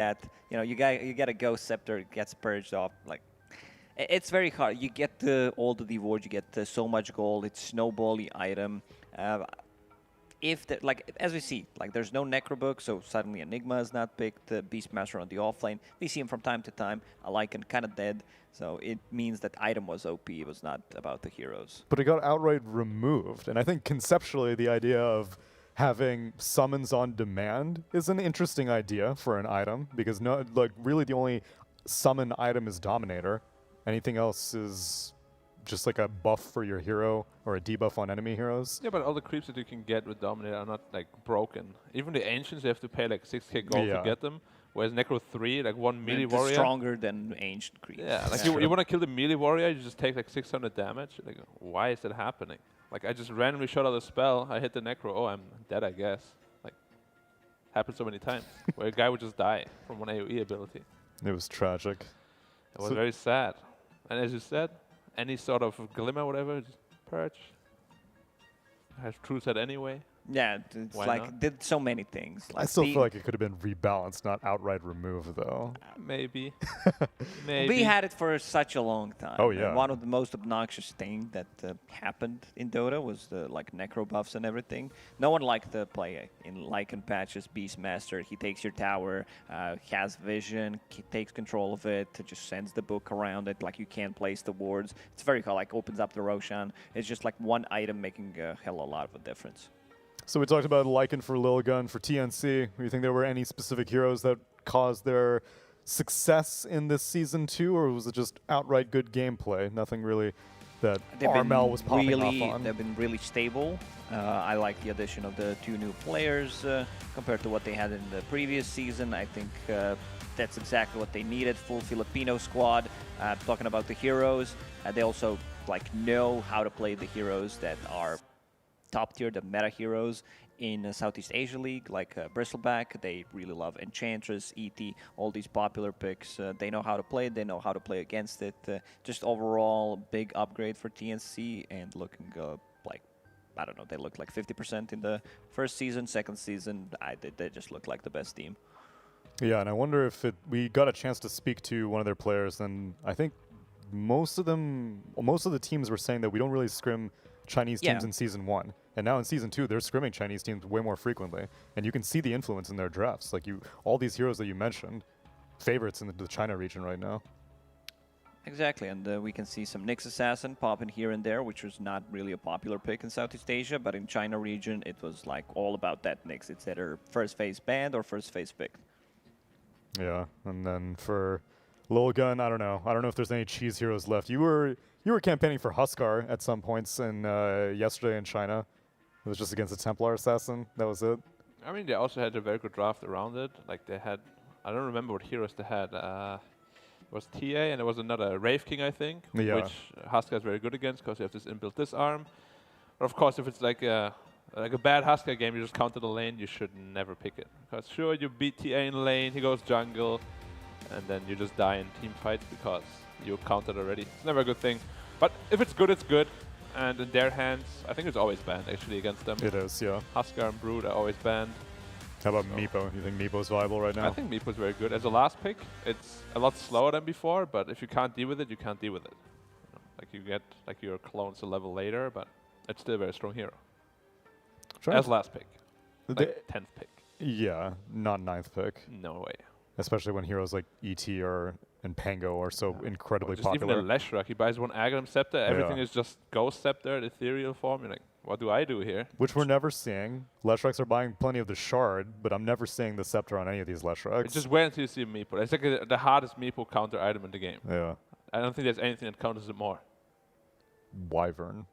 that. You know, you got a Ghost Scepter, it gets purged off. Like, it's very hard. You get all the Devoid, you get so much gold. It's snowbally item. If the, like as we see, like there's no Necrobook, so suddenly Enigma is not picked. Beastmaster on the offlane, we see him from time to time. Lycan kind of dead, so it means that item was OP. It was not about the heroes. But it got outright removed, and I think conceptually the idea of having summons on demand is an interesting idea for an item, because no, like really the only summon item is Dominator. Anything else is just like a buff for your hero or a debuff on enemy heroes. Yeah, but all the creeps that you can get with Dominator are not like broken. Even the Ancients, you have to pay like 6k gold to get them. Whereas Necro 3, like one melee warrior. Stronger than Ancient creeps. Yeah, like you want to kill the melee warrior, you just take like 600 damage. Like, why is that happening? Like, I just randomly shot out a spell, I hit the Necro, oh, I'm dead, I guess. Like, happens so many times. Where a guy would just die from one AoE ability. It was tragic. It was very sad. And as you said, any sort of glimmer, whatever, just purge. Has true set anyway. Yeah, it's Why like not? did so many things. Like I still feel like it could have been rebalanced, not outright removed, though. Maybe. Maybe. We had it for such a long time. Oh, yeah. And one of the most obnoxious things that happened in Dota was the like necro buffs and everything. No one liked to play in Lycan patches. Beastmaster, he takes your tower, has vision, takes control of it, just sends the book around it. Like you can't place the wards. It's very cool. Like opens up the Roshan. It's just like one item making a hell of a lot of a difference. So we talked about Lycan for Lilgun, for TNC. Do you think there were any specific heroes that caused their success in this season too, or was it just outright good gameplay? Nothing really that Armel was popping off on? They've been really stable. I like the addition of the 2 new players compared to what they had in the previous season. I think that's exactly what they needed. Full Filipino squad. Talking about the heroes, they also like know how to play the heroes that are top tier, the meta heroes in Southeast Asia League, like Bristleback. They really love Enchantress, ET, all these popular picks. They know how to play it, they know how to play against it. Just overall, big upgrade for TNC and looking like, I don't know, they look like 50% in the first season, second season. They just look like the best team. Yeah, and I wonder if we got a chance to speak to one of their players, and I think most of the teams were saying that we don't really scrim Chinese teams in Season 1. And now in Season 2, they're scrimming Chinese teams way more frequently. And you can see the influence in their drafts. Like all these heroes that you mentioned, favorites in the China region right now. Exactly, and we can see some Nyx Assassin popping here and there, which was not really a popular pick in Southeast Asia, but in China region, it was like all about that Nyx. It's either first phase banned or first phase picked. Yeah, and then for Lilgun, I don't know. I don't know if there's any cheese heroes left. You were campaigning for Huskar at some points in yesterday in China. It was just against a Templar Assassin. That was it. I mean, they also had a very good draft around it. Like they had, I don't remember what heroes they had. It was TA and there was another Wraith King, I think, which Huskar is very good against because you have this inbuilt disarm. But of course, if it's like a bad Huskar game, you just counter the lane, you should never pick it. Because sure, you beat TA in lane, he goes jungle, and then you just die in team fights because you countered already. It's never a good thing. But if it's good, it's good. And in their hands, I think it's always banned actually against them. It is, yeah. Huskar and Brood are always banned. How about Meepo? You think Meepo's viable right now? I think Meepo's very good. As a last pick, it's a lot slower than before, but if you can't deal with it, you can't deal with it. You know, like you get like your clones a level later, but it's still a very strong hero. As last pick. Like 10th pick. Yeah, not 9th pick. No way. Especially when heroes like ET and Pango are so incredibly just popular. Even a Leshrac, he buys one Aghanim Scepter, everything is just Ghost Scepter, ethereal form. You're like, what do I do here? Which we're never seeing. Leshracs are buying plenty of the Shard, but I'm never seeing the Scepter on any of these Leshracs. It's just wait until you see Meepo. It's like the hardest Meepo counter item in the game. Yeah. I don't think there's anything that counters it more. Wyvern.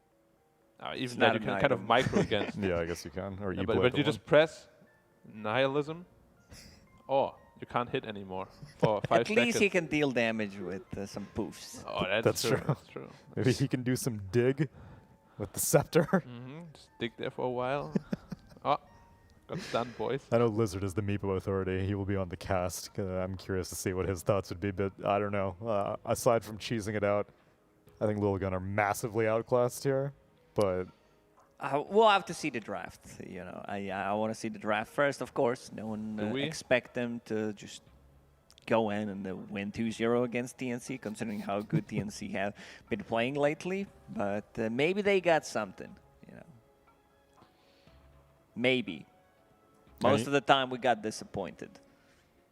Even that you can kind of micro against. Yeah, I guess you can. Or but you just press Nihilism. Oh, you can't hit anymore for 5 seconds. At least he can deal damage with some poofs. Oh, that's true. That's true. Maybe he can do some dig with the Scepter. Just dig there for a while. Oh, got stunned, boys. I know Lizard is the Meepo authority. He will be on the cast. I'm curious to see what his thoughts would be, but I don't know. Aside from cheesing it out, I think Lilgun are massively outclassed here, but... we'll have to see the draft. You know, I want to see the draft first, of course. No one expect them to just go in and win 2-0 against TNC, considering how good TNC have been playing lately. But maybe they got something, you know. Maybe. Most of the time we got disappointed.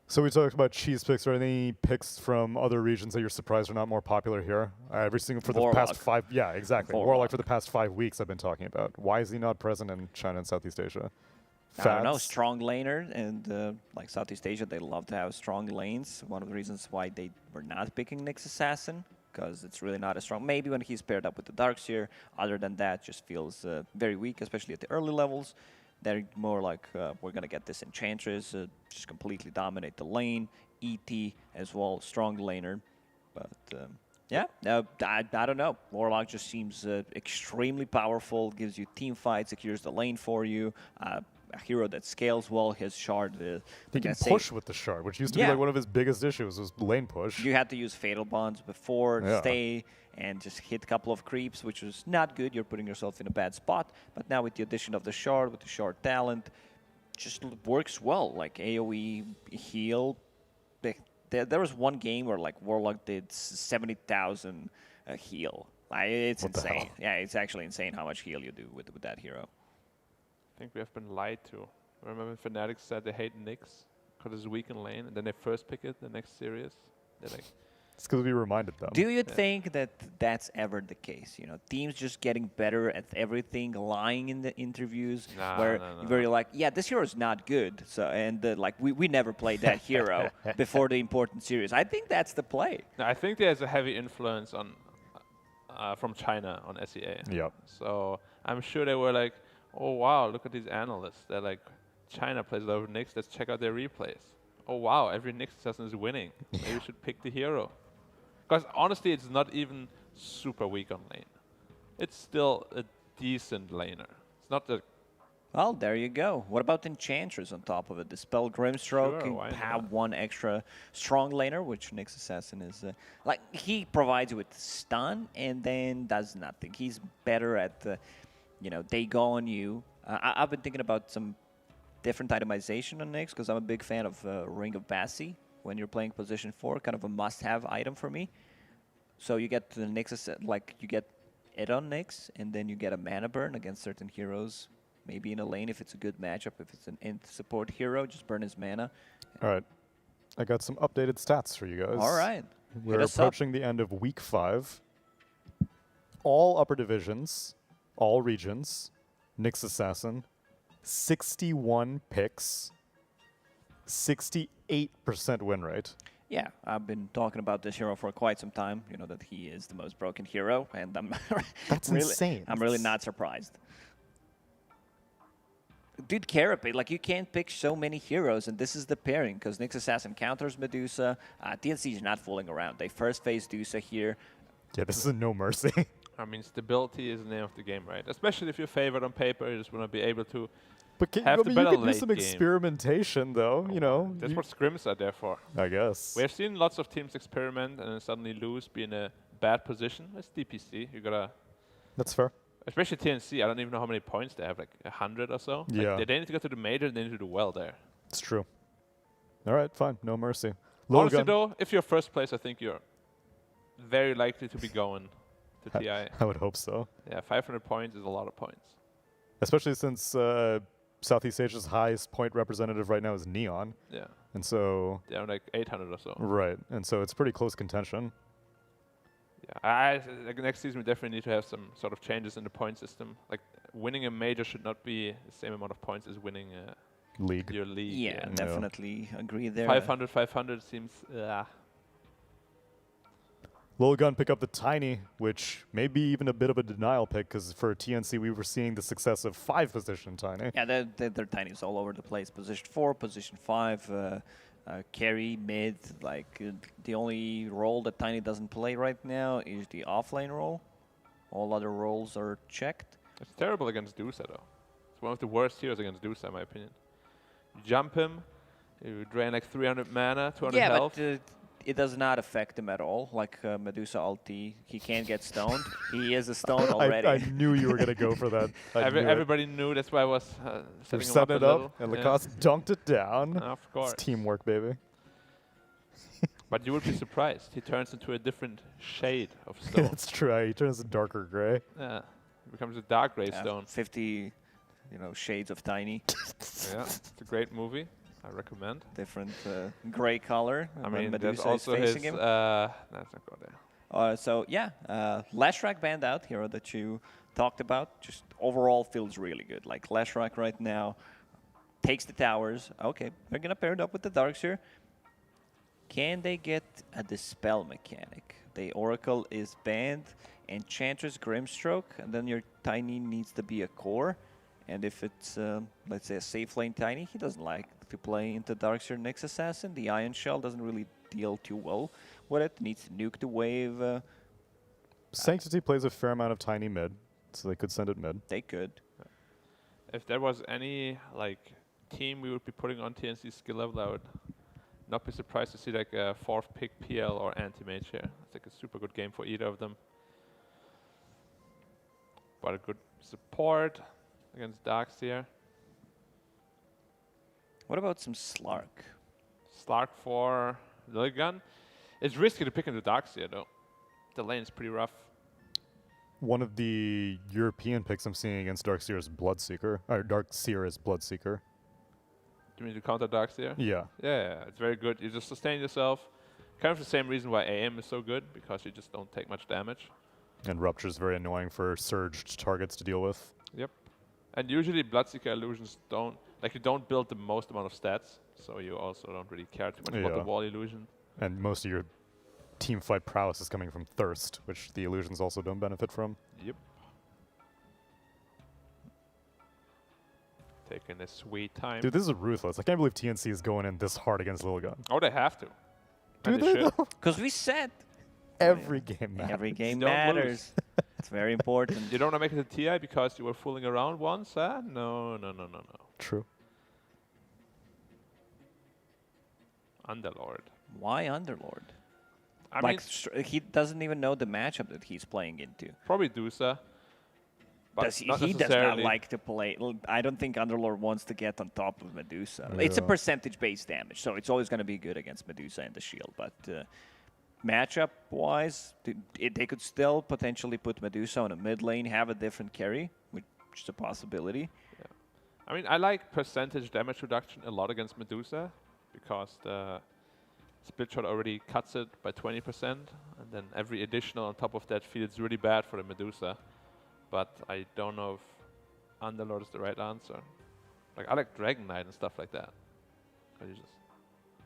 So we talked about cheese picks. Are there any picks from other regions that you're surprised are not more popular here? Every single for Warlock. the past 5, yeah, exactly. Warlock for the past 5 weeks I've been talking about. Why is he not present in China and Southeast Asia? I don't know, strong laner, and like Southeast Asia, they love to have strong lanes. One of the reasons why they were not picking Nyx Assassin, because it's really not as strong. Maybe when he's paired up with the Darkseer, other than that, just feels very weak, especially at the early levels. They're more like, we're going to get this Enchantress, just completely dominate the lane. ET as well, strong laner. But yeah, I don't know. Warlock just seems extremely powerful, gives you team fights, secures the lane for you. A hero that scales well, his shard. He can push with the shard, which used to be like one of his biggest issues was lane push. You had to use Fatal Bonds before, stay, and just hit a couple of creeps, which was not good. You're putting yourself in a bad spot. But now with the addition of the shard, with the shard talent, just works well. Like AoE heal. There was one game where like Warlock did 70,000 heal. It's insane. Yeah, it's actually insane how much heal you do with that hero. I think we have been lied to. I remember Fnatic said they hate Nyx because it's weak in lane, and then they first pick it the next series. They're like, it's because we reminded them. Do you think that that's ever the case? You know, teams just getting better at everything, lying in the interviews, where you're like, yeah, this hero is not good. So like we never played that hero before the important series. I think that's the play. No, I think there's a heavy influence on from China on SEA. Yep. So I'm sure they were like, oh wow, look at these analysts. They're like, China plays a lot of Nyx. Let's check out their replays. Oh wow, every Nyx assassin is winning. Maybe we should pick the hero. Because honestly, it's not even super weak on lane. It's still a decent laner. It's not the... Well, there you go. What about Enchantress on top of it? Dispel Grimstroke, Sure, have one extra strong laner, which Nyx Assassin is... like, he provides you with stun and then does nothing. He's better at, you know, they go on you. I've been thinking about some different itemization on Nyx, because I'm a big fan of Ring of Bassi. When you're playing position 4, kind of a must-have item for me. So you get the Nyx, like you get it on Nyx, and then you get a mana burn against certain heroes. Maybe in a lane if it's a good matchup. If it's an int support hero, just burn his mana. All right, I got some updated stats for you guys. All right, we're approaching the end of week 5. All upper divisions, all regions, Nyx Assassin, 61 picks. 68% win rate. Yeah, I've been talking about this hero for quite some time. You know that he is the most broken hero, and I'm that's insane. I'm really not surprised. Dude, Carapace, like you can't pick so many heroes, and this is the pairing because Nyx Assassin counters Medusa. TNC is not fooling around. They first face Dusa here. Yeah, this is a no mercy. I mean, stability is the name of the game, right? Especially if you're favored on paper, you just want to be able to. But you can do some experimentation, though, you know. That's what scrims are there for. I guess. We have seen lots of teams experiment and then suddenly lose, be in a bad position. It's DPC. You gotta... That's fair. Especially TNC. I don't even know how many points they have, like 100 or so. Yeah. Like they need to go to the major, they need to do well there. It's true. All right, fine. No mercy. Honestly, though, if you're first place, I think you're very likely to be going to TI. I would hope so. Yeah, 500 points is a lot of points. Especially since... Southeast Asia's highest point representative right now is Neon. Yeah. And so... They're like 800 or so. Right. And so it's pretty close contention. Yeah. Like next season, we definitely need to have some sort of changes in the point system. Like, winning a major should not be the same amount of points as winning your league. Yeah, definitely agree there. 500 seems... Lilgun pick up the Tiny, which may be even a bit of a denial pick, because for TNC we were seeing the success of 5-position Tiny. Yeah, they're Tinies all over the place. Position 4, position 5, carry, mid. Like, the only role that Tiny doesn't play right now is the offlane role. All other roles are checked. It's terrible against Dusa, though. It's one of the worst heroes against Dusa, in my opinion. You jump him, you drain like 300 mana, 200 health. But it does not affect him at all. Like Medusa ulti, he can't get stoned. He is a stone already. I knew you were going to go for that. Everybody knew, that's why I was setting it up, and Lacoste dunked it down. Of course. It's teamwork, baby. But you would be surprised. He turns into a different shade of stone. That's true. He turns a darker gray. Yeah, it becomes a dark gray stone. 50, shades of tiny. Yeah, it's a great movie. I recommend. Different gray color. I mean, Medusa there's also is his. facing him. Let's not go there. So yeah, Lashrak banned out, hero that you talked about. Just overall feels really good. Like Lashrak right now takes the towers. Okay, they're gonna pair it up with the Darkseer. Can they get a Dispel mechanic? The Oracle is banned, Enchantress Grimstroke, and then your Tiny needs to be a core. And if it's, let's say, a safe lane Tiny, he doesn't like to play into Darkseer Nyx Assassin. The Ion Shell doesn't really deal too well with it. Needs to nuke the wave. Sanctity plays a fair amount of Tiny mid, so they could send it mid. They could. If there was any team we would be putting on TNC skill level, I would not be surprised to see like a 4th pick PL or anti-mage here. It's like a super good game for either of them. But a good support against Darkseer. What about some Slark? Slark for Lilgun. It's risky to pick into Darkseer though. The lane is pretty rough. One of the European picks I'm seeing against Darkseer is Bloodseeker. Or Darkseer is Bloodseeker. Do you mean to counter Darkseer? Yeah. Yeah, it's very good. You just sustain yourself. Kind of the same reason why AM is so good, because you just don't take much damage. And Rupture is very annoying for surged targets to deal with. Yep. And usually Bloodseeker illusions you don't build the most amount of stats, so you also don't really care too much about the wall illusion. And most of your team fight prowess is coming from Thirst, which the illusions also don't benefit from. Yep. Taking a sweet time. Dude, this is ruthless. I can't believe TNC is going in this hard against Lilgun. Oh, they have to. Do they though? Because we said every game matters. every game Don't matters. It's very important. You don't want to make it a TI because you were fooling around once, huh? No. True. Underlord. Why Underlord? I Like mean, he doesn't even know the matchup that he's playing into. probably Dusa. But He not does not necessarily. like to play. I don't think Underlord wants to get on top of Medusa. It's a percentage-based damage, so it's always going to be good against Medusa and the shield. But matchup-wise, they could still potentially put Medusa on a mid lane, have a different carry, which is a possibility. Yeah. I mean, I like percentage damage reduction a lot against Medusa, because the split shot already cuts it by 20%, and then every additional on top of that feels really bad for the Medusa. But I don't know if Underlord is the right answer. Like, I like Dragon Knight and stuff like that. You just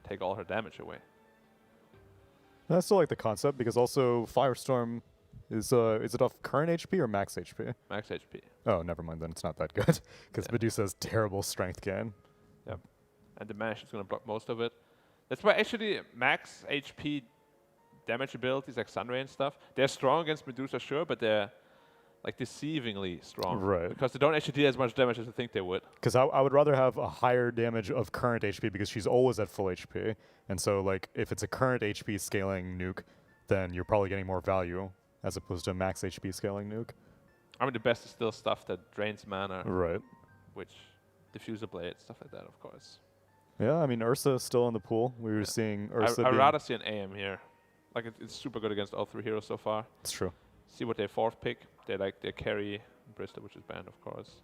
take all her damage away. I still like the concept, because also Firestorm is it off current HP or max HP? Max HP. Oh, never mind then. It's not that good, because Medusa has terrible strength gain. Yep. And the Mash is going to block most of it. That's why actually max HP damage abilities like Sunray and stuff, they're strong against Medusa, sure, but they're like deceivingly strong. Right. Because they don't actually deal as much damage as I think they would. Because I would rather have a higher damage of current HP, because she's always at full HP. And so, like, if it's a current HP scaling nuke, then you're probably getting more value as opposed to a max HP scaling nuke. I mean, the best is still stuff that drains mana. Right. Which, Diffuser Blade, stuff like that, of course. Yeah, I mean, Ursa is still in the pool. We were seeing Ursa. I'd rather see an AM here. Like, it's super good against all three heroes so far. It's true. See what they 4th pick. They like their carry Bristol, which is banned, of course.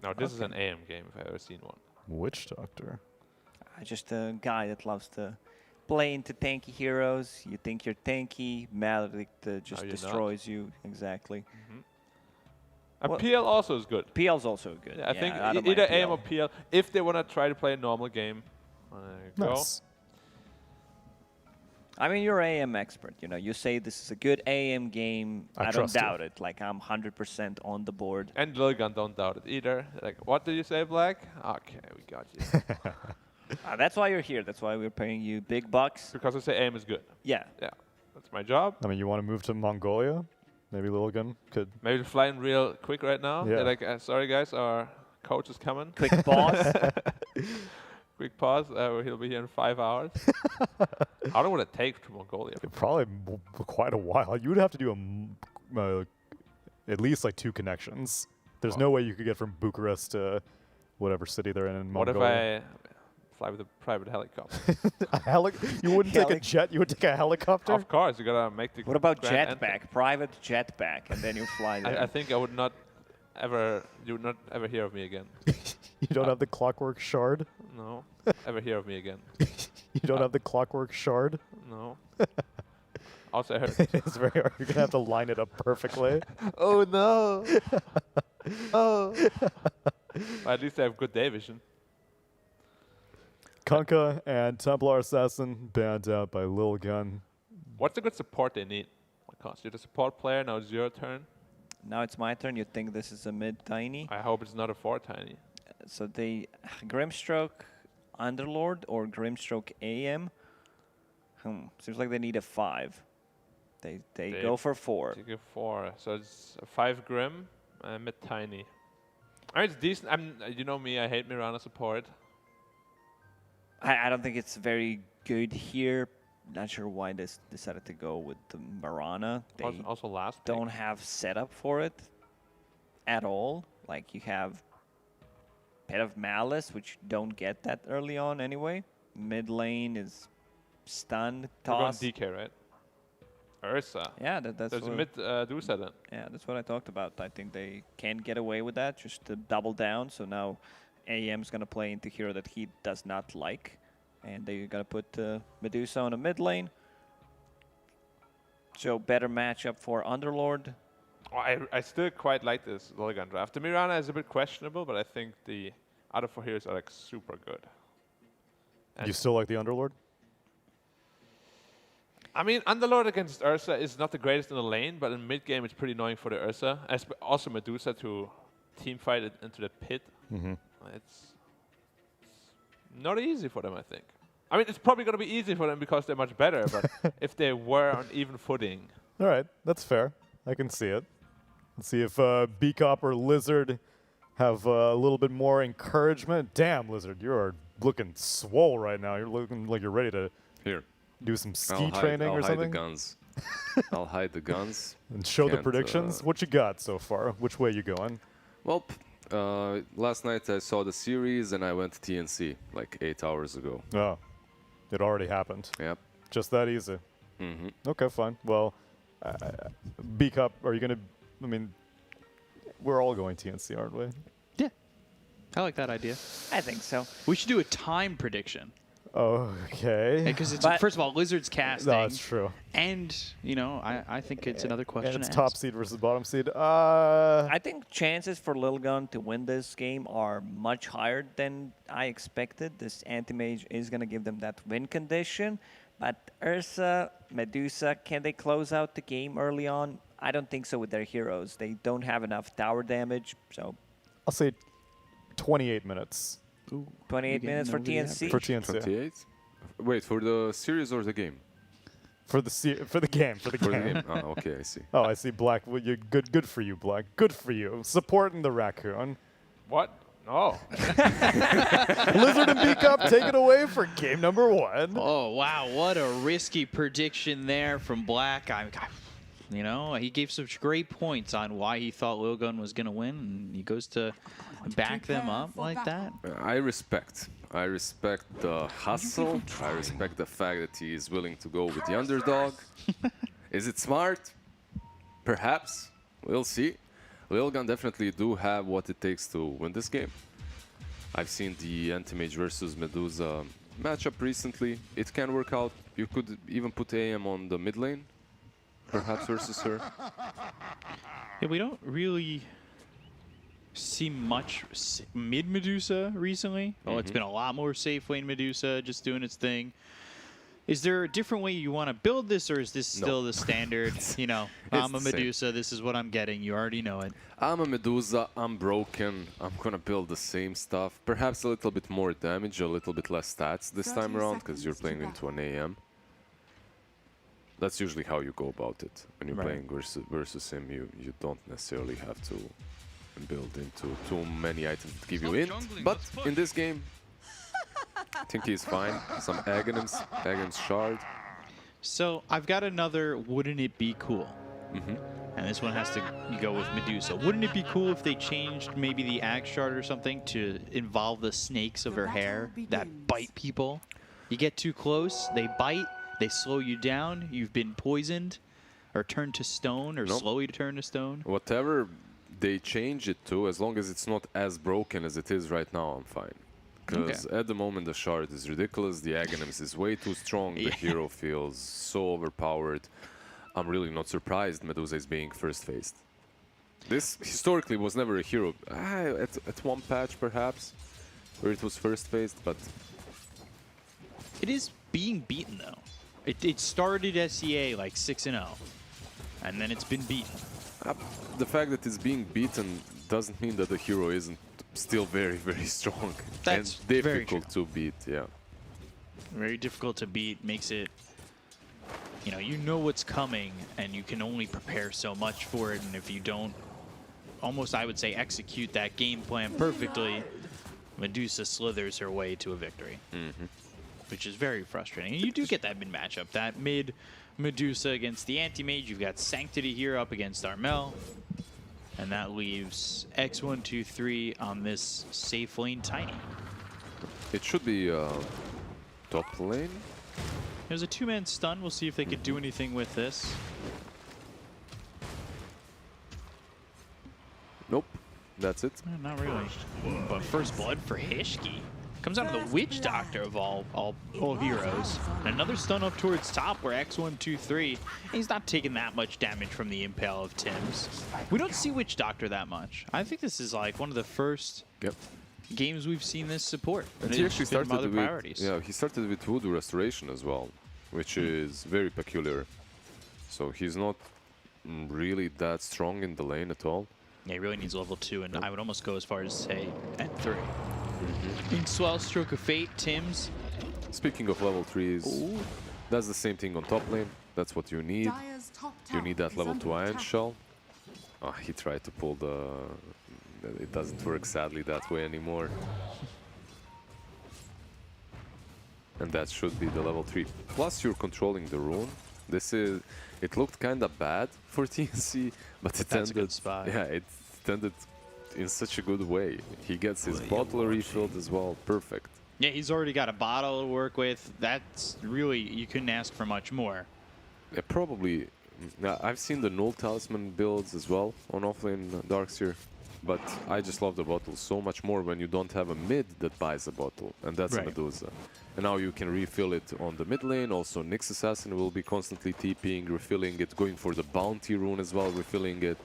Now, this is an AM game, if I've ever seen one. Witch Doctor. Just a guy that loves to play into tanky heroes. You think you're tanky, Maledict just destroys you. Exactly. And PL also is good. PL's also good. Yeah, I think either AM or PL, if they want to try to play a normal game. Nice. I mean, you're AM expert. You know, you say this is a good AM game. I don't doubt it. Like, I'm 100% on the board. And Lilgun don't doubt it either. Like, what did you say, Black? Okay, we got you. That's why you're here. That's why we're paying you big bucks. Because I say AM is good. Yeah. Yeah, that's my job. I mean, you want to move to Mongolia? Maybe Lilgun could. Maybe fly in real quick right now. Yeah. They're like, sorry guys, our coach is coming. Quick pause. Quick pause. He'll be here in 5 hours. How long would it take to Mongolia? Probably quite a while. You would have to do at least like 2 connections. There's no way you could get from Bucharest to whatever city they're in Mongolia. What if I fly with a private helicopter. You wouldn't take a jet, you would take a helicopter? Of course, you gotta make the. What about grand jetpack? Private jetpack, and then you fly there. I think I would not ever. You would not ever hear of me again. You don't have the clockwork shard? No, ever hear of me again. You don't have the clockwork shard? No. Also, I heard. It's very hard. You're gonna have to line it up perfectly. Oh no! Oh. Well, at least I have good day vision. Kunkka and Templar Assassin banned out by Lilgun. What's the good support they need? You're the support player. Now it's your turn. Now it's my turn. You think this is a mid tiny? I hope it's not a 4 tiny. So they Grimstroke Underlord or Grimstroke AM. Seems like they need a 5. They go for 4. They go 4. So it's a 5 Grim and mid tiny. I mean, it's decent. You know me. I hate Mirana support. I don't think it's very good here. Not sure why they decided to go with the Mirana. They also last don't have setup for it at all. Like you have Pet of Malice, which you don't get that early on anyway. Mid lane is stun, toss. You're going DK, right? Ursa. Yeah, that's There's a mid Dusa then. Yeah, that's what I talked about. I think they can get away with that, just to double down. So now AM's going to play into hero that he does not like. And they're going to put Medusa on a mid lane. So better matchup for Underlord. Oh, I still quite like this Lilgun draft. The Mirana is a bit questionable, but I think the other 4 heroes are like super good. And you still like the Underlord? I mean, Underlord against Ursa is not the greatest in the lane, but in mid game it's pretty annoying for the Ursa. Also Medusa to team fight it into the pit. It's not easy for them, I think. I mean, it's probably going to be easy for them because they're much better, but if they were on even footing. All right, that's fair. I can see it. Let's see if Beacop or Lizard have a little bit more encouragement. Damn, Lizard, you are looking swole right now. You're looking like you're ready to do some ski training or something. I'll hide the guns. I'll hide the guns. And show the predictions. What you got so far? Which way you going? Well, last night I saw the series and I went to TNC like 8 hours ago. Oh, it already happened. Yep. Just that easy. Okay, fine. Well, Beacop, are you going to, I mean, we're all going TNC, aren't we? Yeah. I like that idea. I think so. We should do a time prediction. Okay. Because it's first of all, Lizard's casting. No, that's true. And, you know, I think it's another question. And it's top seed versus bottom seed. I think chances for Lilgun to win this game are much higher than I expected. This anti-mage is going to give them that win condition. But Ursa, Medusa, can they close out the game early on? I don't think so with their heroes. They don't have enough tower damage, so... I'll say 28 minutes. Ooh, 28 minutes for TNC? For TNC. 28? Wait, for the series or the game? For the game. For the game. Oh, okay, I see. Oh, I see, Black. Well, you're good for you, Black. Good for you. Supporting the raccoon. What? No. Lizard and Beacop take it away for game number 1. Oh, wow. What a risky prediction there from Black. You know, he gave such great points on why he thought Lilgun was going to win, and he goes to back them up like that. I respect the hustle. I respect the fact that he is willing to go with the underdog. Is it smart? Perhaps. We'll see. Lilgun definitely do have what it takes to win this game. I've seen the Anti-Mage versus Medusa matchup recently. It can work out. You could even put AM on the mid lane, perhaps versus her. Yeah, we don't really see much mid-Medusa recently. Oh, it's been a lot more safe lane Medusa just doing its thing. Is there a different way you want to build this, or is this still the standard? You know, I'm a Medusa, this is what I'm getting. You already know it. I'm a Medusa, I'm broken. I'm going to build the same stuff. Perhaps a little bit more damage, a little bit less stats this time around, because you're playing into an AM. That's usually how you go about it. When you're playing versus him, you don't necessarily have to build into too many items that give you int. But in this game, I think he's fine. Some Aghanim's shard. So I've got another wouldn't it be cool? And this one has to go with Medusa. Wouldn't it be cool if they changed maybe the Axe Shard or something to involve the snakes of her hair that bite people? You get too close, they bite, they slow you down, you've been poisoned, or turned to stone, or slowly turn to stone. Whatever they change it to, as long as it's not as broken as it is right now, I'm fine. Because at the moment the shard is ridiculous, the Aghanims is way too strong, the hero feels so overpowered. I'm really not surprised Medusa is being first faced. This historically was never a hero. At one patch perhaps, where it was first faced, but... It is being beaten though. It started SEA like 6-0, and then it's been beaten. The fact that it's being beaten doesn't mean that the hero isn't still very, very strong. That's and difficult to beat, yeah. Very difficult to beat, makes it... You know what's coming, and you can only prepare so much for it, and if you don't, almost I would say, execute that game plan perfectly, Medusa slithers her way to a victory, which is very frustrating. And you do get that mid matchup, that mid Medusa against the anti-mage. You've got Sanctity here up against Armel, and that leaves X123 on this safe lane Tiny. It should be top lane. There's a two-man stun. We'll see if they could do anything with this. Nope, that's it. Not really. But first blood for Hishki. Comes out of the Witch Doctor of all heroes. And another stun up towards top where X123, he's not taking that much damage from the Impale of Tim's. We don't see Witch Doctor that much. I think this is like one of the first games we've seen this support. And he actually started with priorities. Yeah, he started with Voodoo Restoration as well, which is very peculiar. So he's not really that strong in the lane at all. Yeah, he really needs level 2, and I would almost go as far as say at 3. Inkswell, Stroke of Fate, Tim's. Speaking of level 3s, that's the same thing on top lane. That's what you need. You need that level 2 Iron Shell. Oh, he tried to pull the... It doesn't work sadly that way anymore. And that should be the level 3. Plus you're controlling the rune. This is... It looked kinda bad for TNC, but it ended... a good spot. Yeah, it ended in such a good way. He gets his bottle refilled as well. Perfect. Yeah, he's already got a bottle to work with. That's really... You couldn't ask for much more. Yeah, probably... I've seen the Null Talisman builds as well on offlane Darkseer. But I just love the bottle so much more when you don't have a mid that buys a bottle, and that's a Medusa. And now you can refill it on the mid lane. Also, Nyx Assassin will be constantly TPing, refilling it, going for the bounty rune as well, refilling it.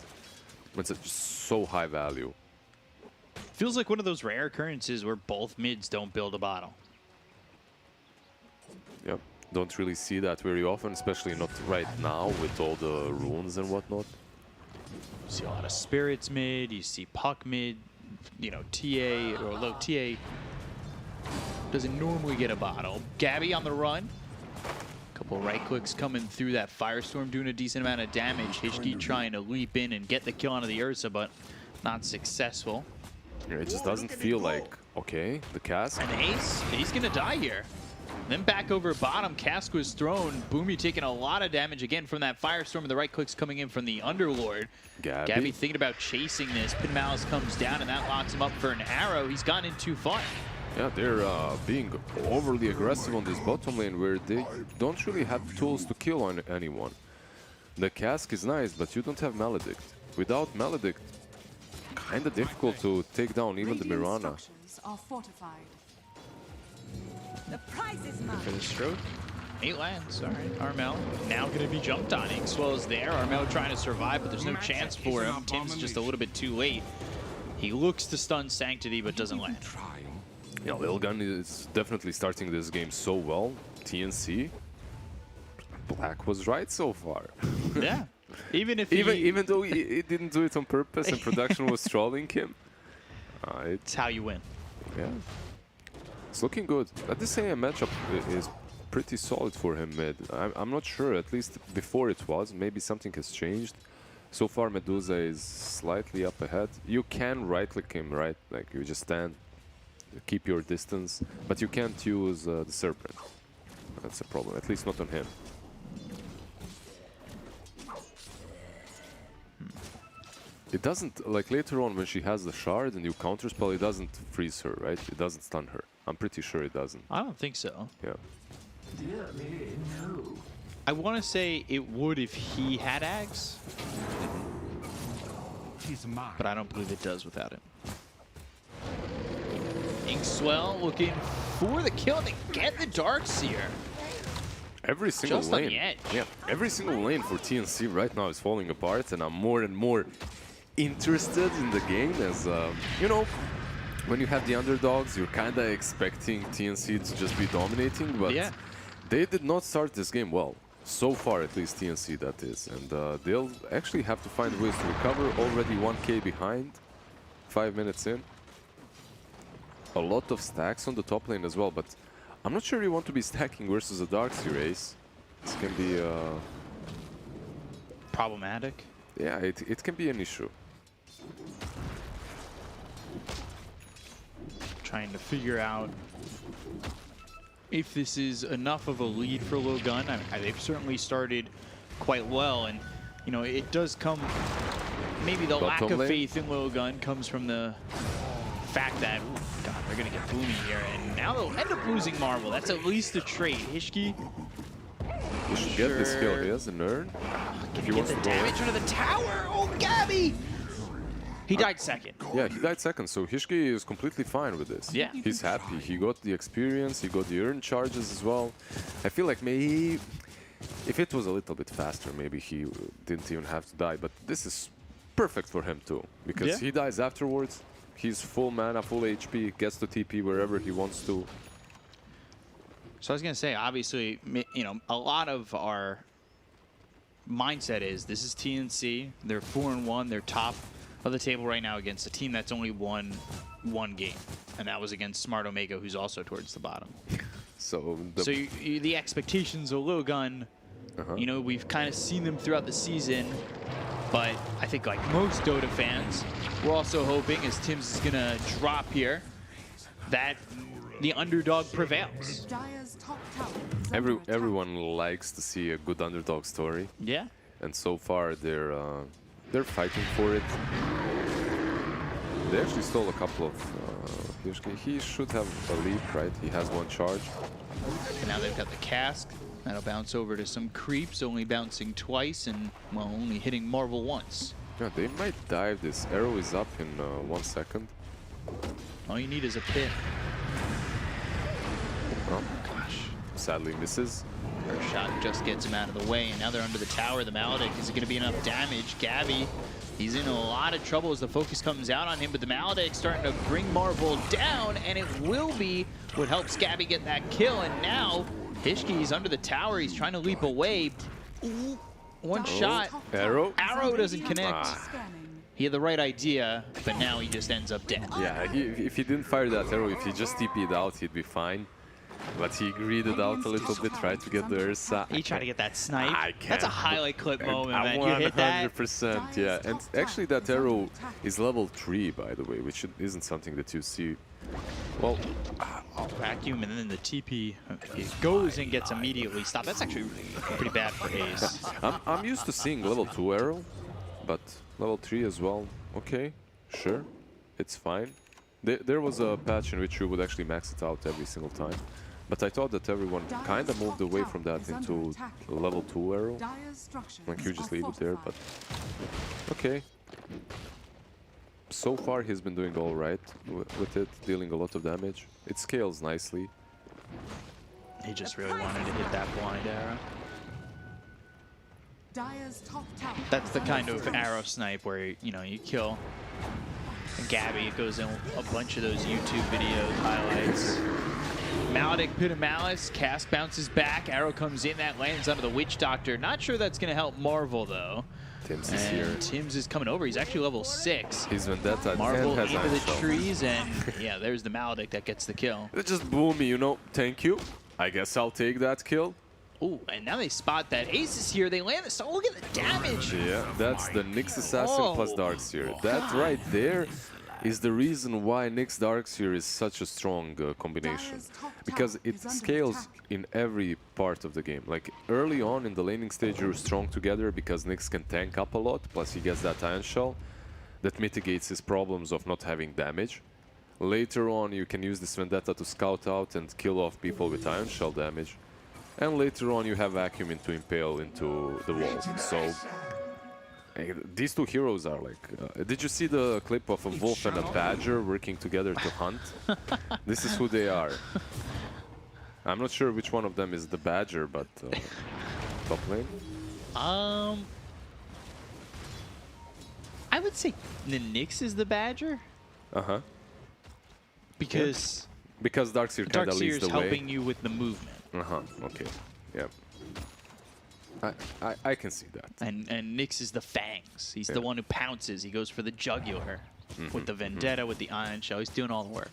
It's so high value. Feels like one of those rare occurrences where both mids don't build a bottle. Yep, don't really see that very often, especially not right now with all the runes and whatnot. You see a lot of Spirits mid, you see Puck mid, TA, or although TA doesn't normally get a bottle. Gabby on the run. Couple right clicks coming through that Firestorm, doing a decent amount of damage. Hishki trying to leap in and get the kill onto the Ursa, but not successful. Yeah, it just doesn't feel like, okay, the Cask. And Ace, he's gonna die here. Then back over bottom, Cask was thrown. Boomy taking a lot of damage again from that Firestorm, and the right clicks coming in from the Underlord. Gabby thinking about chasing this. Pin Malice comes down, and that locks him up for an arrow. He's gotten in too far. Yeah, they're being overly aggressive on this bottom lane where they don't really have tools to kill on anyone. The Cask is nice, but you don't have Maledict. Without Maledict, kinda difficult to take down even the Mirana. The prize is mine. For the stroke. 8 lands. All right, Armel now going to be jumped on. Inkswell is there. Armel trying to survive, but there's no chance for him. Tim's just a little bit too late. He looks to stun Sanctity, but doesn't land. Yeah, Lilgun is definitely starting this game so well. TNC, Black was right so far. Yeah. Even though he didn't do it on purpose and production was trolling him. It's how you win. Yeah. It's looking good. At the same matchup is pretty solid for him mid. I'm not sure, at least before it was. Maybe something has changed. So far Medusa is slightly up ahead. You can right-click him, right? Like you just stand, keep your distance, but you can't use the Serpent. That's a problem, at least not on him. it doesn't, like later on when she has the shard and you counterspell, it doesn't freeze her, right? It doesn't stun her. I'm pretty sure it doesn't. I don't think so. Yeah. I want to say it would if he had Ags, but I don't believe it does without him. Inkswell looking for the kill to get the Darkseer. Every single Just on lane, the edge. yeah, every single lane for TNC right now is falling apart, and I'm more and more interested in the game as, you know, when you have the underdogs, you're kind of expecting TNC to just be dominating, but Yeah. they did not start this game well. So far, at least TNC, that is. And they'll actually have to find ways to recover. Already 1k behind, 5 minutes in. A lot of stacks on the top lane as well, but I'm not sure you want to be stacking versus a Darkseer Ace. This can be... Problematic. yeah, it can be an issue. Trying to figure out if this is enough of a lead for Lilgun. They've certainly started quite well, and you know it does come. Maybe the lack of faith in Lilgun comes from the fact that God, they're gonna get boomy here, and now they'll end up losing Marvel. That's at least a trade. Hishki. You should get this kill. He has a nerd. Can he get the damage under the tower? Oh, Gabby! He died second. Yeah, he died second, so Hishki is completely fine with this. Yeah. He's happy. He got the experience, he got the earned charges as well. I feel like maybe if it was a little bit faster, maybe he didn't even have to die, but this is perfect for him too, because he dies afterwards. He's full mana, full HP, gets to TP wherever he wants to. So I was going to say, obviously, you know, a lot of our mindset is this is TNC. They're 4-1. They're top of the table right now against a team that's only won one game, and that was against Smart Omega, who's also towards the bottom. So the expectations of Lilgun, you know, we've kind of seen them throughout the season, but I think like most Dota fans, we're also hoping, as Tim's is going to drop here, that the underdog prevails. Everyone likes to see a good underdog story. Yeah. And so far they're fighting for it. They actually stole a couple of... he should have a lead, right? He has one charge. And now they've got the cask. That'll bounce over to some creeps, only bouncing twice and, well, only hitting Marvel once. Yeah, they might dive this. Arrow is up in 1 second. All you need is a pit. Oh, gosh. Sadly misses. First shot just gets him out of the way, and now they're under the tower. The Maledict, is it going to be enough damage? Gabby, he's in a lot of trouble as the focus comes out on him, but the Maledict starting to bring Marvel down, and it will be what helps Gabby get that kill. And now Hishki's under the tower. He's trying to leap away. Ooh, one shot. Arrow? Arrow doesn't connect. He had the right idea, but now he just ends up dead. Yeah, if he didn't fire that arrow, if he just TP'd out, he'd be fine. But he greeded out a little bit, tried to get the Ursa. He tried to get that snipe. I can't. That's a highlight clip moment, man. You 100%, hit that. 100%, yeah. And actually that arrow is level 3, by the way, which isn't something that you see. Well, Vacuum, and then the TP it goes and gets immediately stopped. That's actually pretty bad for Ace. I'm used to seeing level 2 arrow, but level 3 as well. Okay, sure, it's fine. There was a patch in which you would actually max it out every single time. But I thought that everyone kind of moved away from that into level 2 arrow. Like you just leave it there, but okay. So far he's been doing all right with it, dealing a lot of damage. It scales nicely. He just really wanted to hit that blind arrow. That's the kind of arrow snipe where, you know, you kill Gabby. It goes in a bunch of those YouTube videos, highlights. Maledict, Pit of Malice, cast bounces back, arrow comes in, that lands under the Witch Doctor. Not sure that's going to help Marvel, though. Tim's is here. Tim's is coming over. He's actually level 6. He's Vendetta. Marvel into the trees, and yeah, there's the Maledict that gets the kill. It's just boomy, you know. Thank you. I guess I'll take that kill. Ooh, and now they spot that Ace is here. They land it. So look at the damage. Yeah, that's the Nyx Assassin plus Darkseer. That right there is the reason why Nyx Darkseer is such a strong combination. Because it scales in every part of the game. Like early on in the laning stage, you're strong together because Nyx can tank up a lot, plus he gets that Iron Shell. that mitigates his problems of not having damage. Later on, you can use this Vendetta to scout out and kill off people with Iron Shell damage. And later on, you have Vacuum to impale into the wall. So these two heroes are like... did you see the clip of a wolf and a badger working together to hunt? This is who they are. I'm not sure which one of them is the badger, but top lane. I would say the Nyx is the badger. Uh-huh. Because Darkseer kind of leads the way. helping you with the movement. Uh-huh, okay. Yeah. I can see that. And Nyx is the fangs. He's the one who pounces. He goes for the jugular with the Vendetta, with the Iron Shell. He's doing all the work.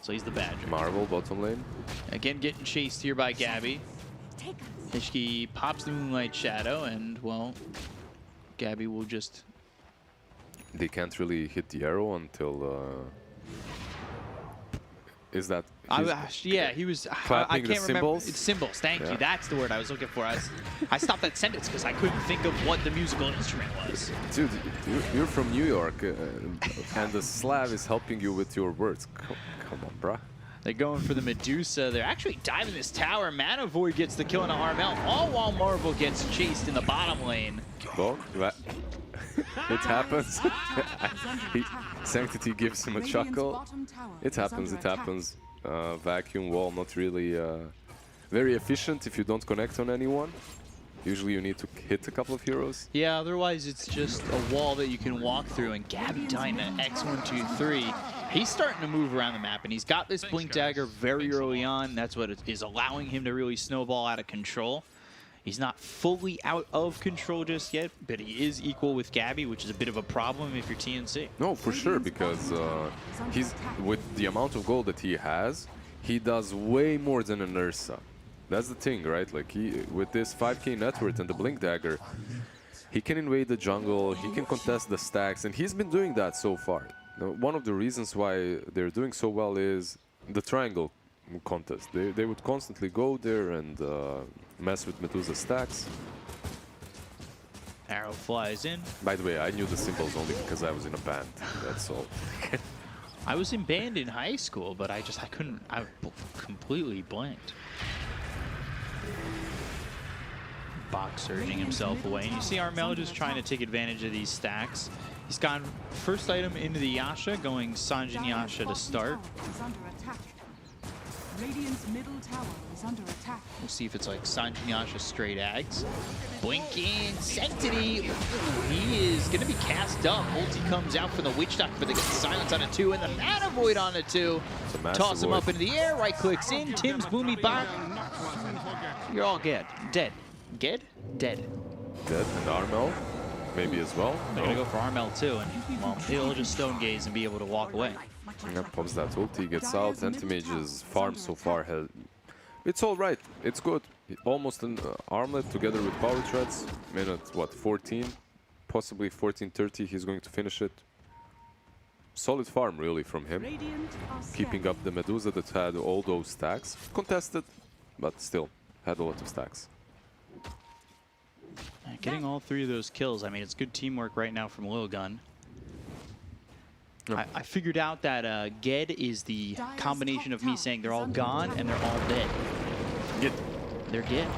So he's the badger. Marvel, bottom lane. Again, getting chased here by Gabby. Hishki pops the Moonlight Shadow, and, well, Gabby will just... They can't really hit the arrow until... Is that... yeah, he was... I can't remember. It's symbols, thank you. That's the word I was looking for. I stopped that sentence because I couldn't think of what the musical instrument was. Dude, you're from New York, and the Slav is helping you with your words. Come on, bruh. They're going for the Medusa. They're actually diving this tower. Mana Void gets the kill on Armel, all while Marvel gets chased in the bottom lane. Well, it happens. Sanctity gives him a chuckle. It happens, it happens. Vacuum wall not really very efficient if you don't connect on anyone. Usually you need to hit a couple of heroes. Yeah, otherwise it's just a wall that you can walk through. And Gabby dying at X123. He's starting to move around the map, and he's got this Blink Dagger very early on. That's what is allowing him to really snowball out of control. He's not fully out of control just yet, but he is equal with Gabby, which is a bit of a problem if you're TNC. No, for sure, because he's with the amount of gold that he has, he does way more than an Ursa. That's the thing, right? Like with this 5k net worth and the Blink Dagger, he can invade the jungle, he can contest the stacks, and he's been doing that so far. Now, one of the reasons why they're doing so well is the triangle contest. They would constantly go there and mess with Medusa stacks. Arrow flies in. By the way, I knew the symbols only because I was in a band. That's all. I was in band in high school, but I completely blanked. Box surging himself away. And you see Armel just trying to take advantage of these stacks. He's gone first item into the Yasha, going Sanjin Yasha to start. Radiant's middle tower is under attack. We'll see if it's like Sanjin Yasha straight Ags. Blinking Sanctity. He is going to be cast up. Ulti comes out for the Witch Doctor, but they get silence on a 2 and the Mana Void on a 2. Toss him up into the air. Right clicks in. Tim's boomy bot. You're all dead. Dead. Dead? Dead. Dead. And Armel, maybe as well. They're going to go for Armel too, and well, he'll just stone gaze and be able to walk away. Yeah, pops that ulti, gets out. Anti-Mage's farm so far has... It's alright, it's good. Almost an armlet together with power treads. Minute, what, 14? Possibly 14:30, he's going to finish it. Solid farm, really, from him. Keeping up the Medusa that had all those stacks. Contested, but still, had a lot of stacks. Getting all 3 of those kills, I mean, it's good teamwork right now from Lilgun. I figured out that Ged is the combination of me saying they're all gone and they're all dead. Ged. They're dead.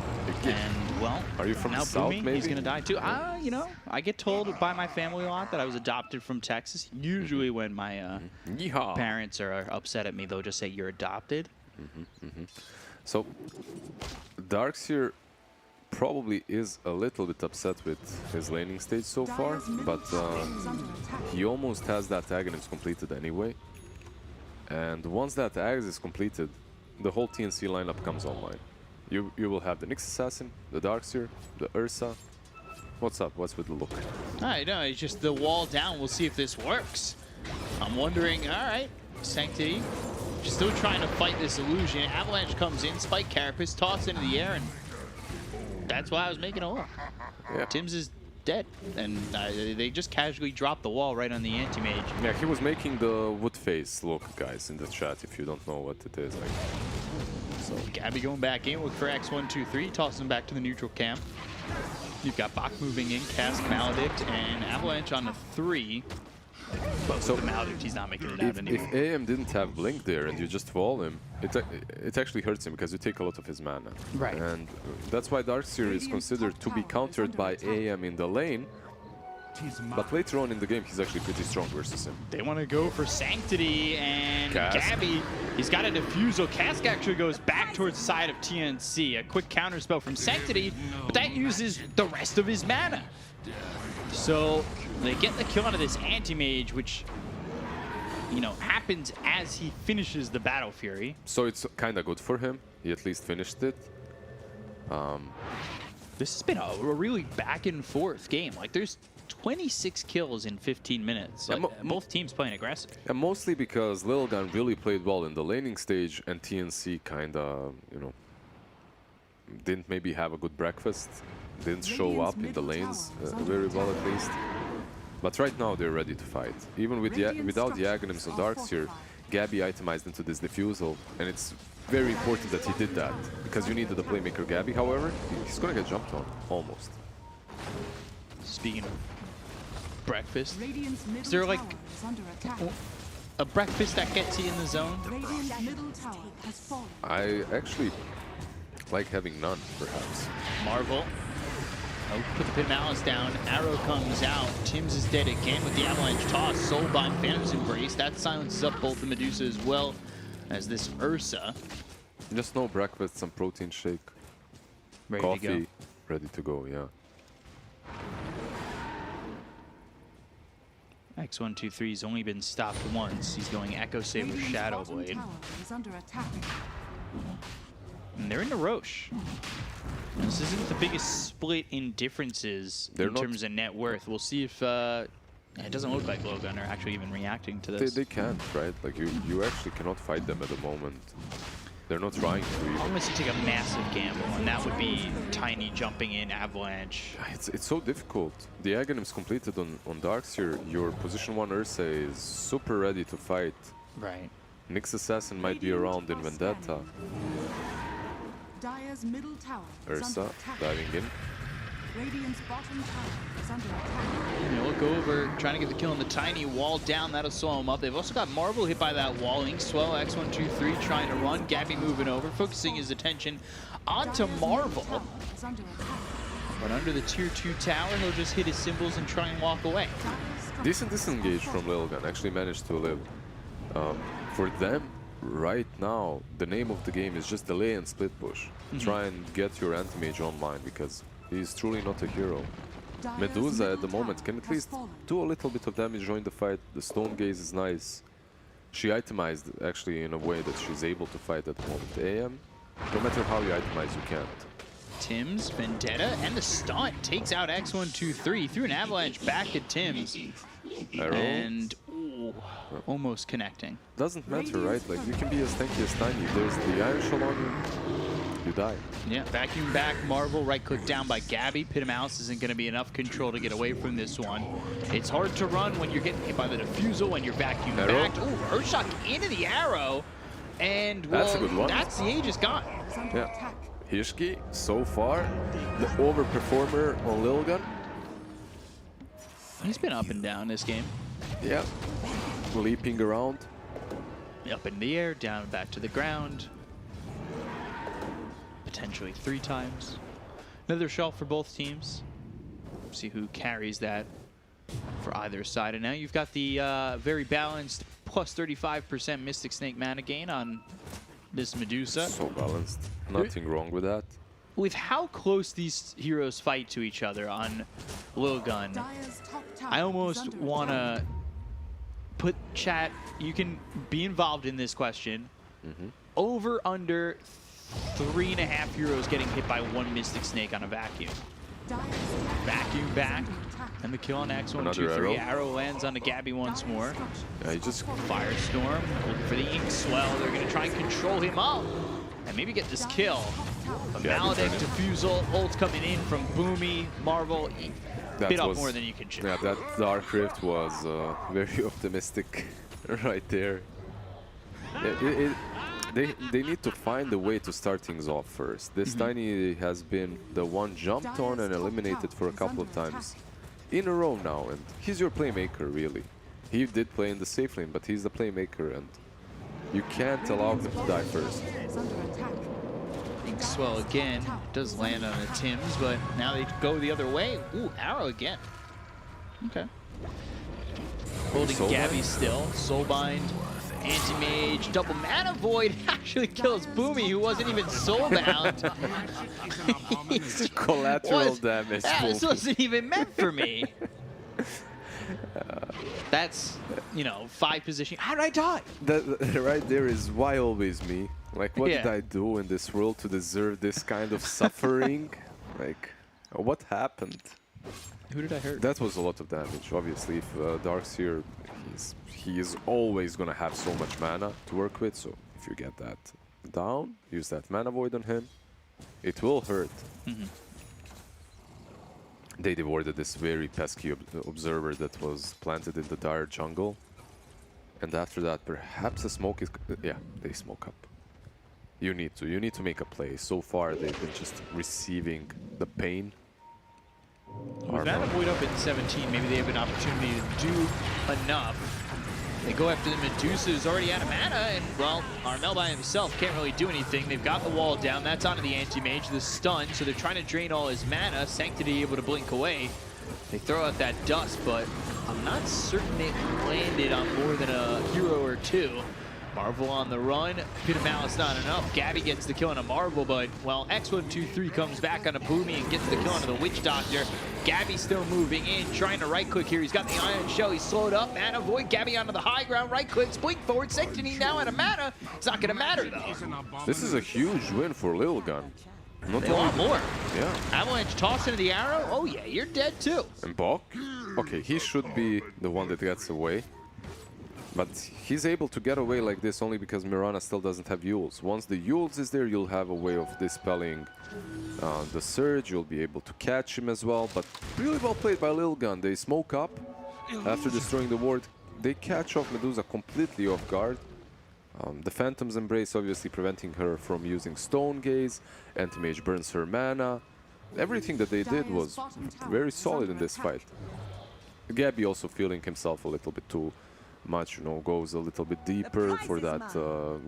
And, well, are you from now the South, Boomy, maybe? He's going to die too. You know, I get told by my family a lot that I was adopted from Texas. Usually when my parents are upset at me, they'll just say, you're adopted. So, Darkseer probably is a little bit upset with his laning stage so far, but he almost has that Aghanim completed anyway. And once that Aghs is completed, the whole TNC lineup comes online. You will have the Nyx Assassin, the Darkseer, the Ursa. What's up? What's with the look? I know, it's just the wall down. We'll see if this works. I'm wondering, all right, Sanctity, just still trying to fight this illusion. Avalanche comes in, Spike Carapace, toss into the air, and that's why I was making a look. Yeah. Tim's is dead, and they just casually dropped the wall right on the anti-mage. Yeah, he was making the wood face look, guys, in the chat, if you don't know what it is. Like. So Gabby going back in, look for X123, tossing him back to the neutral camp. You've got Bach moving in, cast Maledict, and Avalanche on the 3. But So with the Maledict, he's not making it if, happen anymore. AM didn't have Blink there and you just wall him, it actually hurts him because you take a lot of his mana. Right. And that's why Darkseer is considered to be countered by AM in the lane. But later on in the game, he's actually pretty strong versus him. They want to go for Sanctity, and Cask. Gabby, he's got a Diffusal. Cask actually goes back towards the side of TNC. A quick counterspell from Sanctity, but that uses the rest of his mana. So they get the kill out of this Anti-Mage, which, you know, happens as he finishes the Battle Fury. So it's kind of good for him. He at least finished it. This has been a really back and forth game. Like, there's 26 kills in 15 minutes. Like, both teams playing aggressive. And mostly because Lilgun really played well in the laning stage, and TNC kind of, you know, didn't maybe have a good breakfast, didn't show up in the lanes very well at least. But right now they're ready to fight. Even with without the Aghanims on Darkseer, Gabby itemized into this Diffusal, and it's very important that he did that, because you needed the playmaker Gabby. However, he's gonna get jumped on, almost. Speaking of breakfast, Radiant's middle is there like tower is under attack. a breakfast that gets you in the zone? Radiant's middle tower has fallen. I actually like having none, perhaps. Marvel. Oh, put the Pit Malice down. Arrow comes out. Tims is dead again with the Avalanche toss. Soulbind, Phantom's Embrace. That silences up both the Medusa as well as this Ursa. Just no breakfast, some protein shake, Ready coffee, to go. ready to go, yeah. X123's only been stopped once. He's going Echo Saber, Radiant's Shadow bottom Blade. tower is under attack. And they're in the Roche. This isn't the biggest split in differences They're in not. terms of net worth. We'll see if it doesn't look like Lilgun are actually even reacting to this. They can't, right? Like you actually cannot fight them at the moment. They're not trying to even. Unless you take a massive gamble, and that would be Tiny jumping in Avalanche. It's so difficult. The Aghanim's completed on Darkseer. Your position 1 Ursa is super ready to fight. Right. Nyx Assassin might be around in Vendetta. Dire's middle tower is Ursa under attack. diving in. Radiant's bottom tower is under attack. They'll look over, trying to get the kill on the Tiny. Wall down, that'll slow him up. They've also got Marvel hit by that wall. Inkswell, X123 trying to run. Gabby moving over, focusing his attention onto Dire's Marvel. middle tower is under attack. But under the tier 2 tower, he'll just hit his symbols and try and walk away. Dire's top Decent tower disengage has from fallen. Lilgun. Actually managed to live. For them, right now, the name of the game is just delay and split push. Try and get your anti-mage online, because he's truly not a hero. Dire's Medusa at the middle moment tower can at has least fallen. do a little bit of damage, join the fight. The Stone Gaze is nice. She itemized actually in a way that she's able to fight at the moment. AM, no matter how you itemize, you can't. Tims, Vendetta, and the stun takes out X123 through an avalanche back at Tims. Arrow. And ooh, almost connecting. Doesn't matter, right? Like, you can be as tanky as Tiny. If there's the Iron Shell on you die. Yeah, vacuum back, Marvel, right click down by Gabby. Pit of Malice isn't going to be enough control to get away from this one. It's hard to run when you're getting hit by the Diffusal and you're vacuum Arrow. back. Ooh, Earthshock into the arrow. And, well, That's a good one. that's the Aegis gone. Is under Yeah. attack. Hishki, so far, the overperformer on Lilgun. He's been up and down this game. Yeah. Leaping around. Up in the air, down, back to the ground. Potentially 3 times. Another shelf for both teams. See who carries that for either side. And now you've got the very balanced plus 35% Mystic Snake mana gain on this Medusa. So balanced. Nothing wrong with that. With how close these heroes fight to each other on Lilgun, Dire's top tower I is almost under want attack. to put chat, you can be involved in this question. Over, under 3.5 heroes getting hit by 1 Mystic Snake on a vacuum. Dire's top Vacuum tower is back, under attack. and the kill on Another X123. arrow. Arrow lands onto Gabby once Dire's more. structures Yeah, he just Firestorm looking for the Inkswell. They're going to try and control him up and maybe get this kill. A Gabby Maledict, turning. Diffusal, ults coming in from Boomy, Marvel. that Bit off was more than you can chew. Yeah, that Dark Rift was very optimistic right there. They need to find a way to start things off first. This Tiny has been the one jumped on and eliminated for a couple of times in a row now, and he's your playmaker, really. He did play in the safe lane, but he's the playmaker, and you can't allow him to die first. Is under attack. Swell again does land on a Tim's, but now they go the other way. Ooh, arrow again. Okay. Holding Soulbind? Gabby still. Soulbind, anti-mage, double mana void actually kills Boomy, who wasn't even soulbound. Collateral damage. Yeah, this wasn't even meant for me. That's, you know, 5 position. How did I die? That right there is why always me. Like, what did Yeah. I do in this world to deserve this kind of suffering? Like, what happened? Who did I hurt? That was a lot of damage. Obviously, if Dark's here, he is always gonna have so much mana to work with. So if you get that down, use that mana void on him, it will hurt. They devoured this very pesky observer that was planted in the dire jungle. And after that, perhaps a smoke is... yeah, they smoke up. You need to make a play. So far, they've been just receiving the pain. With Mana Void up in 17, maybe they have an opportunity to do enough. They go after the Medusa, who's already out of mana, and, well, Armel by himself can't really do anything. They've got the wall down. That's onto the anti-mage, the stun, so they're trying to drain all his mana. Sanctity able to blink away. They throw out that dust, but I'm not certain it landed on more than a hero or two. Marvel on the run. Pit of Malice not enough. Gabby gets the kill on a Marvel, but, well, X123 comes back on a Boomy and gets the kill onto the Witch Doctor. Gabby still moving in, trying to right-click here. He's got the Iron Shell. He's slowed up. Mana Void. Gabby onto the high ground. Right-clicks. Blink forward. Sanctity now out of mana. It's not going to matter, though. This is a huge win for Lilgun. Not They want more. Yeah. Avalanche toss into the arrow. Oh, yeah, you're dead, too. And Bok? Okay, he should be the one that gets away. But he's able to get away like this only because Mirana still doesn't have Yules. Once the Yules is there, you'll have a way of dispelling the Surge. You'll be able to catch him as well. But really well played by Lilgun. They smoke up after destroying the ward. They catch off Medusa completely off guard. The Phantom's Embrace obviously preventing her from using Stone Gaze. Anti-Mage burns her mana. Everything that they did was very solid in this fight. Gabby also feeling himself a little bit too much, you know, goes a little bit deeper for that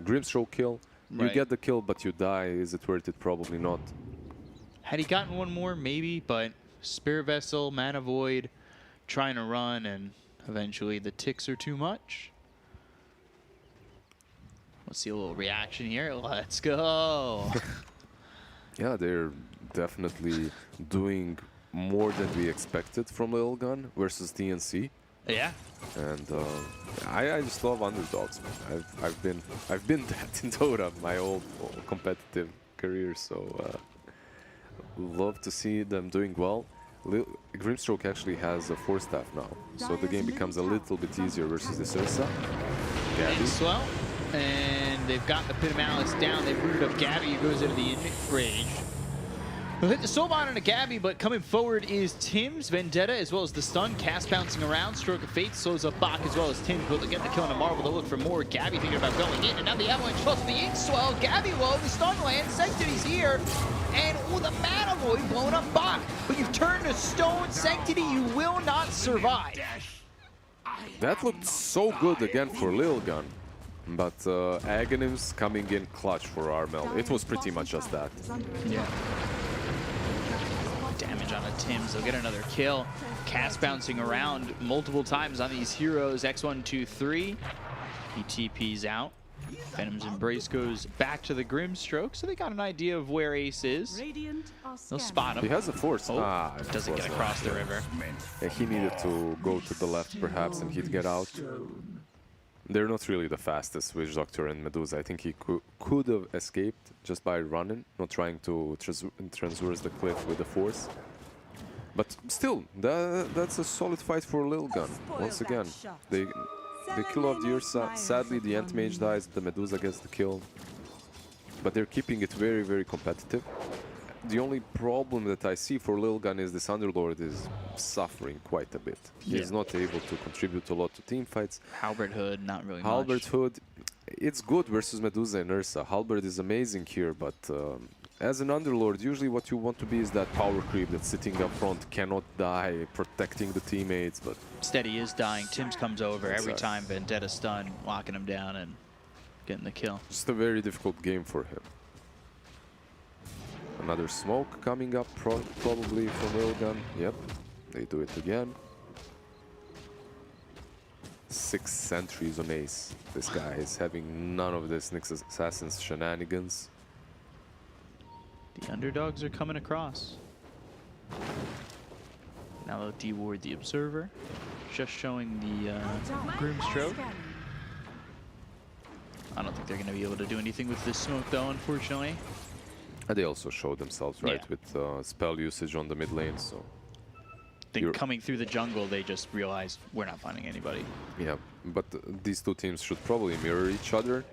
Grimstroke kill. You Right. get the kill, but you die. Is it worth it? Probably not. Had he gotten one more, maybe, but Spirit Vessel, Mana Void, trying to run, and eventually the ticks are too much. Let's see a little reaction here. Let's go. Yeah, they're definitely doing more than we expected from Lilgun versus TNC. Yeah. And I just love underdogs, man. I've been that in Dota my whole competitive career, so love to see them doing well. Grimstroke actually has a 4-staff now, so the game becomes a little bit easier versus this Ursa. Gabby. Swell. And they've got the Pit of Malice down. They've rooted up Gabby, who goes into the rage. They'll hit the Soulbind on a Gabby, but coming forward is Tim's Vendetta, as well as the stun. Cast bouncing around. Stroke of Fate slows up Bach as well as Tim, but they'll get the kill on a Marvel. They'll look for more. Gabby thinking about going in, and now the Avalanche plus the ink swell. Gabby low, the stun lands. Sanctity's here, and the Mana Void blowing up Bach. But you've turned to stone. Sanctity, you will not survive. That looked so good again for Lilgun. But Aghanim's coming in clutch for Armel. It was pretty much just that. Yeah. Damage on a Tim's. They'll get another kill. Cast bouncing around multiple times on these heroes. X123. He TP's out. Venom's Embrace goes back to the Grimstroke, so they got an idea of where Ace is. They'll spot him. He has a force. Oh, doesn't get across the river. Yeah, he needed to go to the left perhaps and he'd get out. They're not really the fastest, Witch Doctor and Medusa. I think he could have escaped just by running, not trying to transverse the cliff with the force. But still, that's a solid fight for Lilgun. Once again, they kill off the Ursa. Sadly, the Anti-Mage dies, the Medusa gets the kill. But they're keeping it very, very competitive. The only problem that I see for Lilgun is this Underlord is suffering quite a bit. He's not able to contribute a lot to team fights. Halberd Hood, not really Halberd much. Hood, it's good versus Medusa and Ursa. Halberd is amazing here, but as an Underlord, usually what you want to be is that power creep that's sitting up front, cannot die, protecting the teammates, but... Steady is dying. Tim's comes over every time. Vendetta stun, locking him down and getting the kill. Just a very difficult game for him. Another smoke coming up probably from Lilgun. Yep, they do it again. 6 sentries on Ace. This guy is having none of this Nyx Assassin's shenanigans. The underdogs are coming across. Now they'll deward the Observer. Just showing the Groomstroke. I don't think they're going to be able to do anything with this smoke though, unfortunately. And they also showed themselves, right, with spell usage on the mid lane, so... I think coming through the jungle, they just realized we're not finding anybody. Yeah, but these two teams should probably mirror each other.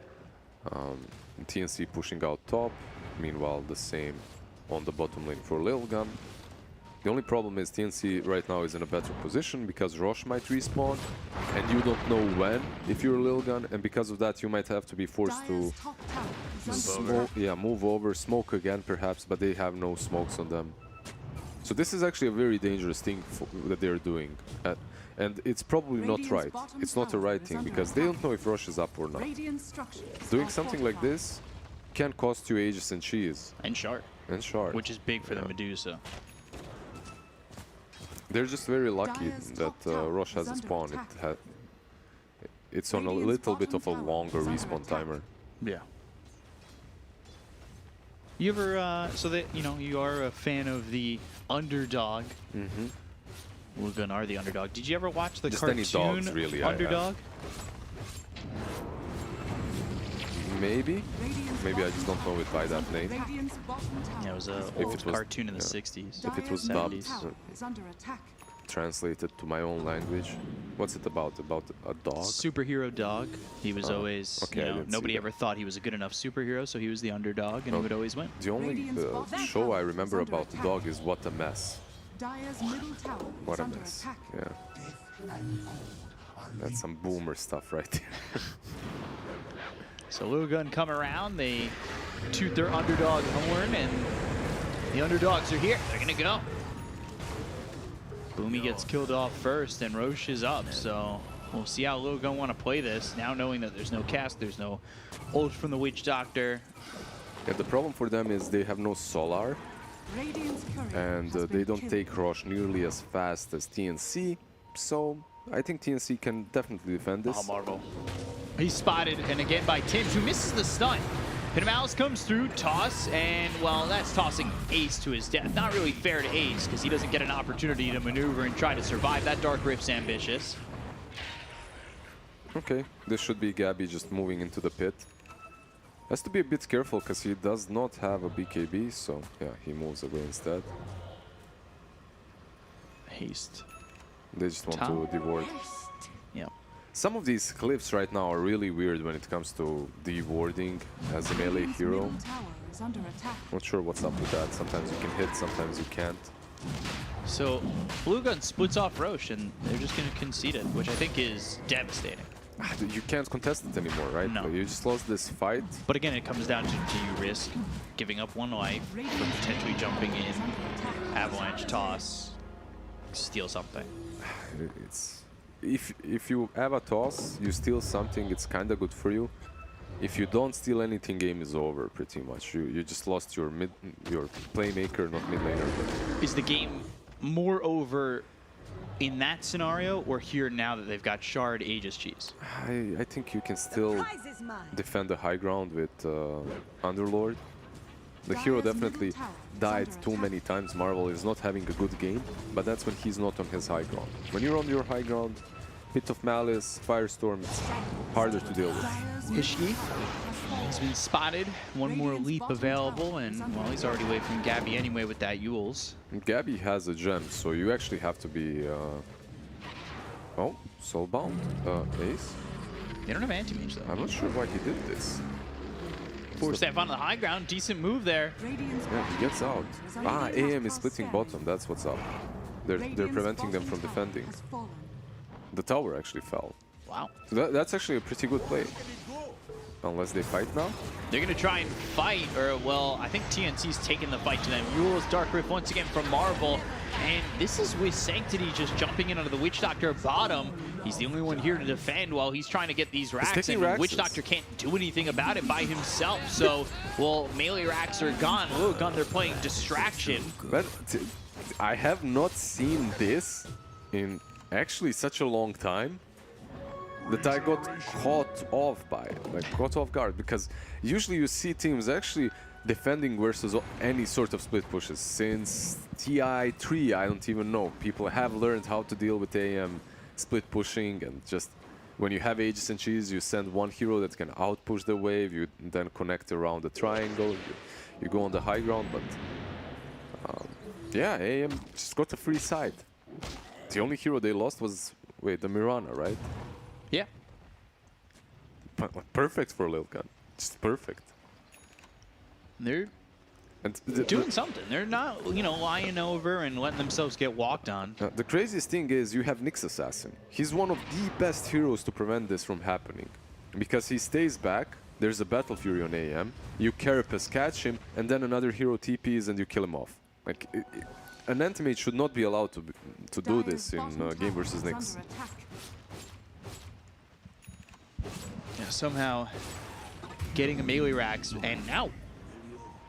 TNC pushing out top, meanwhile the same on the bottom lane for Lilgun. The only problem is TNC right now is in a better position because Rosh might respawn and you don't know when if you're Lilgun, and because of that you might have to be forced to move over, smoke again perhaps, but they have no smokes on them. So this is actually a very dangerous thing that they're doing, and it's probably not right. It's not a right thing because they don't know if Rosh is up or not. Doing something like this can cost you Aegis and Cheese. And Shard. And Shard. Which is big for the Medusa. They're just very lucky that Rosh has a spawn. It's on a little bit of a longer respawn timer. Yeah. You ever, so that, you know, you are a fan of the underdog. Mm-hmm. Lilgun are the underdog. Did you ever watch the cartoon dogs, really, Underdog? Maybe. Maybe I just don't know it by that name. Yeah, it was an old cartoon in the 60s. If it was dubbed, translated to my own language. What's it about? About a dog? Superhero dog. He was always, okay, you know, nobody ever thought he was a good enough superhero, so he was the underdog and he would always win. The only show I remember about the dog is What a Mess. What a mess. Yeah. That's some boomer stuff right there. So Lilgun come around, they toot their underdog horn, and the underdogs are here. They're gonna go. Boomy gets killed off first, and Roche is up, so we'll see how Lilgun want to play this, now knowing that there's no cast, there's no ult from the Witch Doctor. Yeah, the problem for them is they have no Solar, and they don't take Roche nearly as fast as TNC, so I think TNC can definitely defend this. Oh, Marvel. He's spotted, and again by Tims, who misses the stun. Pinamalus comes through, toss, and, well, that's tossing Ace to his death. Not really fair to Ace, because he doesn't get an opportunity to maneuver and try to survive. That Dark Rift's ambitious. Okay, this should be Gabby just moving into the pit. Has to be a bit careful, because he does not have a BKB, so, yeah, he moves away instead. Haste. They just want to deward. Yeah. Some of these clips right now are really weird when it comes to dewarding as a melee hero. Not sure what's up with that. Sometimes you can hit, sometimes you can't. So Lilgun splits off Roche, and they're just going to concede it, which I think is devastating. You can't contest it anymore, right? No. You just lost this fight. But again, it comes down to, do you risk giving up one life for potentially jumping in, avalanche toss, steal something? It's if you have a toss, you steal something, it's kind of good for you. If you don't steal anything, game is over pretty much. You just lost your playmaker, not mid laner. But is the game more over in that scenario, or here now that they've got Shard, Aegis, Cheese? I think you can still defend the high ground with Underlord. The hero definitely died too many times. Marvel is not having a good game, but that's when he's not on his high ground. When you're on your high ground, Pit of Malice, Firestorm, it's harder to deal with. Hishki has been spotted. One more leap available, and, well, he's already away from Gabby anyway with that Yules. Gabby has a gem, so you actually have to be... Oh, Soulbound? Ace? They don't have anti-mage, though. I'm not sure why he did this. Force that on the high ground. Decent move there. Yeah, he gets out. AM is splitting bottom. That's what's up. They're preventing them from defending. The tower actually fell. Wow. So that's actually a pretty good play. unless they fight now. They're going to try and fight, or, well, I think TNC's taking the fight to them. Yule's Dark Rift once again from Marvel. And this is with Sanctity just jumping in onto the Witch Doctor bottom. He's the only one here to defend while he's trying to get these racks. And Witch Doctor can't do anything about it by himself. So, well, melee racks are gone. Lilgun, they're playing Distraction. But I have not seen this in actually such a long time that I got caught off by it, like caught off guard, because usually you see teams actually defending versus any sort of split pushes. Since TI3, I don't even know, people have learned how to deal with AM split pushing, and just when you have Aegis and Cheese, you send one hero that can outpush the wave, you then connect around the triangle, you go on the high ground, but yeah, AM just got a free side. The only hero they lost was, wait, the Mirana, right? Yeah. Perfect for Lilgun. Just perfect. They're And doing something. They're not, you know, lying over and letting themselves get walked on. The craziest thing is you have Nyx Assassin. He's one of the best heroes to prevent this from happening. Because he stays back, there's a Battle Fury on AM, you Carapace catch him, and then another hero TPs and you kill him off. Like, an Antimate should not be allowed to do this in game versus Nyx. Yeah, somehow getting a melee racks, and now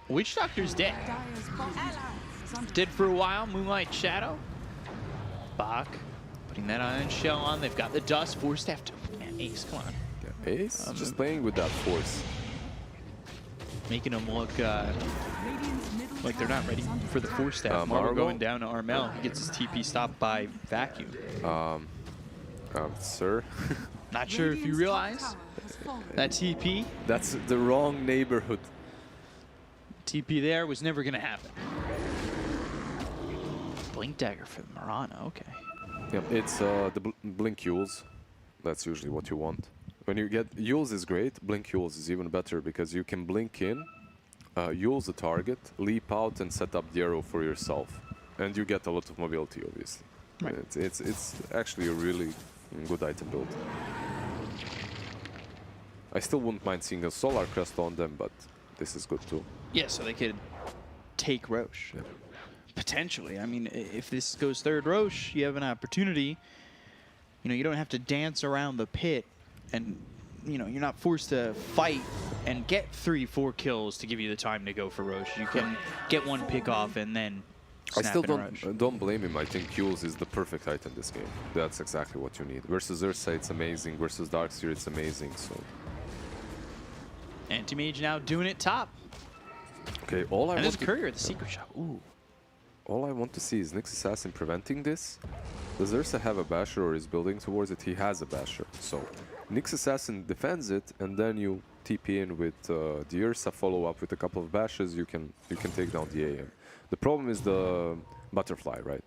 Witch Doctor's dead. Dead for a while. Moonlight Shadow. Bach putting that iron shell on. They've got the dust. Forced to have to. Man, Ace, come on. Yeah, Ace just playing with that force. Making them look like they're not ready for the force staff. Marvel going down to Armel. He gets his TP stopped by Vacuum. Sir? Not sure if you realize that TP. That's the wrong neighborhood. TP there was never going to happen. Blink Dagger for Mirana, okay. Yeah, it's the Blink Yules. That's usually what you want. When you get Yules is great, Blink Yules is even better because you can blink in, Yules the target, leap out and set up the arrow for yourself. And you get a lot of mobility, obviously. Right. It's actually a really good item build. I still wouldn't mind seeing a Solar Crest on them, but this is good too. Yeah, so they could take Roche. Yeah. Potentially. I mean, if this goes third Roche, you have an opportunity. You know, you don't have to dance around the pit, and, you know, you're not forced to fight and get 3-4 kills to give you the time to go for Roche. You can get one pick off and then snap I still Roche. don't blame him. I think Yules is the perfect item this game. That's exactly what you need. Versus Ursa, it's amazing. Versus Darkseer, it's amazing. So. Anti-Mage now doing it top. Okay, all I And want there's Courier at the secret shop. Ooh. All I want to see is Nyx Assassin preventing this. Does Ursa have a basher or is building towards it? He has a basher. So Nyx Assassin defends it, and then you TP in with the Ursa, follow up with a couple of bashes. You can take down the AM. The problem is the butterfly, right?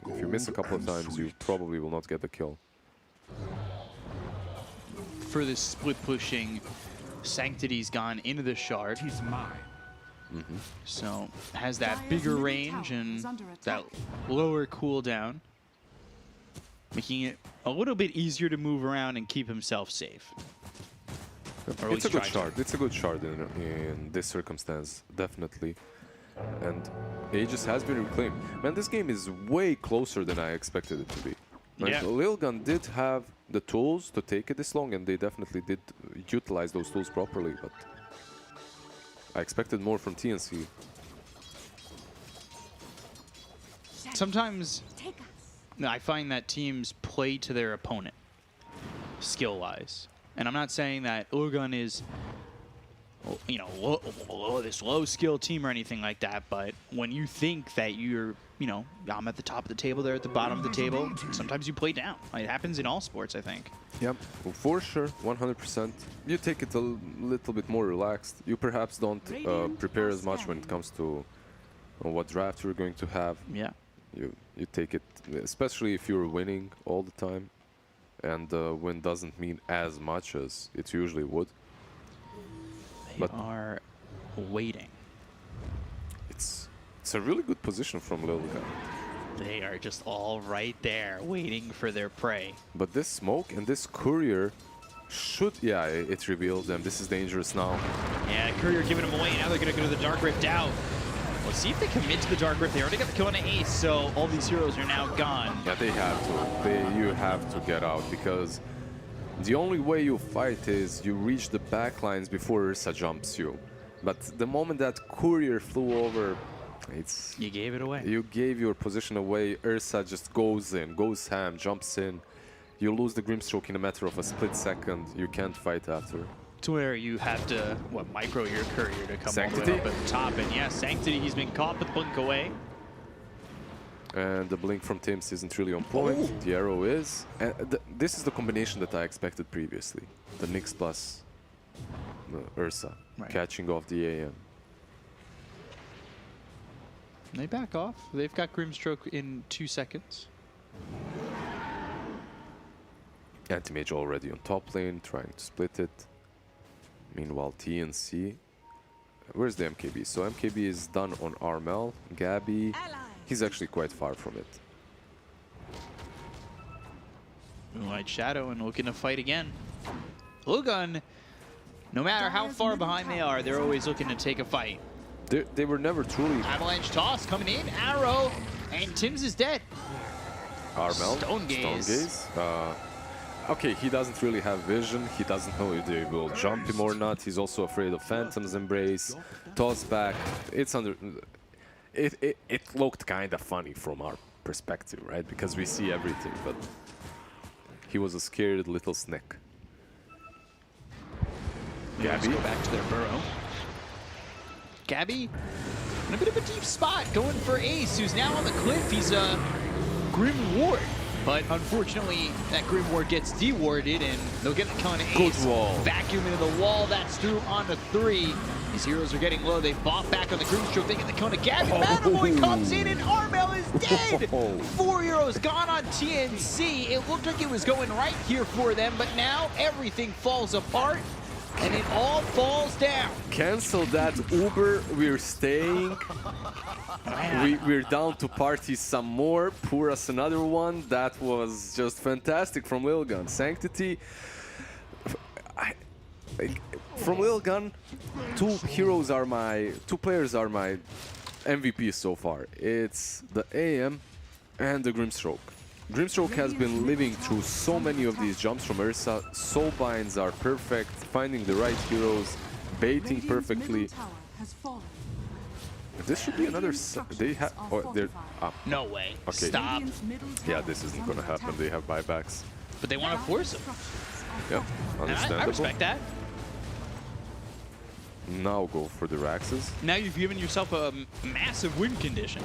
If you miss a couple of times, you probably will not get the kill. For this split pushing, Sanctity's gone into the shard. He's mine. So has that bigger range and that lower cooldown, making it a little bit easier to move around and keep himself safe. It's a good shard. It's a good shard in this circumstance, definitely. And Aegis has been reclaimed. Man, this game is way closer than I expected it to be. Like, Yeah. Lilgun did have the tools to take it this long, and they definitely did utilize those tools properly, but I expected more from TNC. Sometimes I find that teams play to their opponent, skill-wise. And I'm not saying that Lilgun is, you know, this low-skill team or anything like that, but when you think that you're, you know, I'm at the top of the table, they're at the bottom of the table, sometimes you play down. It happens in all sports, I think. Yep, well, for sure, 100%. You take it a little bit more relaxed. You perhaps don't prepare as much when it comes to what draft you're going to have. Yeah. You take it, especially if you're winning all the time, and win doesn't mean as much as it usually would. They are waiting. It's a really good position from Lilgun. They are just all right there, waiting for their prey. But this smoke and this courier should... Yeah, it revealed them. This is dangerous now. Yeah, Courier giving him away. Now they're going to go to the Dark Rift out. Let's see if they commit to the Dark Rift. They already got the kill on an Ace, so all these heroes are now gone. Yeah, they have to. You have to get out, because the only way you fight is you reach the backlines before Ursa jumps you. But the moment that Courier flew over, You gave it away. You gave your position away. Ursa just goes in, goes ham, jumps in. You lose the Grimstroke in a matter of a split second. You can't fight after. To where you have to, micro your Courier to come Sanctity? all the way up at the top. And yeah, Sanctity, he's been caught with Blink away. And the Blink from Tims isn't really on point. Oh. The arrow is. And this is the combination that I expected previously. The Nyx plus the Ursa, catching off the AM. They back off. They've got Grimstroke in 2 seconds. Anti-Mage already on top lane, trying to split it. Meanwhile, TNC. Where's the MKB? So MKB is done on Armel. Gabby, he's actually quite far from it. Moonlight Shadow and looking to fight again. Lilgun, no matter how far behind they are, they're always looking to take a fight. They were never truly... Avalanche toss coming in, arrow, and Tims is dead. Armel, Stone Gaze. Okay, he doesn't really have vision. He doesn't know if they will jump him or not. He's also afraid of Phantom's Embrace. Toss back. It's under... It looked kind of funny from our perspective, right? Because we see everything, but he was a scared little snake. Gabby go back to their burrow. Gabby in a bit of a deep spot, going for Ace, who's now on the cliff. He's a Grim Ward, but unfortunately that Grim Ward gets dewarded, and they'll get the kill on Ace. Good wall. Vacuum into the wall. That's through onto 3. These heroes are getting low. They bought back on the Grimstroke. They get the kill on Gabby. Manaboy comes in, and Armel is dead. 4 heroes gone on TNC. It looked like it was going right here for them, but now everything falls apart. And it all falls down. Cancel that Uber, we're staying. We're down to party some more. Pour us another one. That was just fantastic from Lilgun. Sanctity. From Lilgun, two players are my MVPs so far. It's the AM and the Grimstroke. Grimstroke has been living through so many of these jumps from Ursa. Soul binds are perfect, finding the right heroes, baiting perfectly. This should be another. They have. Oh, they're up. No way. Okay. Stop. Yeah, this isn't gonna happen. They have buybacks. But they want to force him. Yeah, understandable. I respect that. Now go for the Raxes. Now you've given yourself a massive win condition.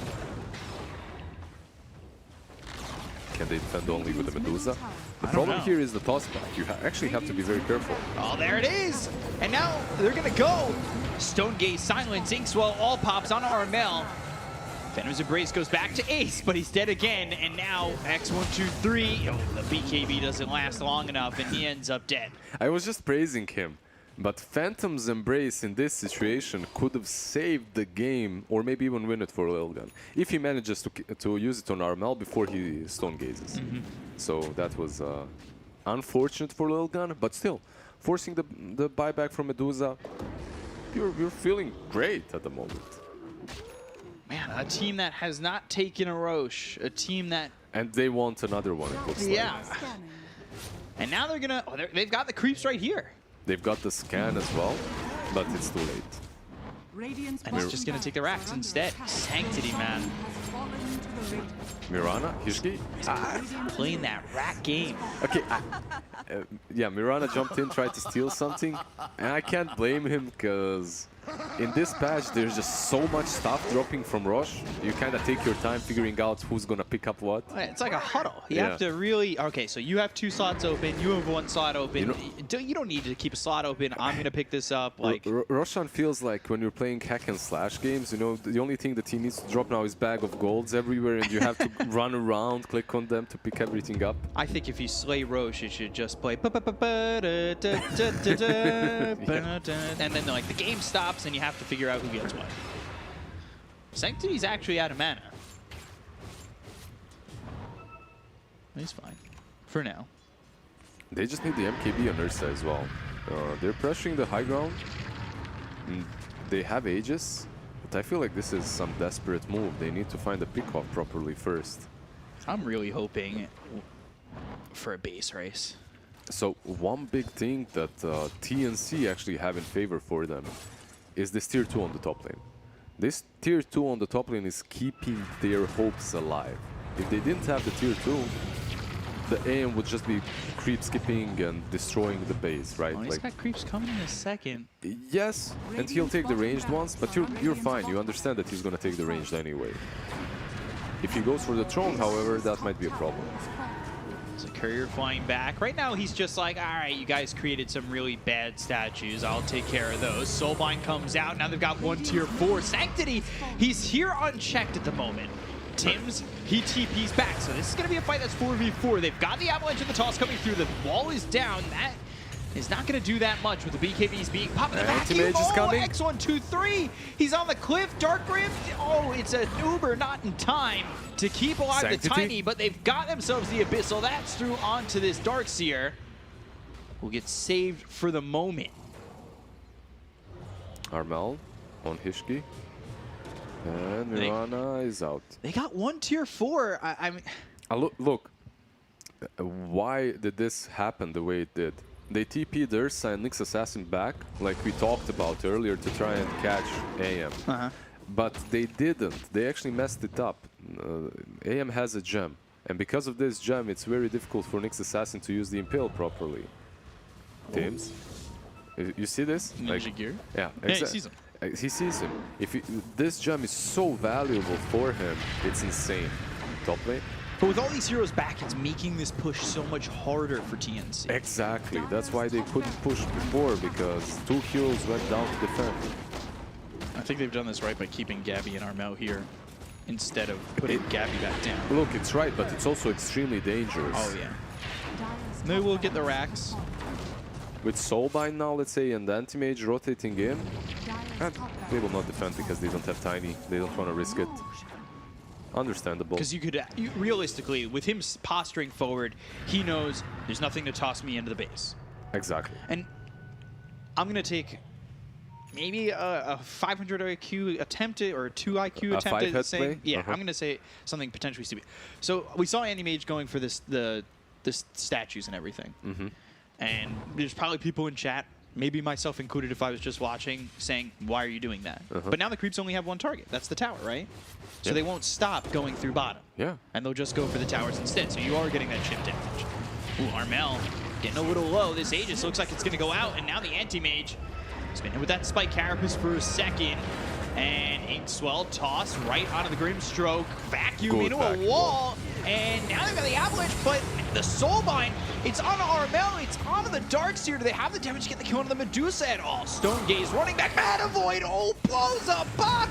Can they defend only with the Medusa? The problem here is the toss back. You actually have to be very careful. Oh, there it is! And now they're gonna go! Stone Gaze silence, Inkswell all pops on Armel. Phantom's Embrace goes back to Ace, but he's dead again. And now X123, the BKB doesn't last long enough, and he ends up dead. I was just praising him. But Phantom's Embrace in this situation could have saved the game, or maybe even win it for Lilgun, if he manages to use it on Armel before he Stone Gazes. So that was unfortunate for Lilgun, but still, forcing the buyback from Medusa, you're feeling great at the moment. Man, a team that has not taken a Roche, a team that... And they want another one, it looks like. And now they're gonna... Oh, they've got the creeps right here. They've got the scan as well, but it's too late. And it's just going to take the racks instead. Sanctity, man. Mirana, Hishki? Playing that rack game. Okay, yeah, Mirana jumped in, tried to steal something, and I can't blame him because in this patch there's just so much stuff dropping from Roche. You kind of take your time figuring out who's going to pick up what. It's like a huddle. You have to really... Okay, so you have 2 slots open, you have 1 slot open. You don't need to keep a slot open. I'm going to pick this up. Like Roshan feels like when you're playing hack and slash games, you know, the only thing the team needs to drop now is bag of golds everywhere, and you have to run around, click on them to pick everything up. I think if you slay Roche, you should just play and then like the game stops and you have to figure out who gets what. Sanctity's actually out of mana. He's fine. For now. They just need the MKB on Ursa as well. They're pressuring the high ground. They have Aegis, but I feel like this is some desperate move. They need to find a pick-off properly first. I'm really hoping for a base race. So one big thing that TNC actually have in favor for them is this tier 2 on the top lane. This tier 2 on the top lane is keeping their hopes alive. If they didn't have the tier 2, the AM would just be creep skipping and destroying the base, right? Oh, he's got creeps coming in a second. Yes, and he'll take the ranged ones, but you're fine. You understand that he's gonna take the ranged anyway. If he goes for the throne, however, that might be a problem. There's a courier flying back. Right now, he's just like, all right, you guys created some really bad statues. I'll take care of those. Soulbind comes out. Now they've got 1 tier 4. Sanctity, he's here unchecked at the moment. Tim's, he TP's back. So this is going to be a fight that's 4v4. They've got the avalanche of the toss coming through. The wall is down. That is not going to do that much with the BKBs being popped. The vacuum, X1, 2, 3. He's on the cliff. Dark Grim. Oh, it's an Uber not in time to keep alive Sanctity. the Tiny, but they've got themselves the Abyssal. That's through onto this Darkseer. Will get saved for the moment. Armel on Hishki. And Mirana is out. They got 1 tier 4. I mean, Look, why did this happen the way it did? They TP'd Ursa and Nyx Assassin back, like we talked about earlier, to try and catch AM. But they didn't. They actually messed it up. AM has a gem, and because of this gem, it's very difficult for Nyx Assassin to use the Impale properly. Teams, you see this? Ninja gear? Yeah, Yeah, he sees him. He sees him. This gem is so valuable for him, it's insane. Top lane. But with all these heroes back, it's making this push so much harder for TNC. Exactly. That's why they couldn't push before, because 2 heroes went down to defend. I think they've done this right by keeping Gabby and Armel here instead of putting Gabby back down. Look, it's right, but it's also extremely dangerous. Oh, yeah. Maybe we'll get the racks. With Soulbind now, let's say, and Anti-Mage rotating in, and they will not defend because they don't have Tiny. They don't want to risk it. Understandable. Because realistically, with him posturing forward, he knows there's nothing to toss me into the base. Exactly. And I'm going to take maybe a 500 IQ attempt or a 2 IQ attempt at saying, yeah, I'm going to say something potentially stupid. So we saw Anti-Mage going for the statues and everything. And there's probably people in chat, maybe myself included if I was just watching, saying, why are you doing that? But now the creeps only have 1 target. That's the tower, right? So they won't stop going through bottom. Yeah. And they'll just go for the towers instead. So you are getting that chip damage. Ooh, Armel getting a little low. This Aegis looks like it's going to go out. And now the Anti-Mage has been hit with that Spike Carapace for a second. And Inkswell toss right onto the Grimstroke. Vacuum into a wall. And now they've got the Avalanche, but the Soulbind, it's on Armel, it's onto the Darkseer. Do they have the damage to get the kill on the Medusa at all? Stone Gaze running back, Void, oh, blows up, Bach!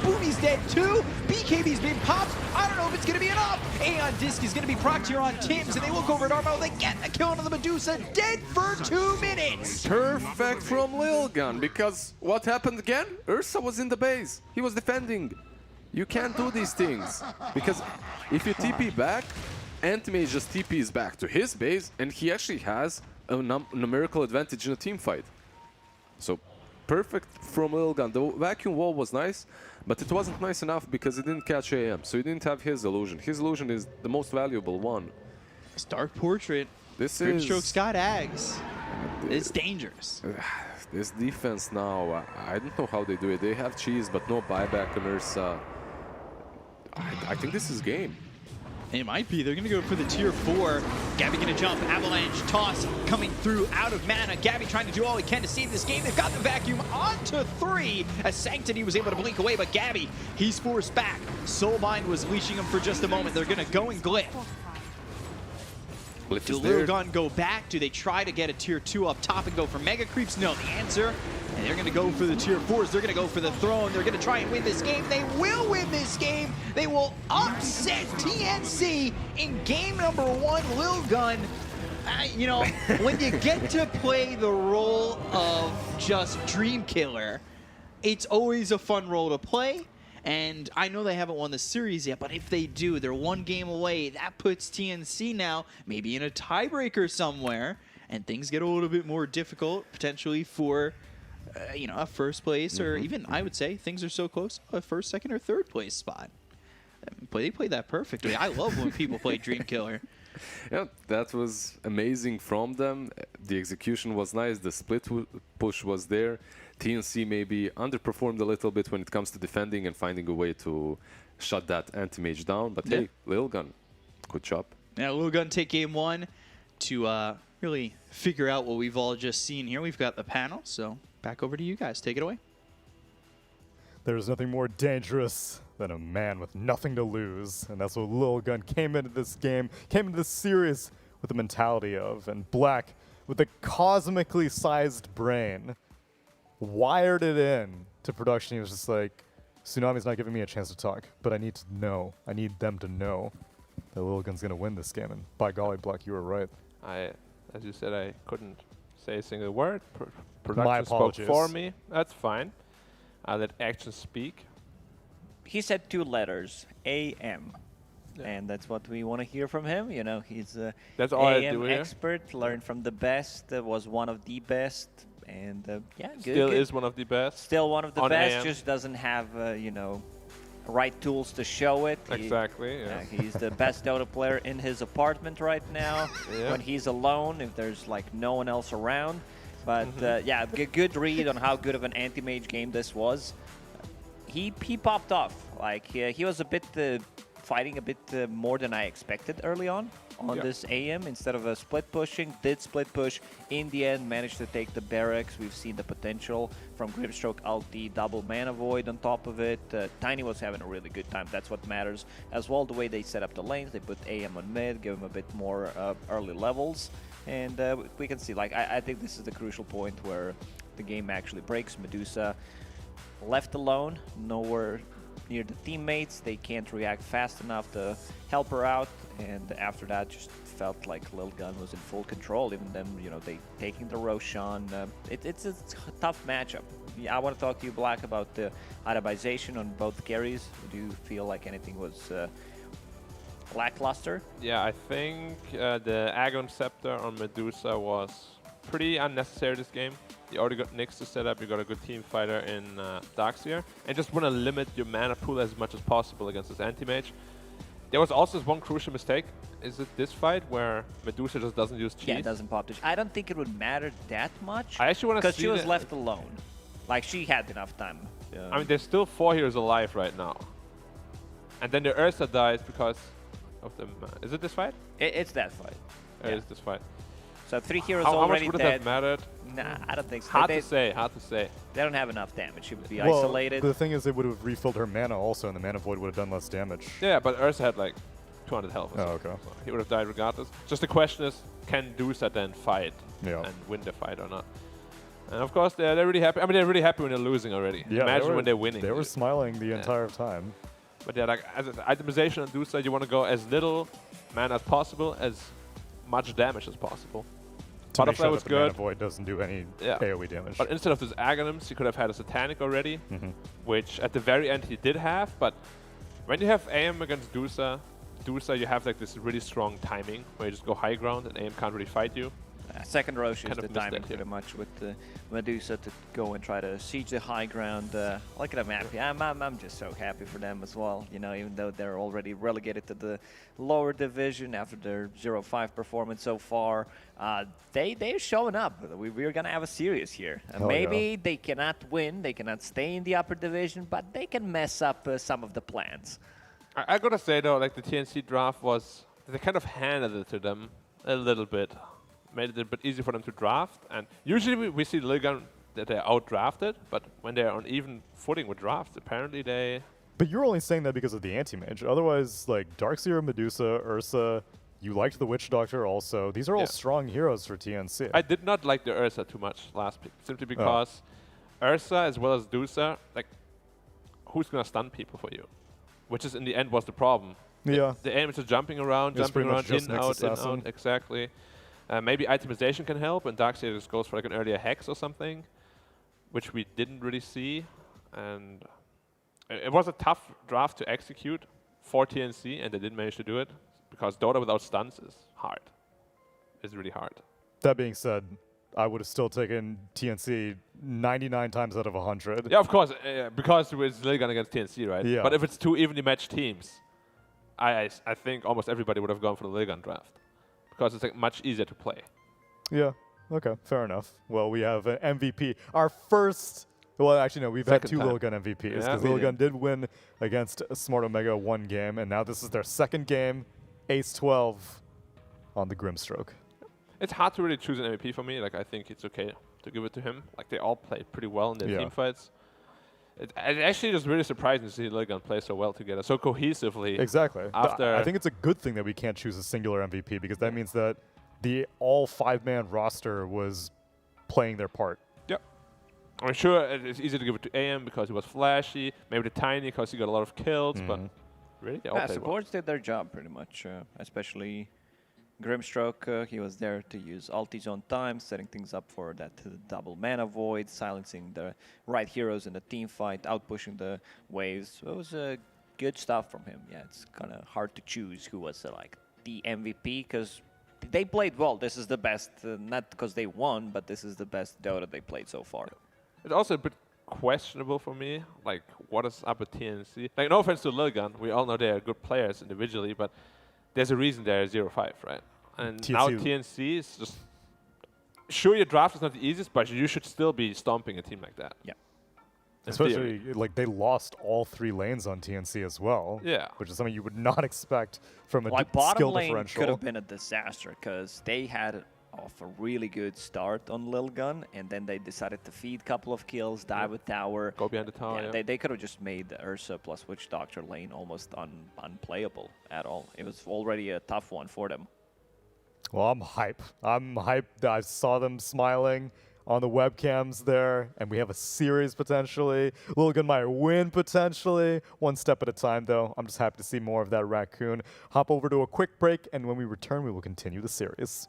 Boomy's dead too. BKB's been popped. I don't know if it's going to be enough. Aeon Disc is going to be procced here on Tim's, and they look over at Armel. They get the kill on the Medusa, dead for 2 minutes. Perfect from Lilgun, because what happened again? Ursa was in the base. He was defending. You can't do these things, because if you TP back, Anti-Mage just TPs back to his base, and he actually has a numerical advantage in a team fight. So, perfect from Lilgun. The vacuum wall was nice, but it wasn't nice enough because it didn't catch AM, so he didn't have his illusion. His illusion is the most valuable one. It's Dark Portrait. This Grimstroke's got Ags. It's dangerous. This defense now, I don't know how they do it. They have cheese, but no buyback on Ursa. I think this is game. It might be. They're going to go for the tier 4. Gabby going to jump. Avalanche toss coming through out of mana. Gabby trying to do all he can to save this game. They've got the vacuum onto 3 as Sanctity was able to blink away, but Gabby, he's forced back. Soulbind was leashing him for just a moment. They're going to go and glyph. Do Lilgun go back? Do they try to get a tier 2 up top and go for mega creeps? No, the answer, and they're going to go for the tier 4s. They're going to go for the throne. They're going to try and win this game. They will win this game. They will upset TNC in game number 1. Lilgun, you know, when you get to play the role of just Dream Killer, it's always a fun role to play. And I know they haven't won the series yet, but if they do, they're one game away. That puts TNC now maybe in a tiebreaker somewhere, and things get a little bit more difficult potentially for a first place, or even I would say things are so close, a first, second, or third place spot. But they played that perfectly. I love when people play Dream Killer. Yeah, that was amazing from them. The execution was nice. The split push was there. TNC maybe underperformed a little bit when it comes to defending and finding a way to shut that anti-mage down. But hey, Lilgun, good job. Yeah, Lilgun take game 1 to really figure out what we've all just seen here. We've got the panel, so back over to you guys. Take it away. There's nothing more dangerous than a man with nothing to lose. And that's what Lilgun came into this game, came into this series with the mentality of. And Black, with a cosmically sized brain, wired it in to production. He was just like, Tsunami's not giving me a chance to talk, but I need to know. I need them to know that Lilgun's going to win this game. And by golly, Black, you were right. As you said, I couldn't say a single word. My Production spoke apologies. for me. That's fine. I let actions speak. He said 2 letters, AM. Yeah. And that's what we want to hear from him. You know, he's a that's all I AM do here. expert, learned from the best, was one of the best. And yeah, good. Still is one of the best. Still one of the on best, AM. just doesn't have, right tools to show it. Exactly, yeah. He's the best Dota player in his apartment right now. Yeah. When he's alone, if there's like no one else around. But yeah, good read on how good of an anti-mage game this was. He popped off. Like he was a bit fighting a bit more than I expected early on this AM. Instead of split pushing, did split push. In the end, managed to take the barracks. We've seen the potential from Grimstroke ulti, double mana void on top of it. Tiny was having a really good time. That's what matters. As well, the way they set up the lanes, they put AM on mid, give him a bit more early levels. And we can see, like, I think this is the crucial point where the game actually breaks. Medusa left alone, nowhere near the teammates. They can't react fast enough to help her out. And after that, just felt like Lilgun was in full control. Even them, they taking the Roshan. It's a tough matchup. Yeah, I want to talk to you, Black, about the itemization on both carries. Do you feel like anything was lackluster? Yeah, I think the Agon Scepter on Medusa was pretty unnecessary this game. You already got Nyx to set up, you got a good team fighter in Darkseer, and just want to limit your mana pool as much as possible against this anti-mage. There was also this one crucial mistake. Is it this fight where Medusa just doesn't use cheese? Yeah, it doesn't pop. I don't think it would matter that much. I actually want to see because she was left alone. Like, she had enough time. I mean, there's still 4 heroes alive right now. And then the Ursa dies because of the... Is it this fight? It's that fight. It is this fight. So 3 heroes how already much would dead. it have mattered? Nah, I don't think so. Hard to say, hard to say. They don't have enough damage. She would be Well, isolated. the thing is, it would have refilled her mana also, and the mana void would have done less damage. Yeah, but Ursa had like 200 health or Oh, something. okay. So he would have died regardless. Just the question is, can Dusa then fight Yeah. and win the fight or not? And of course, they're really happy. I mean, they're really happy when they're losing already. Yeah, Imagine when they're winning. They were smiling the Yeah. entire time. But yeah, like as itemization on Dusa, you want to go as little mana as possible, as much damage as possible. To make Butterfly sure was that the mana good. void doesn't do any Yeah. AoE damage. But instead of this Aghanim's, you could have had a Satanic already, which at the very end he did have. But when you have AM against Dusa, you have like this really strong timing where you just go high ground and AM can't really fight you. Second Roche is Kind the of missed timing that here. pretty much with Medusa to go and try to siege the high ground. Look at them happy. I'm just so happy for them as well. You know, even though they're already relegated to the lower division after their 0-5 performance so far, they're showing up. We're gonna have a series here. Maybe they cannot win, they cannot stay in the upper division, but they can mess up some of the plans. I gotta say though, like the TNC draft was, they kind of handed it to them a little bit. Made it a bit easy for them to draft, and usually we see Lilgun that they're outdrafted, but when they're on even footing with drafts, apparently they... But you're only saying that because of the anti-mage. Otherwise, like Darkseer, Medusa, Ursa, you liked the Witch Doctor also. These are all strong heroes for TNC. I did not like the Ursa too much last pick, simply because Ursa as well as Dusa, like, who's gonna stun people for you? Which is in the end was the problem. Yeah. The aim is just jumping around, It's pretty much just in, Nyx out, Assassin. exactly. Maybe itemization can help, and Darkseer just goes for like an earlier hex or something, which we didn't really see. And It was a tough draft to execute for TNC, and they didn't manage to do it because Dota without stuns is hard. It's really hard. That being said, I would have still taken TNC 99 times out of 100. Yeah, of course, because it's Lilgun against TNC, right? Yeah. But if it's two evenly matched teams, I think almost everybody would have gone for the Lilgun draft because it's like much easier to play. Yeah. Okay. Fair enough. Well, we have an MVP. Our first. Well, actually, no. We've Second had two time. Lilgun MVPs Yeah, because we Lilgun did win against Smart Omega one game, and now this is their second game. Ace 12 on the Grimstroke. It's hard to really choose an MVP for me. Like, I think it's okay to give it to him. Like, they all played pretty well in their team fights. It actually just really surprising to see Lilgun play so well together, so cohesively. Exactly. After I think it's a good thing that we can't choose a singular MVP because that means that the all 5-man roster was playing their part. Yep. I'm sure it's easy to give it to AM because he was flashy, maybe to Tiny because he got a lot of kills, but really, they all played well. Supports did their job pretty much, especially Grimstroke. He was there to use ultis on time, setting things up for that double mana void, silencing the right heroes in the team fight, outpushing the waves. So it was good stuff from him. Yeah, it's kind of hard to choose who was like the MVP because they played well. This is the best, not because they won, but this is the best Dota they played so far. It's also a bit questionable for me, like what is up with TNC? Like, no offense to Lilgun, we all know they are good players individually, but there's a reason they're 0-5, right? And TNC now TNC is just... Sure, your draft is not the easiest, but you should still be stomping a team like that. Yeah. Especially, like, they lost all 3 lanes on TNC as well. Yeah. Which is something you would not expect from a Like, bottom skill lane differential. could have been a disaster because they had off a really good start on Lilgun, and then they decided to feed a couple of kills, dive with tower. Go behind the tower, Yeah, they could have just made the Ursa plus Witch Doctor lane almost unplayable at all. It was already a tough one for them. Well, I'm hype. I'm hyped. I saw them smiling on the webcams there, and we have a series potentially. Lilgun might win potentially. One step at a time, though. I'm just happy to see more of that raccoon. Hop over to a quick break, and when we return, we will continue the series.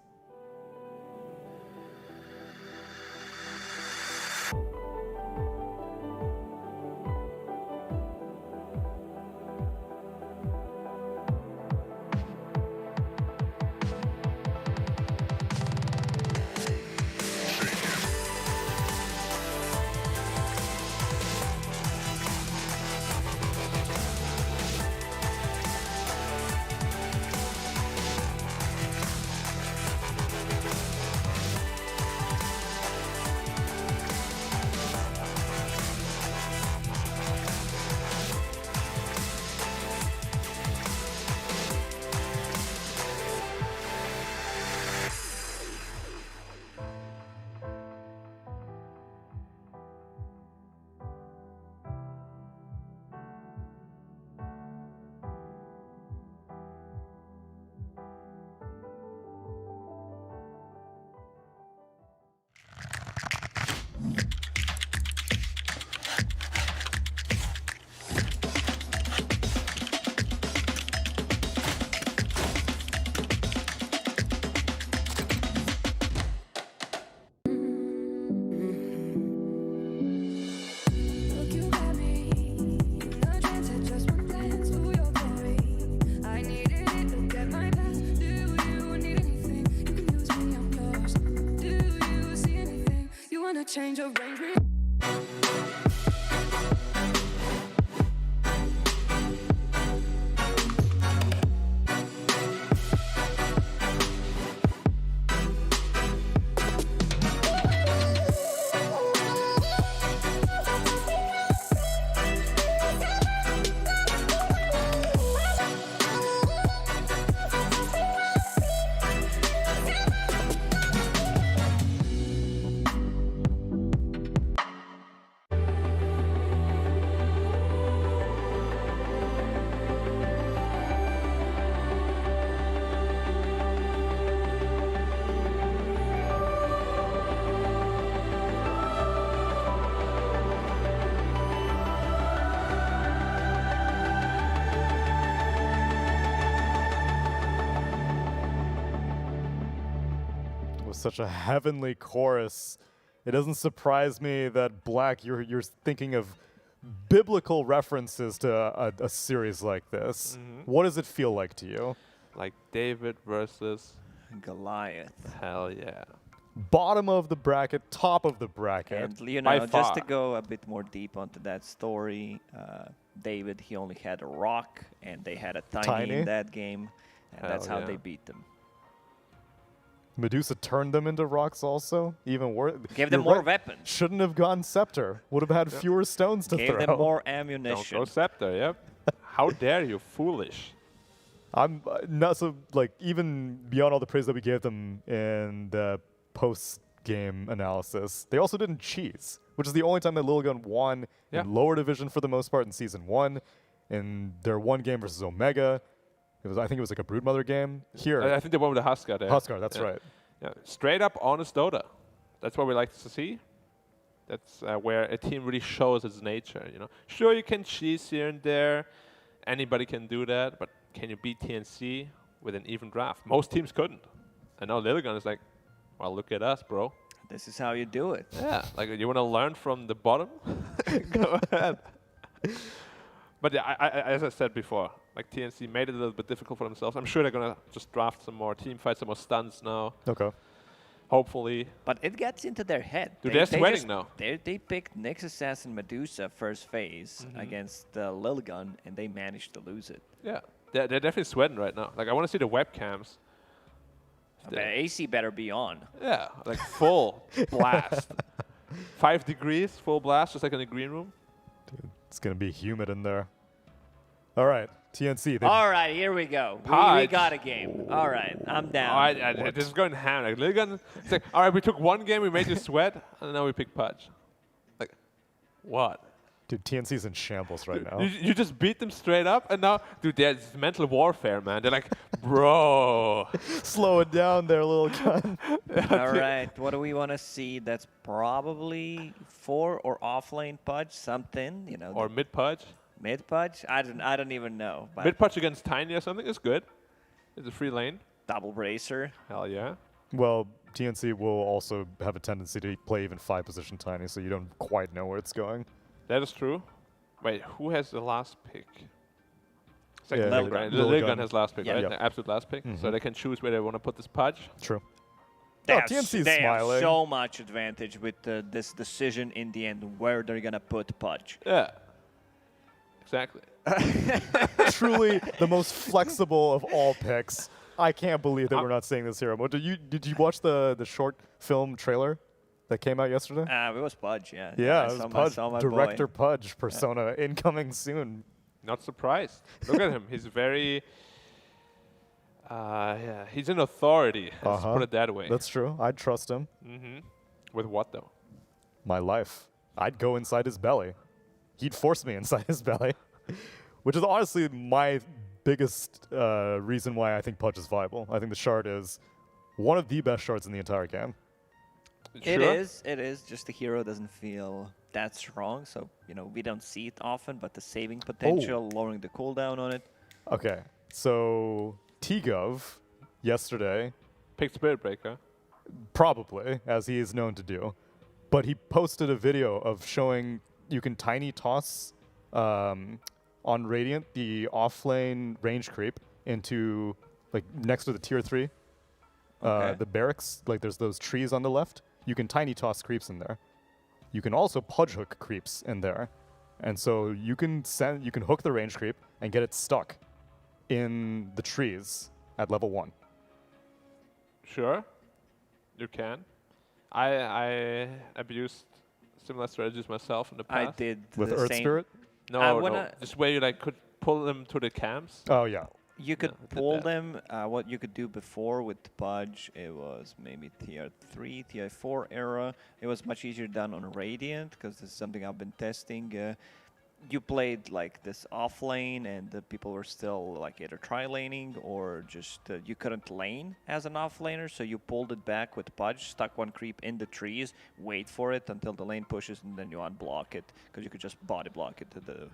Change of range. Such a heavenly chorus. It doesn't surprise me that Black, you're thinking of biblical references to a series like this. What does it feel like to you? Like David versus Goliath. hell yeah. Bottom of the bracket, top of the bracket. And you By know, just to far. go a bit more deep onto that story, David, he only had a rock, and they had a tiny in that game, and Hell that's how yeah. they beat them. Medusa turned them into rocks also. Even worse. Gave them more weapons. Shouldn't have gone Scepter. Would have had fewer stones to Gave throw. them more Don't ammunition. go Scepter, yep. How dare you, foolish. I'm not so, like, even beyond all the praise that we gave them in the post-game analysis, they also didn't cheese, which is the only time that Lilgun won Yeah. in lower division for the most part in Season 1. In their one game versus Omega, I think it was like a Broodmother game. Here, I think the one with the Huskar there. Huskar, that's Yeah. right. Yeah. Straight up honest Dota. That's what we like to see. That's where a team really shows its nature. You know, sure you can cheese here and there. Anybody can do that, but can you beat TNC with an even draft? Most teams couldn't. And now Lilgun is like, well, look at us, bro. This is how you do it. Yeah, like you want to learn from the bottom? Go ahead. But yeah, as I said before, like TNC made it a little bit difficult for themselves. I'm sure they're gonna just draft some more team fights, some more stuns now. Okay. Hopefully. But it gets into their head. Dude, they're sweating just- now. They picked Nyx Assassin Medusa first phase against Lilgun, and they managed to lose it. Yeah, they're definitely sweating right now. Like I want to see the webcams. The AC better be on. Yeah, like full blast. 5 degrees, full blast, just like in the green room. It's going to be humid in there. All right, TNC. they- All right, here we go. We Pudge. got a game. All right, I'm down. All right, this is going ham. Like Lilgun, it's like, all right, we took one game, we made you sweat, and now we pick Pudge. Like, what? Dude, TNC's in shambles right now. You just beat them straight up, and now, dude, there's mental warfare, man. They're like, bro. Slow it down there, little gun. All right, what do we want to see? That's probably 4 or off-lane Pudge, something, you know. Or mid Pudge. Mid Pudge? I don't even know. But Mid Pudge against Tiny or something is good. It's a free lane. double bracer. Hell yeah. Well, TNC will also have a tendency to play even 5-position Tiny, so you don't quite know where it's going. That is true. Wait, who has the last pick? It's like Yeah, Lilgun, right? Lilgun. Lilgun has last pick, Yeah. right? Yep. The absolute last pick. So they can choose where they want to put this Pudge. True. They Oh, have, TNC is they have smiling. so much advantage with this decision in the end where they're going to put Pudge. Yeah. Exactly. Truly the most flexible of all picks. I can't believe that we're not seeing this here. Did you watch the short film trailer that came out yesterday? It was Pudge, yeah. Yeah, I it was saw Pudge, my Director boy. Pudge persona incoming soon. Not surprised. Look at him. He's very... yeah, he's an authority. Let's put it that way. That's true. I'd trust him. With what, though? My life. I'd go inside his belly. He'd force me inside his belly. Which is honestly my biggest reason why I think Pudge is viable. I think the shard is one of the best shards in the entire game. It Sure? is. It is. Just the hero doesn't feel that strong, so we don't see it often. But the saving potential, lowering the cooldown on it. Okay, so T-Gov yesterday, Pick Spirit Breaker. probably, as he is known to do, but he posted a video of showing you can tiny toss on Radiant the off-lane range creep into, like, next to the tier 3, Okay. the barracks, like there's those trees on the left. You can tiny toss creeps in there. You can also Pudge hook creeps in there. And so you can hook the range creep and get it stuck in the trees at level 1. Sure. You can. I abused similar strategies myself in the I past. did With the Earth same. Spirit? No, I no. wanna- Just where you like could pull them to the camps. Oh, yeah. You could I did pull that. them. What you could do before with Pudge, it was maybe tier 3, tier 4 era. It was much easier done on Radiant because this is something I've been testing. You played like this off lane, and the people were still like either tri-laning or just you couldn't lane as an off laner, so you pulled it back with Pudge, stuck one creep in the trees, wait for it until the lane pushes, and then you unblock it because you could just body block it to the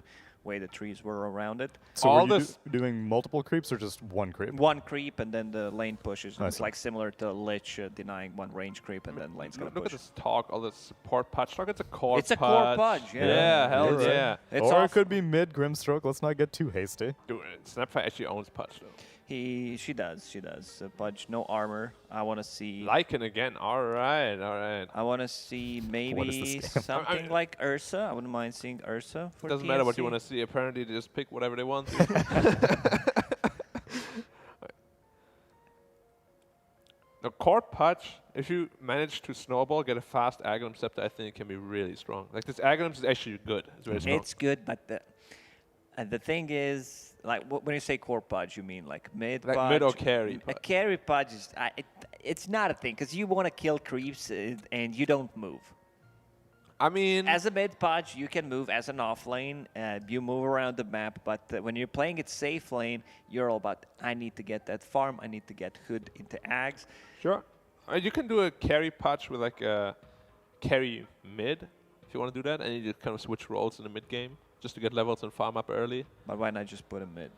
way the trees were around it. So All were you this- doing multiple creeps or just one creep? One creep and then the lane pushes. I It's see. like similar to Lich denying one range creep and then lane's gonna Look at push. this talk, all this support Pudge talk. It's a core It's a Pudge. core Pudge, yeah. Yeah, hell You're right. yeah. It's or it off. could be mid Grimstroke. Let's not get too hasty. Dude, Snapfire actually owns Pudge though. She does. Pudge, no armor. I want to see. Lycan again. All right, all right. I want to see What is maybe this game? something like Ursa. I wouldn't mind seeing Ursa. For Doesn't matter what you TNC. want to see. Apparently, they just pick whatever they want. The core Pudge, if you manage to snowball, get a fast Aghanim Scepter, I think it can be really strong. Like this Aghanim is actually good. It's very strong. It's good, but the thing is, like when you say core Pudge, you mean like mid Like Pudge? mid or carry A Pudge. carry Pudge is it's not a thing because you want to kill creeps and you don't move. I mean, As a mid Pudge, you can move as an off lane. You move around the map, but when you're playing it safe lane, you're all about, I need to get that farm, I need to get Hood into Ags. sure. You can do a carry Pudge with like a carry mid if you want to do that, and you just kind of switch roles in the mid game just to get levels and farm up early. But why not just put him mid?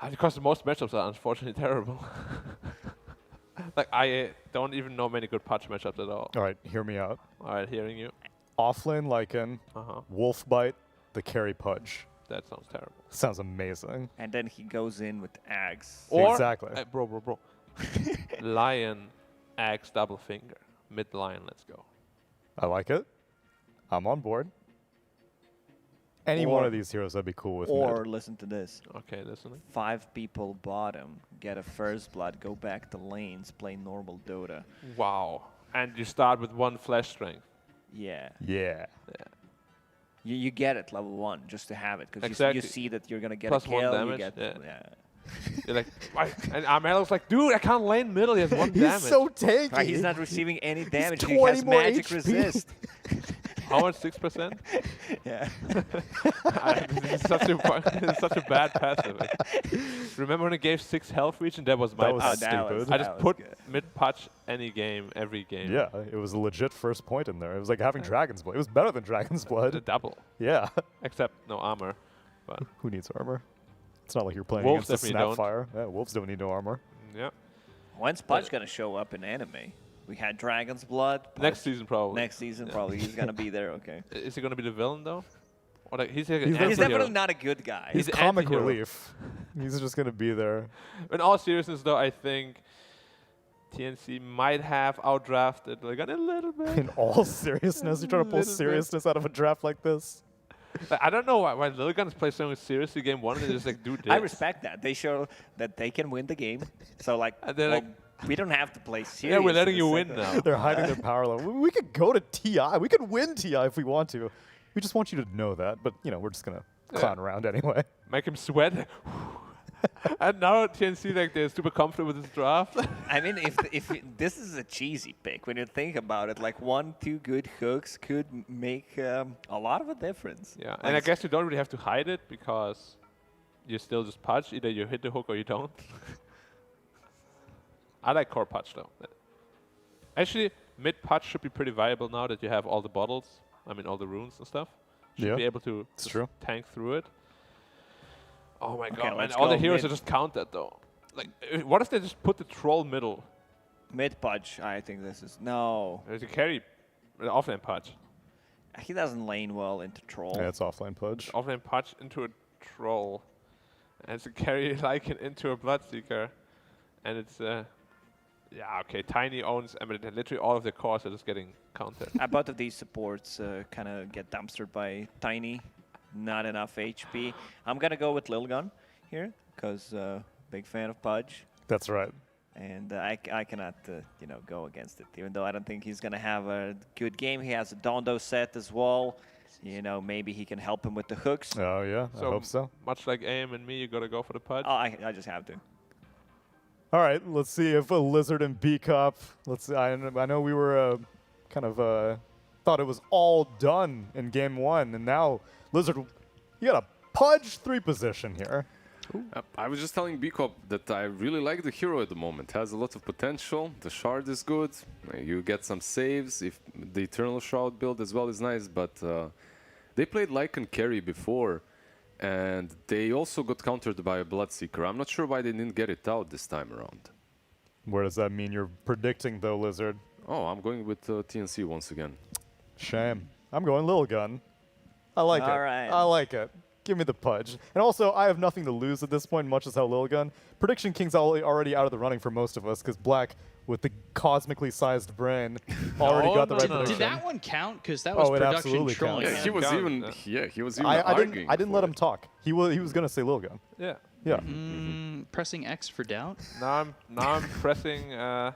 Because most matchups are unfortunately terrible. Like I don't even know many good Pudge matchups at all. All right, hear me out. All right, hearing you. Offlane Lycan, Wolf Bite, the carry Pudge. That sounds terrible. Sounds amazing. And then he goes in with Ags. Or, Exactly. bro. Lion, Axe, double finger. Mid line, let's go. I like it. I'm on board. Any one of these heroes I'd be cool with. Or mid. listen to this. Okay, listening. 5 people bottom, get a first blood, go back to lanes, play normal Dota. Wow. And you start with 1 flash strength. Yeah. Yeah. You get it level 1 just to have it because Exactly. you see that you're gonna get Plus a 1 kill. You damage, get, yeah. You're like, why? And Armello's like, dude, I can't lane middle. He has 1 damage. He's so tanky. Right, he's not receiving any damage. He 20 has more magic HP. resist. How much? 6%? Yeah. This is such a bad passive. Like, remember when it gave 6 health reach and that was my That was pass? stupid. I just was put good. mid Pudge any game, every game. Yeah, it was a legit first point in there. It was like having Dragon's Blood. It was better than Dragon's The Blood. double. Yeah. Except no armor. But Who needs armor? It's not like you're playing Wolves against a definitely don't. Snapfire. Yeah, wolves don't need no armor. yeah. When's Pudge gonna show up in anime? We had Dragon's Blood. Next Pudge- season probably. Next season, probably. He's gonna be there, okay. Is he going to be the villain though? Or like, he's like an He's He's anti-hero. definitely not a good guy. He's He's comic anti-hero. relief. He's just going to be there. In all seriousness though, I think TNC might have outdrafted Lilgun a little bit. In all seriousness, you're trying to pull Little bit. seriousness out of a draft like this? Like, I don't know why Lilgun's played so seriously game 1 and they just like do this. I respect that. They show that they can win the game. So like, And they're well, like- we don't have to play serious. Yeah, we're letting in you the win second. now. They're hiding their power level. We could go to TI. We could win TI if we want to. We just want you to know that. But, you know, we're just going to clown around anyway. Make him sweat. And now TNC like they're super comfortable with this draft. I mean, this is a cheesy pick when you think about it. Like 1-2 good hooks could make a lot of a difference. Yeah, Like and I guess you don't really have to hide it because you still just Pudge. Either you hit the hook or you don't. I like core Pudge though. Actually, mid Pudge should be pretty viable now that you have all the bottles. I mean, all the runes and stuff. Should Yeah, be able to it's just true. tank through it. Oh my Okay, god, man. let's All the go heroes mid. are just counted though. Like, what if they just put the troll middle? mid Pudge, I think this is no. There's a carry, offlane Pudge. He doesn't lane well into troll. Yeah, it's offline Pudge. Offlane Pudge into a troll. And it's a carry Lycan into a Bloodseeker. And it's, yeah, okay, Tiny owns, I mean, literally all of their cores are just getting counted. Both of these supports kind of get dumpstered by Tiny. Not enough HP. I'm going to go with Lilgun here because big fan of Pudge. That's right. And I cannot, you know, go against it. Even though I don't think he's going to have a good game. He has a Dondo set as well. You know, maybe he can help him with the hooks. Oh, yeah, I hope so. Much like AM and me, you gotta go for the Pudge. Oh, I just have to. All right, let's see if a Lizard and B-Cop. Let's see, I know we were thought it was all done in game 1, and now Lizard, you got a Pudge 3 position here. I was just telling Bcop that I really like the hero at the moment. Has a lot of potential. The shard is good. You get some saves. If the Eternal Shroud build as well is nice, but they played Lycan carry before, And they also got countered by a Bloodseeker. I'm not sure why they didn't get it out this time around. Where does that mean you're predicting, though, Lizard? Oh, I'm going with TNC once again. Shame. I'm going Lilgun. I like it. All right. I like it. Give me the Pudge. And also, I have nothing to lose at this point, much as how Lilgun. Prediction King's already out of the running for most of us, because Black, with the cosmically sized brain, already got the right prediction. Did that one count? Because that was production absolutely trolling. counts. Yeah, he was even. Yeah, he was even I arguing. didn't let him talk. He was gonna say Lilgun. Yeah. Yeah. Pressing X for doubt. Now I'm pressing. I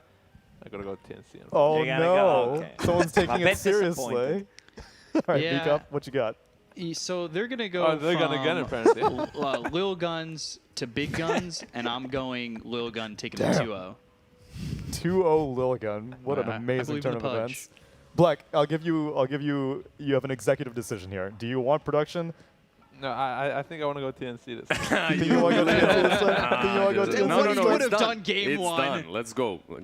gotta go TNC. Oh You're gonna no! go, okay. Someone's taking I'm a it bit seriously. disappointed. All right, Yeah. Meepo, what you got? So they're gonna go. Oh, they're gonna get it, apparently. Lil Guns to Big Guns, and I'm going Lil Gun taking the 2-0. 2-0 Lilgun. What an I amazing believe in turn the of Pudge. events. Black, I'll give you. You have an executive decision here. Do you want production? No, I think I want to go TNC this time. Do you want to go TNC this time? Do you want to go Then TNC? what he would it's have done. done game it's 1. done. Let's go. Well,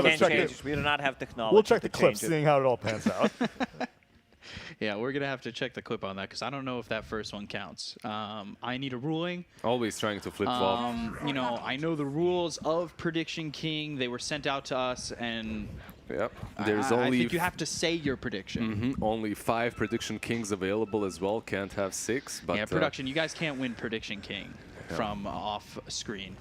Can't let's check change it. it. We do not have technology. We'll check the to clips, change it. seeing how it all pans out. Yeah, we're gonna have to check the clip on that because I don't know if that first one counts. I need a ruling. Always trying to flip flop. You know, I know the rules of Prediction King. They were sent out to us, and Yep. There's I only think you have to say your prediction. only 5 Prediction Kings available as well. Can't have 6. But Yeah, production. You guys can't win Prediction King from off screen.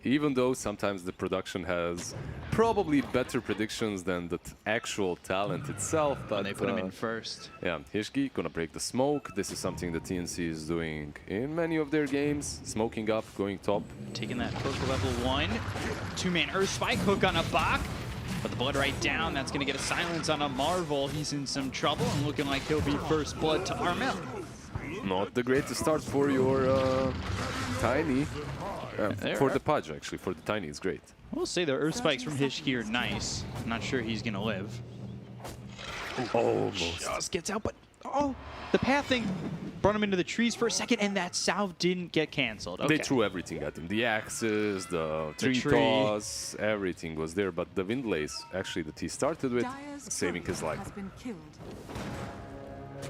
even though sometimes the production has probably better predictions than the actual talent itself. But When they put him in first. Yeah, Hishki gonna break the smoke. This is something the TNC is doing in many of their games. Smoking up, going top. Taking that hook level 1. 2-man Earth Spike hook on a Bach. But the blood right down. That's going to get a silence on a Marvel. He's in some trouble and looking like he'll be first blood to Armel. Not the greatest start for your Tiny. For the Pudge, actually. For the Tiny, it's great. We'll say the Earth Spikes from Hishki are nice. I'm not sure he's going to live. Almost. Just gets out, but oh, the pathing brought him into the trees for a second, and that salve didn't get canceled. Okay. They threw everything at him. The axes, the tree tree. toss, everything was there. But the Windlace, actually, that he started with, Dire's saving his turret life. has been killed.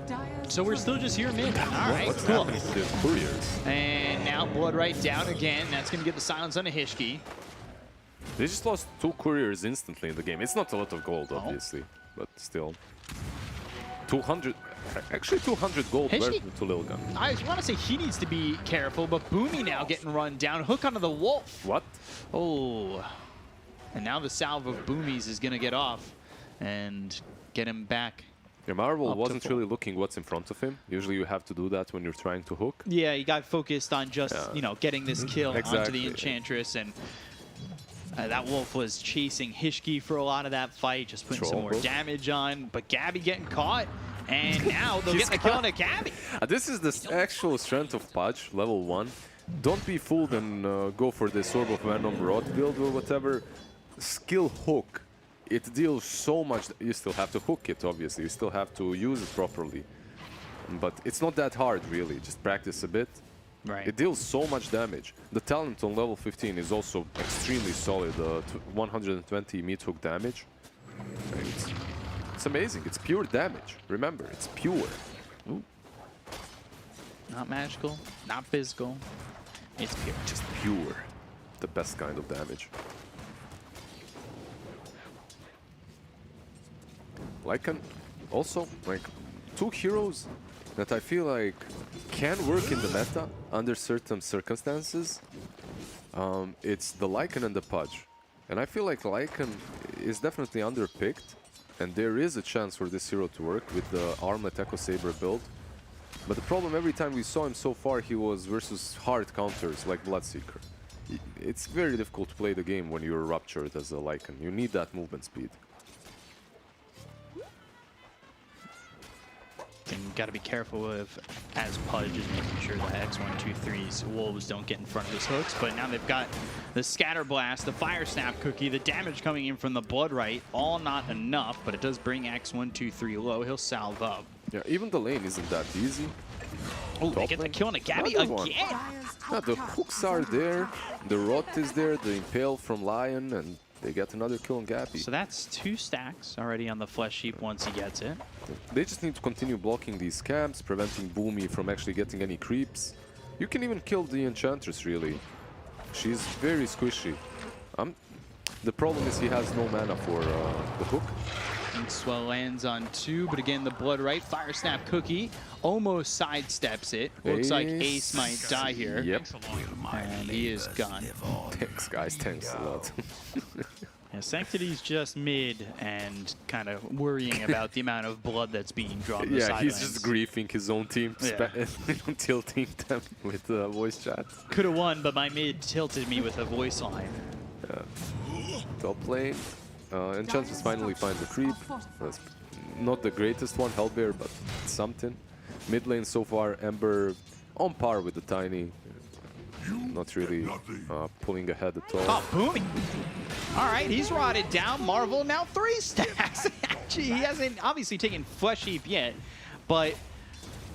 Dire's So we're still just here mid. All right, What's cool. happening to the couriers? And now blood right down again. That's going to get the silence on a Hishki. They just lost 2 couriers instantly in the game. It's not a lot of gold, Oh. obviously, but still. 200, actually 200 gold Hishki? worth to Lilgun. I want to say he needs to be careful, but Boomy now getting run down. Hook onto the Wolf. What? Oh. And now the salve of Boomies is going to get off and get him back. Yeah, Marvel Up to wasn't full. really looking what's in front of him. Usually you have to do that when you're trying to hook. Yeah, he got focused on just, Yeah. you know, getting this kill onto Exactly. the Enchantress, and that Wolf was chasing Hishki for a lot of that fight, just putting some more Trouble. damage on, but Gabby getting caught, and now they'll get the kill on a Gabby. This is the actual strength of Pudge, level 1. Don't be fooled and go for the Orb of Venom Rod build or whatever. Skill hook. It deals so much. You still have to hook it, obviously. You still have to use it properly. But it's not that hard, really. Just practice a bit. Right. It deals so much damage. The talent on level 15 is also extremely solid. 120 meat hook damage. And it's amazing. It's pure damage. Remember, it's pure. Ooh. Not magical, not physical. It's pure. Just pure. The best kind of damage. Lycan, also, like, 2 heroes that I feel like can work in the meta under certain circumstances. It's the Lycan and the Pudge. And I feel like Lycan is definitely underpicked, and there is a chance for this hero to work with the Armlet Echo Saber build. But the problem, every time we saw him so far, he was versus hard counters like Bloodseeker. It's very difficult to play the game when you're ruptured as a Lycan. You need that movement speed. And got to be careful with, as Pudge is making sure the X123's Wolves don't get in front of his hooks. But now they've got the Scatter Blast, the Fire Snap Cookie, the damage coming in from the Blood Right. All not enough, but it does bring X123 low. He'll salve up. Yeah, even the lane isn't that easy. Oh, they Top get the lane. kill on a Gabby Another one. again. Dire's Yeah, top the tower hooks is are under there, attack. the rot is there, the impale from Lion, and they get another kill on Gabby. So that's 2 stacks already on the Flesh Heap once he gets it. They just need to continue blocking these camps, preventing Boomy from actually getting any creeps. You can even kill the Enchantress, really. She's very squishy. The problem is he has no mana for the hook. Swell lands on 2, but again, the Blood Right Fire Snap Cookie almost sidesteps it. Looks like Ace might die here. Yep. And he is gone. Thanks, guys. Thanks a lot. Yeah, Sanctity's just mid and kind of worrying about the amount of blood that's being drawn. Yeah, he's just griefing his own team, Yeah. tilting them with voice chat. Could have won, but my mid tilted me with a voice line. Top lane. Enchantress finally finds a creep. That's not the greatest one, Hellbear, but something. Mid lane so far, Ember on par with the Tiny. Not really pulling ahead at all. Oh, Boomy! All right, he's rotted down. Marvel now 3 stacks. Actually, he hasn't obviously taken Flesh Heap yet, but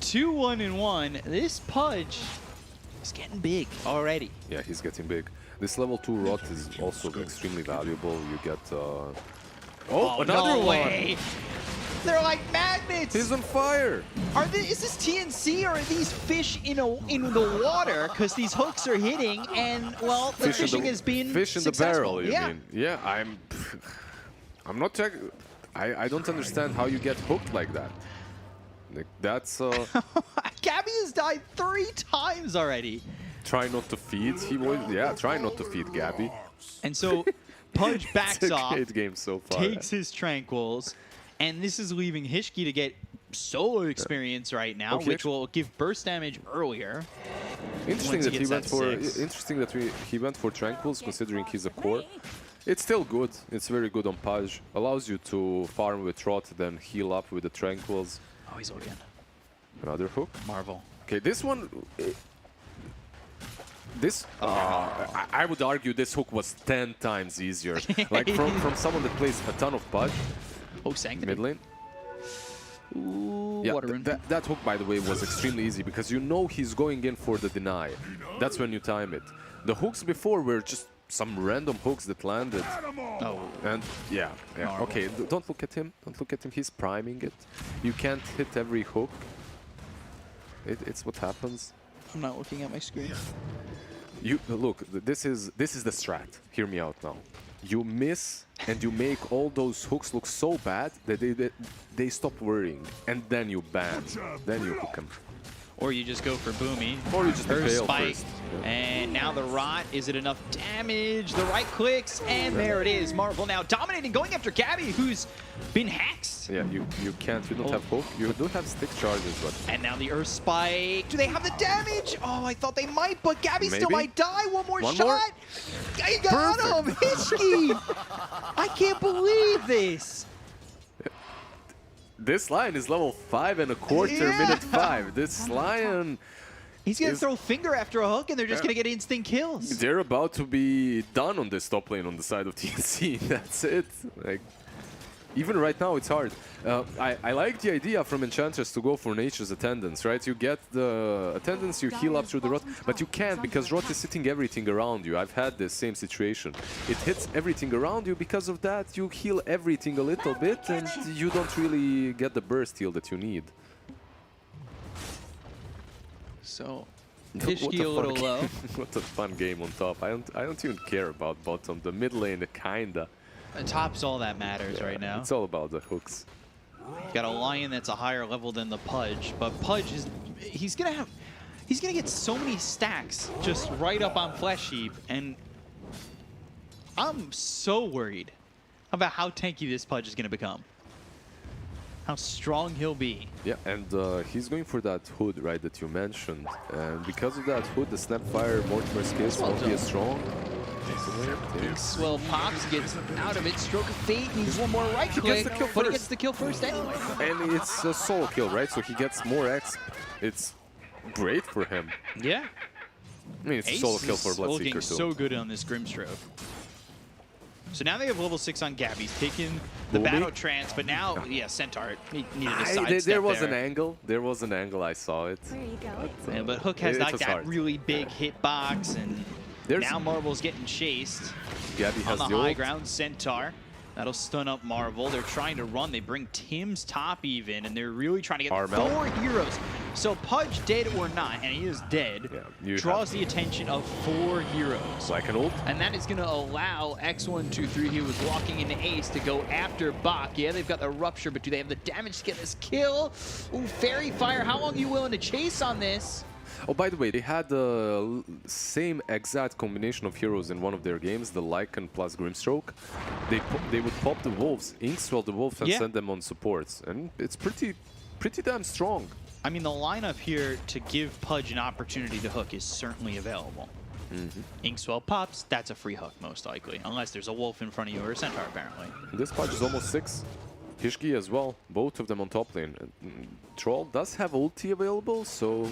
2-1-1. This Pudge is getting big already. Yeah, he's getting big. This level 2 rot is also extremely valuable. You get... Oh, another no one! Way. They're like magnets! He's on fire! Is this TNC or are these fish in the water? Because these hooks are hitting and, well, the fishing has been Fish in successful. the barrel, you mean? Yeah, I'm not checking... I don't understand how you get hooked like that. Like, that's... Gabby has died 3 times already. Try not to feed. Try not to feed Gabby. And so Pudge backs it's a off, great game so far. takes his tranquils, and this is leaving Hishki to get solo experience right now, Okay, which will give burst damage earlier. Interesting once that he he gets went that for. 6. Interesting that he went for tranquils, considering he's a core. It's still good. It's very good on Pudge. Allows you to farm with Rot, then heal up with the tranquils. Oh, he's looking. Another hook. Marvel. Okay, this one. I would argue this hook was 10 times easier. Like from someone that plays a ton of Pudge. Oh, Sanctity. Mid lane. Ooh, Yeah, water rune. that hook, by the way, was extremely easy because you know he's going in for the deny. That's when you time it. The hooks before were just some random hooks that landed. Oh. And yeah. Okay, don't look at him. Don't look at him. He's priming it. You can't hit every hook. It's what happens. I'm not looking at my screen. You look. This is the strat. Hear me out now. You miss and you make all those hooks look so bad that they stop worrying, and then you ban. Then you hook them. Or you just go for Boomy. Or you just fail Spike. first. And now the Rot. Is it enough damage? The right clicks, and there it is. Marvel now dominating, going after Gabby, who's been hexed. Yeah, you can't. You don't have hook. You do have stick charges, but And now the Earth Spike. Do they have the damage? Oh, I thought they might, but Gabby still Maybe. might die. One more One shot. more? I got him. Hishki. I can't believe this. this Lion is level 5.25, Yeah. minute 5. This Lion, He's going to throw finger after a hook, and they're just going to get instant kills. they're about to be done on this top lane on the side of TNC. That's it. Like, even right now, it's hard. I like the idea from Enchantress to go for Nature's Attendance, right? You get the Attendance, you heal up through the Rot, but you can't because Rot is hitting everything around you. I've had the same situation. It hits everything around you. Because of that, you heal everything a little bit, and you don't really get the burst heal that you need. So, What Hishki a little low. What a fun game on top. I don't even care about bottom. The mid lane, kinda. The top's all that matters right now. It's all about the hooks. Got a Lion that's a higher level than the Pudge, but Pudge is he's gonna get so many stacks just right up on Flesh Heap, and I'm so worried about how tanky this Pudge is gonna become. How strong he'll be. Yeah, and he's going for that hood, right, that you mentioned. And because of that hood, the Snapfire Mortimer skills won't be as strong. Swell pops, gets out of it. Stroke of Fate needs one more right click, the kill but he first. gets the kill first anyway. And it's a solo kill, right? So he gets more X. It's great for him. Yeah. I mean, it's a Ace solo kill for is looking Bloodseeker, too. so good on this Grimstroke. So now they have level 6 on Gabby. He's taken the Boomy? Battle Trance, but now, yeah, Centaur needed a sidestep there was there. an angle. There was an angle. I saw it. Where are you going? Yeah, but Hook has It like was that hard. really big hitbox, and Now Marvel's getting chased. Gabby has on the the high ult. ground, Centaur. That'll stun up Marvel. They're trying to run. They bring Tim's top even, and they're really trying to get Armel. 4 heroes. So Pudge, dead or not, and he is dead, draws the attention of 4 heroes. Like an ult. And that is going to allow X123, who was walking into Ace, to go after Bach. Yeah, they've got the Rupture, but do they have the damage to get this kill? Ooh, Fairy Fire, how long are you willing to chase on this? Oh, by the way, they had the same exact combination of heroes in one of their games, the Lycan plus Grimstroke. They would pop the Wolves, Inkswell the Wolf, and send them on supports. And it's pretty damn strong. I mean, the lineup here to give Pudge an opportunity to hook is certainly available. Inkswell pops, that's a free hook most likely, unless there's a Wolf in front of you or a Centaur apparently. This Pudge is almost 6. Hishki as well, both of them on top lane. Troll does have ulti available, so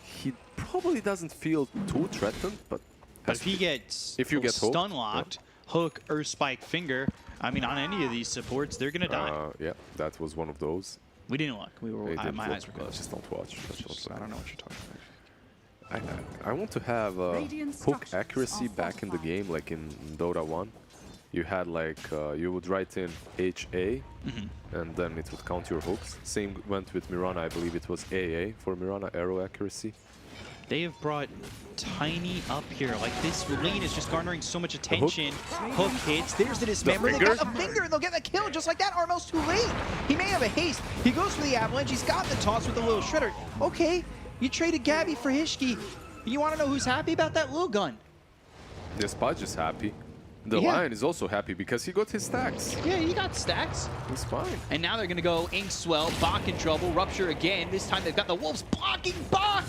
he probably doesn't feel too threatened, but if he gets stun locked, hook, Earth Spike, Finger, I mean, on any of these supports, they're gonna die. Yeah, that was one of those. We didn't look. We were. My eyes were closed. Just don't watch. I don't know what you're talking about. I want to have hook accuracy back in the game, like in Dota 1. You had like, you would write in HA, and then it would count your hooks. Same went with Mirana, I believe it was AA for Mirana, arrow accuracy. They have brought Tiny up here. Like, this lane is just garnering so much attention. Hook hits, there's the dismember. They got the finger, and they'll get the kill just like that. Armel's too late. He may have a haste. He goes for the avalanche. He's got the toss with the little shredder. Okay, you traded Gabby for Hishki. You want to know who's happy about that Lilgun? This Pudge is happy. The Lion is also happy because he got his stacks. Yeah, he got stacks. He's fine. And now they're going to go Inkswell, Bach in trouble, Rupture again. This time they've got the Wolves blocking Bach,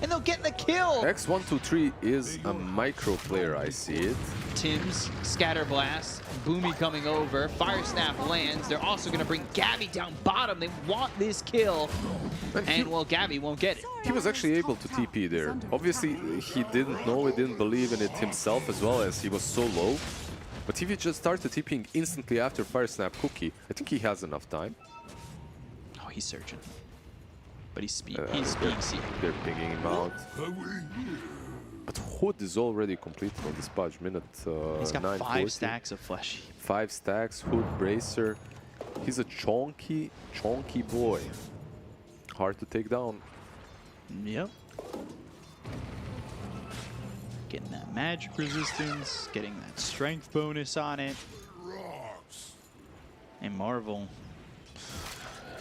and they'll get the kill. X123 is a micro player, I see it. Tim's Scatter Blast, Boomy coming over, Fire Snap lands. They're also going to bring Gabby down bottom. They want this kill, and well, Gabby won't get it. He was actually able to TP there. Obviously, he didn't know, he didn't believe in it himself as well, as he was so low. But if he just started TPing instantly after Fire Snap Cookie, I think he has enough time. Oh, he's searching. But he's being seen. They're pinging him out. But Hood is already completed on this Pudge. Minute He's got 9:40. 5 stacks of flesh. 5 stacks, Hood, Bracer. He's a chonky boy. Hard to take down. Yep. Getting that magic resistance, getting that strength bonus on it. And Marvel,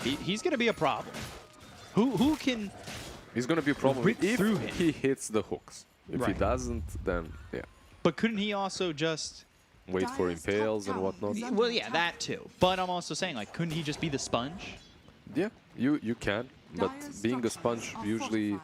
he's going to be a problem. Who can... He's going to be a problem rip if through him? he hits the hooks. If he doesn't, then yeah. But couldn't he also just... wait for impales and whatnot? Well, yeah, that too. But I'm also saying, like, couldn't he just be the sponge? Yeah, you can. But being a sponge usually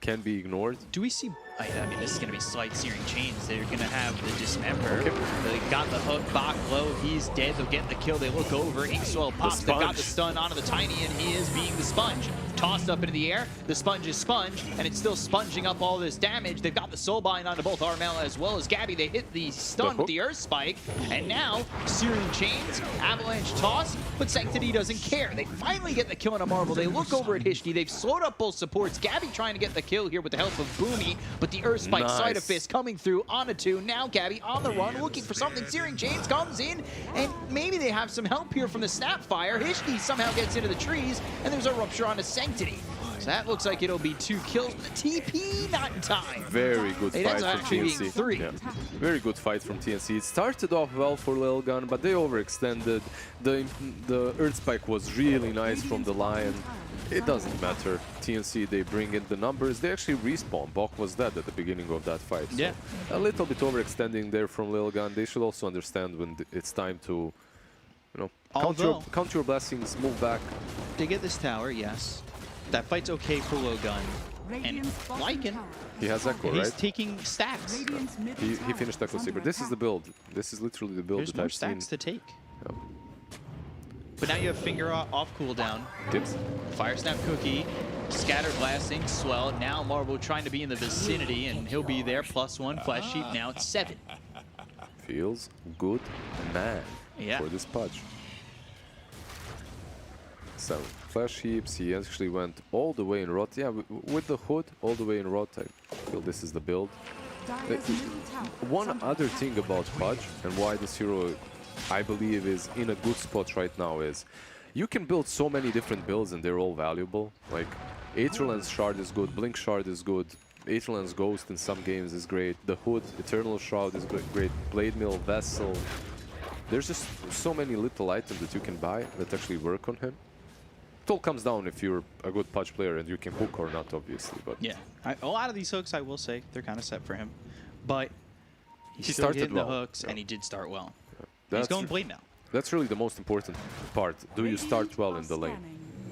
can be ignored. Do we see... I mean, this is going to be slight Searing Chains. They're going to have the Dismember. They got the hook, Bach low. He's dead. They'll get the kill. They look over. Inkswell pops. They've got the stun onto the Tiny, and he is being the sponge. Tossed up into the air. The sponge is sponge, and it's still sponging up all this damage. They've got the Soulbind onto both Armel as well as Gabby. They hit the stun with the Earth Spike, and now Searing Chains, Avalanche toss, but Sanctity doesn't care. They finally get the kill on a Marvel. They look over at Hishki. They've slowed up both supports. Gabby trying to get the kill here with the help of Boomy, but the Earth Spike Side of Fist coming through on a 2. Now Gabby on the run, looking for something. Searing Chains comes in, and maybe they have some help here from the Snapfire. Hishki somehow gets into the trees, and there's a Rupture on a Sanctity. So that looks like it'll be 2 kills, but the TP not in time. Very good fight from TNC. 3. Yeah. Very good fight from TNC. It started off well for Lilgun, but they overextended. The Earth Spike was really nice from the Lion. It doesn't matter. TNC, they bring in the numbers. They actually respawn. Bok was dead at the beginning of that fight. So a little bit overextending there from Lilgun. They should also understand when it's time to, count your blessings, move back. They get this tower, yes. That fight's okay for Lilgun. And Lycan, he has Echo, right? He's taking stacks. He finished Echo Saber. This is the build. This is literally the build that I've seen. There's more stacks to take. Yep. But now you have Finger off cooldown. Tips. Fire Snap Cookie, Scatter Blasting, Swell. Now Marvel trying to be in the vicinity, and he'll be there. +1 Flesh Sheep. Now it's 7. Feels good, man. Yeah. For this Pudge. 7. flash heaps. He actually went all the way in rot. Yeah, with the hood, all the way in rot. I feel this is the build. One other thing about Pudge and why this hero, I believe, is in a good spot right now is you can build so many different builds and they're all valuable. Like Aetherland's Shard is good, Blink Shard is good, Aetherland's Ghost in some games is great, the Hood, Eternal Shroud is great, Blade Mill, Vessel. There's just so many little items that you can buy that actually work on him. It all comes down if you're a good Pudge player and you can hook or not, obviously. But yeah, a lot of these hooks, I will say, they're kind of set for him. But he still started hitting well. the hooks, and he did start well. Yeah. He's going Blade now. That's really the most important part. Do you start well in the lane?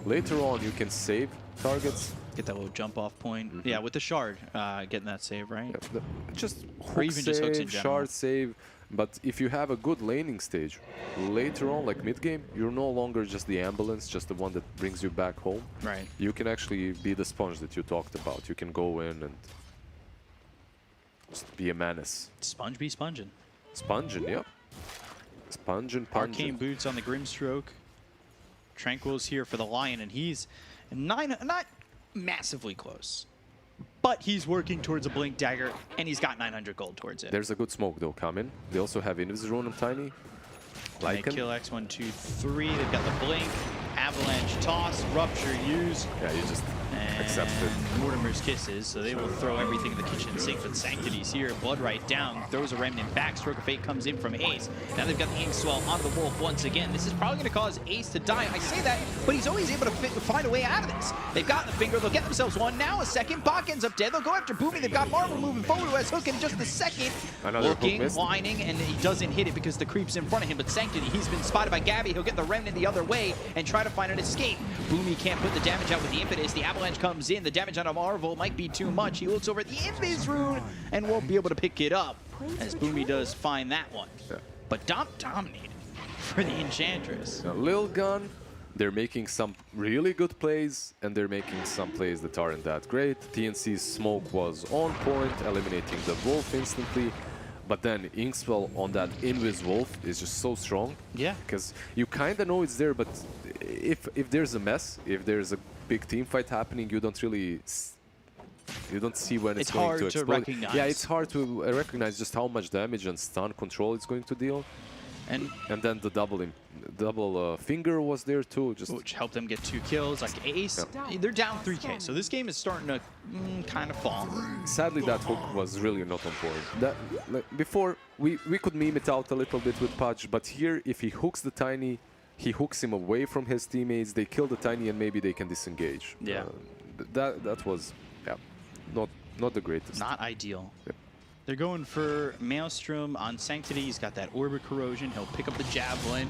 Later on, you can save targets. Get that little jump off point. Yeah, with the shard, getting that save, right? Yeah, just or hook even save, just hooks in general. shard save. But if you have a good laning stage, later on, like mid-game, you're no longer just the ambulance, just the one that brings you back home. Right. You can actually be the sponge that you talked about. You can go in and just be a menace. Sponge be sponging. Sponging, yep. Sponging, Arcane boots on the Grimstroke. Tranquil's here for the Lion, and he's not massively close. But he's working towards a Blink Dagger, and he's got 900 gold towards it. There's a good smoke, though, coming. They also have Invis Rune on Tiny. They kill X1, 2, 3. They've got the Blink, Avalanche Toss, Rupture use. Yeah, you just accept it. Mortimer's Kisses, so they will throw everything in the kitchen sink. But Sanctity's here, Blood right down, throws a Remnant back. Stroke of Fate comes in from Ace. Now they've got the Ink Swell on the Wolf once again. This is probably going to cause Ace to die. I say that, but he's always able to find a way out of this. They've got the finger, they'll get themselves one. Now a second, Bach ends up dead. They'll go after Boomy. They've got Marvel moving forward, who has Hook in just a second. Another Looking, whining, and he doesn't hit it because the creep's in front of him. But Sanctity, he's been spotted by Gabby. He'll get the Remnant the other way and try to find an escape. Boomy can't put the damage out with the Impetus. The Avalanche comes in. The damage on a Marvel might be too much. He looks over at the Invis Rune and won't be able to pick it up as Boomy does find that one. Yeah. But dominated for the Enchantress. Now, Lilgun, they're making some really good plays, and they're making some plays that aren't that great. TNC's smoke was on point, eliminating the Wolf instantly. But then Inkswell on that Invis Wolf is just so strong. Yeah. Because you kind of know it's there, but if there's a mess, if there's a big team fight happening, you don't really... You don't see when it's going to explode. Hard to recognize. Yeah, it's hard to recognize just how much damage and stun control it's going to deal. And then the double finger was there too, just which helped them get 2 kills. Like Ace, they're down 3K, so this game is starting to kind of fall. Sadly, that hook was really not on point. That, like, before, we could meme it out a little bit with Pudge, but here, if he hooks the Tiny, he hooks him away from his teammates, they kill the Tiny, and maybe they can disengage. Yeah. That was, yeah, not the greatest. Not ideal. Yep. They're going for Maelstrom on Sanctity. He's got that Orbit Corrosion. He'll pick up the Javelin.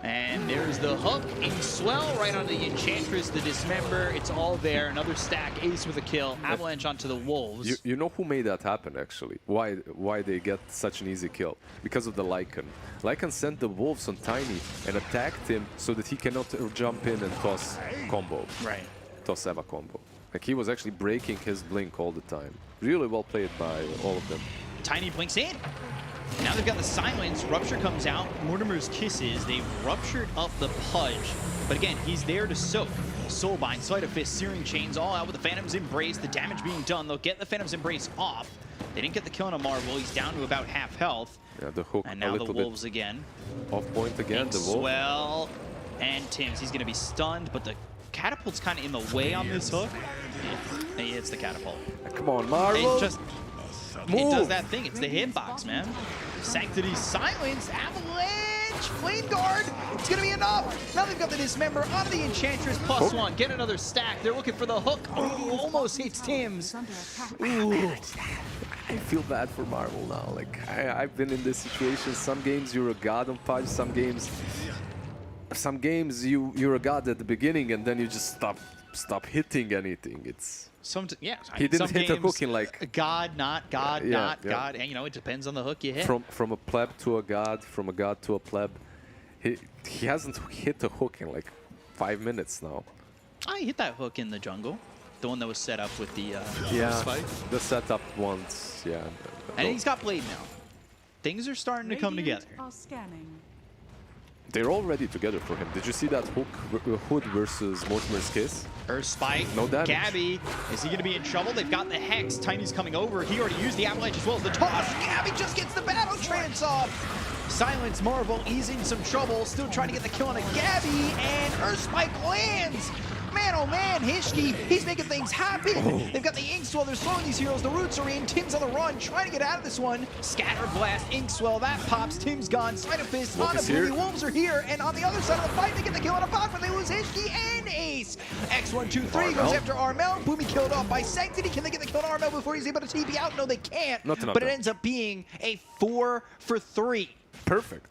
And there's the hook. Ink Swell right onto the Enchantress, the Dismember. It's all there. Another stack. Ace with a kill. Avalanche onto the Wolves. You know who made that happen, actually? Why they get such an easy kill? Because of the Lycan. Lycan sent the Wolves on Tiny and attacked him so that he cannot jump in and toss combo. Right. Toss Eva combo. Like, he was actually breaking his blink all the time. Really well played by all of them. Tiny blinks in. Now they've got the silence. Rupture comes out. Mortimer's Kisses. They've ruptured up the Pudge. But again, he's there to soak. Soulbind, Sleight of Fist, Searing Chains, all out with the Phantom's Embrace. The damage being done. They'll get the Phantom's Embrace off. They didn't get the kill on a Marvel. He's down to about half health. Yeah, the hook. And now the Wolves again. Off point again, the Wolf. Swell and Tim's. He's going to be stunned, but the catapult's kind of in the way on this hook. Yeah, he hits the catapult. Come on, Marvel. It just it does that thing. It's the hitbox, man. Sanctity, silence, Avalanche, Flame Guard. It's going to be enough. Now they've got the Dismember onto the Enchantress +1. Get another stack. They're looking for the hook. Oh, almost hits Tim's. Ooh. I feel bad for Marvel now. Like, I've been in this situation. Some games you're a god on Pudge. Some games you're a god at the beginning, and then you just stop hitting anything. It's he didn't hit a hook in like God, not God, not God, and you know it depends on the hook you hit. From a pleb to a god, from a god to a pleb. He hasn't hit a hook in like 5 minutes now. I hit that hook in the jungle, the one that was set up with the spike. The setup once, yeah. And he's got Blade now. Things are starting to come together. They're already together for him. Did you see that Hood versus Mortimer's Kiss? Earth Spike. No damage. Gabby, is he going to be in trouble? They've got the Hex. Tiny's coming over. He already used the Avalanche as well as the toss. Gabby just gets the battle trance off. Silence Marvel easing some trouble. Still trying to get the kill on a Gabby, and Earth Spike lands. Man, oh man, Hishki, he's making things happen. They've got the Inkswell, they're slowing these heroes. The roots are in, Tim's on the run, trying to get out of this one. Scatter Blast, Inkswell, that pops, Tim's gone. Sleight of Fist, on a Boomy, Wolves are here, and on the other side of the fight, they get the kill on a Bach, but they lose Hishki and Ace. X123 goes after Armel, Boomy killed off by Sanctity. Can they get the kill on Armel before he's able to TP out? No, they can't. But it ends up being a 4 for 3. Perfect.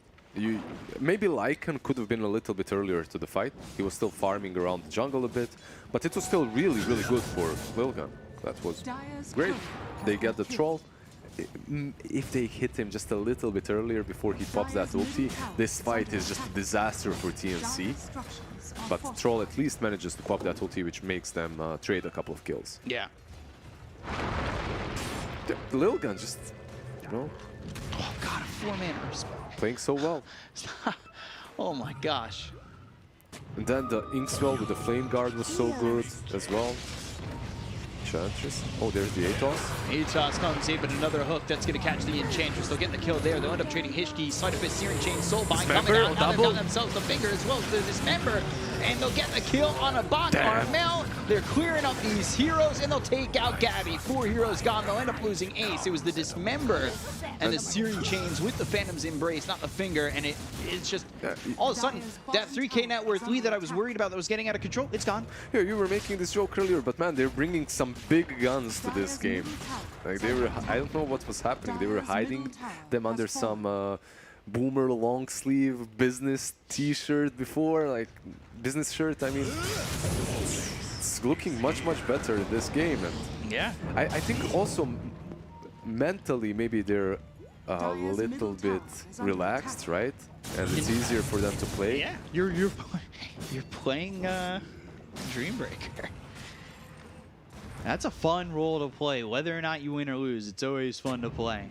Maybe Lycan could have been a little bit earlier to the fight. He was still farming around the jungle a bit, but it was still really, really good for Lilgun. That was great. They get the troll. If they hit him just a little bit earlier before he pops that ulti, this fight is just a disaster for TNC. But Troll at least manages to pop that ulti, which makes them trade a couple of kills. Yeah. Lilgun just, you know... Oh god, a 4-man Earth Spike. Playing so well. Oh my gosh. And then the Inkswell with the Flame Guard was so good as well. Enchantress. Oh, there's the Atos. Atos comes in, but another hook that's going to catch the Enchantress. They'll get the kill there. They'll end up trading Hishki, Sleight of Fist, Searing Chain, Soulbind coming out. Now they've got themselves the finger as well as the Dismember. And they'll get the kill on a bot. Armel, they're clearing up these heroes, and they'll take out Gabby. 4 heroes gone. They'll end up losing Ace. It was the Dismember and the Searing Chains with the Phantom's Embrace, not the finger. And it's just, all of a sudden, that 3K net worth lead that I was worried about that was getting out of control, it's gone. Yeah, you were making this joke earlier, but man, they're bringing some big guns to this game. Like they were, I don't know what was happening. They were hiding them under some boomer long sleeve business t-shirt before, like business shirt. I mean, it's looking much better in this game, and yeah, I think also mentally maybe they're a little bit relaxed, right? And it's easier for them to play. Yeah, you're playing Dreambreaker. That's a fun role to play. Whether or not you win or lose, it's always fun to play.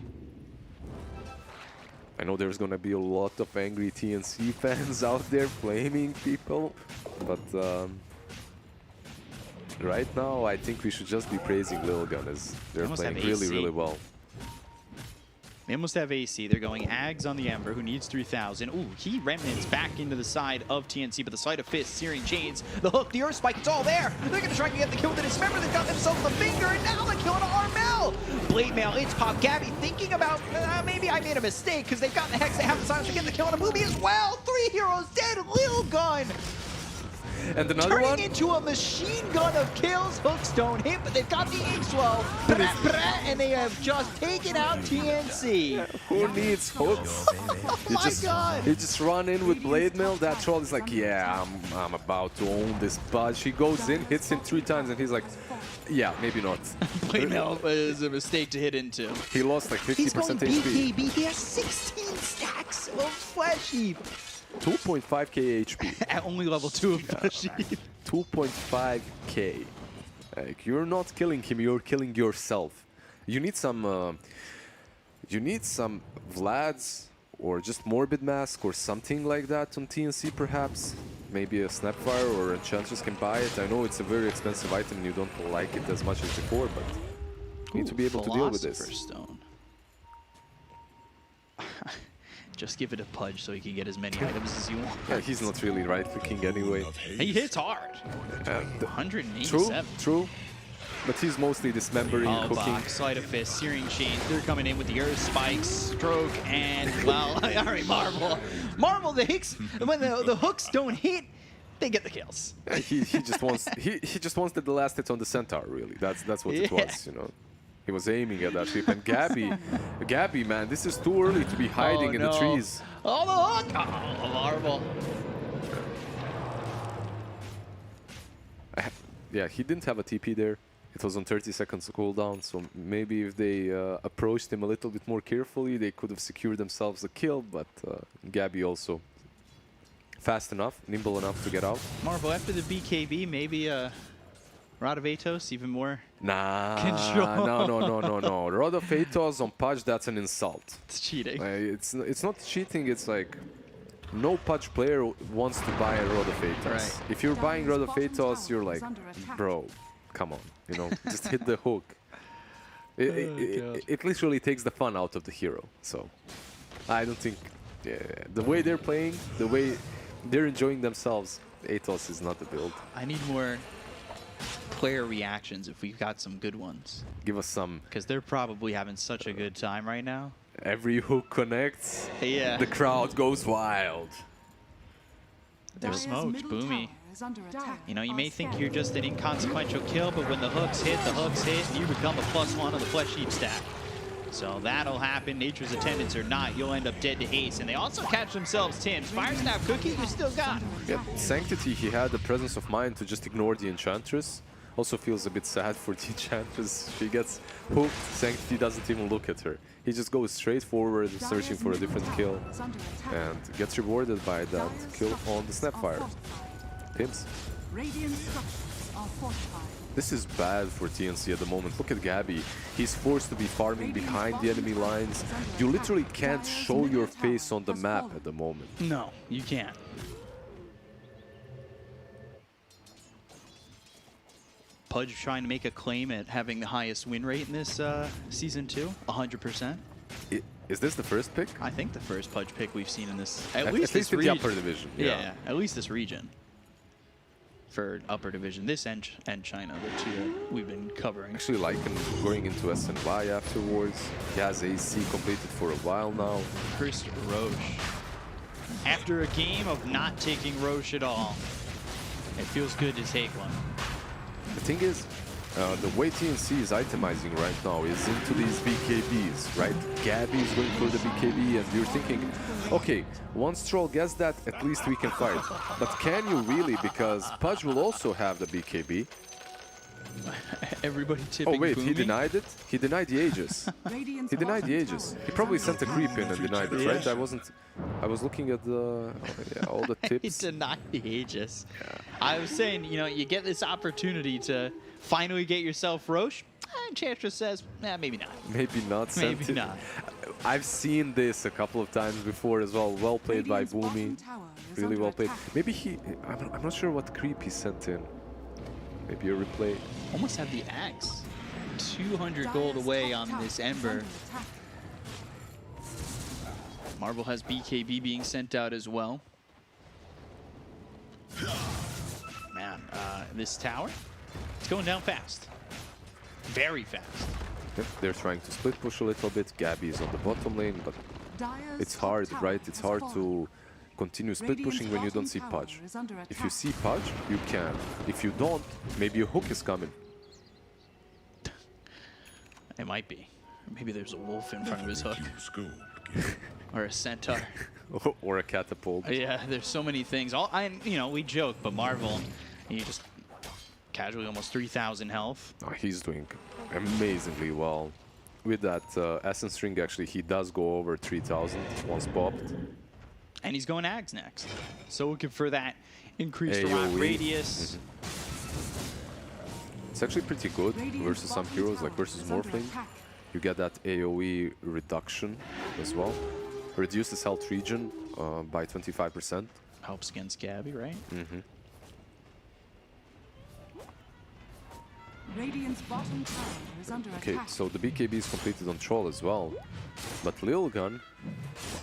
I know there's going to be a lot of angry TNC fans out there flaming people, but right now I think we should just be praising Lilgun as they're playing really well. They almost have AC. They're going Ags on the Ember, who needs 3,000. Ooh, he remnants back into the side of TNC, but the Sleight of Fist, Searing Chains, the hook, the Earth Spike, it's all there. They're going to try to get the kill with the Dismember. They've got themselves the finger, and now the kill on Armel. Blade Mail, it's Pop. Gabby thinking about, maybe I made a mistake, because they've got the Hex, they have the silence to get the kill on a Boomy as well. 3 heroes dead, Lilgun. And another turning into a machine gun of kills. Hooks don't hit, but they've got the Inkswell. And they have just taken out TNC. Who needs hooks? Oh my god! You just run in with Blade Mail. That troll is like, yeah, I'm about to own this Pudge. He goes in, hits him 3 times, and he's like, yeah, maybe not. Blade Mail is a mistake to hit into. He lost like 50% He's going HP. BKB. He has 16 stacks of Flesh Heap. 2.5k HP. At only level 2 of Flesh Heap. 2.5k. Like, you're not killing him, you're killing yourself. You need some Vlads or just Morbid Mask or something like that on TNC perhaps. Maybe a Snapfire or Enchantress can buy it. I know it's a very expensive item and you don't like it as much as before, but you need to be able to deal with this. Stone. Just give it a Pudge so he can get as many items as you want. Yeah, he's not really right-clicking anyway. He hits hard. 187. True. But he's mostly dismembering, cooking. Sleight of Fist, Searing Chains. They're coming in with the Earth Spikes, Stroke, and, well, all right, Marvel. Marvel, the hits, when the hooks don't hit, they get the kills. Yeah, he just wants he just wants the last hit on the Centaur, really. That's what it was, you know. He was aiming at that ship, and Gabby, man, this is too early to be hiding in the trees. Oh, the hook! Oh, Marvel. Yeah, he didn't have a TP there. It was on 30 seconds cooldown, so maybe if they approached him a little bit more carefully, they could have secured themselves a kill, but Gabby also fast enough, nimble enough to get out. Marvel, after the BKB, maybe Rod of Atos, even more control. No. Rod of Atos on Pudge, that's an insult. It's cheating. It's not cheating, it's like no Pudge player wants to buy a Rod of Atos. Right. If you're buying Rod of Atos, you're like, bro, come on, you know, just hit the hook. It literally takes the fun out of the hero. So I don't think the way they're playing, the way they're enjoying themselves, Atos is not the build. I need more player reactions if we've got some good ones. Give us some. Because they're probably having such a good time right now. Every hook connects. Yeah. The crowd goes wild. They're smoked, Boomy. You know, you may think you're just an inconsequential kill, but when the hooks hit, and you become a +1 on the Flesh Heap stack. So that'll happen. Nature's Attendants or not, you'll end up dead to Ace. And they also catch themselves Tims. Fire Snap Cookie, you still got. Yeah, Sanctity, he had the presence of mind to just ignore the Enchantress. Also feels a bit sad for the Enchantress. She gets hooked, Sanctity doesn't even look at her. He just goes straight forward, searching for a different kill, and gets rewarded by that kill on the Snapfire. Tims. This is bad for TNC at the moment. Look at Gabby. He's forced to be farming behind the enemy lines. You literally can't show your face on the map at the moment. No, you can't. Pudge trying to make a claim at having the highest win rate in this Season 2, 100%. Is this the first pick? I think the first Pudge pick we've seen in this, at least in this the region. upper division. Yeah, at least this region. For upper division, this and China, the two that we've been covering. Actually, Lilgun going into SNY afterwards. He has AC completed for a while now. First Roche. After a game of not taking Roche at all, it feels good to take one. The thing is, the way TNC is itemizing right now is into these BKBs, right? Gabby is going for the BKB, and you're thinking, okay, once Troll gets that, at least we can fight. But can you really? Because Pudge will also have the BKB. Everybody tipping. Oh wait, Boomy. he denied it? He denied the Aegis. He denied the Aegis. He probably sent a creep in and denied it, right? I was looking at the all the tips. He denied the Aegis. Yeah. I was saying, you know, you get this opportunity to finally get yourself Roche. Enchantress says, maybe not. Maybe not. Maybe not. I've seen this a couple of times before as well. Well played by Boomy. Really well played. Maybe I'm not sure what creep he sent in. Maybe a replay. Almost have the axe. 200 gold away on this Ember. Marvel has BKB being sent out as well. Man, this tower, it's going down fast. Very fast. Yep, they're trying to split push a little bit. Gabby is on the bottom lane, but it's hard, right? It's hard to continue split pushing when you don't see Pudge. If you see Pudge, you can. If you don't, maybe a hook is coming. It might be. Maybe there's a wolf in front of his hook. Or a centaur. Or a catapult. Yeah, there's so many things. You know, we joke, but Marvel, he just casually almost 3,000 health. Oh, he's doing amazingly well. With that Essence String, actually, he does go over 3,000 once popped. And he's going Ags next. So looking for that increased AOE. radius. It's actually pretty good versus some heroes, like versus Morphling. You get that AoE reduction as well. Reduces health regen by 25%. Helps against Gabby, right? Mm-hmm. Okay, so the BKB is completed on Troll as well. But Lilgun,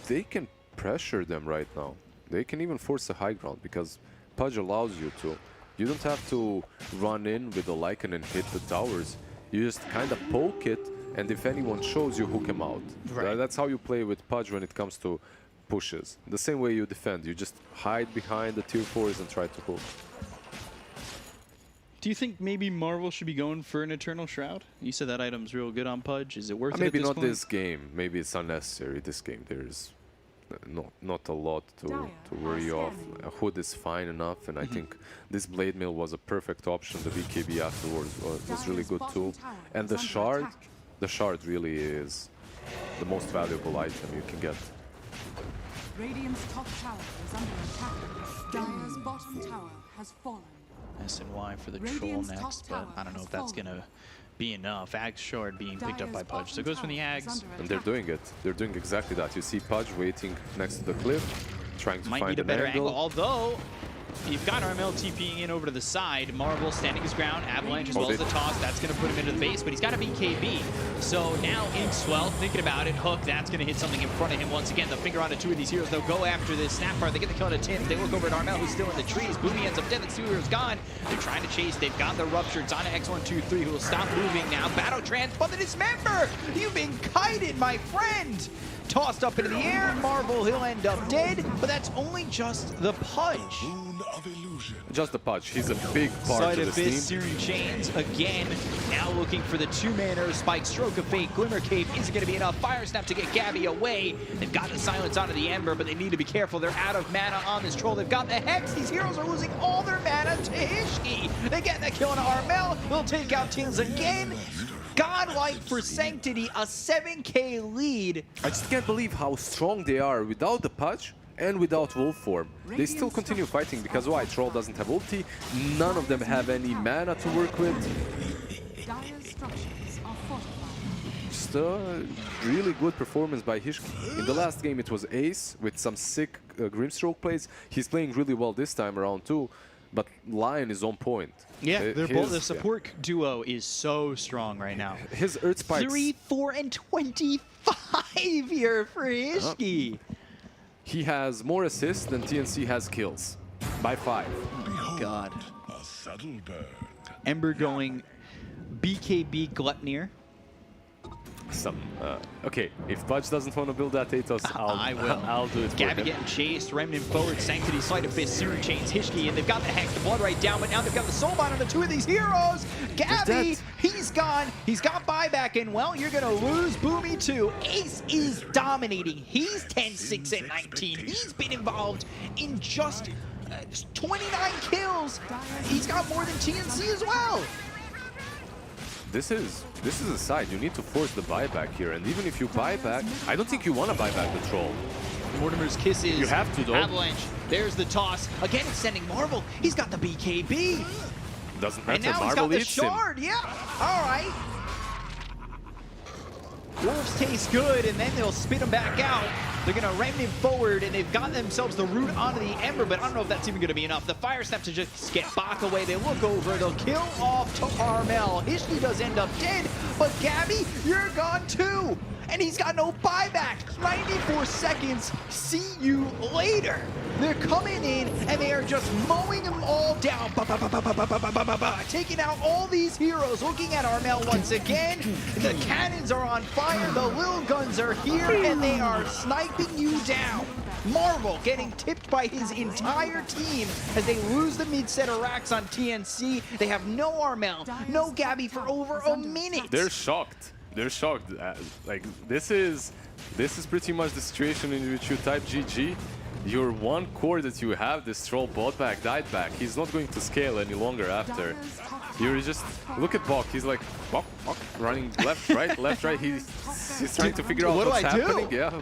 they can pressure them right now. They can even force a high ground because Pudge allows you to. You don't have to run in with the Lycan and hit the towers. You just kind of poke it, and if anyone shows you, hook him out. Right. That's how you play with Pudge when it comes to pushes. The same way you defend. You just hide behind the tier 4s and try to hook. Do you think maybe Marvel should be going for an Eternal Shroud? You said that item's real good on Pudge. Is it worth it Maybe at this not point? this game. Maybe it's unnecessary this game. There's not a lot to worry off. A hood is fine enough, and I think this Blade Mill was a perfect option. The BKB afterwards was really good too. And the shard really is the most valuable item you can get. Radiant's top tower is under attack. Dire's bottom tower has fallen. SNY for the Troll next, but I don't know if that's going to be enough. Ags Shard being picked up by Pudge. So it goes from the Ags. And they're doing it. They're doing exactly that. You see Pudge waiting next to the cliff. trying to Might find need a an better angle. angle, although you've got Armel TPing in over to the side. Marvel standing his ground. Avalanche as well as the toss. That's going to put him into the base, but he's got a BKB. So now Inkswell, thinking about it, Hook, that's going to hit something in front of him once again. The finger onto two of these heroes. They'll go after this snap part. They get the kill on a Tim. They look over at Armel, who's still in the trees. Boomy ends up dead. The two heroes gone. They're trying to chase. They've got the rupture. It's on to X123, who will stop moving now. Battle trans, but the dismember! You've been kited, my friend! Tossed up into the air. Marvel, he'll end up dead, but that's only just the Pudge. Just the Pudge. He's a big part Side of of this team. this, Searing Chains again. Now looking for the two-man arrow spike. Stroke of Fate, Glimmer Cape isn't going to be enough. Fire Snap to get Gabby away. They've got the silence onto the Ember, but they need to be careful. They're out of mana on this troll. They've got the Hex. These heroes are losing all their mana to Hishki. They get the kill on Armel. They'll take out Tails again. Godlike for Sanctity, a 7k lead. I just can't believe how strong they are without the Pudge and without Wolf form. They still continue fighting because why? Troll doesn't have ulti, none of them have any mana to work with. Dire's structures are fortified. Just a really good performance by Hishki. In the last game it was Ace with some sick Grimstroke plays. He's playing really well this time around too, but Lion is on point. Yeah, they're both. The support duo is so strong right now. His Earth Spikes. 3, 4, and 25 here for Hishki. He has more assists than TNC has kills. By 5. Oh, God. Ember going BKB Gluttnir. Okay, if Pudge doesn't want to build that Atos, I will. I'll do it for Gabby him. getting chased, Remnant forward, Sanctity, Sleight of Fist, Searing Chains, Hishki, and they've got the Hex, the Blood right down, but now they've got the Soulbind on the two of these heroes. Gabby, he's gone. He's got buyback, and well, you're going to lose Boomy too. Ace is dominating. He's 10, 6, and 19. He's been involved in just 29 kills. He's got more than TNC as well. This is a side. You need to force the buyback here, and even if you buy back, I don't think you want to buy back the troll. Mortimer's kisses. You have to, though. Avalanche. There's the toss. Again, it's sending Marvel. He's got the BKB. Doesn't matter. And now Marvel he's eats got the him. shard. Yeah. All right. Wolves taste good, and then they'll spit them back out. They're going to Remnant forward, and they've got themselves the root onto the Ember, but I don't know if that's even going to be enough. The Fire Snap to just get Bach away. They look over. They'll kill off to Armel. Hishki does end up dead, but Gabby, you're gone too. And he's got no buyback. 94 seconds. See you later. They're coming in, and they are just mowing them all down. Taking out all these heroes. Looking at Armel once again. The cannons are on fire. The Lilguns are here, and they are sniping you down. Marvel getting tipped by his entire team as they lose the mid-set of racks on TNC. They have no Armel, no Gabby for over a minute. They're shocked. They're shocked. Like this is pretty much the situation in which you type GG. Your one core that you have, this troll bought back, died back. He's not going to scale any longer after. You're just look at Bok. He's like Bok, running left, right, left, right. He's trying to figure out what's happening. Yeah.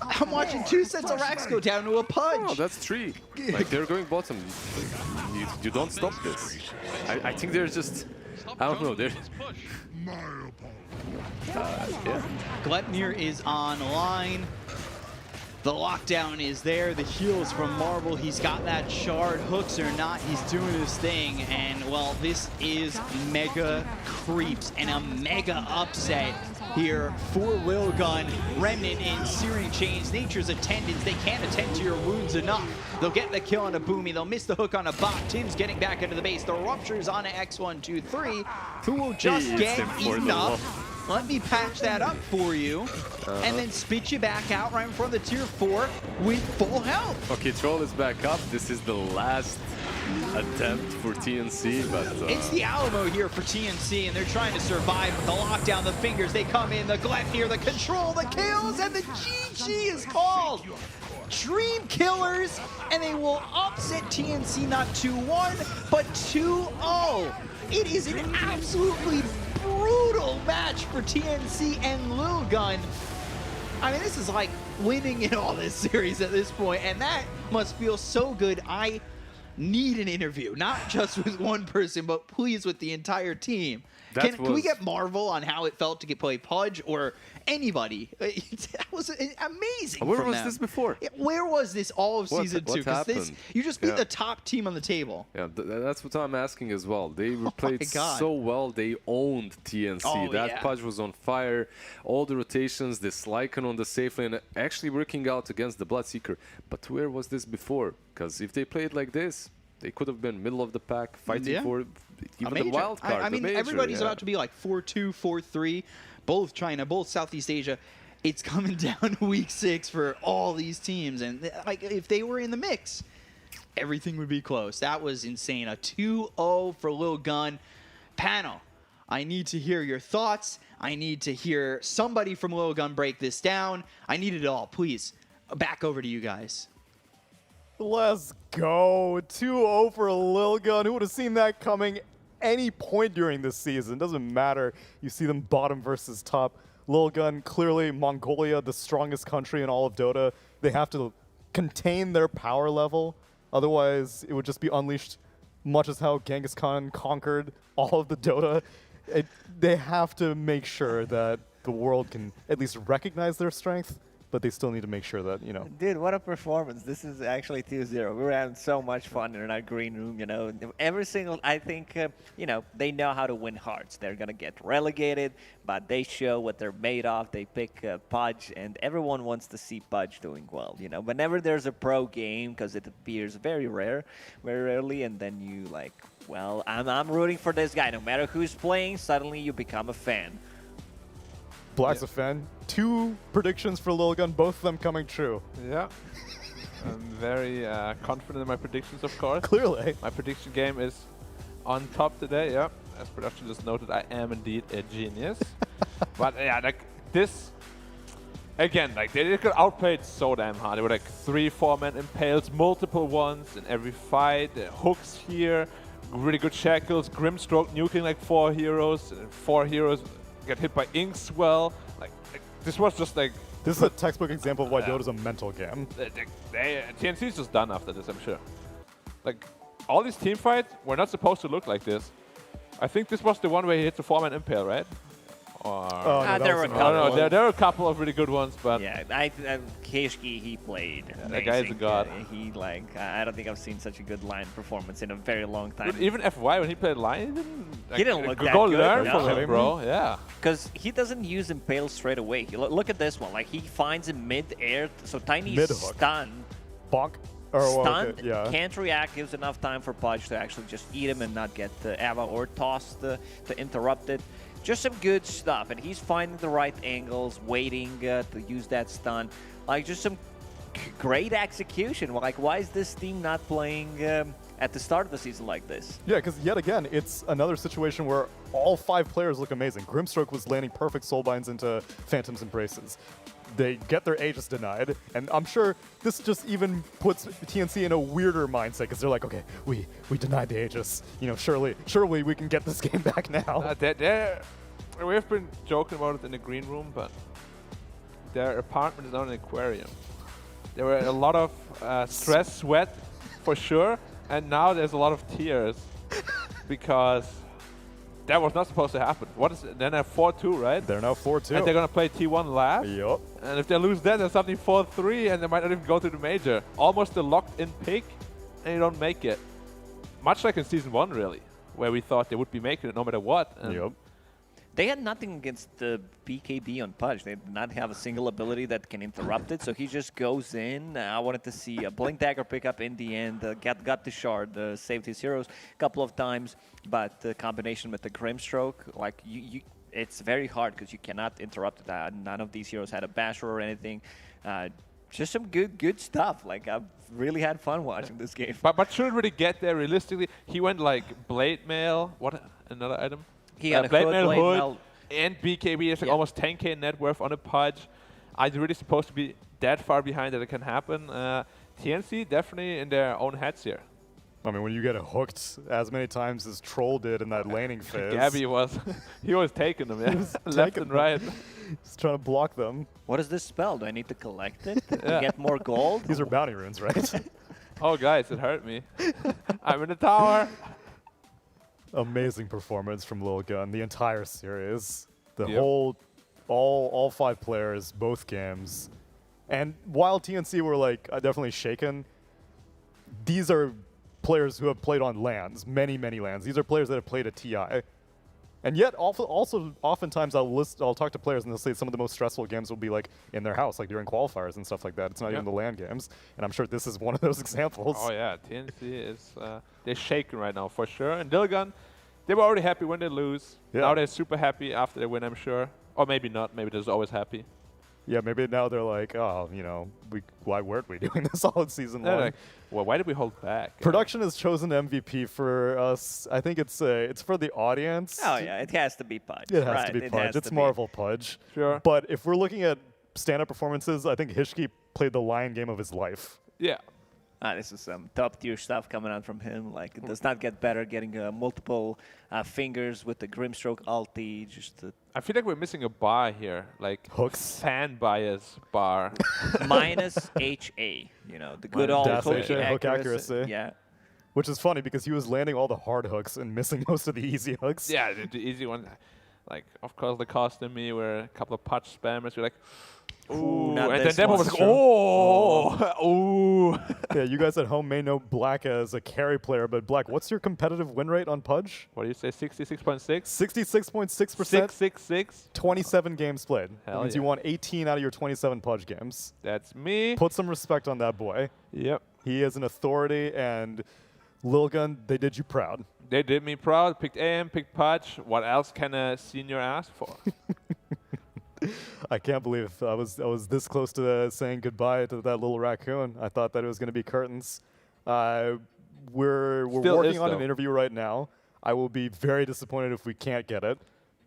I'm watching 2 sets of racks go down to a Pudge. Oh, that's 3. Like they're going bottom. You don't stop this. I think they're just. I don't know. They're. Yeah. Gluttnir is online. The lockdown is there. The heals from Marvel. He's got that shard. Hooks or not, he's doing his thing. And, well, this is mega creeps and a mega upset here for Lilgun. Remnant in Searing Chains. Nature's attendants. They can't attend to your wounds enough. They'll get the kill on a Boomy. They'll miss the hook on a bot. Tim's getting back into the base. The rupture's on a X123, who will just get eaten up. Let me patch that up for you, and then spit you back out right in front of the tier 4 with full health. Okay, Troll is back up. This is the last attempt for TNC, but... It's the Alamo here for TNC, and they're trying to survive with the lockdown, the fingers, they come in, the Gluttnir, the control, the kills, and the GG is called. Dream Killers, and they will upset TNC not 2-1, but 2-0. It is an absolutely brutal match for TNC and Lilgun. I mean, this is like winning in all this series at this point, and that must feel so good. need an interview, not just with one person, but please with the entire team. Can we get Marvel on how it felt to get play Pudge or anybody? That was amazing. Where was this before? Where was this all of season 2? Because you just beat the top team on the table. Yeah, that's what I'm asking as well. They played so well. They owned TNC. That Pudge was on fire. All the rotations, this Lycan on the safe lane, actually working out against the Bloodseeker. But where was this before? Because if they played like this, they could have been middle of the pack, fighting for even the wild card. I mean, everybody's about to be like 4-2, 4-3, both China, both Southeast Asia. It's coming down to week 6 for all these teams, and like if they were in the mix, everything would be close. That was insane. A 2-0 for Lilgun. Panel, I need to hear your thoughts. I need to hear somebody from Lilgun break this down. I need it all, please. Back over to you guys. Let's go. 2-0 for Lilgun. Who would have seen that coming any point during this season? Doesn't matter. You see them bottom versus top. Lilgun, clearly Mongolia, the strongest country in all of Dota. They have to contain their power level. Otherwise, it would just be unleashed, much as how Genghis Khan conquered all of the Dota. They have to make sure that the world can at least recognize their strength, but they still need to make sure that, you know. Dude, what a performance. This is actually 2-0. We were having so much fun in our green room, you know. Every single, I think, you know, they know how to win hearts. They're going to get relegated, but they show what they're made of. They pick Pudge, and everyone wants to see Pudge doing well, you know. Whenever there's a pro game, because it appears very rarely, and then you like, well, I'm rooting for this guy. No matter who's playing, suddenly you become a fan. Black's a fan. 2 predictions for Lilgun, both of them coming true. Yeah. I'm very confident in my predictions, of course. Clearly. My prediction game is on top today, yeah. As production just noted, I am indeed a genius. But yeah, like this, again, like they got outplayed so damn hard. They were like 3-4 man impales, multiple ones in every fight. Hooks here, really good shackles, Grimstroke nuking like 4 heroes, and 4 heroes get hit by Inkswell. Like this was just like... This is a textbook example of why Dota's a mental game. TNC's just done after this, I'm sure. Like, all these team fights were not supposed to look like this. I think this was the one where he hits the 4-man impale, right? Or there were a couple. There were a couple of really good ones, but yeah, Keshki, he played. That guy is a god. He like I don't think I've seen such a good line performance in a very long time. Dude, even FY when he played line, he didn't look that good. Go learn from him, bro. Yeah. Because he doesn't use impale straight away. Look at this one. Like he finds him mid-air, so Tiny's stunned. Bonk. Stunned, can't react, gives enough time for Pudge to actually just eat him and not get Ava or tossed to interrupt it. Just some good stuff, and he's finding the right angles, waiting to use that stun. Like, just some great execution. Like, why is this team not playing at the start of the season like this? Yeah, because yet again, it's another situation where all 5 players look amazing. Grimstroke was landing perfect soulbinds into Phantom's Embraces. They get their Aegis denied, and I'm sure this just even puts TNC in a weirder mindset because they're like, okay, we denied the Aegis. You know, surely we can get this game back now. We've been joking about it in the green room, but their apartment is now an aquarium. There were a lot of stress, sweat, for sure, and now there's a lot of tears because that was not supposed to happen. What is it? They're now 4-2, right? They're now 4-2. And they're going to play T1 last. Yup. And if they lose that, they're suddenly 4-3, and they might not even go to the major. Almost a locked-in pick, and you don't make it. Much like in Season 1, really, where we thought they would be making it no matter what. Yup. They had nothing against the BKB on Pudge. They did not have a single ability that can interrupt it, so he just goes in. I wanted to see a Blink Dagger pick up in the end, got the shard, saved his heroes a couple of times, but the combination with the Grimstroke, like, it's very hard because you cannot interrupt it. None of these heroes had a basher or anything. Just some good stuff. Like, I've really had fun watching this game. But shouldn't really get there realistically. He went like Blade Mail, what, another item? He had a Blade Mail Hood and BKB. It's like almost 10k net worth on a Pudge. Are you really supposed to be that far behind that it can happen? TNC definitely in their own heads here. I mean, when you get hooked as many times as Troll did in that laning phase. Gabby was, he was taking them, yeah. Left and right. He's trying to block them. What is this spell? Do I need to collect it to get more gold? These are bounty runes, right? Oh, guys, it hurt me. I'm in the tower. Amazing performance from Lilgun, the entire series. The Yep. whole, all 5 players, both games. And while TNC were like definitely shaken, these are players who have played on LANs, many LANs. These are players that have played at TI. And yet, also oftentimes I'll talk to players and they'll say some of the most stressful games will be like in their house, like during qualifiers and stuff like that. It's not even the LAN games. And I'm sure this is one of those examples. Oh yeah, TNC is they're shaking right now for sure. And Lilgun, they were already happy when they lose. Yeah. Now they're super happy after they win, I'm sure. Or maybe not. Maybe they're just always happy. Yeah, maybe now they're like, oh, you know, why weren't we doing this all in season They're 1? like, well, why did we hold back? Production has chosen MVP for us. I think it's for the audience. Oh yeah, it has to be Pudge. It has right? to be It Pudge. has It's to be. Marvel Pudge. Sure. But if we're looking at stand-up performances, I think Hishki played the lion game of his life. Yeah. This is some top-tier stuff coming out from him. Like, it does not get better. Getting multiple fingers with the Grimstroke ulti. Just I feel like we're missing a bar here. Like Hooks. fan bias bar. minus HA. You know, the good Minus old dash hook HA, hook accuracy. Yeah. Which is funny because he was landing all the hard hooks and missing most of the easy hooks. Yeah, the easy one. Like, of course, the cost in me were a couple of Pudge spammers. You're like, ooh. not And this then Demo one. was like, oh, ooh. Yeah, you guys at home may know Black as a carry player, but Black, what's your competitive win rate on Pudge? What do you say, 66.6? 66.6%, 666? 27 games played. That Hell means yeah. you won 18 out of your 27 Pudge games. That's me. Put some respect on that boy. Yep. He is an authority, and Lilgun, they did you proud. They did me proud. Picked AM, picked Pudge. What else can a senior ask for? I can't believe I was this close to saying goodbye to that little raccoon. I thought that it was going to be curtains. We're Still working is, on an though. interview right now. I will be very disappointed if we can't get it.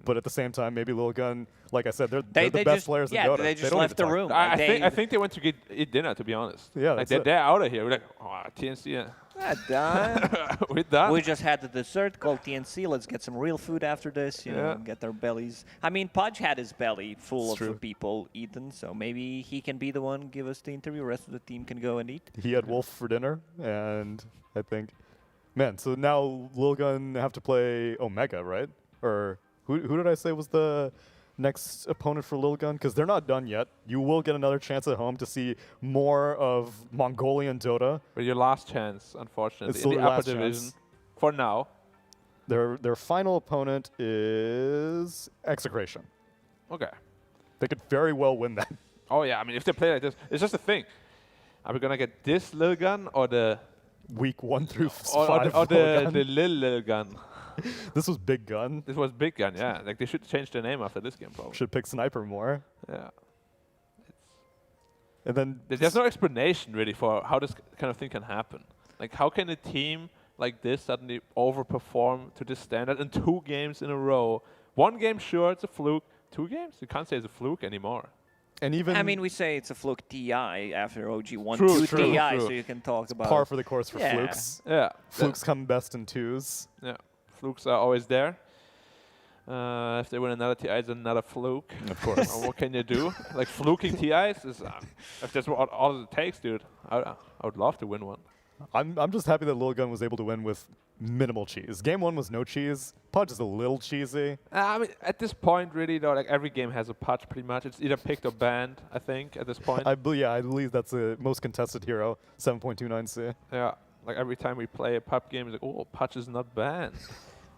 But at the same time, maybe Lilgun, like I said, they're the best just, players in yeah, Dota. they just don't left need to the talk. room. I think they went to eat dinner, to be honest. Yeah, like that's they're it. out of here. We're like, oh, TNC. Done. We're done. We just had the dessert called TNC. Let's get some real food after this, you know, Yeah. and get our bellies. I mean, Pudge had his belly full It's of true. people eating, so maybe he can be the one, give us the interview. Rest of the team can go and eat. He had Wolf for dinner, and I think, man, so now Lilgun have to play Omega, right? Or who did I say was the next opponent for Lilgun? Because they're not done yet. You will get another chance at home to see more of Mongolian Dota. But your last chance, unfortunately, It's in the their upper last division. chance. For now. Their final opponent is Execration. Okay. They could very well win that. Oh, yeah. I mean, if they play like this, it's just a thing. Are we going to get this Lilgun or the Week 1 through or 5 the Lilgun. Lil Gun? This was Big Gun. This was Big Gun, yeah. Like, they should change their name after this game, probably. Should pick Sniper more. Yeah. And then There's no explanation, really, for how this kind of thing can happen. Like, how can a team like this suddenly overperform to this standard in 2 games in a row? 1 game, sure, it's a fluke. 2 games? You can't say it's a fluke anymore. and even I mean, we say it's a fluke TI after OG won True, 2 true, TI, true. so you can talk about par for the course for Yeah. Flukes. Yeah. Flukes come best in 2s. Yeah. Flukes are always there. If they win another TI, it's another fluke. Of course. What can you do? Like, fluking TIs is, if that's what all it takes, dude, I would love to win one. I'm just happy that Lilgun was able to win with minimal cheese. Game 1 was no cheese. Pudge is a little cheesy. I mean, at this point, really, though, like, every game has a Pudge, pretty much. It's either picked or banned, I think, at this point. I believe that's the most contested hero, 7.29C. Yeah. Like, every time we play a pub game, it's like, oh, Pudge is not banned.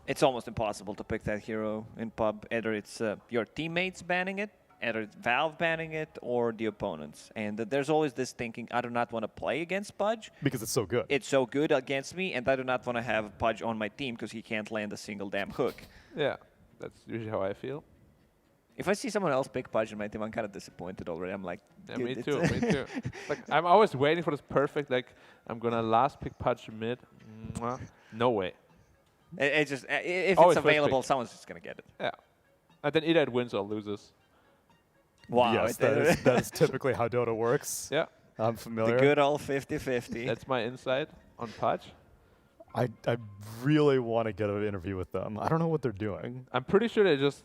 It's almost impossible to pick that hero in pub. Either it's your teammates banning it, either it's Valve banning it, or the opponents. And there's always this thinking, I do not want to play against Pudge. Because it's so good. It's so good against me, and I do not want to have Pudge on my team because he can't land a single damn hook. Yeah. That's usually how I feel. If I see someone else pick Pudge in my team, I'm kind of disappointed already. I'm like, Yeah, dude, me it's too, me too. Like, I'm always waiting for this perfect, like, I'm going to last pick Pudge mid. Mwah. No way. It just if Always it's first available, pick. someone's just gonna get it. Yeah. And then either it wins or loses. Wow, Yes, that is typically how Dota works. Yeah. I'm the familiar. good old 50-50. That's my insight on Pudge. I really want to get an interview with them. I don't know what they're doing. I'm pretty sure they're just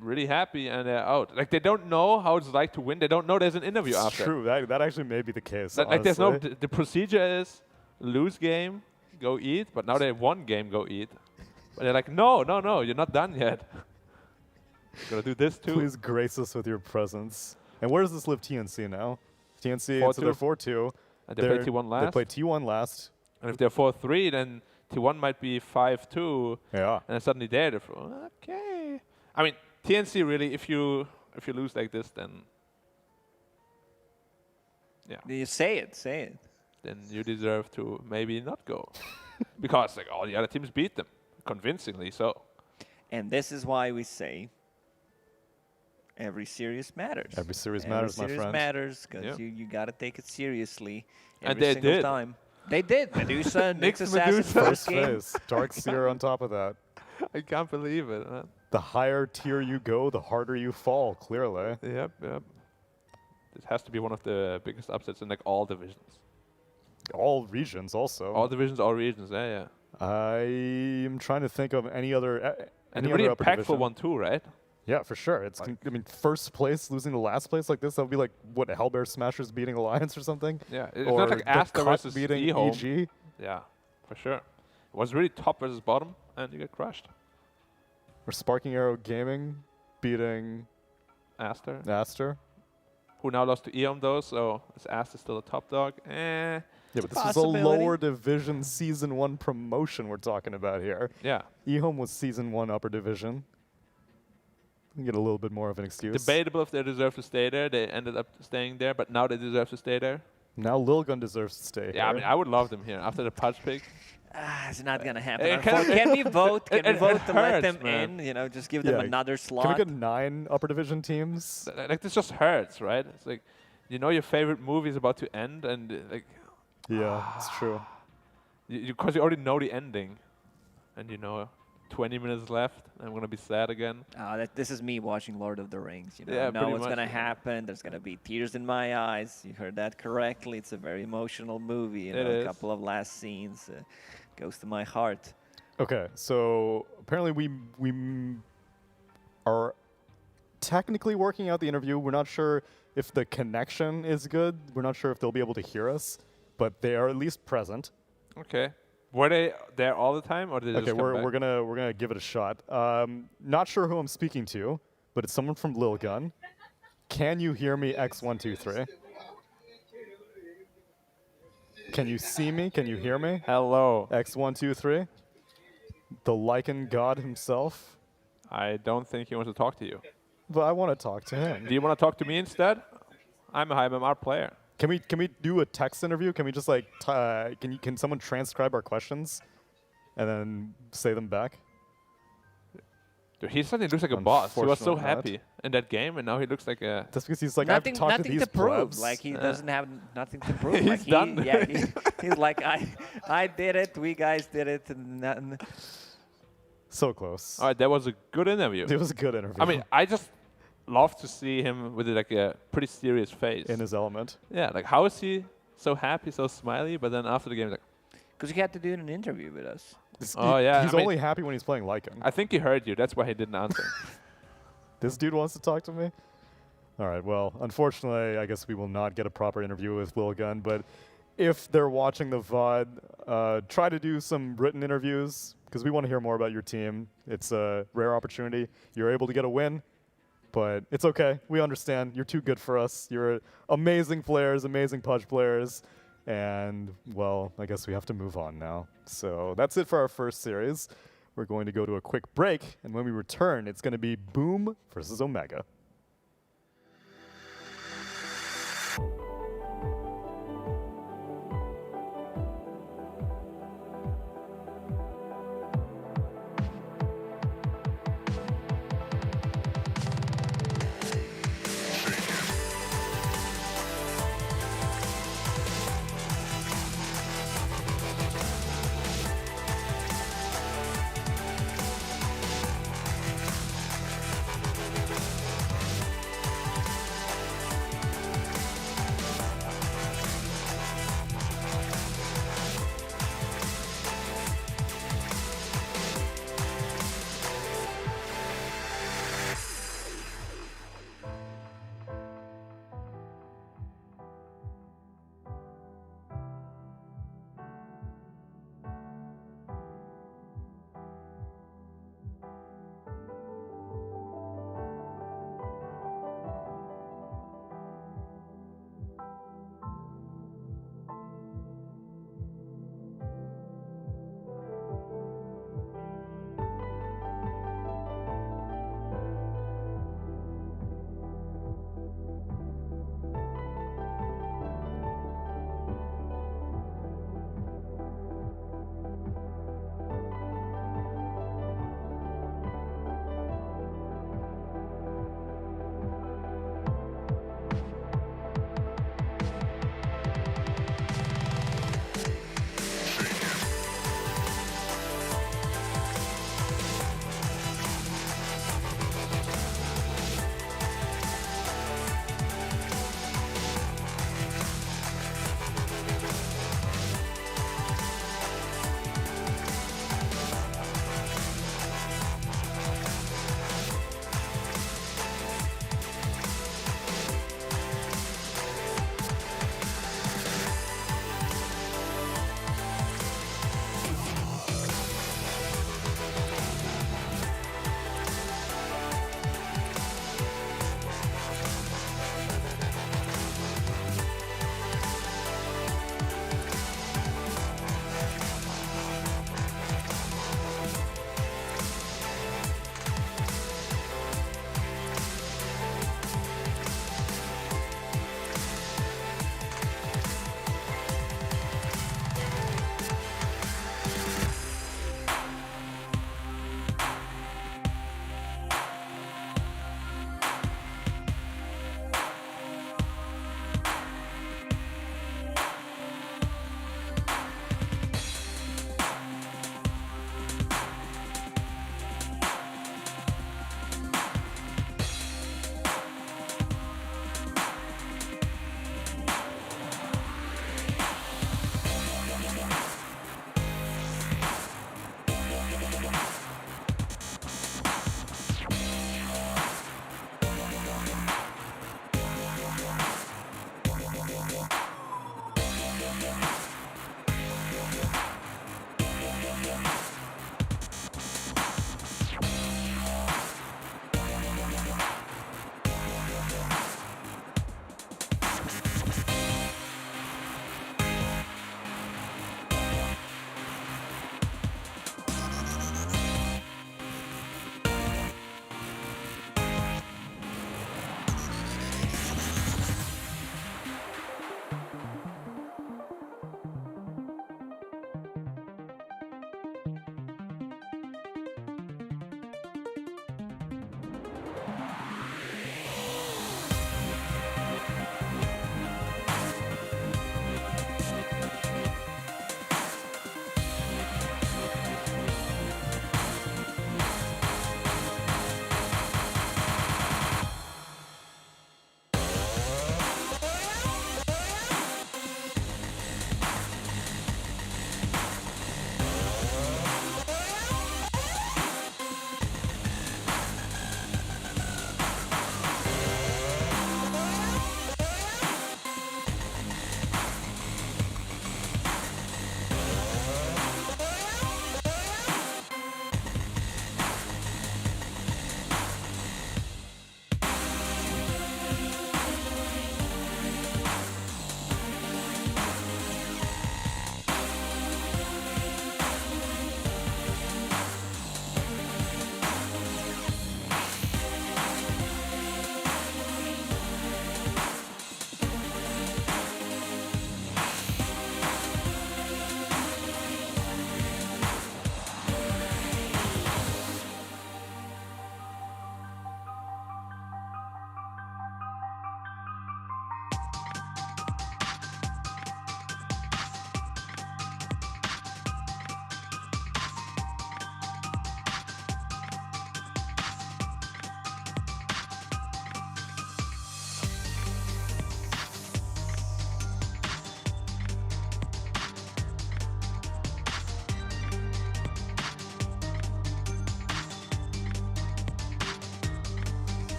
really happy and they're out. Like, they don't know how it's like to win. They don't know there's an interview It's after. true. That actually may be the case. Like, there's no, honestly. the procedure is lose game, go eat, but now they won game, go eat. But they're like, no, no, no, you're not done yet. You're gonna do this too. Please grace us with your presence. And where does this leave TNC now? TNC, 4-2. so they're 4-2. And they play T1 last. They play T1 last. And if they're 4-3, then T1 might be 5-2. Yeah. And then suddenly they're the okay. I mean, TNC really, if you lose like this, then yeah. You say it, say it. Then you deserve to maybe not go. Because like all the other teams beat them. Convincingly so. And this is why we say every series matters. Every series matters, my friend. Every series matters because Yeah. you got to take it seriously And every they single did. time. They did. Medusa, Nyx Nyx Assassin, Medusa. first First game. phase. Dark Seer on top of that. I can't believe it, man. The higher tier you go, the harder you fall, clearly. Yep, yep. This has to be one of the biggest upsets in like all divisions. All regions also. All divisions, all regions, yeah, yeah. I'm trying to think of any other And any a really other upper impactful division. one too, right? Yeah, for sure. It's I mean, first place losing to last place like this, that would be like what, Hellbear Smashers beating Alliance or something? Yeah, it's or not like the Asta Cut versus beating eHome. EG. Yeah, for sure. It was really top versus bottom, and you get crushed. Or Sparking Arrow Gaming beating Aster, Aster. who now lost to eHome though, so is Aster still a top dog? Eh. Yeah, but this is a Possibility. lower division Season 1 promotion we're talking about here. Yeah. eHome was Season 1 upper division. We get a little bit more of an excuse. Debatable if they deserve to stay there. They ended up staying there, but now they deserve to stay there. Now Lilgun deserves to stay Yeah, I here. mean, I would love them here after the Pudge pick. It's not going to happen. It can- Can we vote? Can we it vote to let hurts, them man. in? You know, just give them Yeah. another Can slot. we get 9 upper division teams? Like this just hurts, right? It's like, you know, your favorite movie is about to end, and like, Yeah, it's true. because you already know the ending, and you know, 20 minutes left. I'm gonna be sad again. This is me watching Lord of the Rings. You know, Yeah, know pretty what's much, gonna yeah. happen. There's gonna be tears in my eyes. You heard that correctly. It's a very emotional movie. You It know, is. a couple of last scenes goes to my heart. Okay, so apparently we are technically working out the interview. We're not sure if the connection is good. We're not sure if they'll be able to hear us, but they are at least present. Okay. Were they there all the time, or did they Okay, just come we're back? gonna give it a shot. Not sure who I'm speaking to, but it's someone from Lilgun. Can you hear me? X123. Can you see me? Can you hear me? Hello. X123. The Lycan God himself. I don't think he wants to talk to you. But I want to talk to him. Do you want to talk to me instead? I'm a high MMR player. Can we do a text interview? Can we just like can someone transcribe our questions and then say them back? Dude, he suddenly looks like a boss. He was so Unfortunately not. happy in that game, and now he looks like a. That's because he's like nothing, I've talked to nothing these to prove. plebs. Like he doesn't have nothing to prove. He's like done. Yeah, he's like I did it. We guys did it, and nothing. So close. All right, that was a good interview. It was a good interview. I mean, I just love to see him with like a pretty serious face. in his element. Yeah, like how is he so happy, so smiley, but then after the game, he's like, Because he had to do an interview with us. Oh, yeah, He's I mean- only happy when he's playing Lycan. I think he heard you. That's why he didn't answer. This dude wants to talk to me? All right, well, unfortunately, I guess we will not get a proper interview with Lilgun, but if they're watching the VOD, try to do some written interviews, because we want to hear more about your team. It's a rare opportunity. You're able to get a win, but it's okay. We understand. You're too good for us. You're amazing players, amazing Pudge players, and, well, I guess we have to move on now. So that's it for our first series. We're going to go to a quick break, and when we return, it's going to be Boom versus Omega.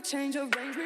Change of range.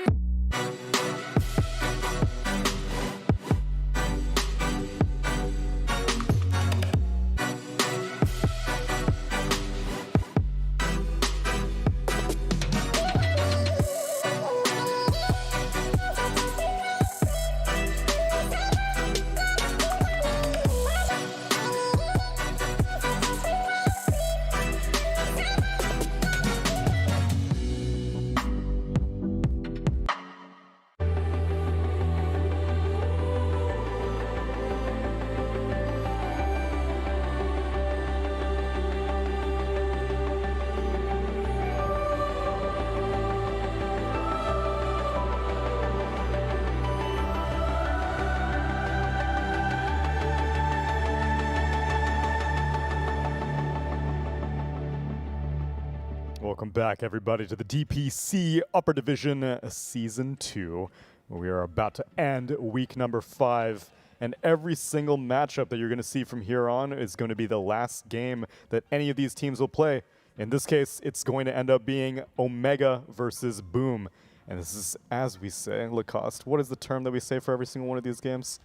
Welcome back, everybody, to the DPC Upper Division Season 2, where we are about to end week number 5. And every single matchup that you're going to see from here on is going to be the last game that any of these teams will play. In this case, it's going to end up being Omega versus Boom. And this is, as we say, Lacoste, what is the term that we say for every single one of these games?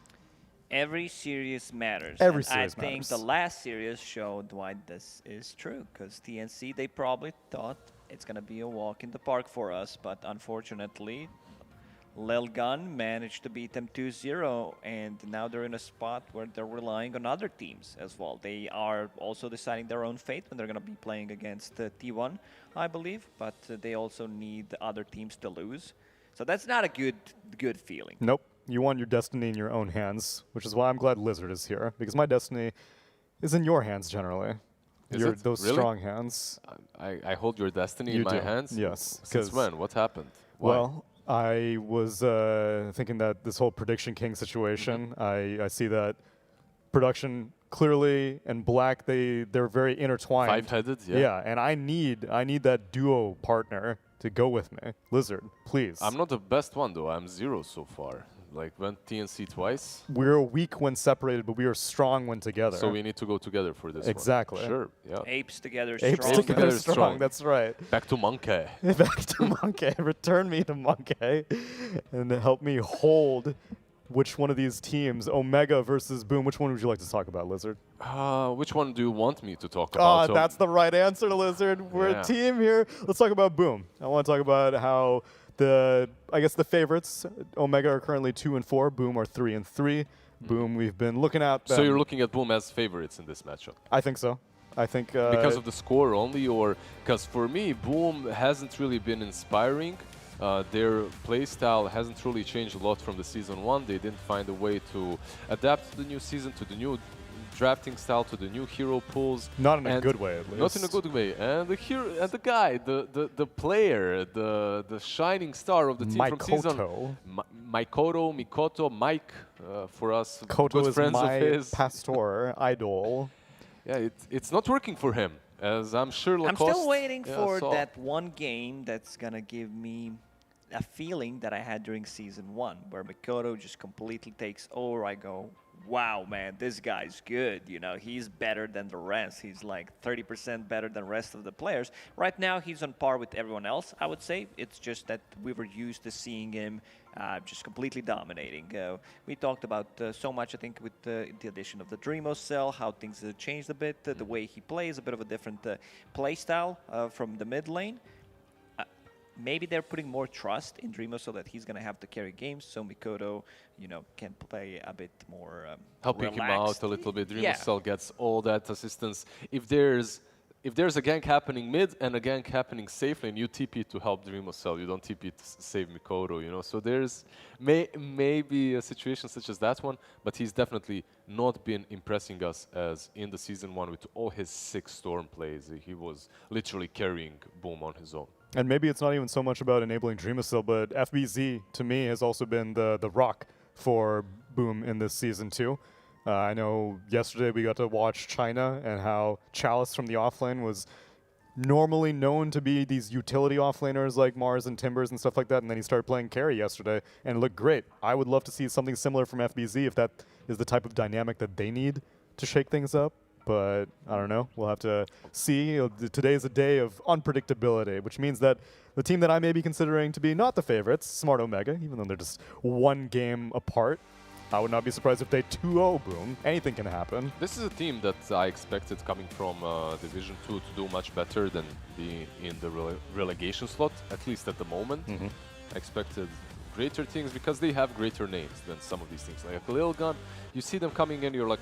Every series matters. Every and series I think matters. the last series showed why this is true, because TNC, they probably thought it's going to be a walk in the park for us, but unfortunately, Lilgun managed to beat them 2-0, and now they're in a spot where they're relying on other teams as well. They are also deciding their own fate when they're going to be playing against T1, I believe, but they also need other teams to lose. So that's not a good feeling. Nope. You want your destiny in your own hands, which is why I'm glad Lizard is here, because my destiny is in your hands generally. Those really? strong hands. I hold your destiny in my hands? Yes. Since when? What happened? Why? Well, I was thinking that this whole Prediction King situation, I see that production clearly and Black, they're very intertwined. Five-headed, yeah. Yeah, and I need that duo partner to go with me. Lizard, please. I'm not the best one, though. I'm 0 so far. Like, went TNC twice. We're weak when separated, but we are strong when together. So we need to go together for this Exactly. one. Sure, yeah. Apes together Apes strong. together strong. strong, that's right. Back to Monkey. Back to Monkey. Return me to Monkey. And help me hold which one of these teams, Omega versus Boom, which one would you like to talk about, Lizard? Which one do you want me to talk about? Oh, that's the right answer, Lizard. We're a team here. Let's talk about Boom. I want to talk about how I guess the favorites, Omega are currently 2 and 4, Boom are 3 and 3. Boom, we've been looking at them. So you're looking at Boom as favorites in this matchup? I think so. I think because of the score only, or because for me, Boom hasn't really been inspiring. Their playstyle hasn't really changed a lot from the season 1. They didn't find a way to adapt to the new season, to the new drafting style, to the new hero pools. Not in a good way, at least. Not in a good way. And the hero, and the guy, the player, the shining star of the team from season. Mikoto, Mike, for us Koto good is friends my of his. pastor idol. Yeah, it's not working for him, as I'm sure Lacoste. I'm still waiting for saw. that one game that's gonna give me a feeling that I had during season 1, where Mikoto just completely takes over. I go, wow, man, this guy's good. You know, he's better than the rest. He's like 30% better than the rest of the players. Right now, he's on par with everyone else, I would say. It's just that we were used to seeing him just completely dominating. We talked about so much, I think, with the addition of the Dreamo cell, how things have changed a bit, the way he plays, a bit of a different play style from the mid lane. Maybe they're putting more trust in Dreamo so that he's going to have to carry games, so Mikoto, you know, can play a bit more helping relaxed. him out a little bit. Dreamo Yeah. Cell gets all that assistance. If there's a gank happening mid and a gank happening safely, and you TP to help Dreamo Cell, you don't TP to save Mikoto, you know. So there's maybe a situation such as that one, but he's definitely not been impressing us as in the season 1 with all his 6 Storm plays. He was literally carrying Boom on his own. And maybe it's not even so much about enabling Dreamcell, but FBZ, to me, has also been the rock for Boom in this season, too. I know yesterday we got to watch China and how Chalice from the offlane was normally known to be these utility offlaners like Mars and Timbers and stuff like that, and then he started playing carry yesterday and it looked great. I would love to see something similar from FBZ if that is the type of dynamic that they need to shake things up. But I don't know. We'll have to see. Today is a day of unpredictability, which means that the team that I may be considering to be not the favorites, Smart Omega, even though they're just one game apart, I would not be surprised if they 2-0 Boom. Anything can happen. This is a team that I expected coming from Division 2 to do much better than be in the relegation slot, at least at the moment. I expected greater things because they have greater names than some of these things. Like Lilgun, you see them coming in, you're like,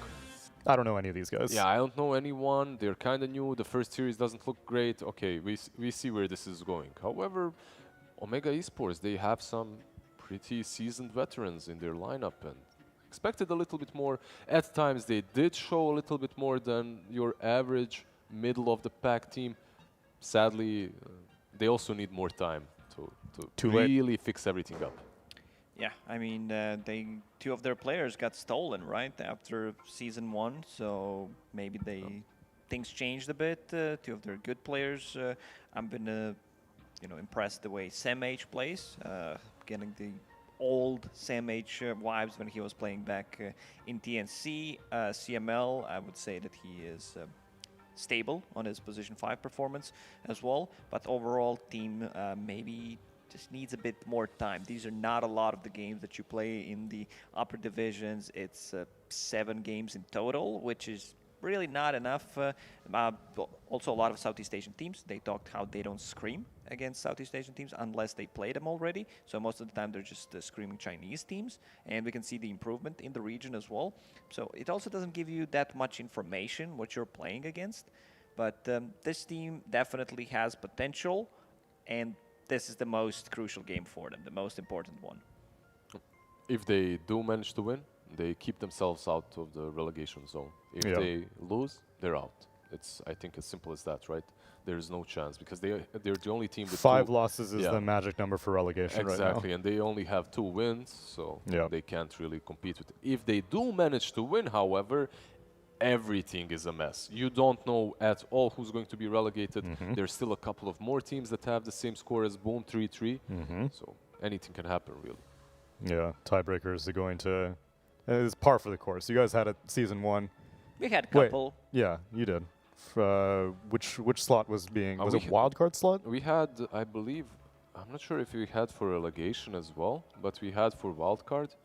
I don't know any of these guys. yeah, I don't know anyone. They're kind of new. The first series doesn't look great. Okay, we see where this is going. However, Omega Esports, they have some pretty seasoned veterans in their lineup and expected a little bit more. At times, they did show a little bit more than your average middle-of-the-pack team. Sadly, they also need more time to really fix everything up. Yeah, I mean, two of their players got stolen, right, after season 1, so maybe things changed a bit. Two of their good players. I've been, impressed the way SamH plays, getting the old SamH vibes when he was playing back in TNC. CML, I would say that he is stable on his position 5 performance as well, but overall team maybe just needs a bit more time. These are not a lot of the games that you play in the upper divisions. It's 7 games in total, which is really not enough. Also, a lot of Southeast Asian teams, they talked how they don't scream against Southeast Asian teams unless they play them already. So most of the time, they're just screaming Chinese teams. And we can see the improvement in the region as well. So it also doesn't give you that much information what you're playing against. But this team definitely has potential. And this is the most crucial game for them, the most important one. If they do manage to win, they keep themselves out of the relegation zone. If they lose, they're out. It's, I think, as simple as that, right? There's no chance because they're the only team with 5 losses is the magic number for relegation right now. Exactly, and they only have 2 wins, so they can't really compete with it. If they do manage to win, however, everything is a mess. You don't know at all who's going to be relegated. There's still a couple of more teams that have the same score as Boom, 3-3. So anything can happen, really. Yeah, tiebreakers are going to... It's par for the course. You guys had it season 1. We had a couple. Wait, yeah, you did. Which slot was being... was it wildcard slot? We had, I believe... I'm not sure if we had for relegation as well, but we had for wildcard.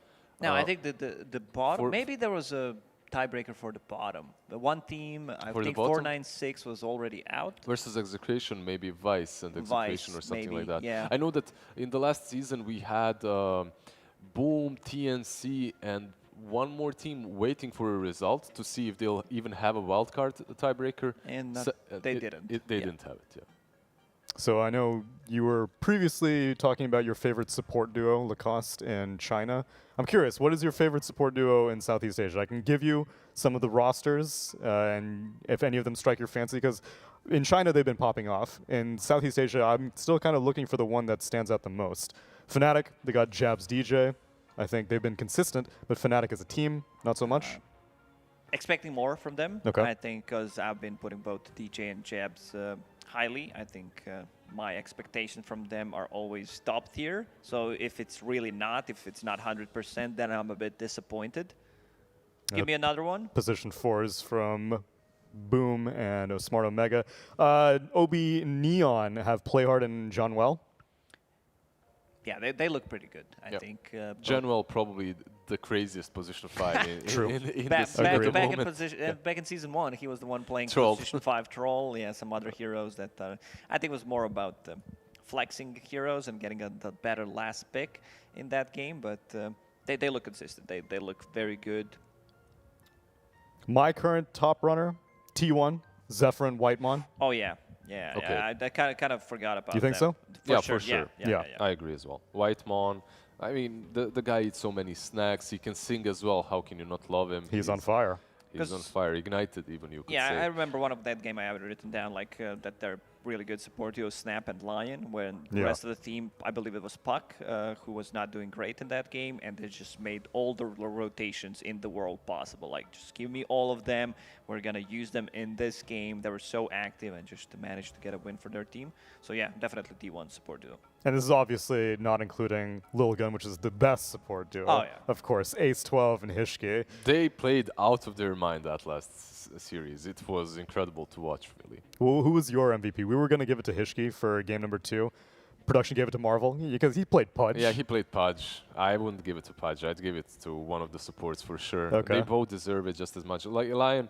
No, I think the bottom... Maybe there was a tiebreaker for the bottom. The one team, I think 496 was already out. Versus Execration, maybe Vice and Execration or something like that. Yeah. I know that in the last season we had Boom, TNC, and one more team waiting for a result to see if they'll even have a wildcard tiebreaker. And they didn't. They didn't have it, yeah. So I know you were previously talking about your favorite support duo, Lacoste and China. I'm curious, what is your favorite support duo in Southeast Asia? I can give you some of the rosters, and if any of them strike your fancy, because in China they've been popping off. In Southeast Asia, I'm still kind of looking for the one that stands out the most. Fnatic, they got Jabs DJ. I think they've been consistent, but Fnatic as a team, not so much. Expecting more from them. Okay. I think because I've been putting both DJ and Jabs highly. I think my expectations from them are always top tier. So if it's really not, if it's not 100%, then I'm a bit disappointed. Give me another one. Position 4 is from Boom and Smart Omega. OB Neon have Playhard and John Well. Yeah, they look pretty good. I think. General probably the craziest position 5 in this back in season 1, he was the one playing Troll. position 5 Troll. Yeah, some other heroes that I think was more about flexing heroes and getting the better last pick in that game. But they look consistent. They look very good. My current top runner, T1, Zephyrin Whitemon. Oh yeah. Yeah, Okay. yeah, I kind of forgot about that. You think so? For sure. Yeah. I agree as well. Whitemon, I mean, the guy eats so many snacks. He can sing as well. How can you not love him? He's on fire. He's on fire. Ignited, even, you could Yeah, say. I remember one of that game I had written down, like that they're really good support duo, Snap and Lion, when the rest of the team, I believe it was Puck, who was not doing great in that game, and they just made all the rotations in the world possible. Like, just give me all of them. We're going to use them in this game. They were so active and just managed to get a win for their team. So yeah, definitely T1 support duo. And this is obviously not including Lilgun, which is the best support duo. Oh, yeah. Of course, Ace 12 and Hishki. They played out of their mind that last series. It was incredible to watch, really. Well, who was your MVP? We were going to give it to Hishki for game number 2. Production gave it to Marvel because he played Pudge. Yeah, he played Pudge. I wouldn't give it to Pudge. I'd give it to one of the supports for sure. Okay. They both deserve it just as much. Like Lion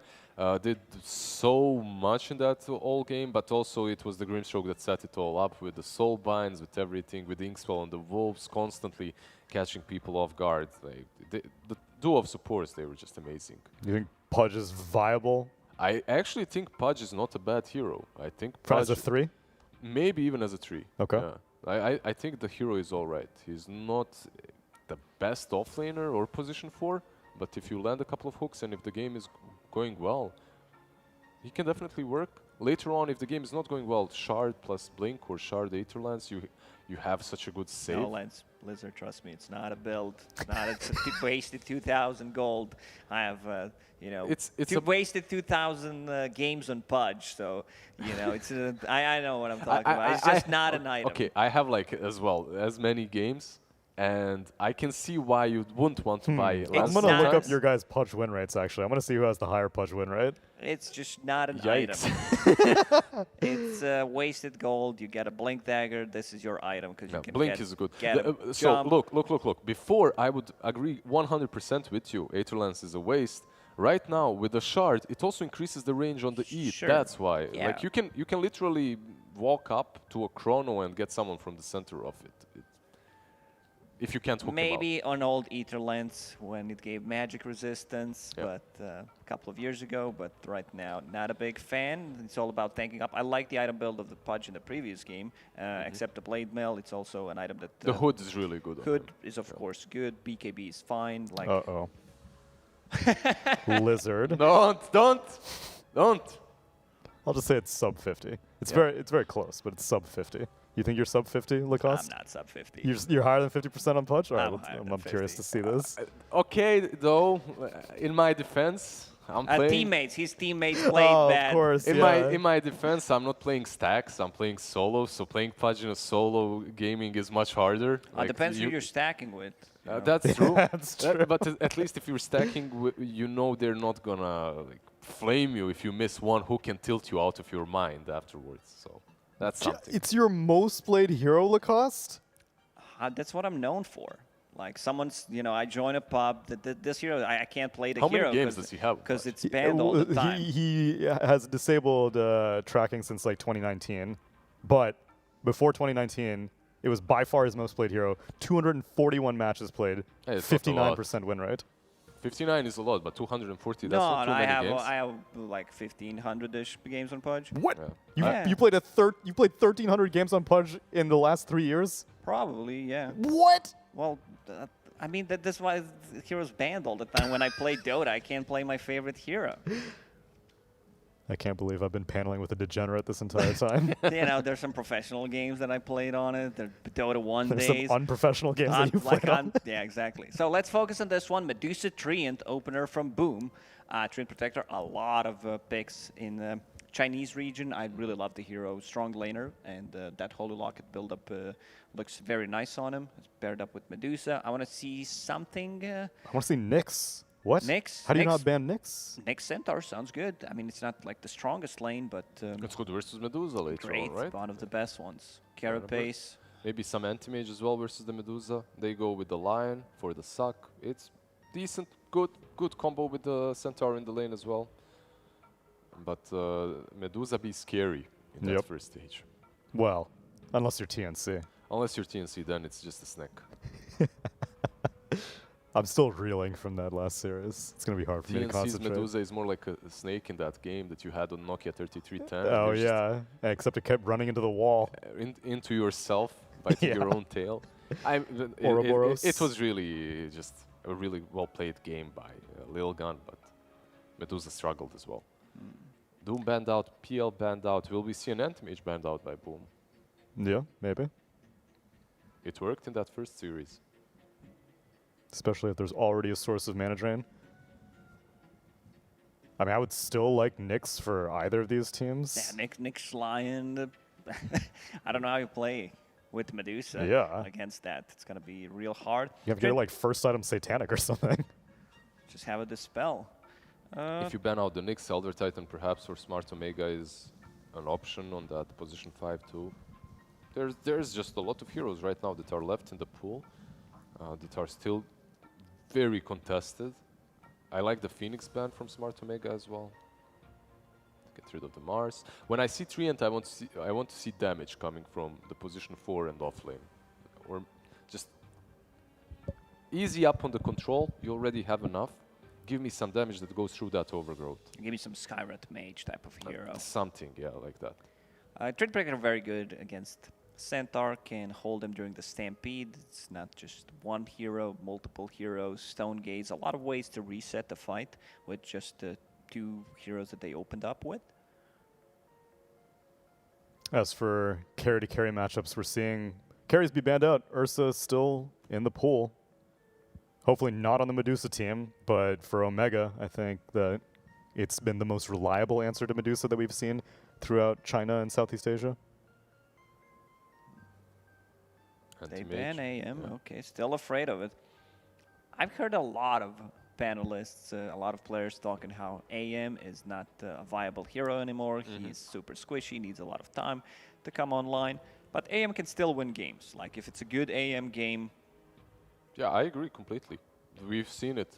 did so much in that all game, but also it was the Grimstroke that set it all up with the soul binds, with everything, with Inkswell and the Wolves constantly catching people off guard. Like the duo of supports, they were just amazing. You think Pudge is viable? I actually think Pudge is not a bad hero. I think As Pudge a 3? maybe even as a 3. Okay. Yeah. I think the hero is all right. He's not the best offlaner or position 4, but if you land a couple of hooks and if the game is going well, he can definitely work. Later on, if the game is not going well, Shard plus Blink or Shard Aetherlance, you have such a good save. No, Lance Blizzard, trust me, it's not a build. It's not. It's a wasted 2,000 gold. I have, you know, It's wasted 2,000 games on Pudge. So, you know, it's. I know what I'm talking about. It's just not an item. Okay, I have like as many games, and I can see why you wouldn't want to buy. I'm going to look up your guys' Pudge win rates, actually. I'm going to see who has the higher Pudge win rate. It's just not an Yikes. item. It's wasted gold. You get a Blink Dagger. This is your item because you can Blink get, is good. Get So look. Before I would agree 100% with you. Aetherlance is a waste. Right now with the shard, it also increases the range on the E. Sure. That's why. Yeah. Like you can literally walk up to a chrono and get someone from the center of it. If you can't hook Maybe on old Aetherlance when it gave magic resistance, but a couple of years ago. But right now, not a big fan. It's all about tanking up. I like the item build of the Pudge in the previous game, except the Blade Mail. It's also an item that the hood is really good. Hood is of course good. BKB is fine. Like Lizard. Don't. I'll just say it's sub 50. It's very close, but it's sub 50. You think you're sub 50, Lacoste? I'm not sub 50. You're higher than 50% on Pudge? All right, I'm curious to see this. Okay, though, in my defense, I'm playing. His teammates played bad. Of course, in my defense, I'm not playing stacks. I'm playing solo. So playing Pudge in a solo gaming is much harder. It depends who you're stacking with. That's true. That's true. But at least if you're stacking, you know they're not gonna flame you if you miss one hook and tilt you out of your mind afterwards. So that's something. It's your most played hero, Lacoste? That's what I'm known for. Like someone's, I join a pub. This hero, I can't play the How hero. many games does he have? Because it's banned all the time. He has disabled tracking since like 2019, but before 2019, it was by far his most played hero. 241 matches played, 59% win rate. 59 is a lot, but 240, that's No, not too no, many games. I have like 1,500-ish games on Pudge. What? Yeah. You played you played 1,300 games on Pudge in the last 3 years? Probably, yeah. What? Well, I mean, that's why heroes banned all the time. When I play Dota, I can't play my favorite hero. I can't believe I've been paneling with a degenerate this entire time. You know, there's some professional games that I played on it. There's Dota 1 There's days. some unprofessional games that you played on. Yeah, exactly. So let's focus on this one. Medusa Treant, opener from Boom. Treant Protector, a lot of picks in the Chinese region. I really love the hero, strong laner, and that Holy Locket build-up looks very nice on him. It's paired up with Medusa. I want to see something... I want to see Nyx. What? Nyx? How do you Nyx? not ban Nyx? Nyx Centaur sounds good. I mean, it's not like the strongest lane, but It's good versus Medusa later great. on, right? One of the best ones. Carapace. Maybe some anti-mage as well versus the Medusa. They go with the Lion for the suck. It's decent, good combo with the Centaur in the lane as well. But Medusa be scary in that first stage. Well, unless you're TNC. Unless you're TNC, then it's just a snack. I'm still reeling from that last series. It's going to be hard for me to TNC's concentrate. Medusa is more like a snake in that game that you had on Nokia 3310. Oh, You're just, yeah. Except it kept running into the wall. into yourself, biting your own tail. Ouroboros. It was really just a really well-played game by Lilgun, but Medusa struggled as well. Doom banned out, PL banned out. Will we see an anti-mage banned out by Boom? Yeah, maybe. It worked in that first series. Especially if there's already a source of mana drain. I mean, I would still like Nyx for either of these teams. Yeah, Nyx Lion. I don't know how you play with Medusa against that. It's going to be real hard. You have to get like first item Satanic or something. Just have a Dispel. If you ban out the Nyx, Elder Titan perhaps or Smart Omega is an option on that position 5 too. There's just a lot of heroes right now that are left in the pool that are still very contested. I like the Phoenix ban from Smart Omega as well. Get rid of the Mars. When I see Treant, I want to see damage coming from the position 4 and off lane, or just easy up on the control. You already have enough. Give me some damage that goes through that overgrowth. Give me some Skywrath Mage type of hero. Something, yeah, like that. Treant Breaker very good against Centaur, can hold him during the Stampede. It's not just one hero, multiple heroes, Stone Gates, a lot of ways to reset the fight with just the 2 heroes that they opened up with. As for carry-to-carry matchups, we're seeing carries be banned out. Ursa still in the pool. Hopefully not on the Medusa team, but for Omega, I think that it's been the most reliable answer to Medusa that we've seen throughout China and Southeast Asia. They ban AM, okay, still afraid of it. I've heard a lot of panelists, a lot of players talking how AM is not a viable hero anymore. He's super squishy, needs a lot of time to come online. But AM can still win games. Like, if it's a good AM game... Yeah, I agree completely. We've seen it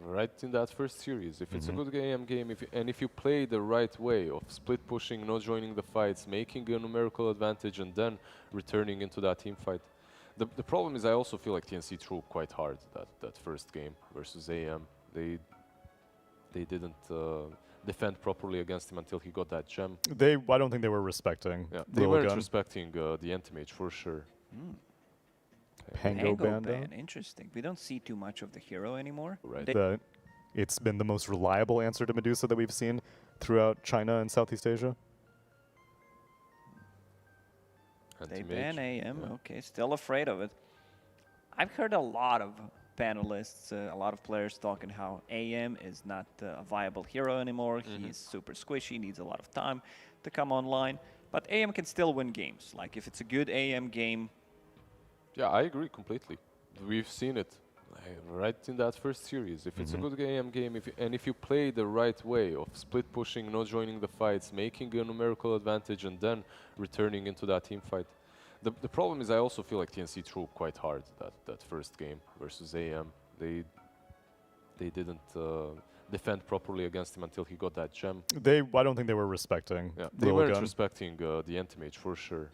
right in that first series. If it's a good AM game, if you play the right way of split pushing, not joining the fights, making a numerical advantage, and then returning into that team fight. The problem is I also feel like TNC threw quite hard that first game versus AM. They didn't defend properly against him until he got that gem. I don't think they were respecting. Yeah, they weren't respecting the anti-mage for sure. Pango ban. Interesting. We don't see too much of the hero anymore. Right. It's been the most reliable answer to Medusa that we've seen throughout China and Southeast Asia. They ban AM, okay, still afraid of it. I've heard a lot of panelists, a lot of players talking how AM is not a viable hero anymore. He's super squishy, needs a lot of time to come online. But AM can still win games. Like, if it's a good AM game... Yeah, I agree completely. We've seen it right in that first series. If it's a good AM game, if you play the right way of split pushing, not joining the fights, making a numerical advantage, and then returning into that team fight. The problem is I also feel like TNC threw quite hard that first game versus AM. They didn't defend properly against him until he got that gem. I don't think they were respecting. Yeah, they weren't respecting the anti-mage for sure.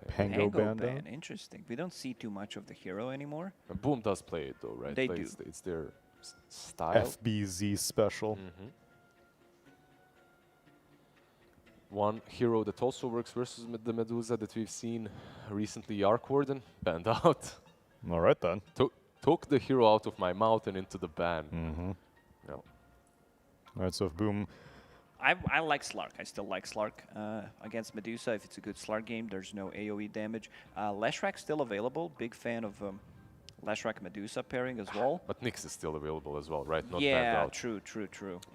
Pango ban. Interesting. We don't see too much of the hero anymore. Boom does play it though, right? They Like, do. It's their style. FBZ special. One hero that also works versus the Medusa that we've seen recently, Arc Warden, banned out. All right then. Took the hero out of my mouth and into the ban. Yeah. All right, so if Boom... I like Slark. I still like Slark against Medusa. If it's a good Slark game, there's no AoE damage. Leshrac still available. Big fan of Leshrac Medusa pairing as well. But Nyx is still available as well, right? Not banned Yeah, out. true.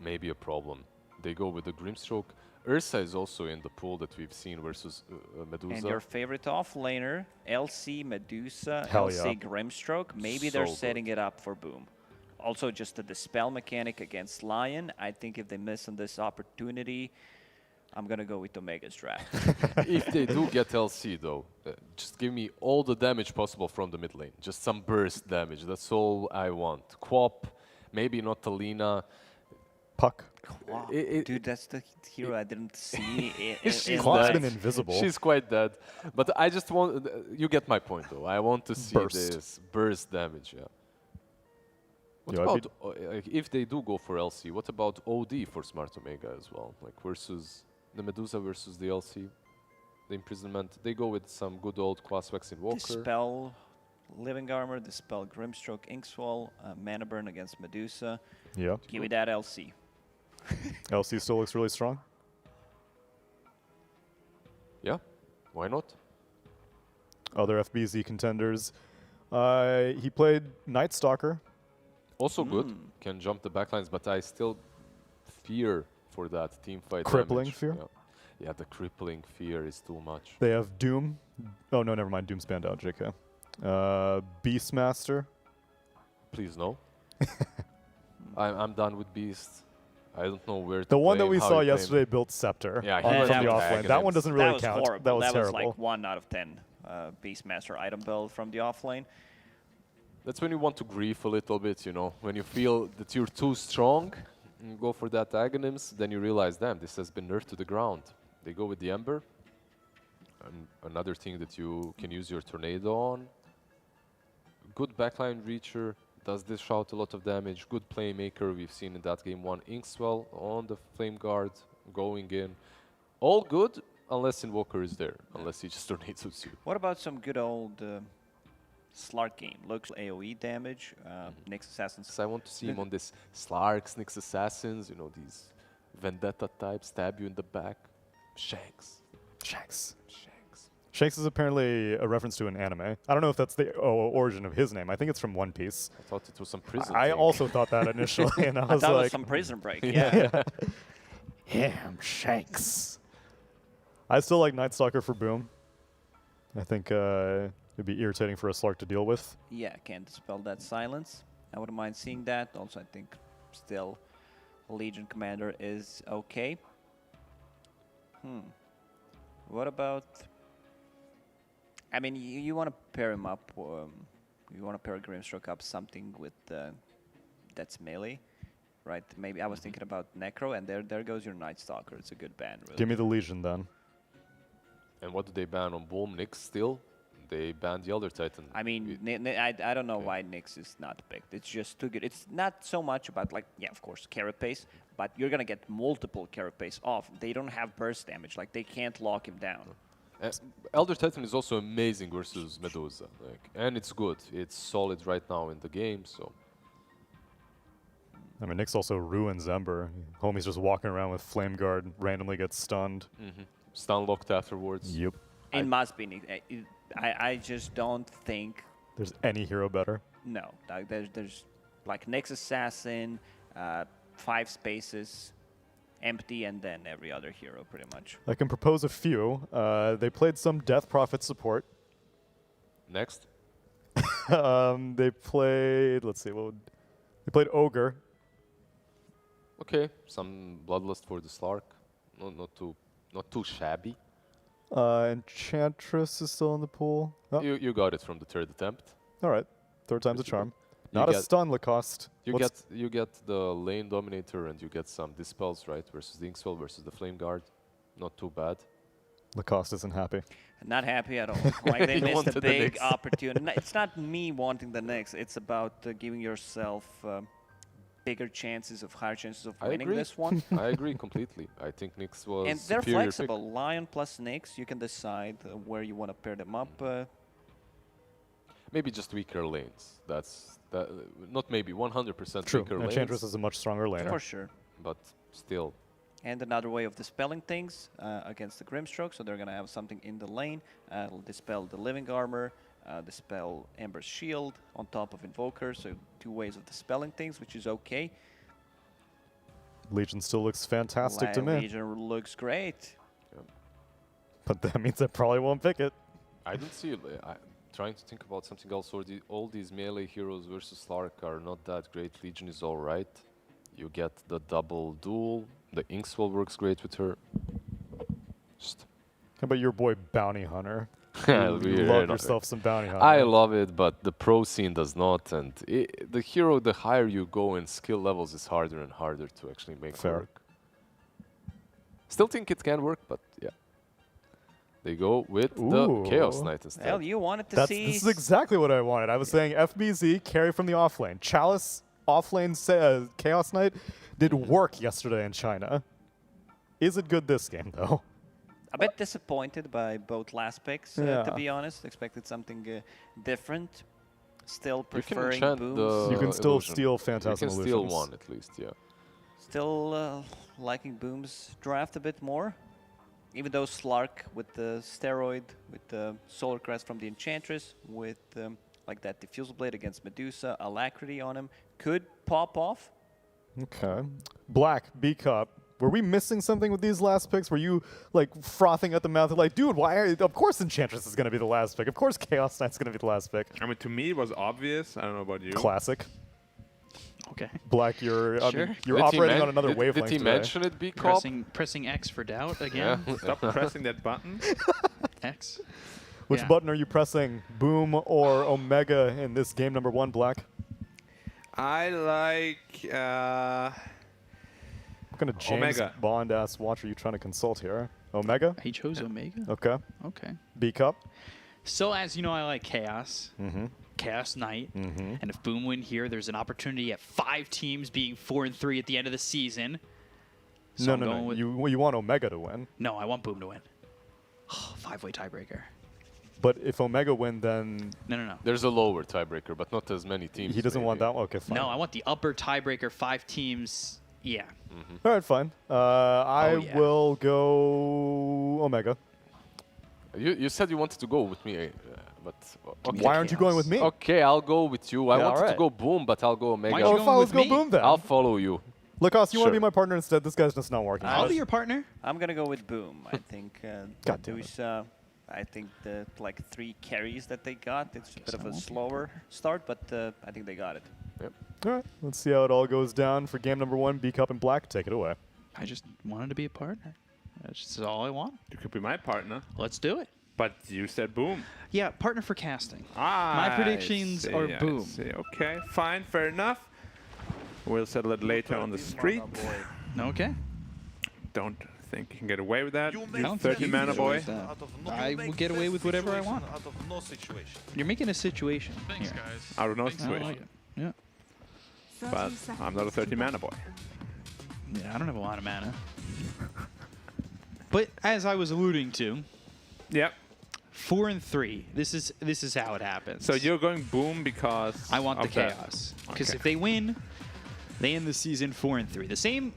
Maybe a problem. They go with the Grimstroke. Ursa is also in the pool that we've seen versus Medusa. And your favorite offlaner, LC Medusa, Hell LC yeah. Grimstroke. Maybe So they're good. setting it up for Boom. Also, just the dispel mechanic against Lion. I think if they miss on this opportunity, I'm gonna go with Omega's draft. If they do get LC though, just give me all the damage possible from the mid lane. Just some burst damage. That's all I want. Quap, maybe not Talina. Puck. Wow. It- Dude, that's the hero I didn't see. She's Quap's dead. been invisible. She's quite dead. But I just want... you get my point though. I want to see Burst. this burst damage, yeah. What Yeah, I'd about, like, if they do go for LC, what about OD for Smart Omega as well? Like versus the Medusa versus the LC, the imprisonment. They go with some good old Class Vaccine Walker. Dispel Living Armor, Dispel Grimstroke, Inkswell, Mana Burn against Medusa. Yeah. Give me that LC. LC still looks really strong. Yeah, why not? Other FBZ contenders. He played Night Stalker. Also good, can jump the backlines, but I still fear for that team fight. Crippling damage. fear? Yeah, the crippling fear is too much. They have Doom. Oh, no, never mind. Doom's banned out, JK. Beastmaster. Please no. I'm done with Beast. I don't know where to The one play that him, we how saw to play him. yesterday built Scepter Yeah, on- he was from the an offlane. That one doesn't That really was count. horrible. That was was terrible. like 1 out of 10 Beastmaster item build from the offlane. That's when you want to grief a little bit, you know. When you feel that you're too strong, and you go for that Aghanim's, then you realize, damn, this has been nerfed to the ground. They go with the Ember. And another thing that you can use your Tornado on. Good backline reacher, does dish out a lot of damage. Good playmaker, we've seen in that game 1. Inkswell on the Flame Guard, going in. All good, unless Invoker is there, unless he just tornadoes you. What about some good old Slark game? Looks AoE damage, Nyx Assassins. So I want to see him on this Slarks, Nyx Assassins, you know, these Vendetta types, stab you in the back. Shanks. Shanks. Shanks. Shanks is apparently a reference to an anime. I don't know if that's the origin of his name. I think it's from One Piece. I thought it was some prison I thing. also thought that initially, and I I was thought it was like, some Prison Break. Yeah. "Damn, Shanks." I still like Night Stalker for Boom. I think it'd be irritating for a Slark to deal with. Yeah, can't dispel that silence. I wouldn't mind seeing that. Also, I think still Legion Commander is okay. What about... I mean, you want to pair him up, you want to pair Grimstroke up something with that's melee, right? Maybe I was thinking about Necro, and there goes your Night Stalker. It's a good ban, really. Give me the Legion then. And what do they ban on Boom? Nyx still? They banned the Elder Titan. I mean, I don't know why Nyx is not picked. It's just too good. It's not so much about, like, yeah, of course, Carapace, but you're going to get multiple Carapace off. They don't have burst damage. Like, they can't lock him down. Elder Titan is also amazing versus Medusa. Like, and it's good. It's solid right now in the game, so... I mean, Nyx also ruins Ember. Homie's just walking around with Flame Guard, randomly gets stunned. Stun locked afterwards. Yep. It must be Nyx. I just don't think... There's any hero better. No. Like, there's like Nyx Assassin, 5 spaces, empty, and then every other hero, pretty much. I can propose a few. They played some Death Prophet support. Next. They played, let's see, they played Ogre. Okay, some Bloodlust for the Slark. No, not too shabby. Enchantress is still in the pool. Oh, You got it from the 3rd attempt. all right. 3rd time's a Pretty charm. You Not a get- stun, Lacoste. You get the Lane Dominator and you get some Dispels, right? Versus the Inkswell versus the Flame Guard. Not too bad. Lacoste isn't happy. Not happy at all. Like they He missed wanted a the big Nyx. opportunity. No, it's not me wanting the Nyx. It's about giving yourself bigger chances of higher chances of I winning agree. this one. I agree completely. I think Nyx was And they're superior flexible. Lion plus Nyx, you can decide where you want to pair them up. Maybe just weaker lanes. That's not maybe 100% True. weaker Enchantress lanes, is a much stronger laner. For sure. but still. And another way of dispelling things against the Grimstroke, so they're going to have something in the lane. It'll dispel the Living Armor, dispel Ember's Shield on top of Invoker, so 2 ways of dispelling things, which is okay. Legion still looks fantastic to me. Legion looks great. But that means I probably won't pick it. I don't see it. I'm trying to think about something else. All these melee heroes versus Slark are not that great. Legion is alright. You get the double duel. The Inkswell works great with her. Just How about your boy Bounty Hunter? Yeah, You love yourself some Bounty Hunter. I love it, but the pro scene does not. And the hero, the higher you go in skill levels, is harder and harder to actually make Fair. work. Still think it can work, but yeah. They go with the Chaos Knight instead. Well, you wanted to This see... is exactly what I wanted. I was saying FBZ, carry from the offlane. Chalice, offlane Chaos Knight did work yesterday in China. Is it good this game, though? A bit disappointed by both last picks, to Yeah. be honest. Expected something different. Still You can preferring enchant booms. the You can still illusion. steal You Phantasm can steal Illusions. one at least, yeah. Still liking Boom's draft a bit more. Even though Slark with the Steroid, with the Solar Crest from the Enchantress, with like that Diffusal Blade against Medusa, Alacrity on him, could pop off. Okay. Black, B-Cup. Were we missing something with these last picks? Were you like frothing at the mouth like, dude, why are of course Enchantress is going to be the last pick. Of course Chaos Knight's going to be the last pick. I mean, to me, it was obvious. I don't know about you. Classic. Okay. Black, you're I mean, Sure. you're Did he operating men- on another did, wavelength Did he today. mention it, B-Cop? Pressing X for doubt Yeah. again. Stop pressing that button. X. Which Yeah. button are you pressing, Boom or Omega in this game number 1, Black? I like... What kind of James Omega. Bond-ass watch are you trying to consult here? Omega? He chose Omega. Okay. Okay. B-Cup? So as you know, I like Chaos. Mm-hmm. Chaos Knight. Mm-hmm. And if Boom win here, there's an opportunity at 5 teams being 4-3 at the end of the season. So I'm going No. with- You want Omega to win. No, I want Boom to win. 5-way tiebreaker. But if Omega win, then No. There's a lower tiebreaker, but not as many teams. he doesn't want maybe. that one. Okay, fine. No, I want the upper tiebreaker, 5 teams. Yeah. All right, fine. I yeah. will go Omega. You said you wanted to go with me, but okay. Why aren't you going with me? Okay, I'll go with you. I Yeah, wanted alright. to go Boom, but I'll go Omega. Why Oh, you fine, going let's with go me? Boom then. I'll follow you. Lacoste, you want to Sure. be my partner instead? This guy's just not working. I'll out. be your partner. I'm gonna go with Boom. I think God damn it. Medusa, I think the like 3 carries that they got, it's a bit of a slower start, but I think they got it. All right, let's see how it all goes down for game number 1. B-Cup and Black, take it away. I just wanted to be a partner. That's just all I want. You could be my partner. Let's do it. But you said Boom. Yeah, partner for casting. My predictions are Boom. Okay, fine, fair enough. We'll settle it later on the street. Okay. Don't think you can get away with that. You You make 30 you mana can boy. choose that. out of no, I you will make get away with whatever I situation want. Out of no situation. You're making a situation. Thanks, here. guys. Out of no I situation. like it. Yeah. 30 But seconds I'm not a 30 to mana battle. boy. Yeah, I don't have a lot of mana. But as I was alluding to, Yep. 4-3. This is how it happens. So you're going Boom because I want the of that. chaos because Okay. if they win, they end the season 4-3. The same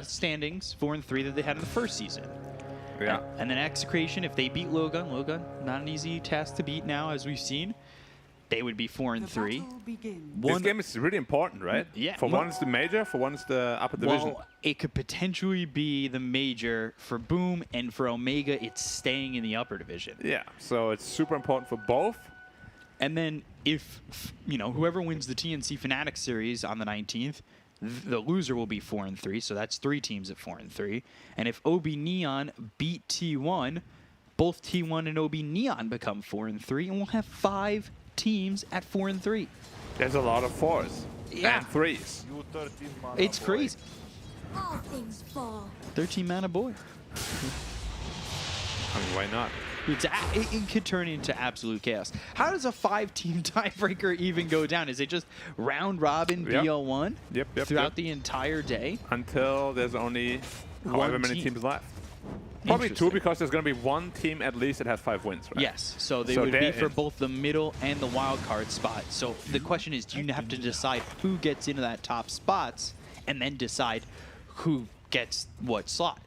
standings 4-3 that they had in the first season. Yeah. And then Execration, if they beat Lilgun, not an easy task to beat now, as we've seen. They would be The 4-3. battle begins. This One- game is really important, right? Yeah. For one, it's the major. For one, it's the upper division. Well, it could potentially be the major for Boom, and for Omega, it's staying in the upper division. Yeah. So it's super important for both. And then if, whoever wins the TNC Fnatic series on the 19th, the loser will be 4-3, so that's 3 teams at 4-3. And if OB Neon beat T1, both T1 and OB Neon become 4-3, and we'll have 5 teams at 4-3. There's a lot of 4s Yeah. and 3s. You 13 mana It's boy. crazy. All things fall. 13 mana boy. I mean, why not? It could turn into absolute chaos. How does a 5-team tiebreaker even go down? Is it just round robin BL1 throughout the entire day? Until there's only however many teams left. Probably 2, because there's going to be 1 team at least that has 5 wins, right? Yes, so they would be for both the middle and the wild card spot. So the question is, do you have to decide who gets into that top spots and then decide who gets what slot?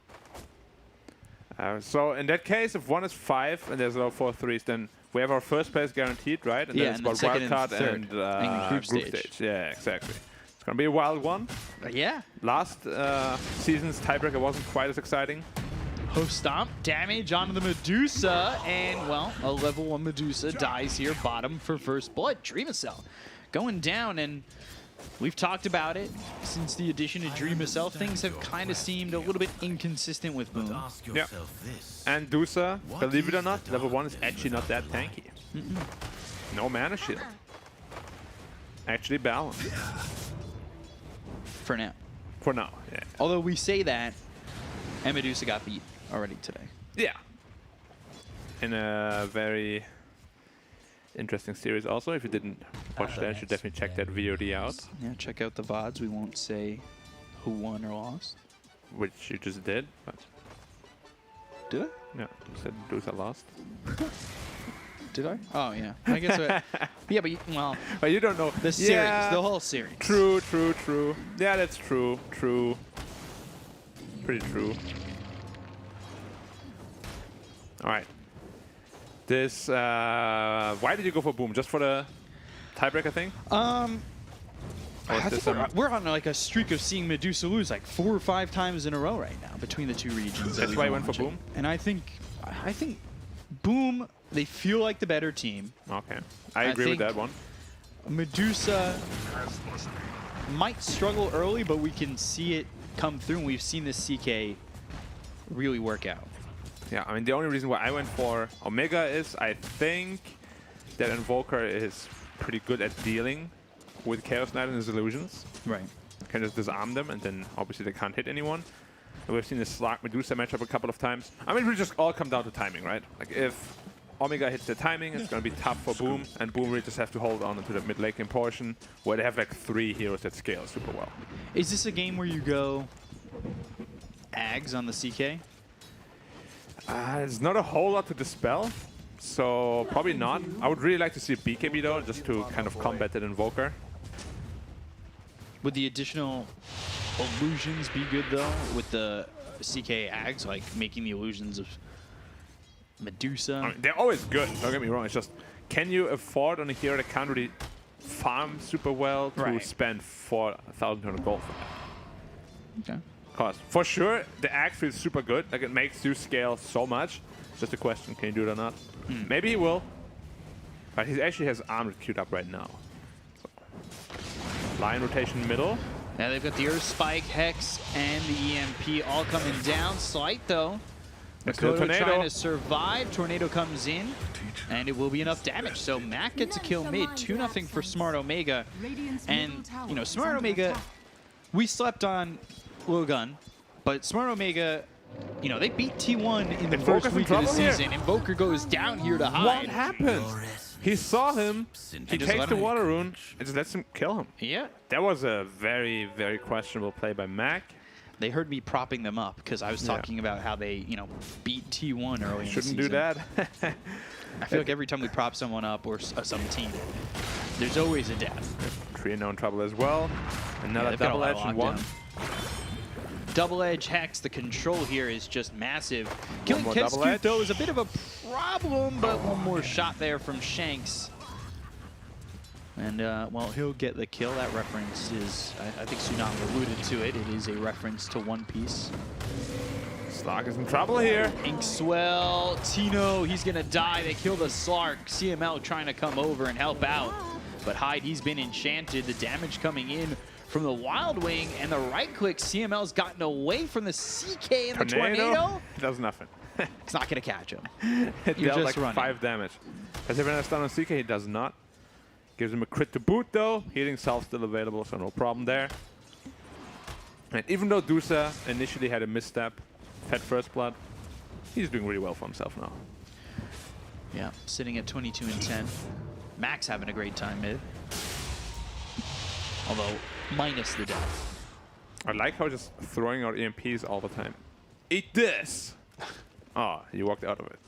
So in that case, if 1 is 5 and there's no 4 3s, then we have our first place guaranteed, right? And then it's about wildcard and group stage. Yeah, exactly. It's going to be a wild one. Yeah. Last season's tiebreaker wasn't quite as exciting. Host stomp, damage onto the Medusa, and, well, a level 1 Medusa dies here, bottom for first blood. Dreamacell going down, and we've talked about it since the addition of Dreamacell. Things have kind of seemed a little bit inconsistent with Boom. Yeah. And Dusa, believe it or not, level 1 is actually not that tanky. No mana shield. Actually balanced. For now. For now, yeah. Although we say that, and Medusa got beat already today. Yeah. In a very interesting series also. If you didn't watch that, you should definitely check that VOD out. Yeah, check out the VODs. We won't say who won or lost. Which you just did, but... Did I? Yeah, you said Dusa lost. Did I? Oh, yeah. I guess yeah, but well... But you don't know. The series, the whole series. True, true, true. Yeah, that's true, true. Pretty true. Alright. This, why did you go for Boom? Just for the tiebreaker thing? I think we're on like a streak of seeing Medusa lose like 4 or 5 times in a row right now between the 2 regions. That's why I went for Boom? And I think Boom, they feel like the better team. Okay. I agree with that one. Medusa might struggle early, but we can see it come through, and we've seen this CK really work out. Yeah, I mean, the only reason why I went for Omega is I think that Invoker is pretty good at dealing with Chaos Knight and his illusions. Right. Can just disarm them, and then obviously they can't hit anyone. And we've seen the Slark Medusa matchup a couple of times. I mean, it will just all come down to timing, right? Like, if Omega hits the timing, it's going to be tough for Boom, and Boom really just have to hold on to the mid-laning portion, where they have like 3 heroes that scale super well. Is this a game where you go Ags on the CK? There's not a whole lot to dispel, so probably not. I would really like to see a BKB though, just to kind of combat that Invoker. Would the additional illusions be good though, with the CK Ags, like making the illusions of Medusa? I mean, they're always good, don't get me wrong. It's just, can you afford on a hero that can't really farm super well to spend 4,000 gold for that? Okay. Because for sure, the Axe feels super good. Like, it makes you scale so much. It's just a question, can you do it or not? Maybe he will. But he actually has Armored queued up right now. So. Lion rotation middle. Now they've got the Earth Spike, Hex, and the EMP all coming down. Slight though. Makoto trying to survive. Tornado comes in, and it will be enough damage. So Mac gets a kill mid, 2-0 for Smart Omega. And, you know, Smart Omega, we slept on Lilgun, but Smart Omega, you know, they beat T1 in the first week of the season. Invoker goes down here to hide. What happened? He saw him, he takes the Water Rune, and just lets him kill him. Yeah. That was a very, very questionable play by Mac. They heard me propping them up because I was talking about how they, you know, beat T1 early in the season. Shouldn't do that. I feel like every time we prop someone up or some team, there's always a death. Trino in trouble as well. Another double edge and 1. Double edge Hex, the control here is just massive. Killing Kensuke though is a bit of a problem, but one more shot there from Shanks. And, well, he'll get the kill. That reference is, I think Tsunami alluded to it. It is a reference to One Piece. Slark is in trouble here. Inkswell, Tino, he's going to die. They kill the Slark. CML trying to come over and help out. But Hyde, he's been enchanted. The damage coming in from the Wild Wing and the right click. CML's gotten away from the CK and the Tornado. Does nothing. It's not going to catch him. It dealt like running. 5 damage. Has everyone else done on CK? He does not. Gives him a crit to boot though. Healing Salve still available, so no problem there. And even though Dusa initially had a misstep, fed first blood, He's doing really well for himself now. Yeah, sitting at 22 and 10. Max having a great time mid. Although, minus the death. I like how just throwing out EMPs all the time. Eat this! Oh, he walked out of it.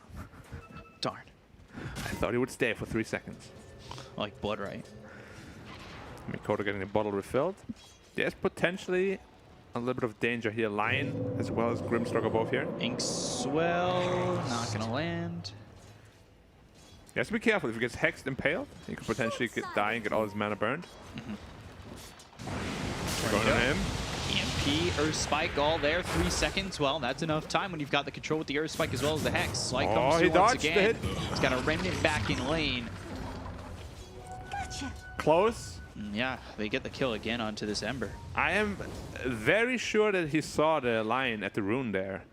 Darn. I thought he would stay for 3 seconds. Like blood, right? Mikoto getting the bottle refilled. There's potentially a little bit of danger here. Lion as well as Grimstroke are both here. Inkswell, not gonna land. He has to be careful. If he gets hexed, impaled, he could potentially die and get all his mana burned. Going on him. EMP, Earth Spike, all there. 3 seconds. Well, that's enough time when you've got the control with the Earth Spike as well as the Hex. Slight comes through once again. He's got a Remnant back in lane. Close. Yeah, they get the kill again onto this Ember. I am very sure that he saw the Lion at the rune there.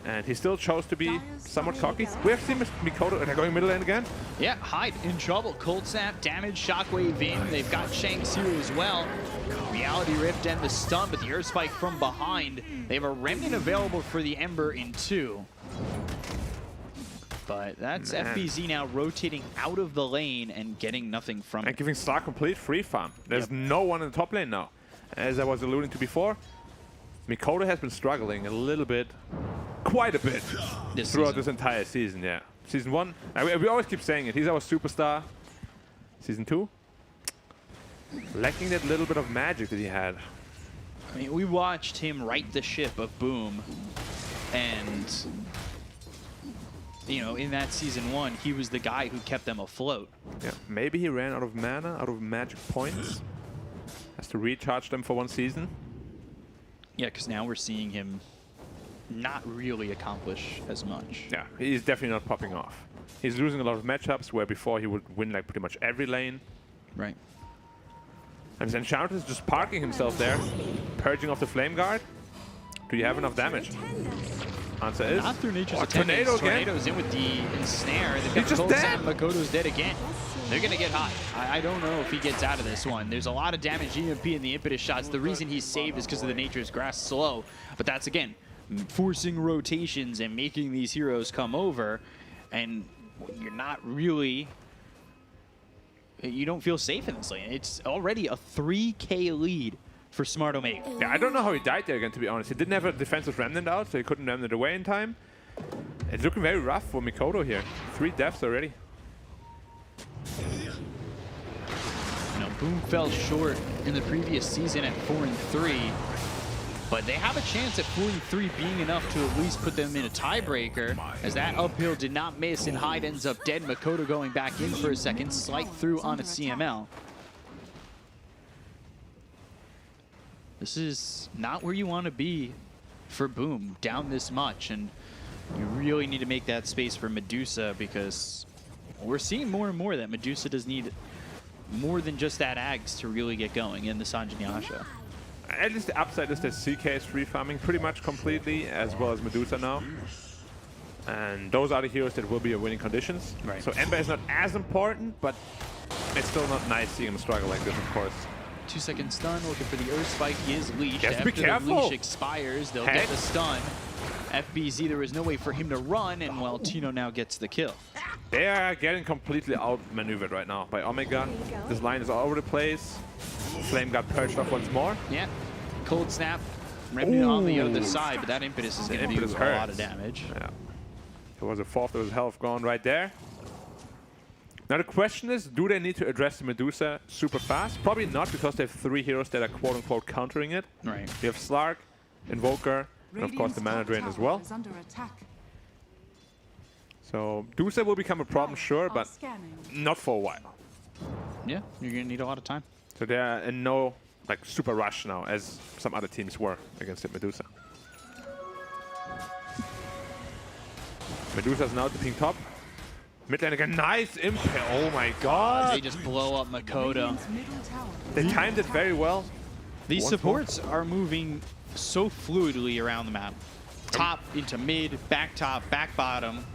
And he still chose to be somewhat cocky. We have seen Mikoto, and they're going middle lane again. Yeah, Hyde in trouble. Cold Snap, damage, Shockwave in. They've got Shanks here as well. Reality Rift and the stun, but the Earth Spike from behind. They have a Remnant available for the Ember in 2. But that's FBZ now rotating out of the lane and getting nothing from it. And giving Slark complete free farm. There's no one in the top lane now. As I was alluding to before, Mikoto has been struggling a little bit, quite a bit, throughout this entire season, yeah. Season 1, we always keep saying it, he's our superstar. Season 2, lacking that little bit of magic that he had. I mean, we watched him right the ship of Boom, and, you know, in that Season 1, he was the guy who kept them afloat. Yeah, maybe he ran out of mana, out of magic points. Has to recharge them for 1 season. Yeah, because now we're seeing him not really accomplish as much. Yeah, he's definitely not popping off. He's losing a lot of matchups where before he would win like pretty much every lane. Right. And Enchantress is just parking himself there, purging off the Flame Guard. Do you have enough damage? Answer is... Not through Nature's Tornado again? Tornado's in with the ensnare. They've got He's just Cold dead! Snap, Makoto's dead again. They're going to get hot. I don't know if he gets out of this one. There's a lot of damage EMP in the impetus shots. The reason he's saved is because of the Nature's Grass slow. But that's, again, forcing rotations and making these heroes come over. And you're not really... You don't feel safe in this lane. It's already a 3K lead for Smart Omega. Yeah, I don't know how he died there again, to be honest. He didn't have a defensive remnant out, so he couldn't remnant away in time. It's looking very rough for Mikoto here. 3 deaths already. You know, Boom fell short in the previous season at 4-3, but they have a chance at 4-3 being enough to at least put them in a tiebreaker, as that uphill did not miss and Hyde ends up dead. Makoto going back in for a second, slight through on a CML. This is not where you want to be for Boom, down this much, and you really need to make that space for Medusa, because we're seeing more and more that Medusa does need more than just that Ags to really get going in the Sanjanyasha. At least the upside is that CK is free farming pretty much completely, as well as Medusa now. And those are the heroes that will be in winning conditions. Right. So Ember is not as important, but it's still not nice seeing him struggle like this, of course. 2-second stun, looking for the Earth Spike. He is leashed. Yes, be After careful. the leash expires, they'll get the stun. FBZ, there was no way for him to run, and well, Tino now gets the kill. They are getting completely outmaneuvered right now by Omega. This line is all over the place. Flame got purged off once more. Yeah, Cold Snap, Remnant on the other side, but that impetus is going to do a lot of damage. Yeah. There was a fourth of his health gone right there. Now the question is, do they need to address the Medusa super fast? Probably not, because they have 3 heroes that are quote-unquote countering it. Right. We have Slark, Invoker, and of course the mana drain as well. So Medusa will become a problem, sure, but not for a while. Yeah, you're going to need a lot of time. So they are in no like super rush now, as some other teams were against the Medusa. Medusa's now at the pink top. Mid lane again, nice impact. Oh my god. They just blow up Makoto. They timed it very well. These supports are moving so fluidly around the map. Top into mid, back top, back bottom.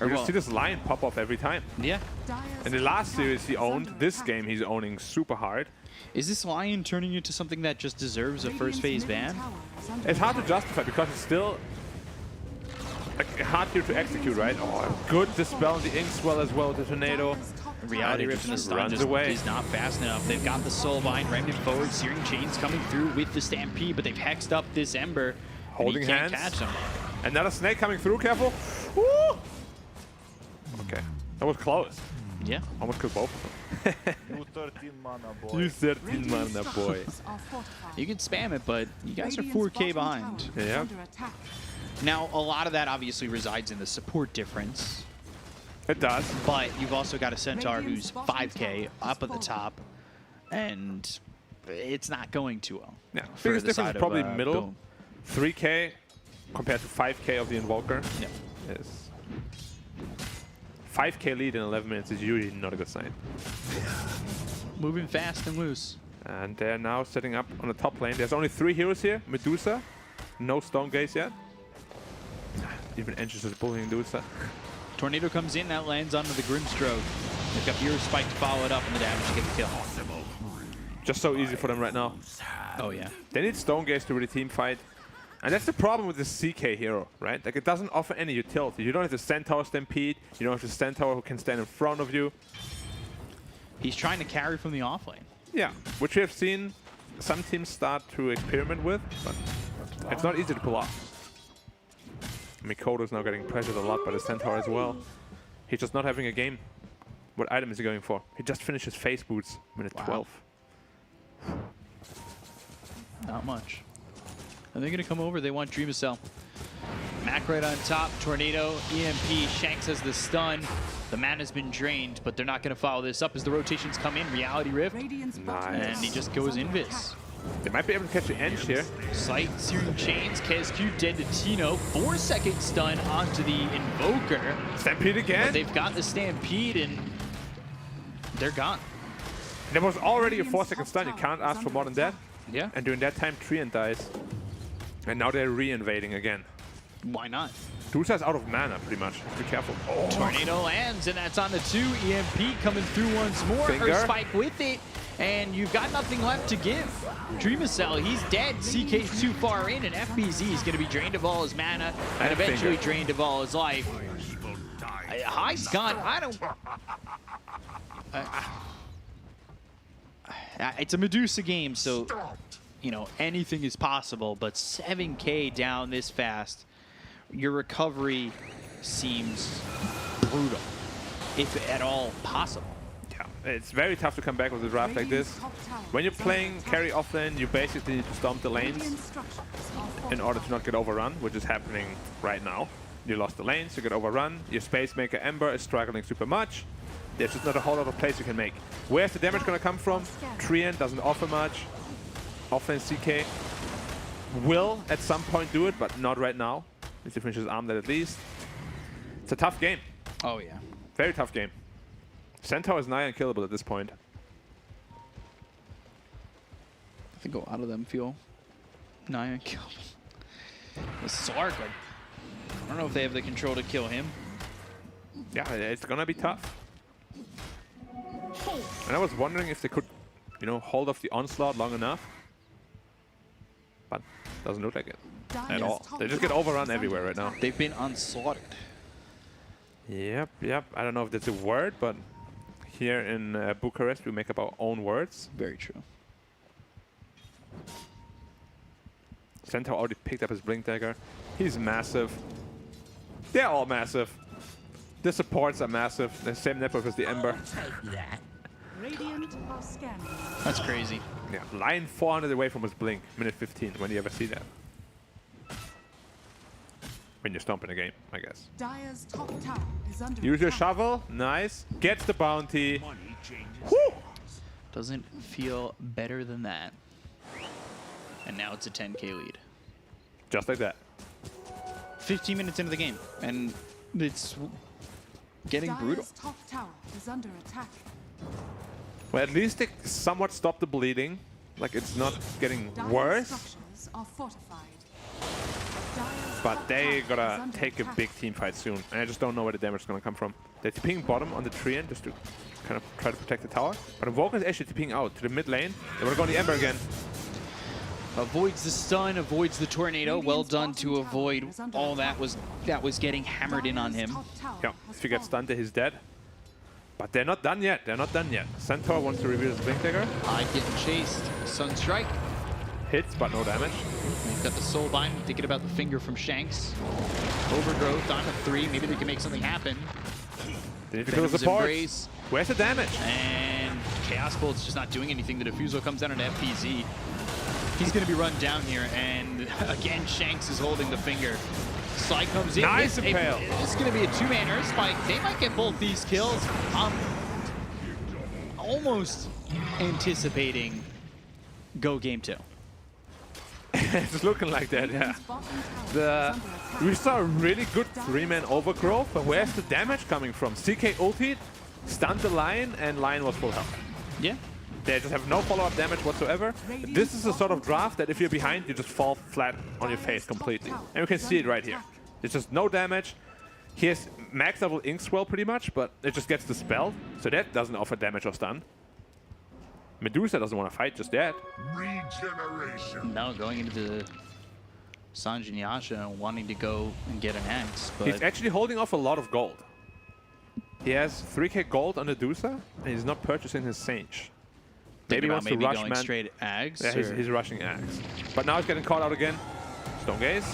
You just see this line pop off every time. Yeah. In the last series he owned, this game he's owning super hard. Is this Lion turning into something that just deserves a first phase ban? It's hard to justify because it's still like hard here to execute, right? Oh, good dispel the Inkswell as well, the Tornado. Reality Rift in the stun just is not fast enough. They've got the Soulbind, Remnant forward, Searing Chains coming through with the Stampede, but they've hexed up this Ember. Holding and he can't hands. catch him. Another Snake coming through, careful. Woo! Okay, that was close. Yeah. Almost killed both of them. You 13 mana boy. You 13 mana boy. You can spam it, but you guys are 4K behind. Yeah. Now, a lot of that obviously resides in the support difference, It does. but you've also got a Centaur who's 5K up at the top, and it's not going too well. Yeah. for Biggest the difference side is probably of, middle. Boom. 3K compared to 5K of the Invoker. Yeah. Is 5K lead in 11 minutes is usually not a good sign. Moving fast and loose. And they're now setting up on the top lane. There's only 3 heroes here. Medusa, no Stone Gaze yet. Even Enches is bullying Medusa. Tornado comes in, that lands onto the Grimstroke. They've got Hero Spike to follow it up, and the damage to get the kill. Just so easy for them right now. Oh yeah. They need Stone Gaze to really team fight. And that's the problem with this CK hero, right? Like, it doesn't offer any utility. You don't have the Centaur Stampede. You don't have the Centaur who can stand in front of you. He's trying to carry from the offlane. Yeah, which we have seen some teams start to experiment with, but it's not easy to pull off. Mikoto's now getting pressured a lot by the Centaur as well. He's just not having a game. What item is he going for? He just finished his face boots, minute 12. Not much. Are they going to come over? They want Dream of Cell. Mac right on top. Tornado, EMP. Shanks has the stun. The mana's been drained, but they're not going to follow this up as the rotations come in. Reality Rift. And he just goes Invis. They might be able to catch the Ench here. Sight, Searing Chains. KSQ dead to Tino. 4-second stun onto the Invoker. Stampede again. But they've got the Stampede, and they're gone. There was already a 4-second stun. You can't ask for more than that. Yeah. And during that time, Treant dies. And now they're re-invading again. Why not? Dusa's out of mana, pretty much. Be careful. Oh. Tornado lands, and that's on the 2. EMP coming through once more. Finger. Her Spike with it, and you've got nothing left to give. Dreamacell, he's dead. CK's too far in, and FBZ is going to be drained of all his mana, and eventually Finger. drained of all his life. High's gone. I don't... it's a Medusa game, so, you know, anything is possible, but 7K down this fast, your recovery seems brutal, if at all possible. Yeah, it's very tough to come back with a draft like this. When you're playing carry offlane, you basically need to stomp the lanes in order to not get overrun, which is happening right now. You lost the lanes, you get overrun, your Space Maker Ember is struggling super much. There's just not a whole lot of plays you can make. Where's the damage going to come from? Treant doesn't offer much. Offlane CK will at some point do it, but not right now. If he finishes Armlet at least. It's a tough game. Oh, yeah. Very tough game. Centaur is nigh unkillable at this point. I think a lot of them feel nigh unkillable. The Sark, like, I don't know if they have the control to kill him. Yeah, it's gonna be tough. And I was wondering if they could, you know, hold off the onslaught long enough. But doesn't look like it at all. They just get overrun everywhere right now. They've been unslaughtered. Yep. I don't know if that's a word, but here in Bucharest we make up our own words. Very true. Centaur already picked up his Blink Dagger. He's massive. They're all massive. The supports are massive. The same network as the Ember. That's crazy. Yeah, line 400 away from his Blink, minute 15. When do you ever see that? When you're stomping a game, I guess. Dire's top tower is under Use your attack. shovel. Nice. Gets the bounty. Whew. Doesn't feel better than that. And now it's a 10K lead. Just like that. 15 minutes into the game, and it's getting brutal. Dire's top tower is under attack. Well, at least they somewhat stopped the bleeding. Like, it's not getting Dire's worse. structures are fortified. But they gotta take a big team fight soon. And I just don't know where the damage is gonna come from. They're TPing bottom on the Treant just to kind of try to protect the tower. But Invoker is actually TPing out to the mid lane. They wanna go on the Ember again. Avoids the stun, avoids the tornado. Well done to avoid all that was getting hammered in on him. Yeah, if he gets stunned, he's dead. But they're not done yet. They're not done yet. Centaur wants to reveal his Blink Dagger. Hyde getting chased. Sunstrike. Hits, but no damage. They've got the Soul Bind, thinking about the finger from Shanks. Overgrowth on a 3. Maybe they can make something happen. They need to kill the support. Embrace. Where's the damage? And Chaos Bolt's just not doing anything. The Diffusal comes down on FPZ. He's going to be run down here, and again, Shanks is holding the finger. Slide comes in. Nice impale. It's going to be a 2-man Earth Spike. They might get both these kills. Almost anticipating go game 2. It's looking like that, yeah. We saw a really good 3-man overgrowth, but where's the damage coming from? CK ultied, stunned the Lion, and Lion was full health. Yeah. They just have no follow-up damage whatsoever. This is the sort of draft that if you're behind, you just fall flat on your face completely. And you can see it right here. It's just no damage. He has max level Ink Swell pretty much, but it just gets dispelled. So that doesn't offer damage or stun. Medusa doesn't want to fight just yet. Regeneration. Now going into the Sanjin Yasha and wanting to go and get an axe. But He's actually holding off a lot of gold. He has 3k gold on the Medusa, and he's not purchasing his Sage. Maybe he wants to rush going man. straight Axe. Yeah, he's rushing Axe. But now he's getting caught out again. Stone Gaze.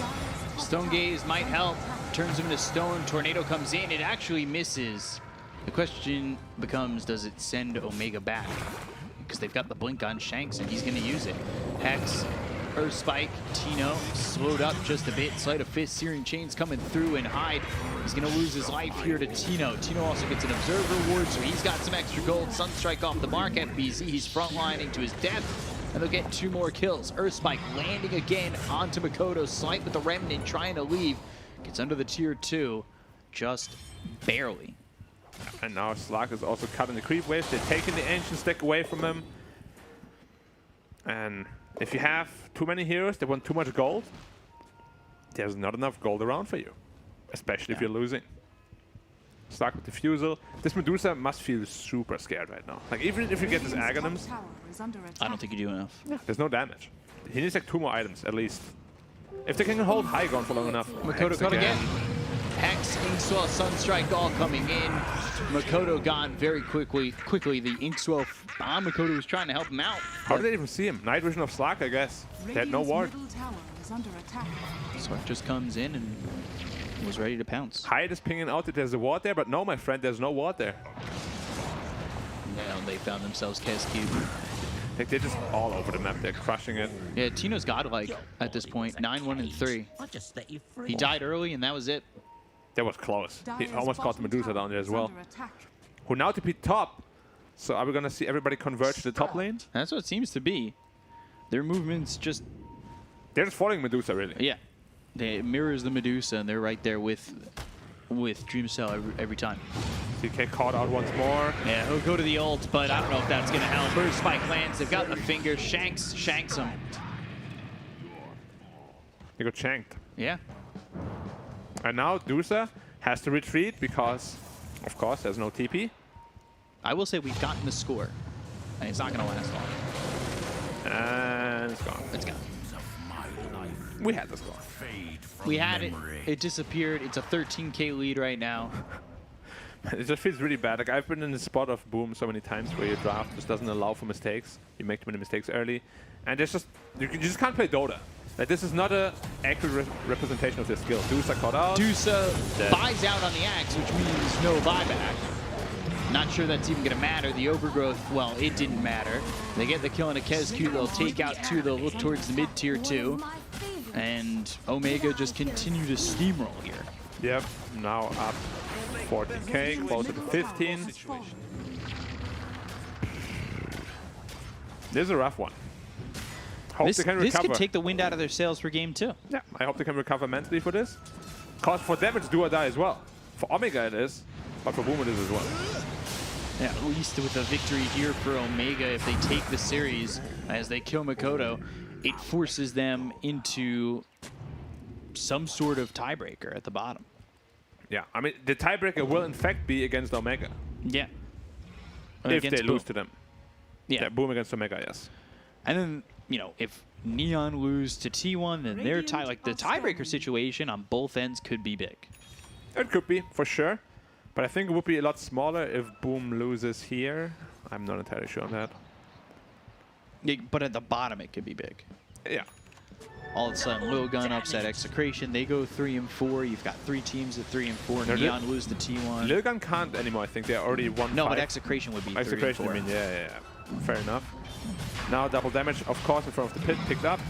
Stone Gaze might help. Turns him into stone. Tornado comes in. It actually misses. The question becomes, does it send Omega back? Because they've got the blink on Shanks, and he's going to use it. Hex, Earth Spike, Tino slowed up just a bit. Sleight of Fist, Searing Chains coming through, and Hyde is going to lose his life here to Tino. Tino also gets an Observer Ward, so he's got some extra gold. Sunstrike off the mark. FBZ, he's frontlining to his death, and they'll get 2 more kills. Earth Spike landing again onto Makoto. Slight with the Remnant trying to leave. Gets under the tier 2, just barely. And now Slark is also cutting the creep wave. They're taking the Ancient Stack away from him. And if you have too many heroes that want too much gold, there's not enough gold around for you. Especially if you're losing. Slark with Diffusal. This Medusa must feel super scared right now. Like, even if you get this Aghanims, I don't think you do enough. there's no damage. He needs like 2 more items, at least. If they can hold high ground for long enough. Makoto cut again. Hex, Inkswell, Sunstrike all coming in. Makoto gone very quickly. The Inkswell on Makoto was trying to help him out. How did they even see him? Night vision of Slark, I guess. They had no ward. Slark just comes in and was ready to pounce. Hyde is pinging out that there's a ward there, but no, my friend, there's no ward there. Yeah, they found themselves Kes Cube. Like, they're just all over the map. They're crushing it. Yeah, Tino's godlike at this point. 9-1-3. He died early, and that was it. That was close. He almost caught the Medusa down there as well. Who now to be top. So are we going to see everybody converge to the top lane? That's what it seems to be. Their movements just... They're just following Medusa, really. Yeah. It mirrors the Medusa, and they're right there with Dreamcell every time. CK caught out once more. Yeah, he'll go to the ult, but I don't know if that's going to help. Earth Spike lands. They've got the finger. Shanks him. He got shanked. Yeah. And now Dusa has to retreat because, of course, there's no TP. I will say we've gotten the score, and it's not going to last long. And it's gone. It's gone. We had the score. We had it. It disappeared. It's a 13k lead right now. It just feels really bad. Like, I've been in the spot of Boom so many times where your draft just doesn't allow for mistakes. You make too many mistakes early. And there's just, you just can't play Dota. Like, this is not an accurate representation of their skill. Dusa caught out. Dusa buys out on the axe, which means no buyback. Not sure that's even going to matter. The overgrowth, well, it didn't matter. They get the kill on a Kezku. They'll take out 2. They'll look towards the mid-tier 2. And Omega just continue to steamroll here. Yep, now up 14k, closer to 15. This is a rough one. Hope they can recover. This could take the wind out of their sails for game 2. Yeah, I hope they can recover mentally for this. Because for them it's do or die as well. For Omega it is, but for Boom it is as well. Yeah, at least with a victory here for Omega, if they take the series as they kill Makoto, it forces them into some sort of tiebreaker at the bottom. Yeah, I mean, the tiebreaker will in fact be against Omega. Yeah. If they Against lose Boom. to them. Yeah. Boom against Omega, yes. And then you know, if Neon lose to T1, then they're tied. Like the tiebreaker situation on both ends could be big. It could be, for sure. But I think it would be a lot smaller if Boom loses here. I'm not entirely sure on that. Yeah, but at the bottom, it could be big. Yeah. All of a sudden, Lilgun upset Execration. They go 3-4. You've got 3 teams at 3-4. No, Neon lose to T1. Lilgun can't anymore. I think they already won. No, but Execration would be Execration, 3-4. I mean, yeah. Fair enough. Now double damage, of course, in front of the pit, picked up.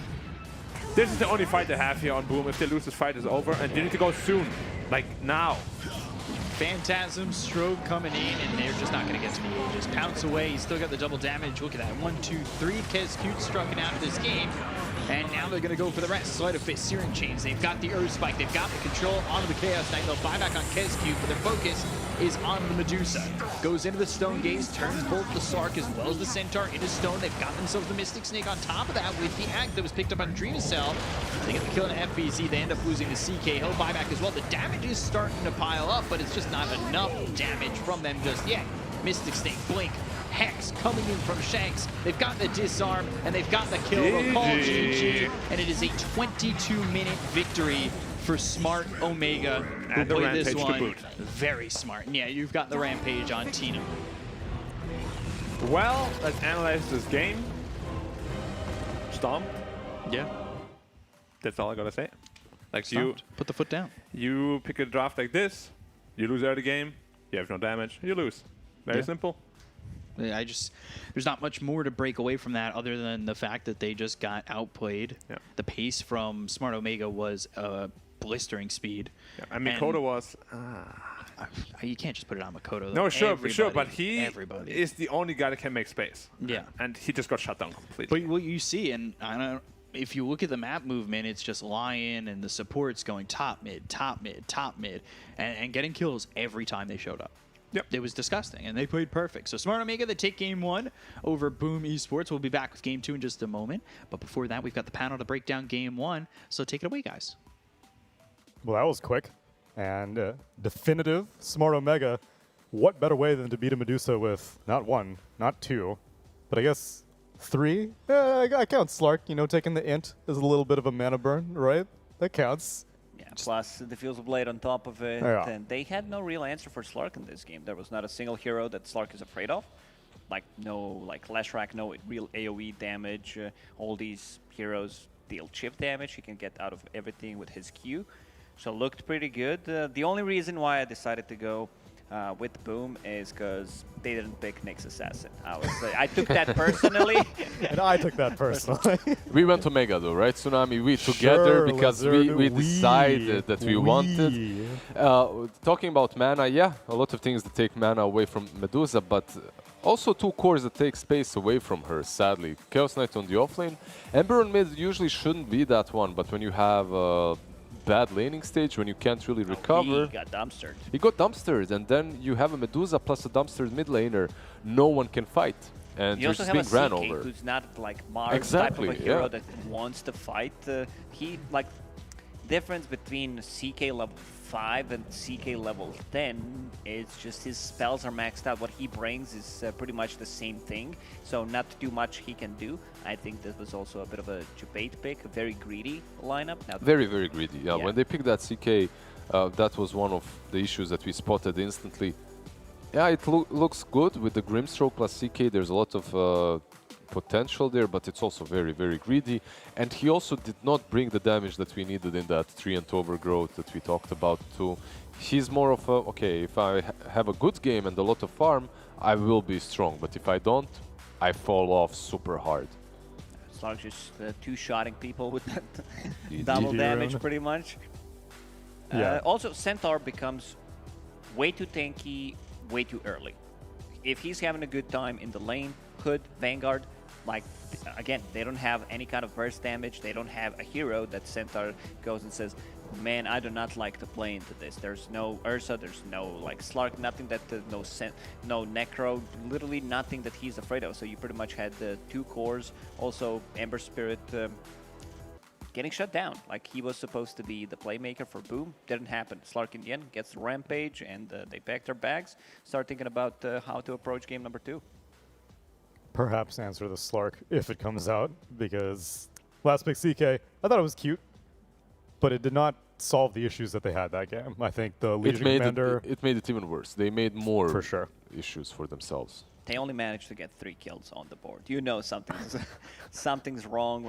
This is the only fight they have here on Boom. If they lose, this fight is over, and they need to go soon, like now. Phantasm, Stroke coming in, and they're just not going to get to the Aegis. Pounce away, he's still got the double damage. Look at that, 1, 2, 3. Kescute struck out of this game. And now they're going to go for the rest. Sleight of Fist, Searing Chains. They've got the Earth Spike. They've got the control onto the Chaos Knight. They'll buy back on Kescute, but their focus is on the Medusa. Goes into the Stone Gaze, turns both the Sark as well as the Centaur into stone. They've got themselves the Mystic Snake on top of that with the Act that was picked up on Dreamcell. They get the kill on FBZ. They end up losing the CK. He'll buy back as well. The damage is starting to pile up, but it's just not enough damage from them just yet. Mystic Snake, Blink, Hex coming in from Shanks. They've got the disarm and they've got the kill. They'll call GG, and it is a 22-minute victory for Smart Omega, who And the played this Rampage to one boot. very smart. And yeah, you've got the Rampage on Tina. Well, let's analyze this game. Stomp. Yeah, That's all I gotta say. Like put the foot down. you pick a draft like this, you lose early game, you have no damage, you lose. Very simple. There's not much more to break away from that other than the fact that they just got outplayed. Yeah. The pace from Smart Omega was blistering speed. Yeah. And Mikoto was... You can't just put it on Makoto. No, sure, but he everybody is the only guy that can make space. Yeah. And he just got shut down completely. But what you see, and I don't, if you look at the map movement, it's just Lion and the supports going top mid, top mid, top mid, and getting kills every time they showed up. Yep. It was disgusting, and they played perfect. So Smart Omega, they take game 1 over Boom Esports. We'll be back with game 2 in just a moment. But before that, we've got the panel to break down game 1. So take it away, guys. Well, that was quick and definitive. Smart Omega, what better way than to beat a Medusa with not 1, not 2, but I guess 3? I count Slark, you know, taking the int is a little bit of a mana burn, right? That counts. Yeah, plus the Diffusal Blade on top of it. Yeah. And they had no real answer for Slark in this game. There was not a single hero that Slark is afraid of. Like, no Lashrak, no real AoE damage. All these heroes deal chip damage. He can get out of everything with his Q. So looked pretty good. The only reason why I decided to go with Boom is because they didn't pick Nyx Assassin. I took that personally. And I took that personally. We went Omega though, right, Tsunami? We together because we decided that we wanted. Talking about mana, yeah, a lot of things that take mana away from Medusa, but also 2 cores that take space away from her, sadly. Chaos Knight on the offlane. Ember on mid usually shouldn't be that one, but when you have bad laning stage, when you can't really recover... He got dumpstered. He got dumpstered, and then you have a Medusa plus a dumpstered mid laner. No one can fight. And You you're also just have being a ran CK over. who's not like Mars Exactly, type of a hero yeah. that wants to fight. He like difference between CK level 5 and CK level 10 is just his spells are maxed out. What he brings is pretty much the same thing. So not too much he can do. I think this was also a bit of a debate pick, a very greedy lineup. Now Very, very greedy. Yeah, Yeah. when they picked that CK, that was one of the issues that we spotted instantly. Yeah, it looks good with the Grimstroke plus CK. There's a lot of potential there, but it's also very, very greedy. And he also did not bring the damage that we needed in that Treant overgrowth that we talked about too. He's more of a, okay, if I have a good game and a lot of farm, I will be strong. But if I don't, I fall off super hard. Slark just two-shotting people with that GG double rune. damage pretty much. Yeah. Also, Centaur becomes way too tanky, way too early. If he's having a good time in the lane, Hood, Vanguard, like, again, they don't have any kind of burst damage. They don't have a hero that Centaur goes and says, man, I do not like to play into this. There's no Ursa, there's no like Slark, nothing that, no Necro, literally nothing that he's afraid of. So you pretty much had the 2 cores, also Ember Spirit getting shut down. Like, he was supposed to be the playmaker for Boom. Didn't happen. Slark in the end gets the Rampage, and they pack their bags, start thinking about how to approach game number 2. perhaps answer the Slark if it comes out, because last pick CK, I thought it was cute, but it did not solve the issues that they had that game. I think the Legion Commander... It made it even worse. They made more for sure issues for themselves. They only managed to get 3 kills on the board. You know something's something's wrong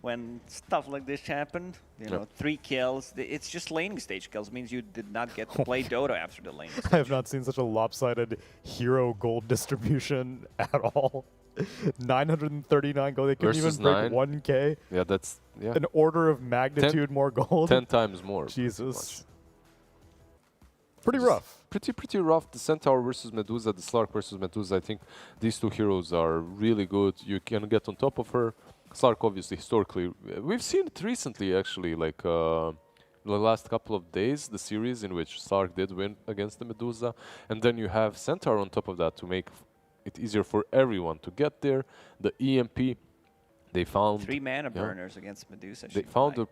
when stuff like this happened. You know, 3 kills. It's just laning stage kills. Means you did not get to play Dota after the laning stage. I have not seen such a lopsided hero gold distribution at all. 939 gold. They couldn't even break 1K. Yeah, that's an order of magnitude more gold. 10 times more. Jesus. Pretty rough. Pretty rough. The Centaur versus Medusa, the Slark versus Medusa. I think these 2 heroes are really good. You can get on top of her. Slark, obviously, historically, we've seen it recently, actually, like the last couple of days, the series in which Slark did win against the Medusa, and then you have Centaur on top of that to make it easier for everyone to get there. The EMP, they found 3 mana burners against Medusa. They found the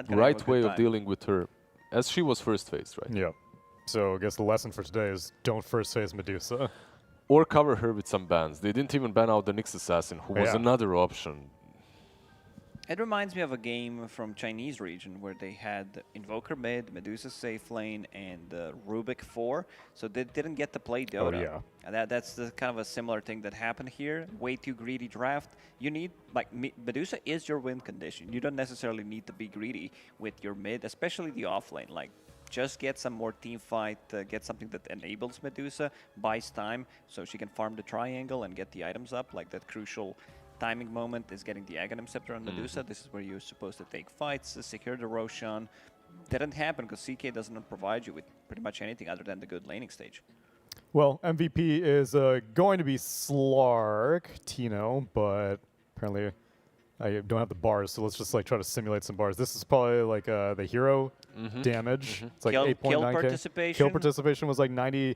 right way of dealing with her, as she was first faced, right? Yeah. So I guess the lesson for today is don't first phase Medusa. Or cover her with some bans. They didn't even ban out the Nyx Assassin, who was another option. It reminds me of a game from Chinese region where they had Invoker mid, Medusa safe lane, and Rubik 4. So they didn't get to play Dota. Oh, yeah. And that's the kind of a similar thing that happened here. Way too greedy draft. You need, like, Medusa is your win condition. You don't necessarily need to be greedy with your mid, especially the off lane. Like, just get some more team fight, get something that enables Medusa, buys time, so she can farm the triangle and get the items up. Like that crucial timing moment is getting the Aghanim Scepter on Medusa. This is where you're supposed to take fights, secure the Roshan. Didn't happen because CK doesn't provide you with pretty much anything other than the good laning stage. Well, MVP is going to be Slark, Tino, but apparently I don't have the bars, so let's just like try to simulate some bars. This is probably like the hero damage. It's like 8.9k. Kill participation. Kill participation was like 99%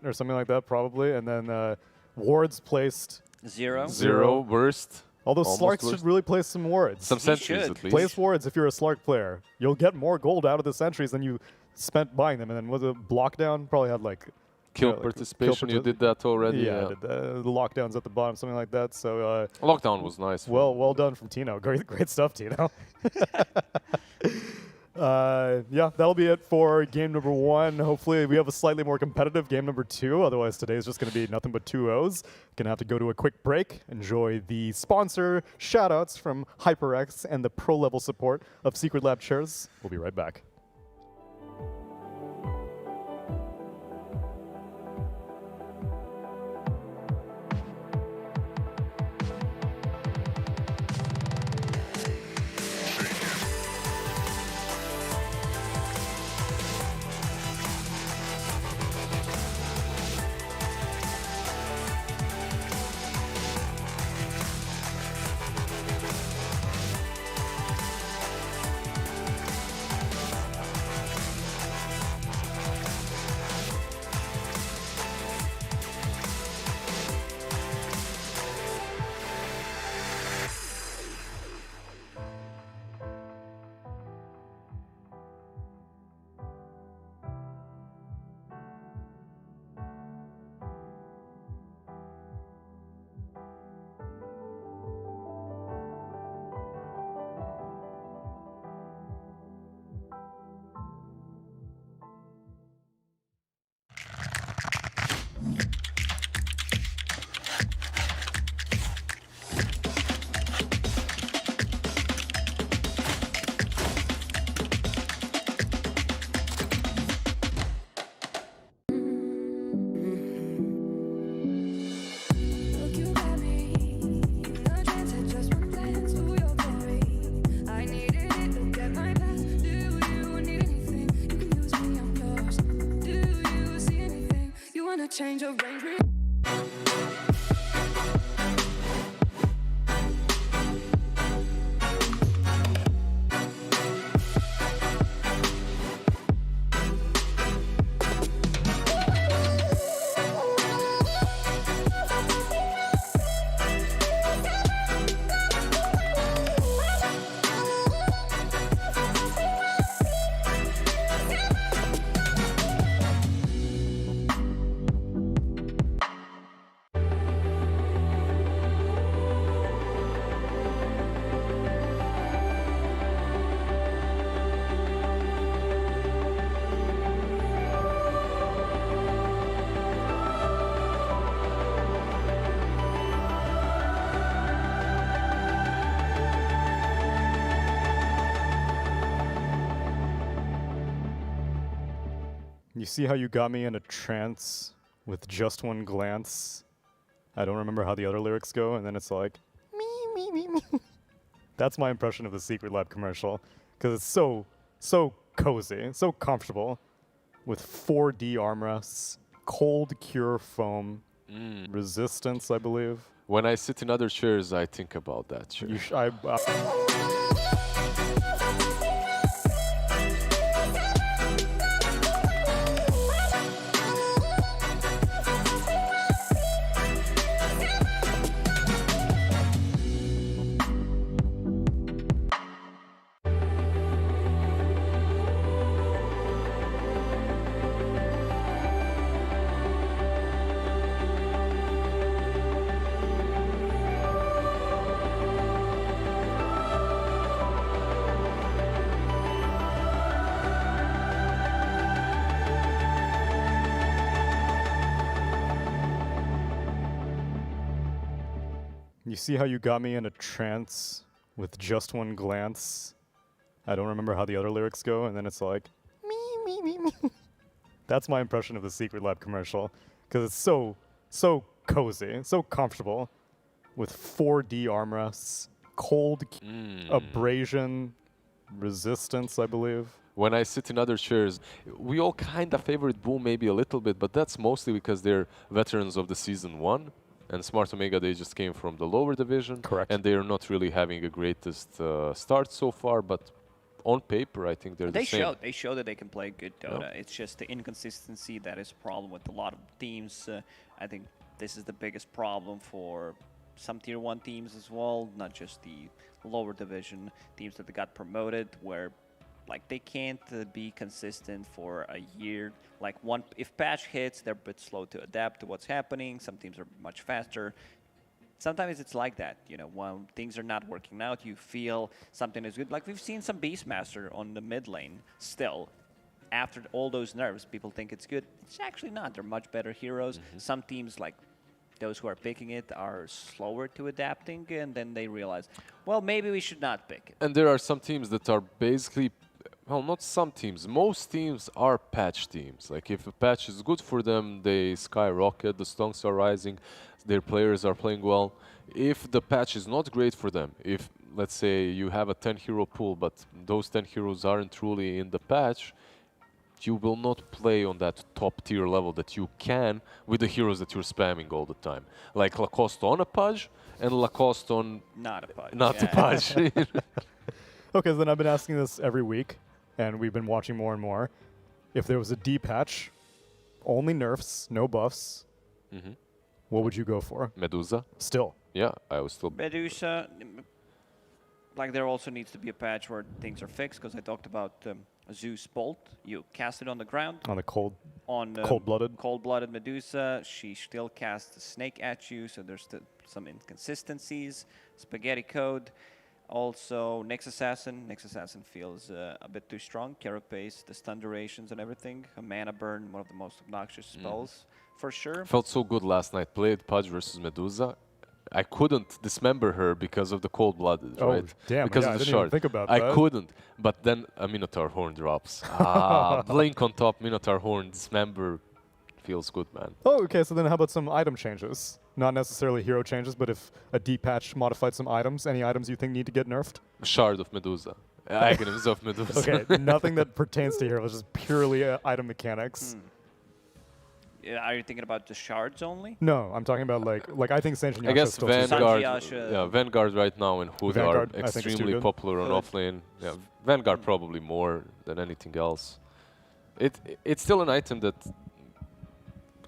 or something like that, probably. And then wards placed 0. Worst. Although Slarks should really place some wards. Some sentries at least. Place wards if you're a Slark player. You'll get more gold out of the sentries than you spent buying them. And then was it block down? Probably had like Kill participation, you did that already. Yeah, the lockdowns at the bottom, something like that. So lockdown was nice. Well done from Tino. Great stuff, Tino. Yeah, that'll be it for game number 1. Hopefully we have a slightly more competitive game number 2. Otherwise today's just going to be nothing but 2-0s. Gonna have to go to a quick break. Enjoy the sponsor shoutouts from HyperX and the pro level support of Secret Lab chairs. We'll be right back. Change of range. You see how you got me in a trance with just one glance? I don't remember how the other lyrics go, and then it's like, me. That's my impression of the Secret Lab commercial, because it's so cozy, so comfortable, with 4D armrests, cold cure foam, resistance, I believe. When I sit in other chairs, I think about that chair. You see how you got me in a trance with just one glance? I don't remember how the other lyrics go, and then it's like, me. That's my impression of the Secret Lab commercial, because it's so cozy, so comfortable, with 4D armrests, cold abrasion, resistance, I believe. When I sit in other chairs, we all kind of favorite Boom maybe a little bit, but that's mostly because they're veterans of the Season 1. And Smart Omega, they just came from the lower division. Correct. And they're not really having a greatest start so far, but on paper, I think they're the same. They show that they can play good Dota. It's just the inconsistency that is a problem with a lot of teams. I think this is the biggest problem for some Tier 1 teams as well, not just the lower division teams that got promoted, where like they can't be consistent for a year. Like if patch hits, they're a bit slow to adapt to what's happening. Some teams are much faster. Sometimes it's like that, you know, when things are not working out, you feel something is good. Like we've seen some Beastmaster on the mid lane still. After all those nerfs, people think it's good. It's actually not. They're much better heroes. Some teams, like those who are picking it, are slower to adapting, and then they realize, well, maybe we should not pick it. And there are some teams that are basically, well, not some teams. Most teams are patch teams. Like if a patch is good for them, they skyrocket, the stonks are rising, their players are playing well. If the patch is not great for them, if, let's say, you have a 10-hero pool, but those 10 heroes aren't truly in the patch, you will not play on that top-tier level that you can with the heroes that you're spamming all the time. Like Lacoste on a Pudge and Lacoste on... Not a Pudge. Not a Pudge. Okay, so then I've been asking this every week, and we've been watching more and more. If there was a D patch, only nerfs, no buffs, what would you go for? Medusa. Still? Yeah, I was still... Medusa, like there also needs to be a patch where things are fixed, because I talked about Zeus Bolt. You cast it on the ground. On the cold-blooded. Cold-blooded Medusa. She still casts a snake at you, so there's some inconsistencies. Spaghetti Code. Also, Nyx Assassin. Nyx Assassin feels a bit too strong. Carrot pace, the stun durations and everything. A mana burn, one of the most obnoxious spells, for sure. Felt so good last night. Played Pudge versus Medusa. I couldn't dismember her because of the cold-blooded, right? Damn, because yeah, of the I didn't shard. even think about I that. couldn't. But then a Minotaur horn drops. Blink on top, Minotaur horn, dismember. Feels good, man. Oh, okay, so then how about some item changes? Not necessarily hero changes, but if a D patch modified some items, any items you think need to get nerfed? Shard of Medusa. Agonyms of Medusa. Okay, nothing that pertains to heroes, just purely item mechanics. Are you thinking about the shards only? No, I'm talking about like I think Sanjiasha I guess still Vanguard, Sanjiasha. Vanguard right now and Hood Vanguard, are I think, is too extremely good. popular on offlane. Yeah, Vanguard probably more than anything else. It's still an item that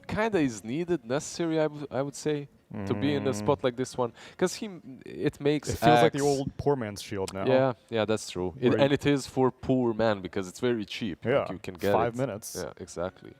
kinda is needed, necessary, I would say, to be in a spot like this one, because it makes It feels like the old poor man's shield now. Yeah, that's true. And it is for poor man because it's very cheap. Yeah, like you can get 5 minutes. Yeah, exactly.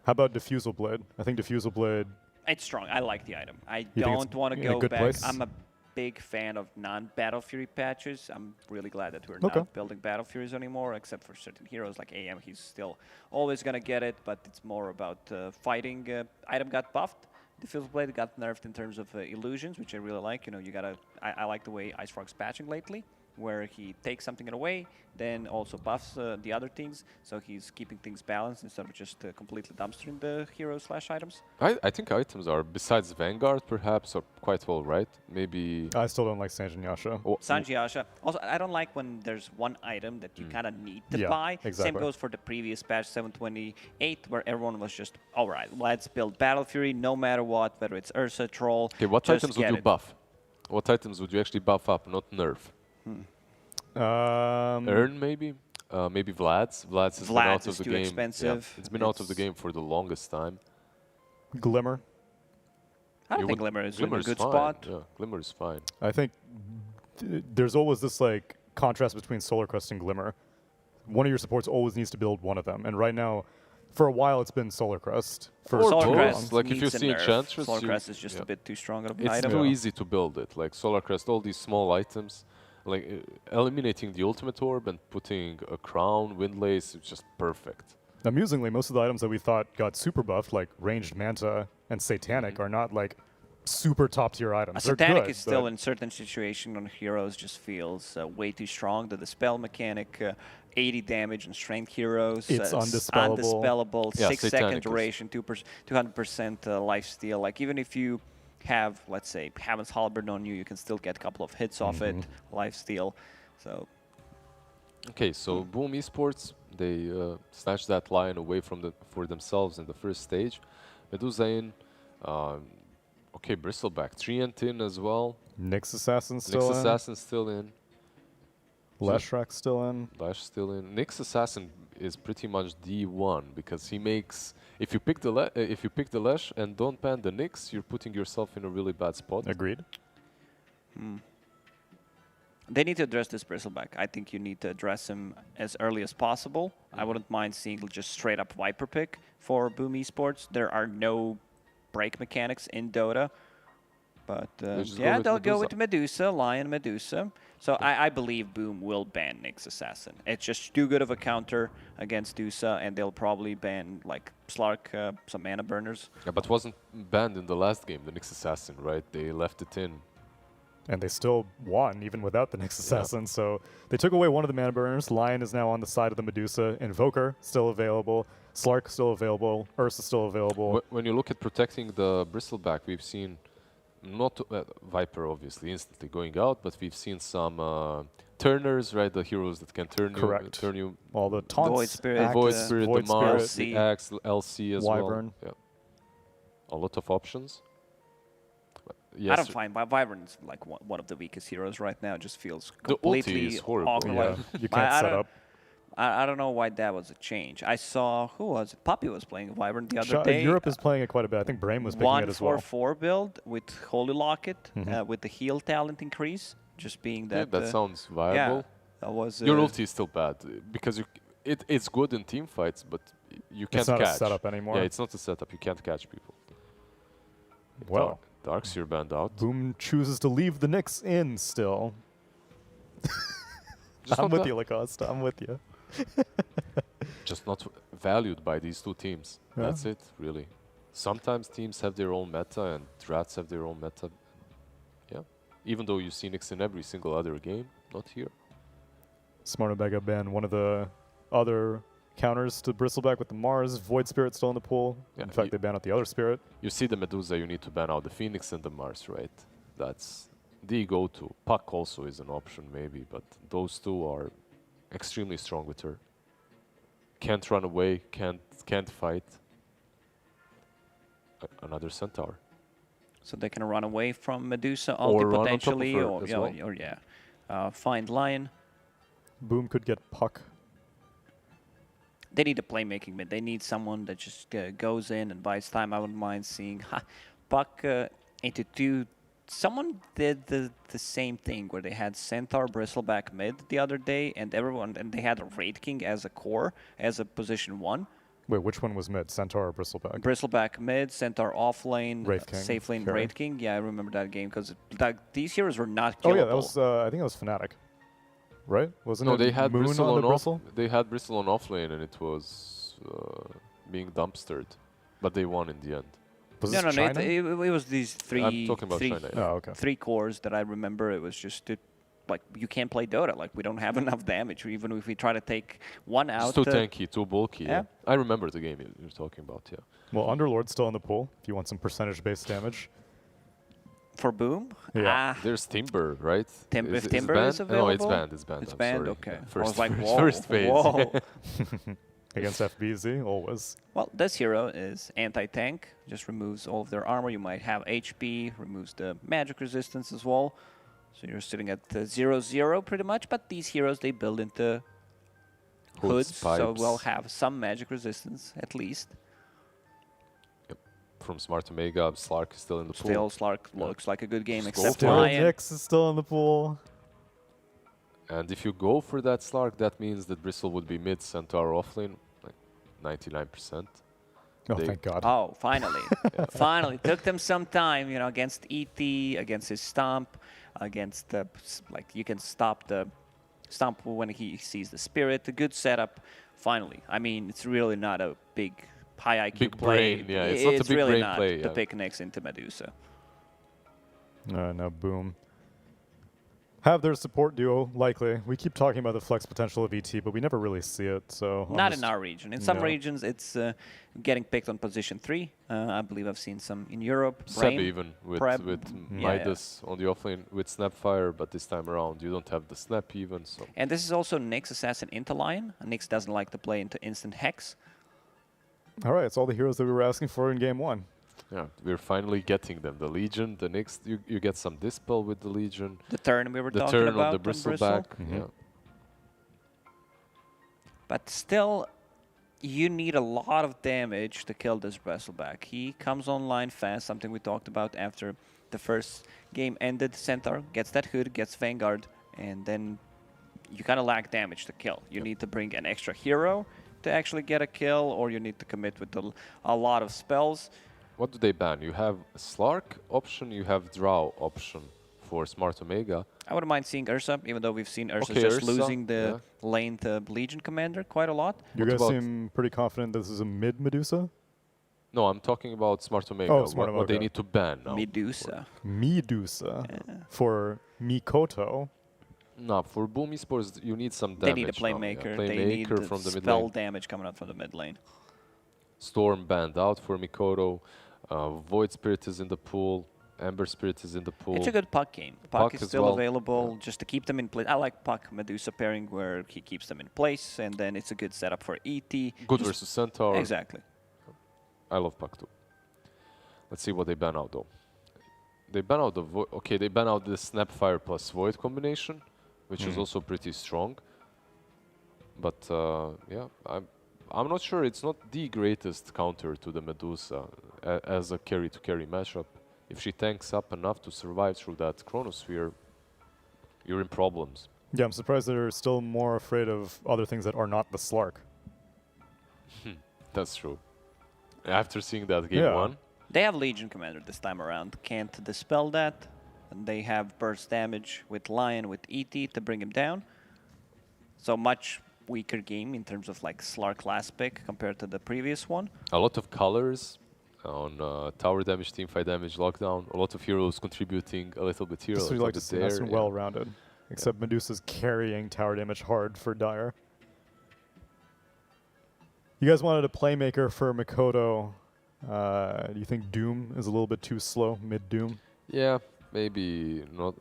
How about Diffusal Blade? I think Diffusal Blade... It's strong. I like the item. I You think don't want to in a go good back. place? I'm a big fan of non-Battle Fury patches. I'm really glad that we're Okay. not building Battle Furies anymore, except for certain heroes like AM. He's still always going to get it, but it's more about fighting. Item got buffed. Diffusal Blade got nerfed in terms of illusions, which I really like. You know, you gotta. I like the way Ice Frog's patching lately. where he takes something away, then also buffs the other things, so he's keeping things balanced instead of just completely dumpstering the heroes/items. I think items are, besides Vanguard perhaps, are quite well, right? Maybe... I still don't like Sanjin Yasha. Sanji Yasha. Also, I don't like when there's one item that you kind of need to buy. Exactly. Same goes for the previous patch 728, where everyone was just, all right, let's build Battle Fury no matter what, whether it's Ursa, Troll. Okay, what just items would get you it. buff? What items would you actually buff up, not nerf? Earn maybe? Maybe Vlad's. Vlad's has been out of the too game. expensive. Yeah, it's been out of the game for the longest time. Glimmer. I don't You think would- Glimmer is in a Glimmer's good fine. spot. Yeah, Glimmer is fine. I think there's always this like contrast between Solar Crest and Glimmer. One of your supports always needs to build one of them, and right now, for a while, it's been Solar Crest. For Or Solar both. Crest Like if you needs a see nerf. Enchantress, Solar you- Crest is just yeah. a bit too strong of an It's item. too easy to build it. Like Solar Crest, all these small items, like eliminating the Ultimate Orb and putting a Crown, Windlace, it's just perfect. Amusingly, most of the items that we thought got super buffed, like Ranged Manta and Satanic, are not like super top tier items. They're Satanic good, is still but in certain situation on heroes just feels way too strong. The Dispel mechanic, 80 damage and strength heroes. It's undispellable. Undispellable, Yeah, 6 Satanic second is- duration, 200% lifesteal. Like even if you have, let's say, Heaven's Halberd on you, you can still get a couple of hits off it, lifesteal. So Okay, so Boom Esports, they snatched that lion away from for themselves in the first stage. Medusa in, okay, Bristleback, Treant in as well. Nyx Assassin still Nyx in. Assassin still in. Leshrac still in. Lash still in. Nyx Assassin is pretty much D1 because he makes. If you pick the Lash and don't ban the Nyx, you're putting yourself in a really bad spot. Agreed. they need to address this Bristleback. I think you need to address him as early as possible. I wouldn't mind seeing just straight up Viper pick for Boom Esports. There are no break mechanics in Dota. But yeah, they'll go with Medusa, Lion Medusa. So I believe Boom will ban Nyx Assassin. It's just too good of a counter against Dusa, and they'll probably ban like Slark, some mana burners. Yeah, but wasn't banned in the last game, the Nyx Assassin, right? They left it in. And they still won, even without the Nyx Assassin. Yeah. So they took away one of the mana burners. Lion is now on the side of the Medusa. Invoker still available. Slark still available. Ursa still available. When you look at protecting the Bristleback, we've seen not Viper obviously instantly going out, but we've seen some turners, right? The heroes that can turn you. All the taunts. Void Spirit, the Mars, LC. the Axe, LC as Wyvern. well. Yeah. A lot of options. Yes, I don't find Wyvern's like one of the weakest heroes right now. It just feels completely the ulti is horrible. awkward. Yeah, you can't set up. I don't know why that was a change. I saw, who was it? Puppy was playing Wyvern the other day. Europe is playing it quite a bit. I think Brame was picking it as well. 1-4-4 build with Holy Locket, with the heal talent increase, just being that... Yeah, that sounds viable. Yeah, that was... Your ulti is still bad, because it's good in team fights, but you can't catch. It's not a setup anymore. Yeah, it's not a setup. You can't catch people. Well, Darkseer banned out. Boom chooses to leave the Nyx in still. I'm with you, Lacoste. I'm with you. Just not valued by these two teams. Yeah. That's it, really. Sometimes teams have their own meta and Drats have their own meta. Yeah. Even though you see Nyx in every single other game, not here. Smartobega banned one of the other counters to Bristleback with the Mars. Void Spirit still in the pool. Yeah, in fact, they banned out the other Spirit. You see the Medusa, you need to ban out the Phoenix and the Mars, right? That's the go-to. Puck also is an option, maybe, but those two are extremely strong with her. Can't run away, can't fight. Another Centaur. So they can run away from Medusa Or ulti run on top of potentially, her or, as yeah, well. or yeah, find Lion. Boom could get Puck. They need a playmaking mid. They need someone that just goes in and buys time. I wouldn't mind seeing Puck into two. Someone did the same thing where they had Centaur Bristleback mid the other day, and they had a Raid King as a core, as a position 1. Wait, which one was mid? Centaur or Bristleback? Bristleback mid, Centaur off lane, Wraith King, safe lane Carry. Raid King. Yeah, I remember that game because these heroes were not killable. Oh yeah, that was I think it was Fnatic, right? Wasn't No, it they had Moon Bristle on on the Bristle? They had Bristle on offlane, and it was being dumpstered, but they won in the end. Was No, this China? it was these three. I'm talking about three, China. Oh, okay. 3 cores that I remember. It was just like you can't play Dota. Like we don't have enough damage. Even if we try to take one out. It's too tanky, too bulky. Yeah. I remember the game you're talking about. Yeah. Well, Underlord's still in the pool if you want some percentage-based damage. For Boom? Yeah. There's Timber, right? If Timber banned? is available? No, it's banned. It's banned. It's I'm banned? sorry. Okay. Yeah. I was like, whoa. First phase. Whoa. Against FBZ, always. Well, this hero is anti-tank. Just removes all of their armor. You might have HP. Removes the magic resistance as well. So you're sitting at 0-0 pretty much. But these heroes, they build into hoods. So pipes. we'll have some magic resistance at least. From Smart Omega, Slark is still in the pool. Still, Slark looks like a good game, Still except Still, Lion. Nyx is still in the pool. And if you go for that Slark, that means that Bristle would be mid Centaur offlane, like 99%. Oh, thank God. Oh, finally. Finally. Took them some time, you know, against ET, against his Stomp, against the, like, you can stop the Stomp when he sees the Spirit. A good setup, finally. I mean, it's really not a big, high IQ Big play. brain, yeah. It's not a big really brain not play, to yeah. pick Nyx into Medusa. No, Boom. Have their support duo, likely. We keep talking about the flex potential of ET, but we never really see it, so... Not in our region. In some No. regions, it's getting picked on position 3. I believe I've seen some in Europe. Seb Brain, even with Prep. Midas on the offlane with Snapfire, but this time around you don't have the Snap even, so... And this is also Nyx Assassin into Lion. Nyx doesn't like to play into instant Hex. All right, it's all the heroes that we were asking for in Game 1. Yeah, we're finally getting them. The Legion, the next, you get some Dispel with the Legion. The turn we were The talking turn about of the on Bristleback. Mhm. Yeah. But still, you need a lot of damage to kill this Bristleback. He comes online fast, something we talked about after the first game ended. Centaur gets that hood, gets Vanguard, and then you kind of lack damage to kill. You need to bring an extra hero to actually get a kill, or you need to commit with a lot of spells. What do they ban? You have Slark option, you have Drow option for Smart Omega. I wouldn't mind seeing Ursa, even though we've seen Ursa Okay, just Ursa, losing the lane to Legion Commander quite a lot. You What guys about- seem pretty confident this is a mid Medusa? No, I'm talking about Smart Omega. Oh, Smart what they Omega. need to ban now. Medusa. Medusa. Yeah. For Mikoto. No, for Boom Esports, you need some damage. They need a now, yeah. playmaker. They need Playmaker the from the mid spell lane. damage coming out from the mid lane. Storm banned out for Mikoto. Void Spirit is in the pool. Ember Spirit is in the pool. It's a good Puck game. Puck Puck is as still well. available just to keep them in place. I like Puck Medusa pairing where he keeps them in place, and then it's a good setup for ET. Good Just- versus Centaur. Exactly. I love Puck too. Let's see what they ban out though. They ban out the Void. Okay, they ban out the Snapfire plus Void combination, which is also pretty strong. But yeah, I'm not sure. It's not the greatest counter to the Medusa as a carry-to-carry matchup. If she tanks up enough to survive through that Chronosphere, you're in problems. Yeah, I'm surprised they're still more afraid of other things that are not the Slark. That's true. After seeing that game Yeah. 1, They have Legion Commander this time around. Can't dispel that. And they have burst damage with Lion, with ET to bring him down. So much weaker game in terms of like Slark class pick compared to the previous one. a lot of colors on tower damage, teamfight damage, lockdown. A lot of heroes contributing a little bit here. That's a what you little like to bit see. Nice there, and yeah. well-rounded. Except Medusa's carrying tower damage hard for Dire. You guys wanted a playmaker for Mikoto. Do you think Doom is a little bit too slow, mid-Doom? Yeah, maybe not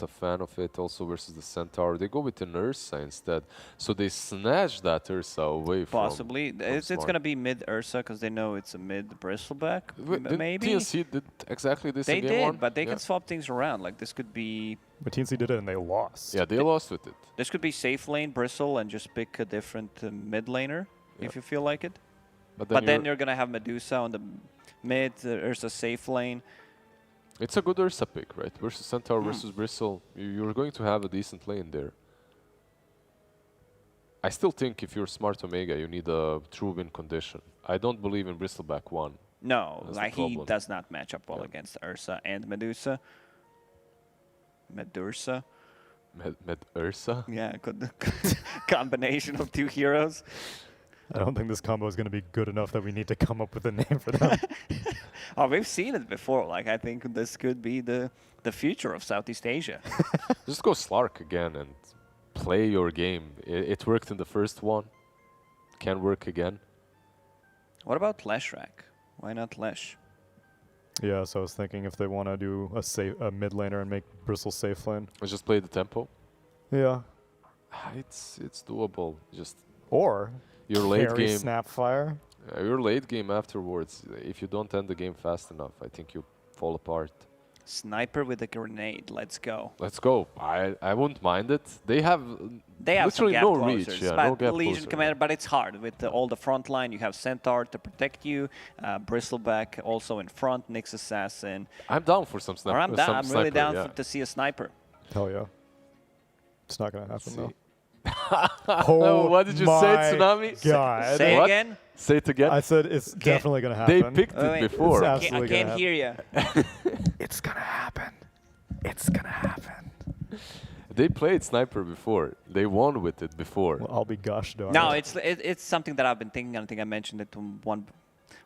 a fan of it. Also versus the Centaur, they go with an Ursa instead. So they snatch that Ursa away from. Possibly. It's Smart. going to be mid Ursa because they know it's a mid Bristleback. Did Maybe. TNC did exactly this They in game did, 1? but they yeah. can swap things around. Like this could be But TNC did it and they lost. Yeah, they lost with it. this could be safe lane Bristle and just pick a different mid laner if you feel like it. But then you're gonna have Medusa on the mid, Ursa safe lane. It's a good Ursa pick, right? Versus Centaur versus Bristle, you're going to have a decent lane there. I still think if you're Smart Omega, you need a true win condition. I don't believe in Bristleback 1. No, That's the like he problem. does not match up well against Ursa and Medusa. Medusa. Med Ursa? Yeah, good combination of two heroes. I don't think this combo is going to be good enough that we need to come up with a name for them. Oh, we've seen it before. Like, I think this could be the future of Southeast Asia. Just go Slark again and play your game. It worked in the first one. Can work again. What about Leshrac? Why not Lesh? Yeah, so I was thinking if they want to do a mid laner and make Bristle safe lane. Let's just play the tempo. Yeah. It's doable. Just or your late carry game. Snapfire. Your late game afterwards. If you don't end the game fast enough, I think you fall apart. Sniper with a grenade. Let's go. Let's go. I wouldn't mind it. They have some literally gap no closers, reach. Yeah, but no gap Legion closer. Commander, but it's hard with all the front line. You have Centaur to protect you, Bristleback also in front, Nyx Assassin. I'm down for some sniper. I'm really down to see a sniper. Hell yeah. It's not gonna happen though. Oh, what did you say, Tsunami? God. Say what? again? Say it again. I said it's definitely gonna happen. They picked it before. I can't hear you. It's gonna happen. It's gonna happen. They played Sniper before. They won with it before. Well, I'll be gosh darn. No, it's something that I've been thinking. I think I mentioned it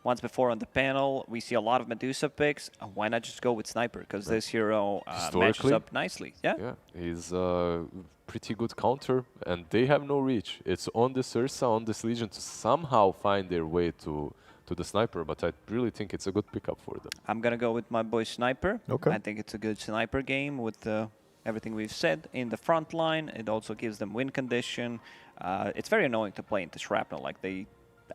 once before on the panel. We see a lot of Medusa picks. Why not just go with Sniper? Because this hero matches up nicely. Yeah. Yeah, he's a pretty good counter, and they have no reach. It's on this Ursa, on this Legion to somehow find their way to the Sniper, but I really think it's a good pickup for them. I'm gonna go with my boy Sniper. Okay. I think it's a good Sniper game with everything we've said in the front line. It also gives them win condition. It's very annoying to play into Shrapnel. Like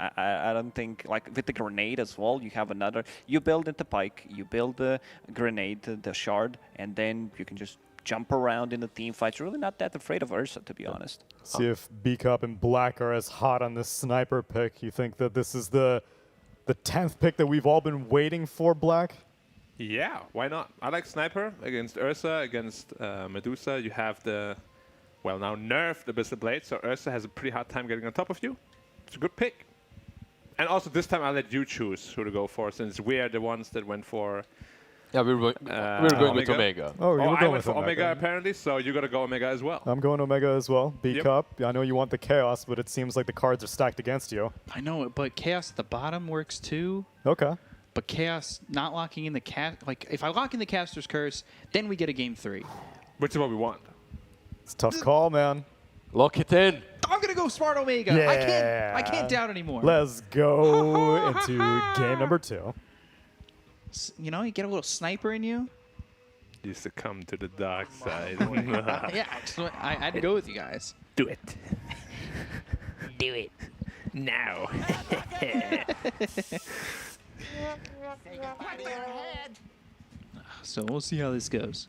I don't think, like with the grenade as well, you have another, you build into Pike, you build the grenade, the shard, and then you can just jump around in the team fights. You're really not that afraid of Ursa, to be honest. See if B-Cup and Black are as hot on this Sniper pick. You think that this is the 10th pick that we've all been waiting for, Black? Yeah, why not? I like Sniper against Ursa, against Medusa. You have the, well, now nerfed the Abyssal Blade, so Ursa has a pretty hard time getting on top of you. It's a good pick. And also this time I'll let you choose who to go for, since we are the ones that went for... Yeah, we're going with Omega. Oh, you're I going went with for Omega apparently, so you got to go Omega as well. I'm going Omega as well. B-Cup, I know you want the Chaos, but it seems like the cards are stacked against you. I know it, but Chaos at the bottom works too. Okay. But Chaos not locking in the like if I lock in the Caster's Curse, then we get a game 3. Which is what we want. It's a tough call, man. Lock it in. I'm gonna go Smart Omega. Yeah. I can't doubt anymore. Let's go into game number 2. You know, you get a little sniper in you. You succumb to the dark side. Yeah, I'd go with you guys. Do it. Do it. Now. So we'll see how this goes.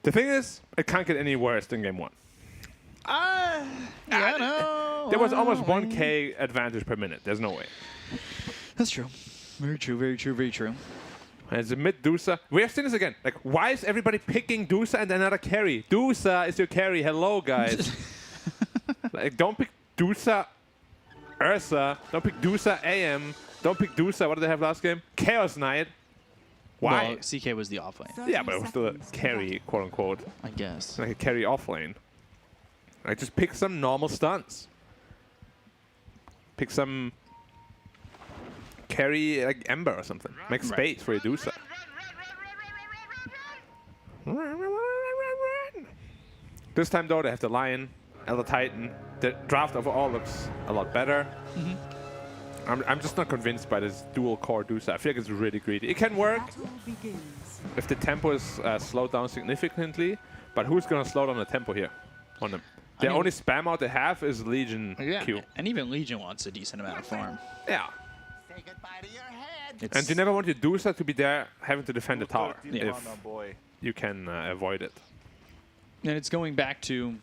The thing is, it can't get any worse than game 1. Yeah, no. There was almost 1k advantage per minute. There's no way. That's true. Very true, very true, very true. And it's a mid-Dusa. We have seen this again. Like, why is everybody picking Dusa and another carry? Dusa is your carry. Hello, guys. Like, don't pick Dusa Ursa. Don't pick Dusa AM. Don't pick Dusa. What did they have last game? Chaos Knight. Why? Well, CK was the offlane. Yeah, but it was still a carry, quote-unquote. I guess. Like a carry offlane. Like, just pick some normal stunts. Pick some carry, like Ember or something. Make space for your Dusa. This time, though, they have the Lion, Elder Titan. The draft overall looks a lot better. I'm just not convinced by this dual core Dusa. I feel like it's really greedy. It can work if the tempo is slowed down significantly, but who's going to slow down the tempo here on them? The only spam out they have is Legion Q. And even Legion wants a decent amount of farm. Yeah. And you never want your Dusa to be there having to defend the tower if you can avoid it. And it's going back to,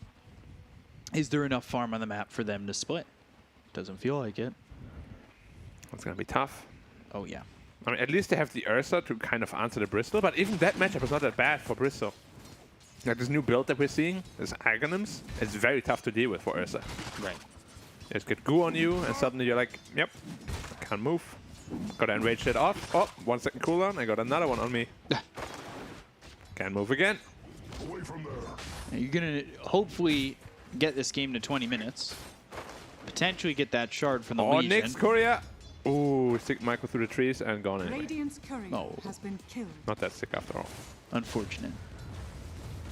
is there enough farm on the map for them to split? Doesn't feel like it. It's going to be tough. Oh, yeah. I mean, at least they have the Ursa to kind of answer the Bristol, but even that matchup is not that bad for Bristol. Like this new build that we're seeing, this Aghanims, it's very tough to deal with for Ursa. Right. You just get goo on you, and suddenly you're like, yep, can't move. Gotta enrage that off. Oh, 1 second cooldown, I got another one on me. Can't move again. You're going to hopefully get this game to 20 minutes. Potentially get that shard from the Legion. Nyx Courier. Ooh, stick Michael through the trees and gone in. Radiant's courier Oh. has been killed. Not that sick after all. Unfortunate.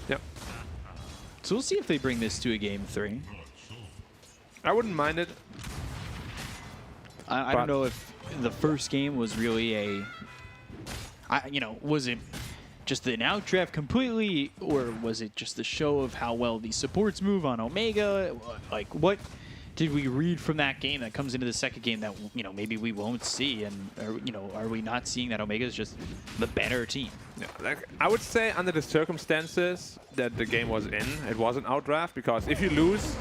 Yep. So we'll see if they bring this to a game 3. I wouldn't mind it. I don't know if the first game was really was it just an outdraft completely, or was it just the show of how well these supports move on Omega? Like, what did we read from that game that comes into the second game that, maybe we won't see? And, are we not seeing that Omega is just the better team? Yeah, like, I would say under the circumstances that the game was in, it was an outdraft, because if you lose...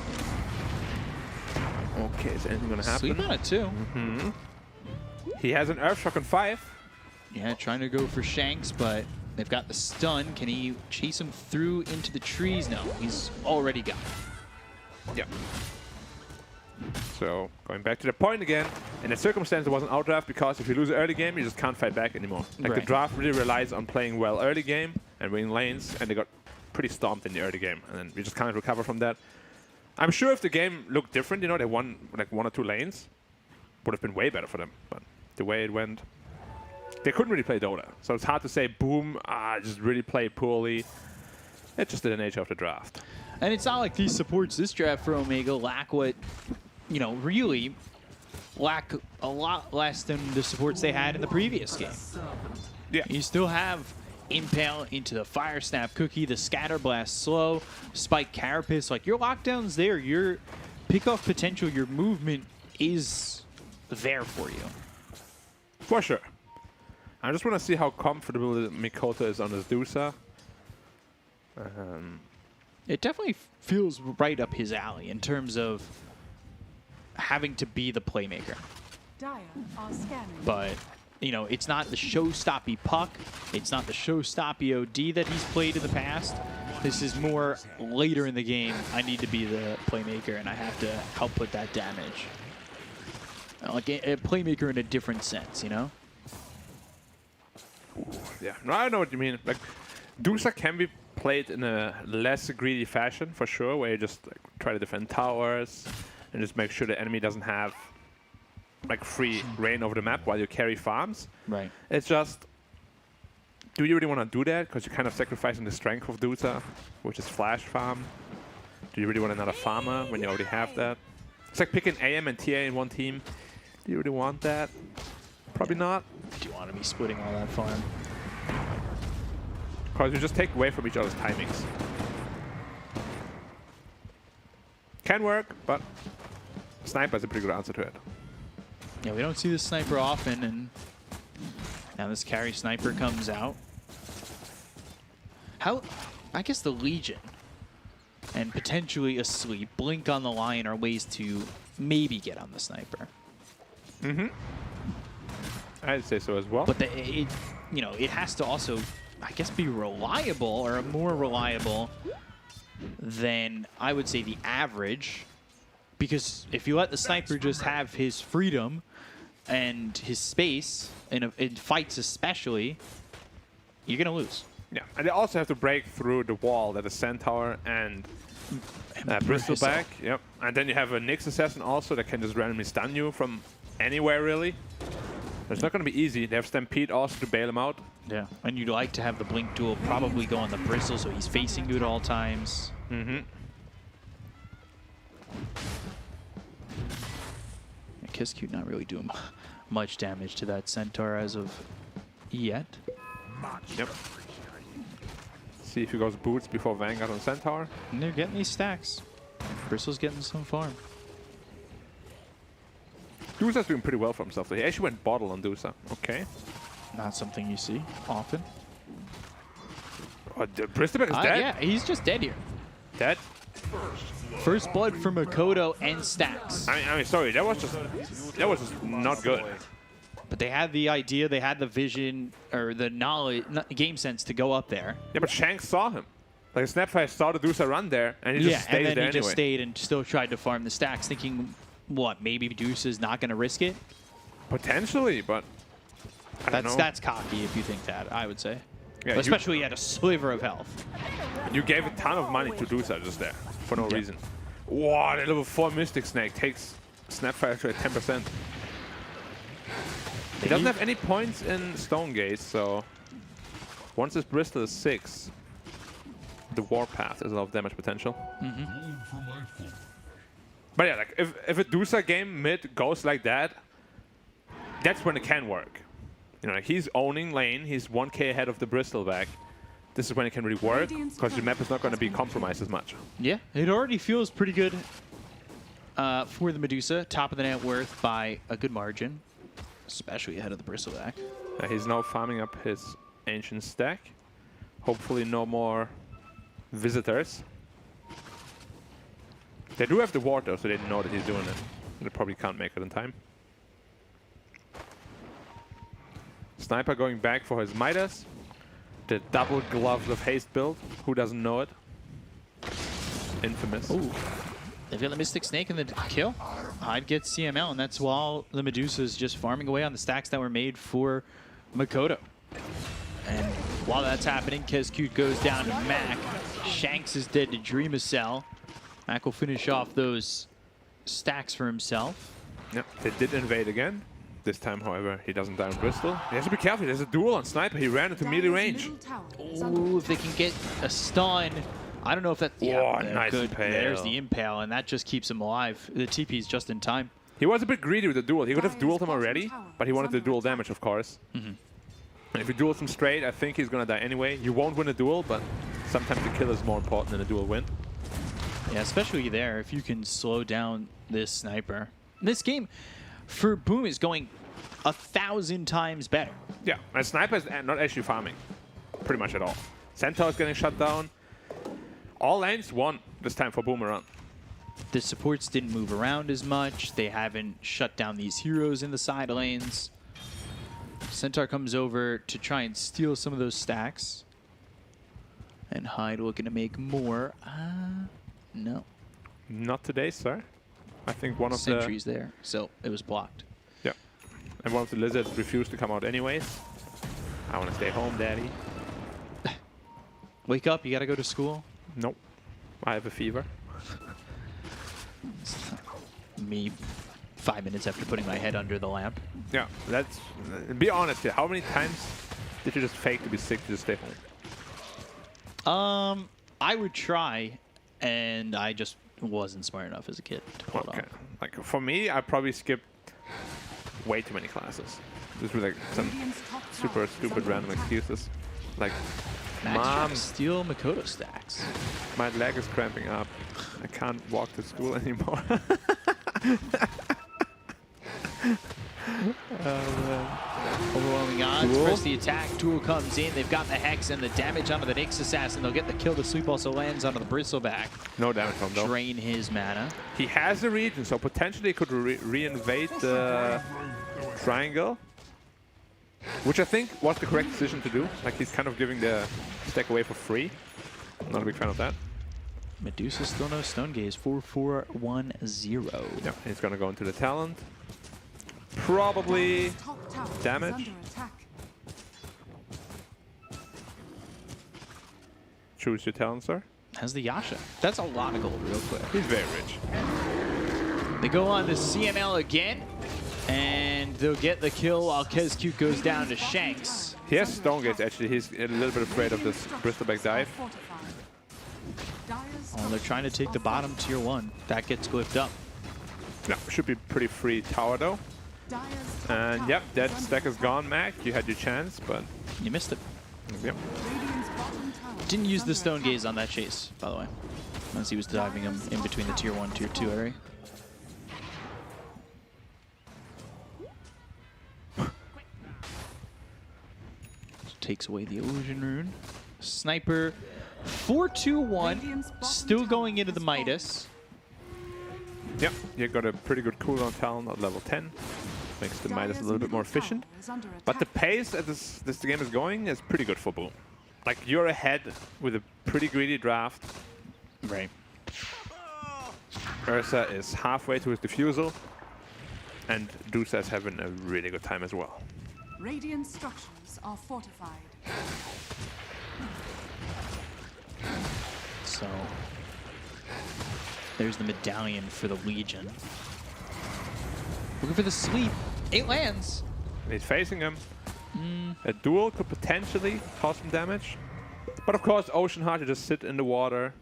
Okay, is anything going to happen? Sleep on it, too. Mm-hmm. He has an Earthshock on 5. Yeah, trying to go for Shanks, but they've got the stun. Can he chase him through into the trees? No, he's already gone. Yep. So, going back to the point again, in the circumstance it was an outdraft, because if you lose the early game, you just can't fight back anymore. Like, the draft really relies on playing well early game and winning lanes, and they got pretty stomped in the early game, and then we just can't recover from that. I'm sure if the game looked different, they won like 1 or 2 lanes, would have been way better for them. But the way it went, they couldn't really play Dota. So it's hard to say, boom, just really played poorly. It's just the nature of the draft. And it's not like these supports this draft for Omega lack what, really lack a lot less than the supports they had in the previous game. Yeah. You still have Impale into the Fire Snap Cookie, the Scatter Blast Slow, Spike Carapace. Like, your lockdown's there, your pick-off potential, your movement is there for you. For sure. I just want to see how comfortable Mikoto is on his Dusa. It definitely feels right up his alley in terms of having to be the playmaker. Dire are scanning. But, it's not the show-stoppy puck. It's not the show-stoppy OD that he's played in the past. This is more later in the game. I need to be the playmaker, and I have to help put that damage. Like a playmaker in a different sense, Yeah, no, I know what you mean. Like, Dusa can be played in a less greedy fashion, for sure, where you just try to defend towers and just make sure the enemy doesn't have free reign over the map while you carry farms. Right. It's just, do you really want to do that? Because you're kind of sacrificing the strength of Dusa, which is flash farm. Do you really want another farmer when you already have that? It's like picking AM and TA in one team. Do you really want that? Probably not. Do you want to be splitting all that farm? Because you just take away from each other's timings. Can work, but Sniper is a pretty good answer to it. Yeah, we don't see this Sniper often, and now this carry Sniper comes out. I guess the Legion and potentially Asleep, Blink on the Lion are ways to maybe get on the Sniper. Mm-hmm. I'd say so as well. But it has to also, I guess, be reliable, or more reliable than, I would say, the average. Because if you let the Sniper just have his freedom and his space, in fights especially, you're going to lose. Yeah, and they also have to break through the wall that is Centaur and Bristleback. Yep. And then you have a Nyx Assassin also that can just randomly stun you from anywhere, really. It's not going to be easy. They have Stampede also to bail him out. Yeah, and you'd like to have the Blink duel probably go on the Bristle so he's facing you at all times. Mm-hmm. Kiskute not really doing much damage to that Centaur as of yet. Yep. See if he goes boots before Vanguard on Centaur. And they're getting these stacks. Bristle's getting some farm. Dusa's doing pretty well for himself. He actually went bottle on Dusa. Okay. Not something you see often. Oh, Bristleback is dead? Yeah, he's just dead here. Dead? First blood from Makoto and stacks. I mean, sorry, that was just not good. But they had the idea, they had the vision, or the knowledge, game sense to go up there. Yeah, but Shanks saw him. Like, Snapfire saw the Dusa run there, and he just stayed there anyway. Yeah, and then he just stayed and still tried to farm the stacks, thinking, what, maybe Dusa's not going to risk it? Potentially, but I don't know. That's cocky if you think that, I would say. Yeah, especially at a sliver of health. You gave a ton of money to Dusa just there, for no reason. Wow, the level 4 Mystic Snake takes Snapfire to a 10%. He doesn't have any points in Stonegaze, so once his Bristol is 6, the Warpath is a lot of damage potential. But yeah, like if a Dusa game mid goes like that, that's when it can work. You know, like he's owning lane, he's 1k ahead of the Bristleback. This is when it can really work, because the map is not going to be compromised as much. Yeah, it already feels pretty good for the Medusa. Top of the net worth by a good margin, especially ahead of the Bristleback. He's now farming up his Ancient stack. Hopefully no more visitors. They do have the ward though, so they know that he's doing it. They probably can't make it in time. Sniper going back for his Midas. The double gloves of haste build. Who doesn't know it? Infamous. Ooh. They've got the Mystic Snake in the kill. Hyde gets CML, and that's while the Medusa's just farming away on the stacks that were made for Makoto. And while that's happening, Kezcute goes down to Mac. Shanks is dead to Dreamacell. Mac will finish off those stacks for himself. Yep, they did invade again. This time, however, he doesn't down Bristol. He has to be careful. There's a duel on Sniper. He ran into melee range. Ooh, if they can get a stun. I don't know if that... Yeah, nice good. impale. There's the impale, and that just keeps him alive. The TP's just in time. He was a bit greedy with the duel. He could have dueled him already, but he wanted the duel damage, of course. And if he duels him straight, I think he's going to die anyway. You won't win a duel, but sometimes the kill is more important than a duel win. Yeah, especially there, if you can slow down this Sniper. This game, for Boom, is going 1,000 times better. Yeah, and Sniper is not actually farming, pretty much at all. Centaur is getting shut down. All lanes won this time for Boomerang. The supports didn't move around as much. They haven't shut down these heroes in the side lanes. Centaur comes over to try and steal some of those stacks. And Hyde looking to make more. No. Not today, sir. I think one of the... Sentries there, so it was blocked. Yeah. And one of the lizards refused to come out anyways. I want to stay home, daddy. Wake up, you gotta go to school. Nope. I have a fever. Me 5 minutes after putting my head under the lamp. Yeah, let's be honest here. How many times did you just fake to be sick to just stay home? I would try, and I just wasn't smart enough as a kid to pull it off. Like for me, I probably skipped way too many classes. Just with like some super stupid random excuses. Like, Mom, steal Makoto stacks. My leg is cramping up. I can't walk to school anymore. Overwhelming odds. First the attack. Duel comes in. They've got the Hex and the damage onto the Nyx Assassin. They'll get the kill. The sweep also lands onto the Bristleback. No damage from though. Drain his mana. He has the region, so potentially could re-invade the triangle. Which I think was the correct decision to do. Like, he's kind of giving the stack away for free. Not a big fan of that. Medusa still no Stone Gaze. 4-4-1-0. Yeah, he's going to go into the talent. Probably damage. Choose your talent, sir. Has the Yasha. That's a lot of gold real quick. He's very rich. They go on to CML again. And they'll get the kill while Kezcute goes down to Shanks. He has Stone Gaze, actually. He's a little bit afraid of this Bristleback dive. Oh, they're trying to take the bottom tier 1. That gets glyphed up. No, should be pretty free tower, though. And yep, that stack is gone, Mac. You had your chance, but... You missed it. Yep. Didn't use the Stone Gaze on that chase, by the way. Once he was diving him in between the tier 1, tier 2 area. Takes away the illusion rune. Sniper 4-2-1, still going into the Midas. Yep, you got a pretty good cooldown talent at level 10. Makes the Midas a little bit more efficient. But the pace that this game is going is pretty good for Boom. Like, you're ahead with a pretty greedy draft. Right. Ursa is halfway to his defusal. And Dusa is having a really good time as well. Radiant structures are fortified. So there's the medallion for the Legion. Looking for the sweep. 8 lands. He's facing him. A duel could potentially cause some damage. But of course, Ocean Heart, you just sit in the water.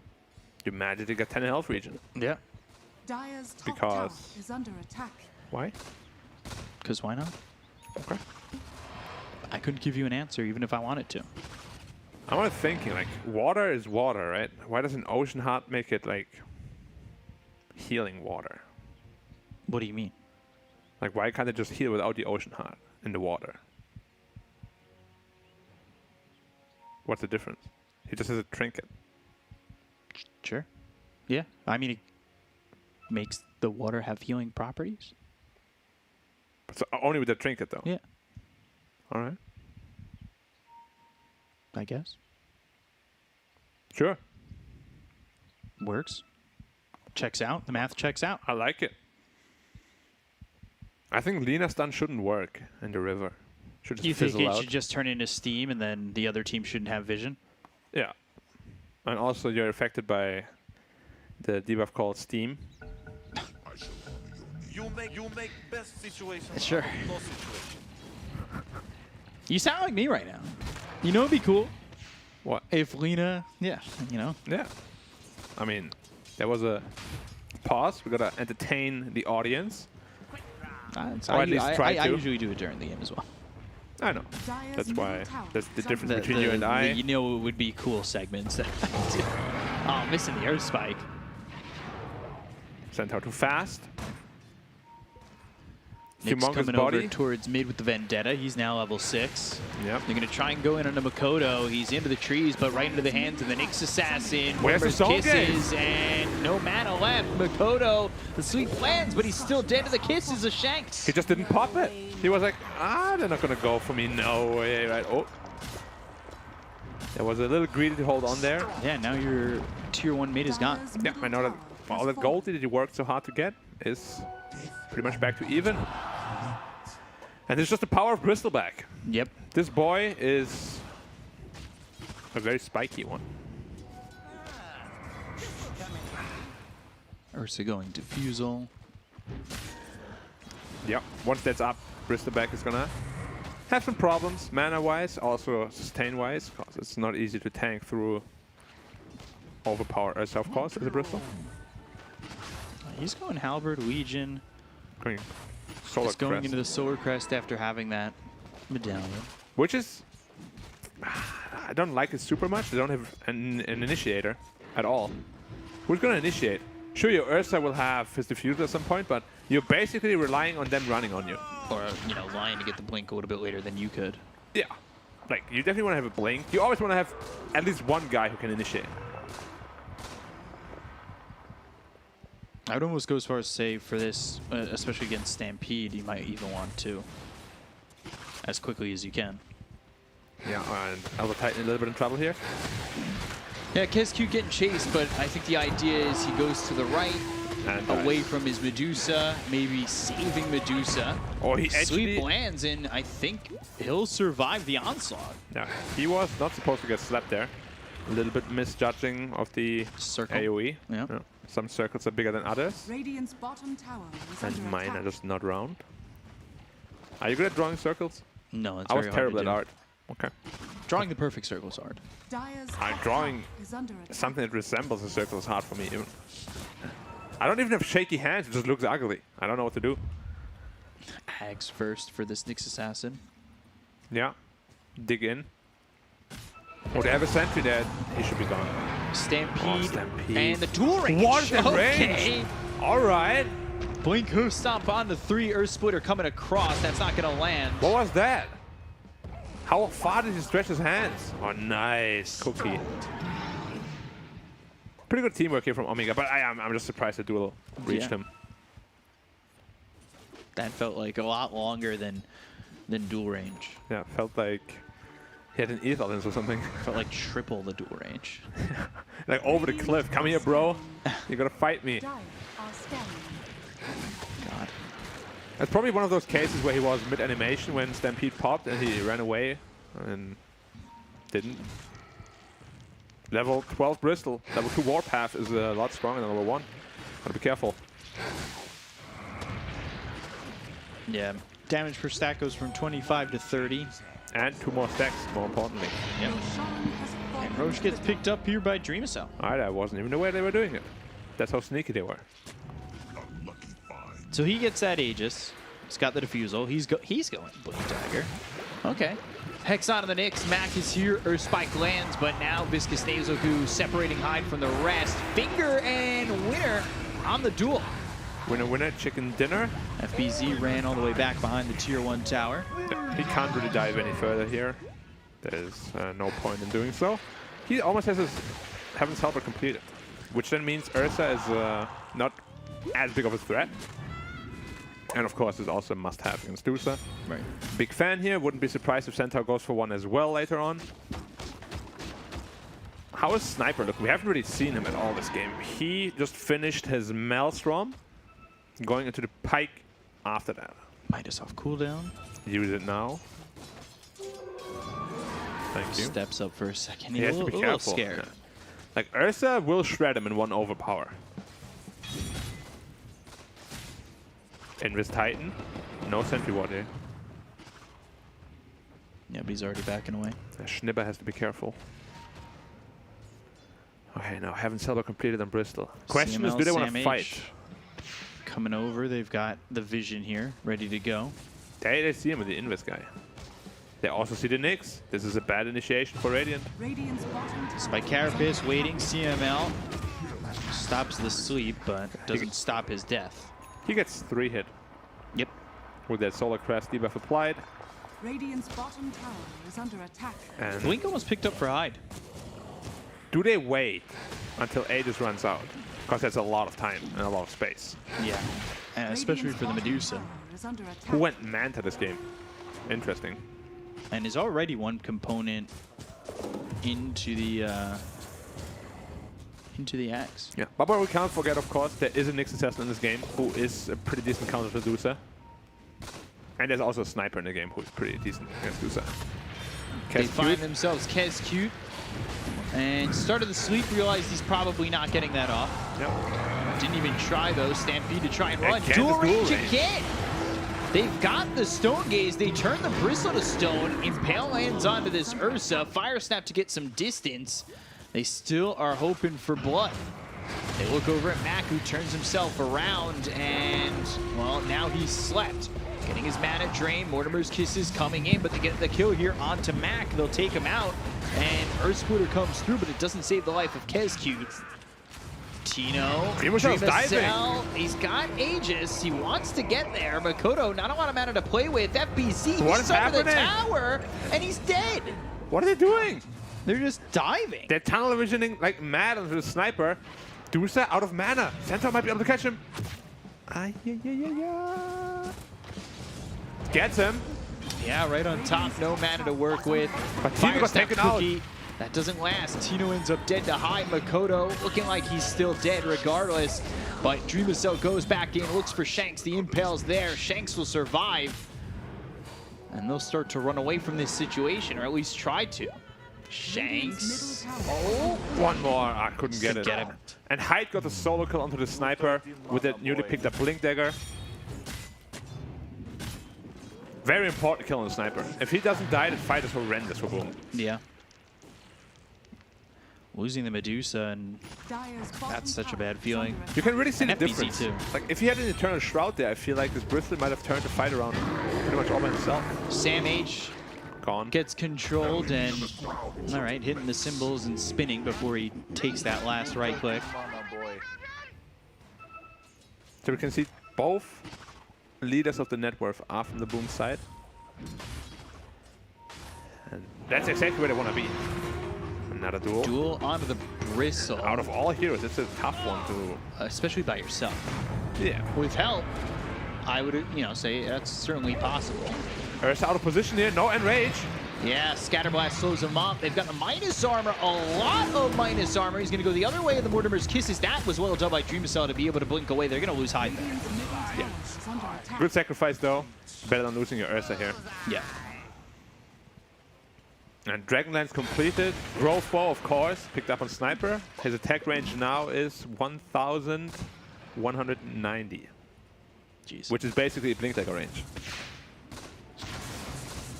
You magically get 10 health regen. Yeah. Dire's top tower is under attack. Why? Because why not? Okay. I couldn't give you an answer even if I wanted to. I was thinking, like, water is water, right? Why doesn't Ocean Heart make it, like, healing water? What do you mean? Like, why can't it just heal without the Ocean Heart in the water? What's the difference? He just has a trinket. Sure. Yeah. I mean, it makes the water have healing properties. So only with the trinket, though? Yeah. All right. I guess. Sure. Works. Checks out. The math checks out. I like it. I think Lina stun shouldn't work in the river. Should just You think fizzle it out. should just turn into steam and then the other team shouldn't have vision? Yeah. And also you're affected by the debuff called Steam. You make best situation. Sure. out of no situation. You sound like me right now. You know, it'd be cool What? if Lina, yeah, you know. Yeah. I mean, there was a pause. We gotta entertain the audience. Or at least try I to. usually do it during the game as well. I know. Dire's That's why middle tower that's the is difference under between you and I. You know, it would be cool segments that I do. Oh, missing the air spike. Centaur too fast. Nyx Humongous coming body. over towards mid with the Vendetta. He's now level 6. Yep. They're going to try and go in on the Makoto. He's into the trees, but right into the hands of the Nyx Assassin. Where's the Remembers Soul kisses, and no mana left. Makoto, the sweet plans, but he's still dead to the kisses of Shanks. He just didn't pop it. He was like, they're not gonna go for me. No way, right? Oh. There was a little greedy to hold on there. Yeah, now your tier 1 mid is gone. Dire's Yeah, middle I know that tower all has the gold fallen. that you worked so hard to get is pretty much back to even. And it's just the power of Bristleback. Yep. This boy is a very spiky one. Ursa going Diffusal. Yep. Once that's up, Bristleback is gonna have some problems, mana-wise, also sustain-wise, because it's not easy to tank through overpower Ursa, of course, as a Bristol. He's going Halberd, Legion. Going Solar He's going Crest. into the Solar Crest after having that medallion. Which is... I don't like it super much. They don't have an initiator at all. Who's going to initiate? Sure, your Ursa will have his diffuser at some point, but you're basically relying on them running on you. Or, you know, lying to get the blink a little bit later than you could. Yeah. Like, you definitely want to have a blink. You always want to have at least one guy who can initiate. I would almost go as far as say for this, especially against Stampede, you might even want to as quickly as you can. Yeah, and Elder Titan a little bit in trouble here. Yeah, KSQ getting chased, but I think the idea is he goes to the right, And away from his Medusa, maybe saving Medusa. Oh, he Sweep actually... lands, and I think he'll survive the onslaught. Yeah, he was not supposed to get slapped there. A little bit misjudging of the Circle. AoE. Yeah. Yeah. Some circles are bigger than others. Radiant's bottom tower is And under mine attack. are just not round. Are you good at drawing circles? No, it's I was very hard terrible to at do. art. Okay. Drawing the perfect circle is hard. Dire's I'm top drawing tower is under attack. something that resembles a circle is hard for me even. I don't even have shaky hands, it just looks ugly. I don't know what to do. Hags first for this Nyx Assassin. Yeah. Dig in. Oh, they have a sentry there. He should be gone. Stampede, Stampede. and the dual range. What a Okay. range! Alright. Blink Hoof Stomp on the 3 Earth Splitter coming across. That's not going to land. What was that? How far did he stretch his hands? Oh, nice. Cookie. Pretty good teamwork here from Omega, but I'm just surprised the duel reached him. That felt like a lot longer than dual range. Yeah, felt like he had an ether lens or something. Felt like triple the dual range. Like over the cliff. Come here, bro. You gotta fight me. Dire are scanning. God. That's probably one of those cases where he was mid-animation when Stampede popped and he ran away and didn't. Level 12 Bristol. Level 2 Warpath is a lot stronger than level 1. Gotta be careful. Yeah. damage per stack goes from 25 to 30. And 2 more stacks, more importantly. Yep. And Roche gets picked up here by Dreamcell. Alright, I wasn't even aware they were doing it. That's how sneaky they were. So he gets that Aegis. He's got the defusal. He's going Blink Dagger. Okay. Hex onto the Nyx. Mac is here. Spike lands, but now Viscous Nazoku separating Hyde from the rest. Finger and winner on the duel. Winner, winner, chicken dinner. FBZ ran all the way back behind the Tier 1 tower. He can't really dive any further here. There's no point in doing so. He almost has his Heaven's Helper completed, which then means Ursa is not as big of a threat. And of course, is also a must-have against Dusa. Right. Big fan here. Wouldn't be surprised if Centaur goes for one as well later on. How is Sniper look? We haven't really seen him at all this game. He just finished his Maelstrom, going into the Pike after that. Midas off cooldown. Use it now. Thank you. Steps up for a second. He has to be careful. A little scared. Yeah. Like, Ursa will shred him in one overpower. Invis Titan. No Sentry Ward here. Yeah, but he's already backing away. Schnibber has to be careful. Okay, now Heaven's Helper completed on Bristol. Question is, do they want to fight? Coming over, they've got the Vision here, ready to go. They see him with the Invis guy. They also see the Nyx. This is a bad initiation for Radiant. Spike Carapace waiting, CML. Stops the sleep, but doesn't stop his death. He gets 3 hit. Yep. With that Solar Crest debuff applied. Radiant's bottom tower is under attack. And Blink almost picked up for Hyde. do they wait until Aegis runs out? Because that's a lot of time and a lot of space. Yeah. And especially for the Medusa. Who went Manta this game? Interesting. And is already one component into the axe. Yeah, but we can't forget, of course, there is a Nyx Assassin in this game who is a pretty decent counter to Dusa. And there's also a Sniper in the game who is pretty decent against Dusa. They find themselves Kez-Cute. And started the sleep, realized he's probably not getting that off. Yep. Didn't even try, though. Stampede to try and run. Again, Dual range again! They've got the Stone Gaze. They turn the Bristle to stone. Impale lands onto this Ursa. Fire Snap to get some distance. They still are hoping for blood. They look over at Mac, who turns himself around, and, well, now he's slept. Getting his mana drained. Mortimer's Kisses coming in, but they get the kill here onto Mac. They'll take him out, and Earth Splitter comes through, but it doesn't save the life of Kez-Cute. Tino, Dreamcell, he's got Aegis. He wants to get there, but Kodo, not a lot of mana to play with. FBZ, he's under the tower, and he's dead. What are they doing? They're just diving. They're tunnel visioning like mad onto the Sniper. Dusa out of mana. Centaur might be able to catch him. Gets him. Yeah, right on top. No mana to work with. But Tino got taken out. That doesn't last. Tino ends up dead to Hyde. Makoto looking like he's still dead regardless. But Dreamcell goes back in, looks for Shanks. The Impale's there. Shanks will survive. And they'll start to run away from this situation, or at least try to. Shanks. Oh, one more. I couldn't get it. And Hyde got the solo kill onto the Sniper with that newly picked up Blink Dagger. Very important kill on the Sniper. If he doesn't die, the fight is horrendous for Boom. Yeah. Losing the Medusa, and that's such a bad feeling. You can really see the FBZ difference. too. Like, if he had an Eternal Shroud there, I feel like this Bristol might have turned the fight around pretty much all by himself. Sam H gone. Gets controlled and, all right, hitting the symbols and spinning before he takes that last right click. So we can see both leaders of the net worth are from the Boom side. And that's exactly where they want to be. Another duel. Duel onto the Bristle. Out of all heroes, it's a tough one to... Especially by yourself. Yeah. With help, I would, say that's certainly possible. Earth's out of position here, no enrage. Yeah, Scatterblast slows him up. They've got the minus armor, a lot of minus armor. He's going to go the other way of the Mortimer's Kisses. That was well done by Dreamcell to be able to blink away. They're going to lose Hyde. Yeah. Good sacrifice, though. Better than losing your Ursa here. Yeah. And Dragonlance completed. Growth Bow, of course, picked up on Sniper. His attack range now is 1,190. Jeez. Which is basically a Blink Dagger range.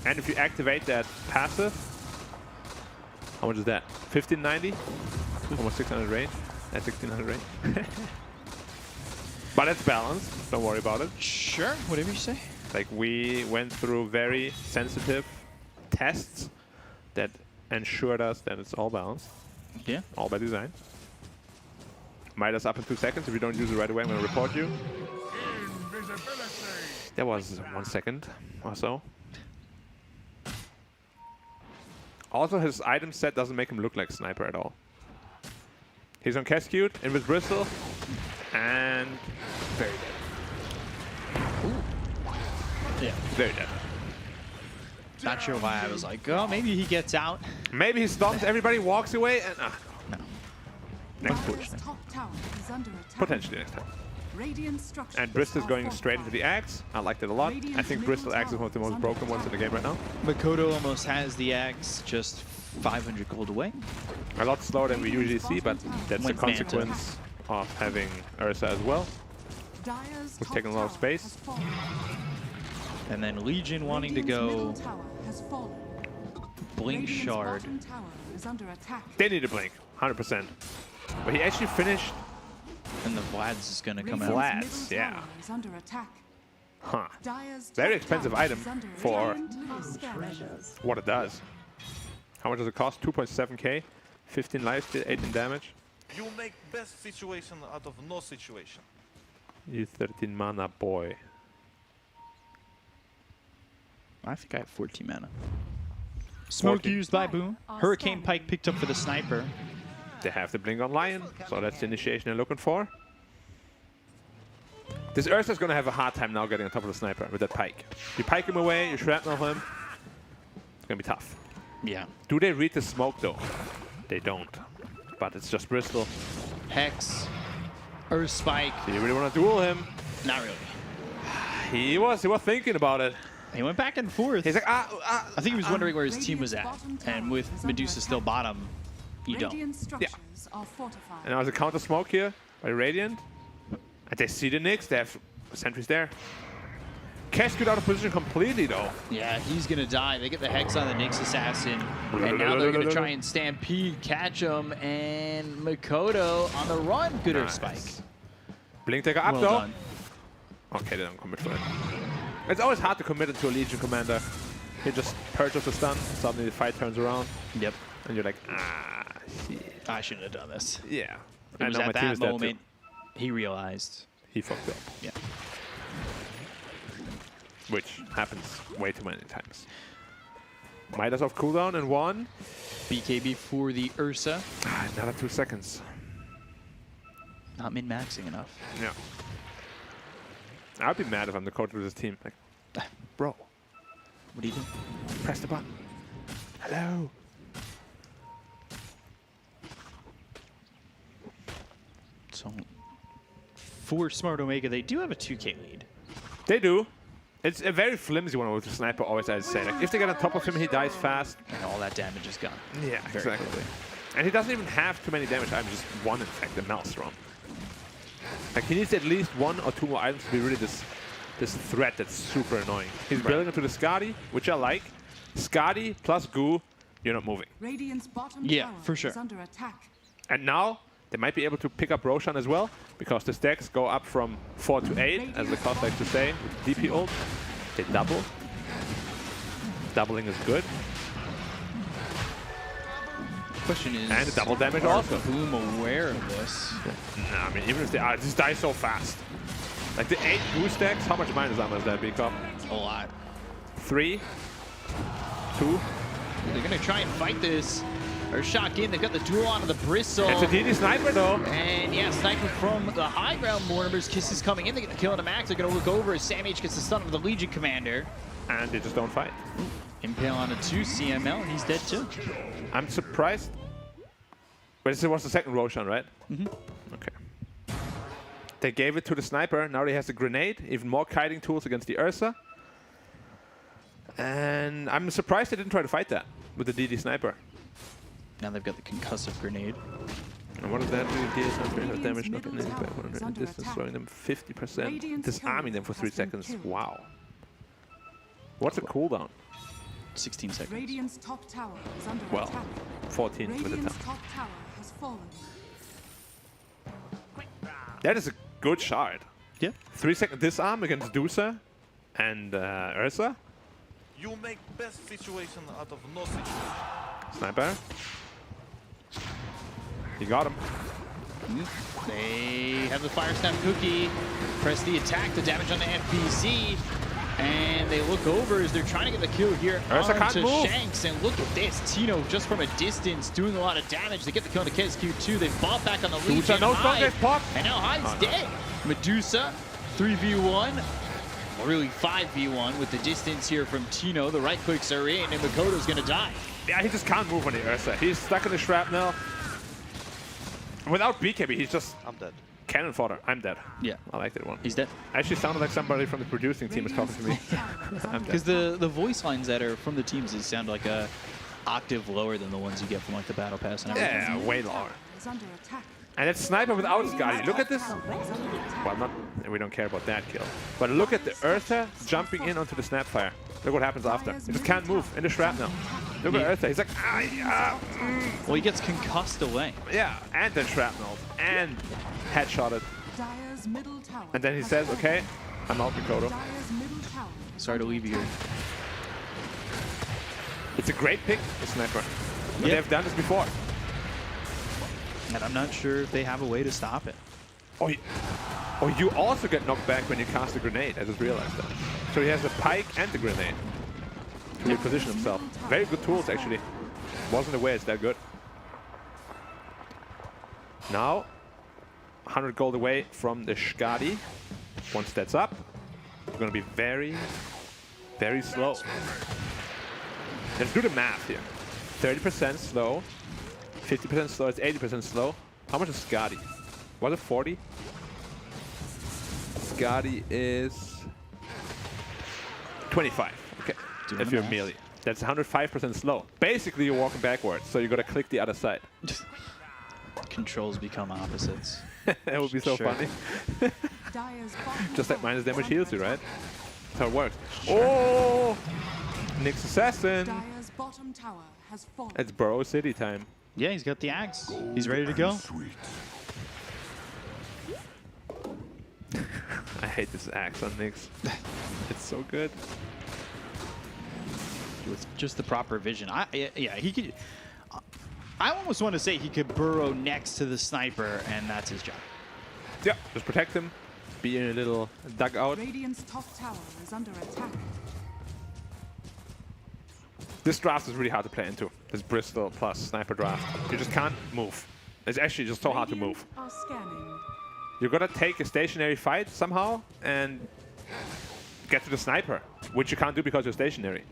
And if you activate that passive, how much is that? 1590? Almost 600 range. That's 1600 range. But it's balanced. Don't worry about it. Sure, whatever you say. Like, we went through very sensitive tests that ensured us that it's all balanced. Yeah. All by design. Midas up in 2 seconds. If you don't use it right away, I'm going to report you. That was 1 second or so. Also, his item set doesn't make him look like Sniper at all. He's on Cascute, in with Bristle, and very dead. Ooh. Yeah. Very dead. Not sure why I was like, oh, maybe he gets out. Maybe he stomps everybody, walks away, and no. Next push. Potentially next time. And Bristol is going straight into the Axe. I liked it a lot. I think Bristol Axe is one of the most broken ones in the game right now. Makoto almost has the Axe just 500 gold away. A lot slower than we usually see, but that's a consequence of having Ursa as well, who's taking a lot of space. And then Legion wanting to go Blink Shard. They need a Blink, 100%. But he actually finished. And the Vlad's is going to come out. Vlad's, yeah. Huh. Very expensive item for what it does. How much does it cost? 2.7k, 15 lifesteal, 18 damage. You make best situation out of no situation. You 13 mana boy. I think I have 14 mana. Smoke 14. used by Boom. Hurricane Pike picked up for the Sniper. They have the Blink on Lion, so that's the initiation they're looking for. This Ursa's going to have a hard time now getting on top of the Sniper with that Pike. You pike him away, you shrapnel him. It's going to be tough. Yeah. Do they read the smoke though? They don't. But it's just Bristol. Hex. Earth Spike. Do you really want to duel him? Not really. He was thinking about it. He went back and forth. He's like, I think he was wondering where his team was at. And with Medusa still bottom, you don't. Yeah. And now there's a counter smoke here by Radiant. And they see the Nyx. They have sentries there. Cascade out of position completely, though. Yeah, he's going to die. They get the Hex on the Nyx Assassin. And now they're going to try and Stampede, catch him. And Makoto on the run. Good Earth Spike. Blink taker up, well though. Done. Okay, they don't commit for it. It's always hard to commit it to a Legion commander. He just purges the stun. Suddenly the fight turns around. Yep. And you're like, ah, shit. I shouldn't have done this. Yeah. It was at that moment he realized. He fucked up. Yeah. Which happens way too many times. Midas off cooldown and 1. BKB for the Ursa. Another 2 seconds. Not min-maxing enough. Yeah. I'd be mad if I'm the coach of this team. Like, bro, what do you do? Press the button. Hello. So, for Smart Omega, they do have a 2k lead. They do. It's a very flimsy one with the Sniper, always, I'd say. Like, if they get on top of him, he dies fast. And all that damage is gone. Yeah, very exactly. quickly. And he doesn't even have too many damage items, just 1, in fact, the Maelstrom. Like, he needs at least 1 or 2 more items to be really this threat that's super annoying. He's building into the Skadi, which I like. Skadi plus Goo, you're not moving. Yeah, for sure. Under attack. And now, they might be able to pick up Roshan as well, because the stacks go up from 4 to 8, as the cost likes to say, with DP ult. They double. Doubling is good. Question is, and the double damage also. Boom aware of this? No, I mean, even if they are, just die so fast. Like the 8 Goo stacks, how much minus armor does that become? A lot. 3, 2. They're going to try and fight this. Or shock in, they've got the duel onto the Bristle. It's a DD Sniper though. And yeah, Sniper from the high ground. Mortimer's Kiss is coming in. They're going to kill him to max. They're going to look over as Sam H gets the stun of the Legion Commander. And they just don't fight. Impale on a 2, CML, and he's dead too. I'm surprised. But this was the second Roshan, right? Mm-hmm. Okay. They gave it to the Sniper. Now he has a grenade. Even more kiting tools against the Ursa. And I'm surprised they didn't try to fight that with the DD Sniper. Now they've got the concussive grenade. And what does that do? DD Sniper damage, not getting by 100 in distance, slowing them 50%, disarming them for 3 seconds. Wow. What's the cooldown? 16 seconds. Radiant's top tower is under Well, attack. 14 with the Radiant's time. top tower has fallen. That is a good shard. Yeah. 3-second disarm against Dusa and Ursa. You make best situation out of no situation. Sniper. You got him. They have the Fire Snap Cookie. Press the attack, the damage on the FBC. And they look over as they're trying to get the kill here Ursa can't onto move. Shanks. And look at this. Tino, just from a distance, doing a lot of damage. They get the kill on the KSQ2. They fall back on the lead. Dusa, no stun gets popped. And now Hyde's dead. Medusa, 3v1. Or really 5v1 with the distance here from Tino. The right clicks are in, and Makoto's going to die. Yeah, he just can't move on the Ursa. He's stuck in the shrapnel. Without BKB, he's just I'm dead. cannon fodder. I'm dead. Yeah. I like that one. He's dead. Actually sounded like somebody from the producing team is talking to me. I'm dead. Because the voice lines that are from the teams sound like a octave lower than the ones you get from like the battle pass and everything. Yeah, way lower. Is under attack. And it's Sniper without Skadi. Look at this. Well, not, we don't care about that kill. But look at the Ursa jumping in onto the Snapfire. Look what happens after. He just can't move in the shrapnel. Look at Ursa. He's like, ah, yeah. Well, he gets concussed away. Yeah, and then shrapnel. And headshotted. Dire's middle tower. And then he says, okay, I'm out, Mikoto. Dire's middle tower. Sorry to leave you here. It's a great pick, the Sniper. But Yeah. they've done this before. And I'm not sure if they have a way to stop it. Oh, you also get knocked back when you cast a grenade. I just realized that. So he has a pike and the grenade to reposition himself. Very good tools, actually. Wasn't aware it's that good. Now, 100 gold away from the Skadi. Once that's up, we're going to be very, very slow. Let's do the math here. 30% slow. 50% slow, it's 80% slow. How much is Skadi? Was it 40? Skadi is 25. Okay. If you're melee. That's 105% slow. Basically, you're walking backwards, so you gotta click the other side. Controls become opposites. That would be so Sure. funny. Dire's bottom Just like tower minus is damage under heals you, right? attack. That's how it works. Oh! Nyx Assassin! Dire's bottom tower has fallen. It's Burrow City time. Yeah, he's got the axe. He's ready to go. I hate this axe on Nyx. It's so good. With just the proper vision. Yeah, he could. I almost want to say he could burrow next to the sniper, and that's his job. Yeah, just protect him. Be in a little dugout. Radiant's top tower is under attack. This draft is really hard to play into. This Bristol plus sniper draft. You just can't move. It's actually just so hard to move. Radiant are scanning. You're gonna take a stationary fight somehow and get to the sniper, which you can't do because you're stationary.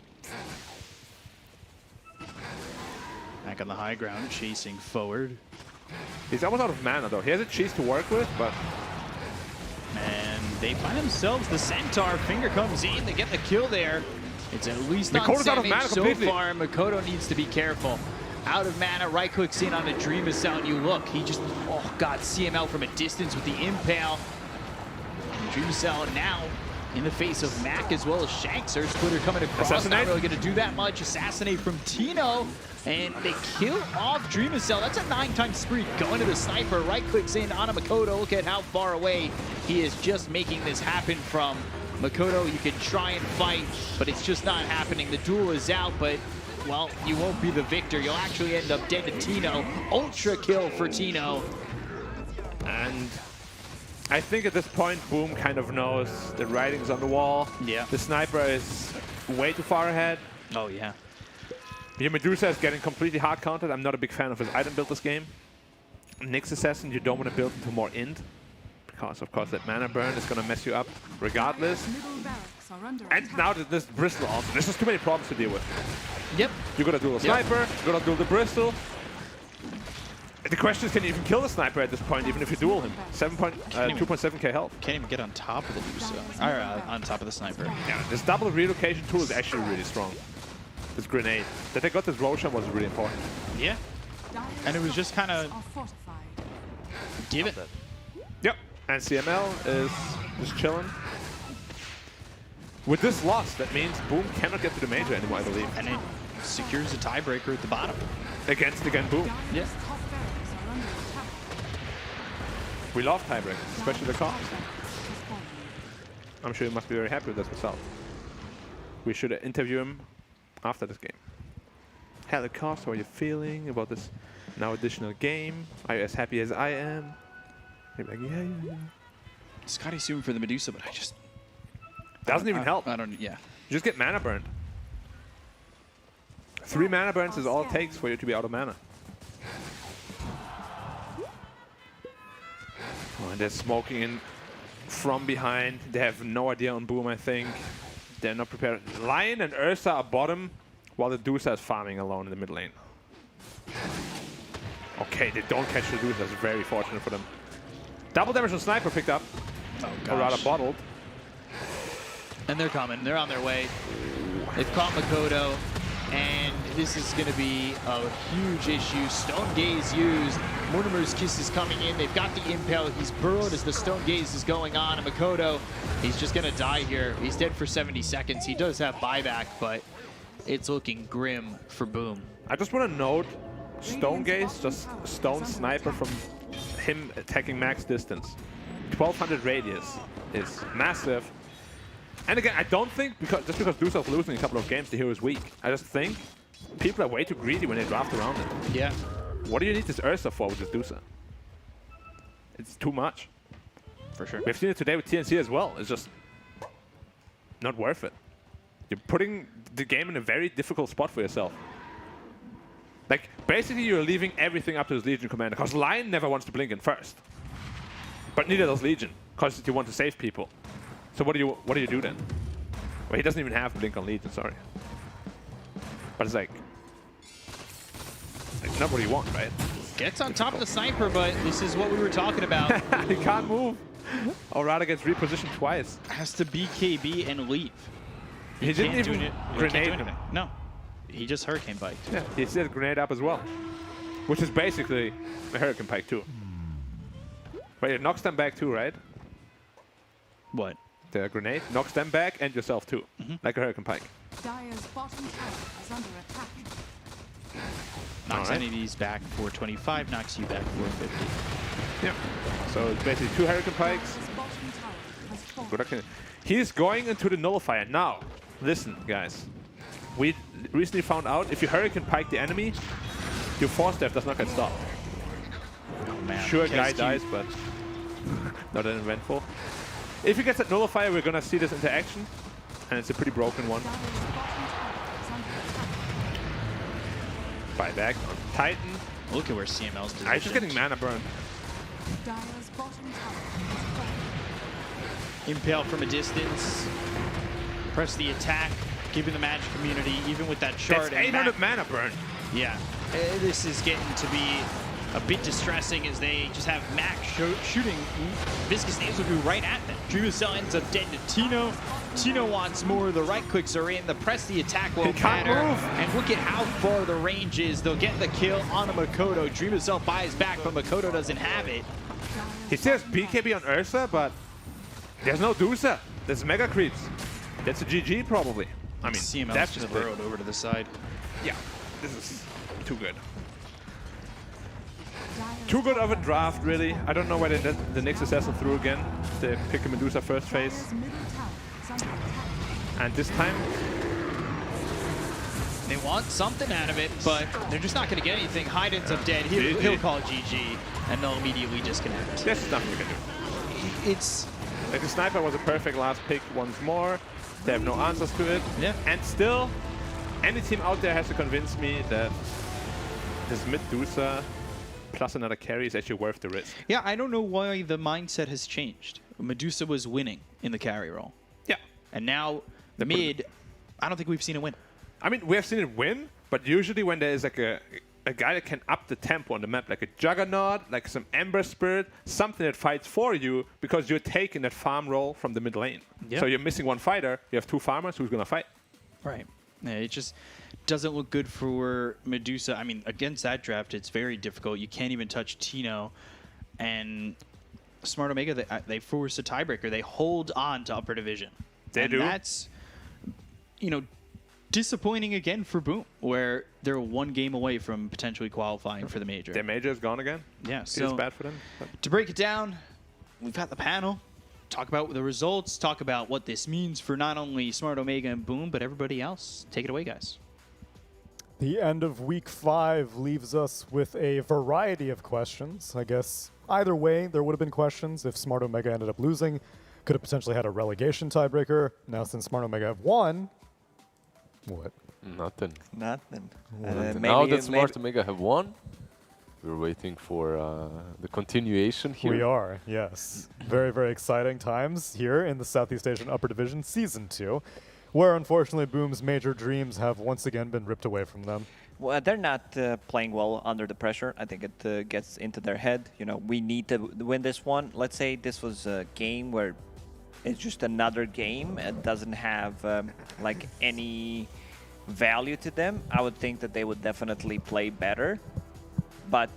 Back on the high ground, chasing forward. He's almost out of mana though. He has a cheese to work with, but And they find themselves the Centaur. Finger comes in, they get the kill there. It's at least not Makoto's out of Savage mana so completely. far. Makoto needs to be careful. Out of mana, right clicks in on the Dream Missile, and you look, he just, oh god, see him out from a distance with the Impale. And Dream Missile now in the face of Mac as well as Shanks. Surge Splitter coming across, Assassinate. not really going to do that much. Assassinate from Tino, and they kill off Dream Missile. That's a 9-time spree going to the sniper. Right clicks in on a Makoto. Look at how far away he is just making this happen from. Makoto, you can try and fight, but it's just not happening. The duel is out, but, well, you won't be the victor. You'll actually end up dead to Tino. Ultra kill for Tino. and I think at this point Boom kind of knows the writing's on the wall. Yeah. The sniper is way too far ahead. Oh, yeah. Your Medusa is getting completely hard counted. I'm not a big fan of his item build this game. Nyx Assassin, you don't want to build into more int, because of course that mana burn is going to mess you up regardless. Dire's middle barracks are under And attack. now that this Bristol also, there's just too many problems to deal with. Yep. You gotta duel a sniper, you gotta duel the Bristol. The question is, can you even kill the sniper at this point, even if you duel him? 2.7k health. Can't even get on top of the Medusa. Or on top of the sniper. Yeah, this double relocation tool is actually really strong. This grenade. That they got this Roshan was really important. Yeah. Dire's And it was just kind of are fortified. give it. Yep. And CML is just chilling. With this loss, that means Boom cannot get to the major anymore, I believe. And it secures a tiebreaker at the bottom. Against, again, Boom. Yeah. Top barracks are under attack. We love tiebreakers, especially the cops. I'm sure he must be very happy with this result. We should interview him after this game. Hello, Cops, how are you feeling about this now additional game? Are you as happy as I am? He'd be like, yeah. Scotty suing for the Medusa, but I just... Doesn't even help. I don't, yeah. You just get mana burned. 3 mana burns is all it takes for you to be out of mana. Oh, and they're smoking in from behind. They have no idea on Boom, I think. They're not prepared. Lion and Ursa are bottom, while the Medusa is farming alone in the mid lane. Okay, they don't catch the Medusa. That's very fortunate for them. Double damage on Sniper picked up. Or rather bottled. And they're coming. They're on their way. They've caught Makoto. And this is going to be a huge issue. Stone Gaze used. Mortimer's Kiss is coming in. They've got the Impale. He's burrowed as the Stone Gaze is going on. And Makoto, he's just going to die here. He's dead for 70 seconds. He does have buyback, but it's looking grim for Boom. I just want to note, Stone Gaze, just Stone Sniper from him attacking max distance. 1200 radius is massive. And again, I don't think, just because Dusa's losing a couple of games, the hero is weak. I just think people are way too greedy when they draft around it. Yeah. What do you need this Ursa for with this Dusa? It's too much. For sure. We've seen it today with TNC as well. It's just not worth it. You're putting the game in a very difficult spot for yourself. Like, basically you're leaving everything up to his Legion commander, because Lion never wants to blink in first. But neither does Legion, because you want to save people. So what do you do then? Well, he doesn't even have blink on Legion, sorry. But it's like not what you want, right? Gets on top of the Sniper, but this is what we were talking about. He can't move. Or rather gets repositioned twice. Has to BKB and leave. He didn't even grenade him. No. He just Hurricane Piked. Yeah, he set a grenade up as well. Which is basically a Hurricane Pike too. But it knocks them back too, right? What? The grenade knocks them back and yourself too. Like a Hurricane Pike. Dire's bottom tower is under attack. Knocks enemies back 425, knocks you back 450. Yeah. So it's basically 2 Hurricane Pikes. Dire's bottom tower has fallen. Good luck. He's going into the Nullifier. Now, listen, guys. We recently found out if you Hurricane Pike the enemy, your force death does not get stopped. Oh, man. Sure, guy dies, but not that eventful. If he gets that Nullifier, we're gonna see this interaction, and it's a pretty broken one. Dire's bottom tower is under attack. Buyback on Titan. Look at where CML's positioned. He's just getting mana burn. Dire's bottom tower has fallen. Impale from a distance. Press the attack. Giving the Magic community, even with that shard. That's 800 mana burn. Yeah. This is getting to be a bit distressing as they just have Max shooting Viscous Nasal Goo right at them. Dream of Cell ends up dead to Tino. Tino wants more. The right clicks are in. The press the attack won't matter. And look at how far the range is. They'll get the kill on a Makoto. Dream of Cell buys back, but Makoto doesn't have it. He says BKB on Ursa, but there's no Dusa. There's Mega Creeps. That's a GG probably. I mean, CML's just burrowed over to the side. Yeah, this is too good. Too good of a draft, really. I don't know why they did the Nyx Assassin through again. They pick a Medusa first phase. Dire's middle tower is under attack. And this time, They want something out of it, but they're just not going to get anything. Hyde ends up dead. He'll call GG, and they'll immediately disconnect. there's nothing we can do. It's... Like, the Sniper was a perfect last pick once more. They have no answers to it. Yeah. And still, any team out there has to convince me that this Medusa plus another carry is actually worth the risk. Yeah, I don't know why the mindset has changed. Medusa was winning in the carry role. Yeah. And now, the mid, I don't think we've seen it win. I mean, we have seen it win, but usually when there is like a guy that can up the tempo on the map, like a Juggernaut, like some Ember Spirit, something that fights for you because you're taking that farm role from the mid lane. Yep. So you're missing one fighter, you have 2 farmers, who's going to fight? Right. Yeah, it just doesn't look good for Medusa. I mean, against that draft, it's very difficult. You can't even touch Tino. And Smart Omega, they force a tiebreaker. They hold on to upper division. They do. That's you know, disappointing again for Boom, where they're one game away from potentially qualifying for the major. Their major is gone again. Yeah, So so bad for them. to break it down, we've got the panel. Talk about the results, talk about what this means for not only Smart Omega and Boom, but everybody else. Take it away, guys. The end of week 5 leaves us with a variety of questions. I guess either way, there would have been questions. If Smart Omega ended up losing, could have potentially had a relegation tiebreaker. Now, since Smart Omega have won, what? Nothing. Nothing. Now that Smart Omega have won, we're waiting for the continuation here. We are, yes. Very, very exciting times here in the Southeast Asian Upper Division Season 2, where unfortunately Boom's major dreams have once again been ripped away from them. Well, they're not playing well under the pressure. I think it gets into their head. You know, we need to win this one. Let's say this was a game where it's just another game. It doesn't have like any value to them. I would think that they would definitely play better. But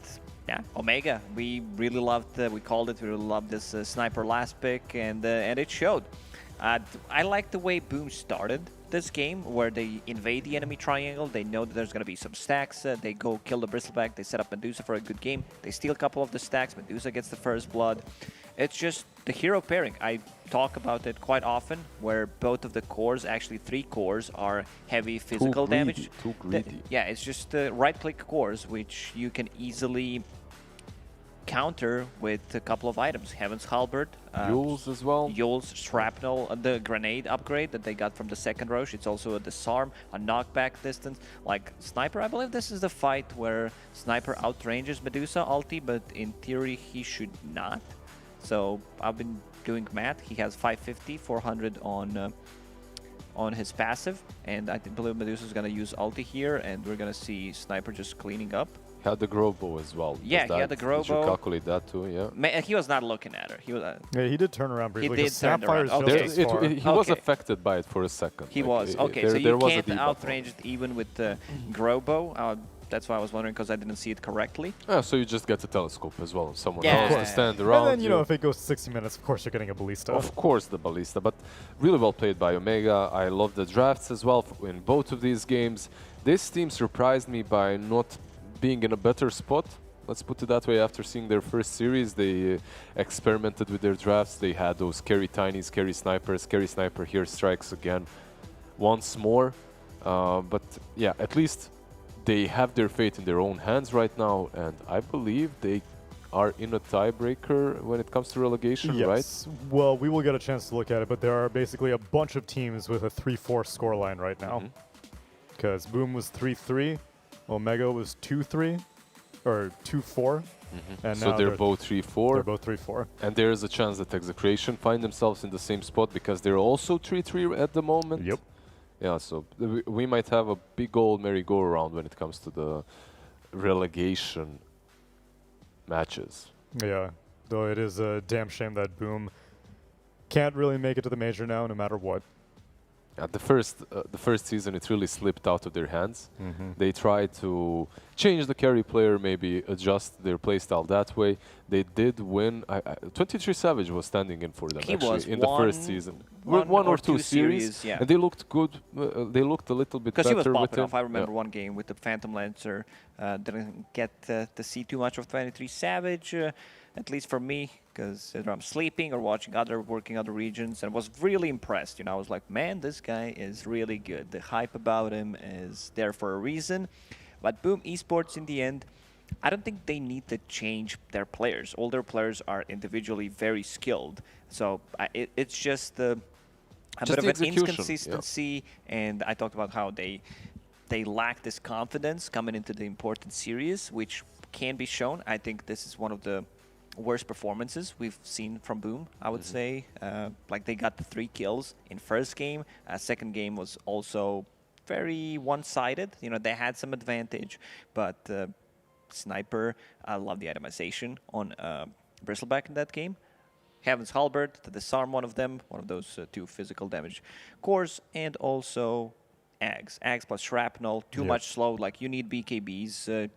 yeah, Omega, we really loved. We called it. We really loved this sniper last pick, and it showed. I like the way Boom started this game, where they invade the enemy triangle. They know that there's going to be some stacks. They go kill the Bristleback. They set up Medusa for a good game. They steal a couple of the stacks. Medusa gets the first blood. It's just the hero pairing. I talk about it quite often, where both of the cores, actually 3 cores, are heavy physical damage. Too greedy. Yeah, it's just right-click cores, which you can easily counter with a couple of items. Heaven's Halberd. Yules as well. Yules, Shrapnel, the grenade upgrade that they got from the second Roche. It's also a disarm, a knockback distance. Like Sniper, I believe this is the fight where Sniper outranges Medusa ulti, but in theory he should not. So I've been doing math. He has 550, 400 on his passive, and I believe Medusa's gonna use ulti here, and we're gonna see Sniper just cleaning up. He had the Grobo as well. Yeah, he had the Did you Grobo. calculate that too? Yeah. He was not looking at her. He was. Yeah, he did turn around briefly. He did turn Snapfire's around. just Okay. as far. He was Okay. affected by it for a second. He Like, was. Okay, so there you was a can't debuff outrange it even with the Grobo. That's why I was wondering, because I didn't see it correctly. Yeah, so you just get a telescope as well. Someone Yeah. else to stand around. And then, you know, if it goes 60 minutes, of course you're getting a Ballista. Of course, the Ballista, but really well played by Omega. I love the drafts as well in both of these games. This team surprised me by not being in a better spot. Let's put it that way. After seeing their first series, they experimented with their drafts. They had those carry tinies, carry snipers. Carry sniper here strikes again once more. But yeah, at least they have their fate in their own hands right now, and I believe they are in a tiebreaker when it comes to relegation, yes. right? Well, we will get a chance to look at it, but there are basically a bunch of teams with a 3-4 scoreline right now. Because Boom was 3-3, Omega was 2-3, or 2-4. And So now they're both 3-4. They're both 3-4. And there is a chance that Execration find themselves in the same spot because they're also 3-3 at the moment. Yep. Yeah, so we might have a big old merry-go-round when it comes to the relegation matches. Yeah, though it is a damn shame that Boom can't really make it to the major now, no matter what. At the first season, it really slipped out of their hands. They tried to change the carry player, maybe adjust their playstyle that way. They did win. 23 Savage was standing in for them actually in the first season. One or two series, yeah. and they looked good. They looked a little bit better. Because he was with popping off. him. I remember one game with the Phantom Lancer. Didn't get to see too much of 23 Savage, at least for me, because either I'm sleeping or working other regions, and was really impressed. You know, I was like, man, this guy is really good. The hype about him is there for a reason. But Boom Esports, in the end, I don't think they need to change their players. All their players are individually very skilled. So it's just a bit of an inconsistency. And I talked about how they lack this confidence coming into the important series, which can be shown. I think this is one of the worst performances we've seen from Boom, I would say. Like, they got the 3 kills in first game. Second game was also very one-sided. You know, they had some advantage, but Sniper, I love the itemization on Bristleback in that game. Heaven's Halberd to disarm one of them, one of those 2 physical damage cores, and also Ags. Ags plus Shrapnel, too much slow. Like, you need BKBs,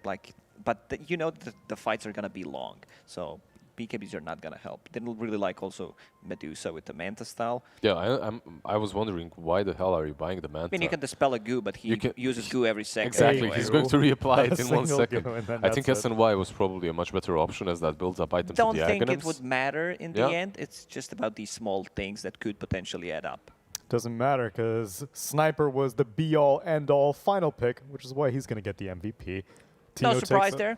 but you know the fights are going to be long. So BKBs are not going to help. Didn't really like also Medusa with the Manta style. Yeah, I was wondering why the hell are you buying the Manta? I mean, you can dispel a goo, but he uses goo every second. Exactly, anyway. he's going to reapply it in 1 second. I think it. SNY was probably a much better option as that builds up items Don't to the think Aghanims. it would matter in the end. It's just about these small things that could potentially add up. Doesn't matter because Sniper was the be-all, end-all final pick, which is why he's going to get the MVP. No surprise there.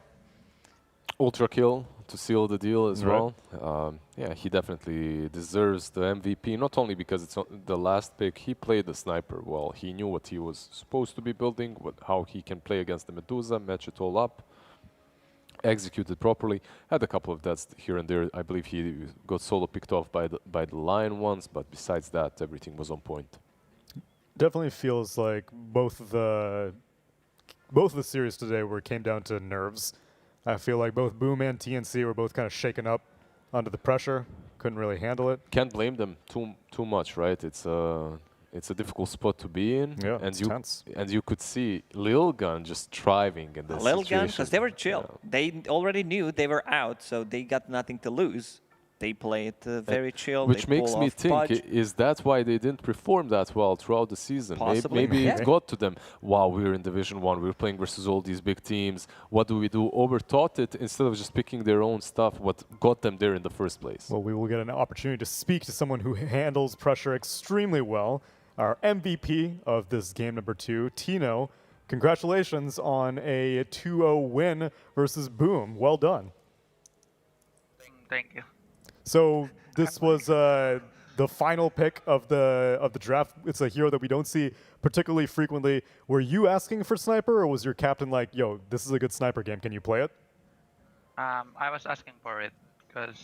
Ultra kill to seal the deal as well. Yeah, he definitely deserves the MVP, not only because it's the last pick. He played the Sniper well. He knew what he was supposed to be building, how he can play against the Medusa, match it all up, executed properly. Had a couple of deaths here and there. I believe he got solo picked off by the Lion once, but besides that, everything was on point. Definitely feels like both of the series today came down to nerves. I feel like both Boom and TNC were both kind of shaken up under the pressure. Couldn't really handle it. Can't blame them too much, right? It's a difficult spot to be in. Yeah, and you could see Lilgun just thriving in this situation. Lilgun, because they were chill. Yeah. They already knew they were out, so they got nothing to lose. They played very chill. Which makes me think, is that why they didn't perform that well throughout the season? Possibly. Maybe it got to them. Wow, we're in Division 1. We're playing versus all these big teams. What do we do? Overthought it instead of just picking their own stuff, what got them there in the first place. Well, we will get an opportunity to speak to someone who handles pressure extremely well. Our MVP of this game number 2, Tino. Congratulations on a 2-0 win versus Boom. Well done. Thank you. So this was the final pick of the draft. It's a hero that we don't see particularly frequently. Were you asking for Sniper, or was your captain like, yo, this is a good Sniper game, can you play it? I was asking for it because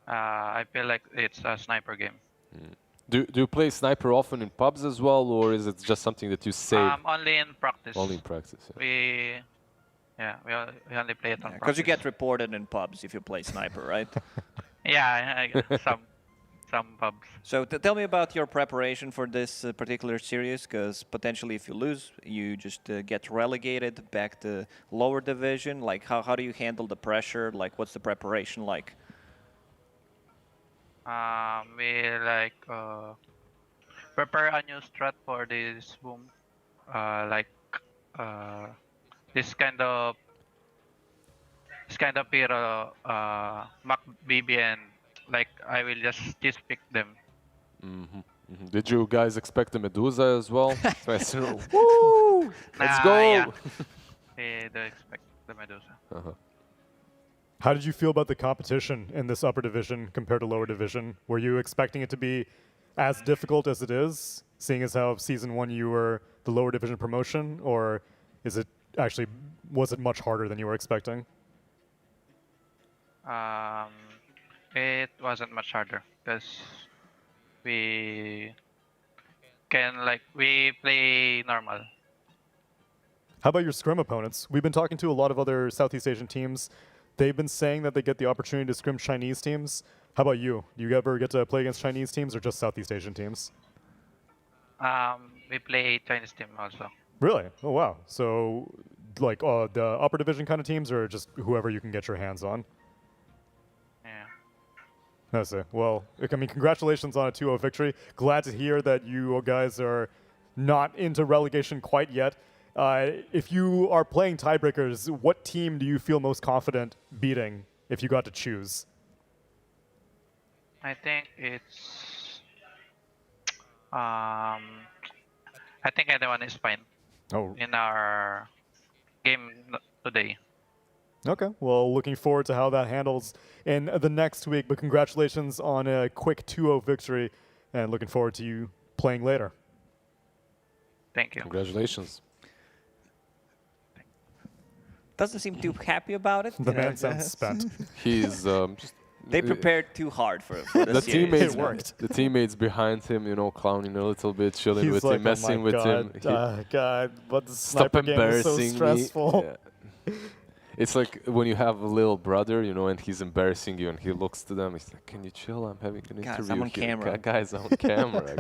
I feel like it's a Sniper game. Do you play Sniper often in pubs as well, or is it just something that you save? Only in practice. Only in practice. Yeah. We only play it on practice. Because you get reported in pubs if you play Sniper, right? Yeah, some pubs. So tell me about your preparation for this particular series, because potentially if you lose, you just get relegated back to lower division. Like, how do you handle the pressure? Like, what's the preparation like? We prepare a new strat for this Boom. This kind of hero, Mac BB, and like I will just pick them. Did you guys expect the Medusa as well? Woo! Let's go! Yeah. We do expect the Medusa. How did you feel about the competition in this upper division compared to lower division? Were you expecting it to be as difficult as it is, seeing as how Season 1 you were the lower division promotion, or is it actually, was it much harder than you were expecting? It wasn't much harder because we play normal. How about your scrim opponents? We've been talking to a lot of other Southeast Asian teams. They've been saying that they get the opportunity to scrim Chinese teams. How about you? Do you ever get to play against Chinese teams or just Southeast Asian teams? We play Chinese team also. Really? Oh, wow. So, like, the upper division kind of teams, or just whoever you can get your hands on? Yeah. I see. Well, I mean, congratulations on a 2-0 victory. Glad to hear that you guys are not into relegation quite yet. If you are playing tiebreakers, what team do you feel most confident beating if you got to choose? I think it's... I think anyone is fine. In our game today. Okay, well, looking forward to how that handles in the next week, but congratulations on a quick 2-0 victory, and looking forward to you playing later. Thank you. Congratulations. Doesn't seem too happy about it. The man sounds spent. He's just... They prepared too hard for the series. teammates. The teammates behind him, you know, clowning a little bit, chilling with like, him, messing with him. God, but the Sniper game is so stressful. Yeah. It's like when you have a little brother, you know, and he's embarrassing you, and he looks to them. He's like, "Can you chill? I'm having an interview I'm on here. camera. Guys, I'm on camera."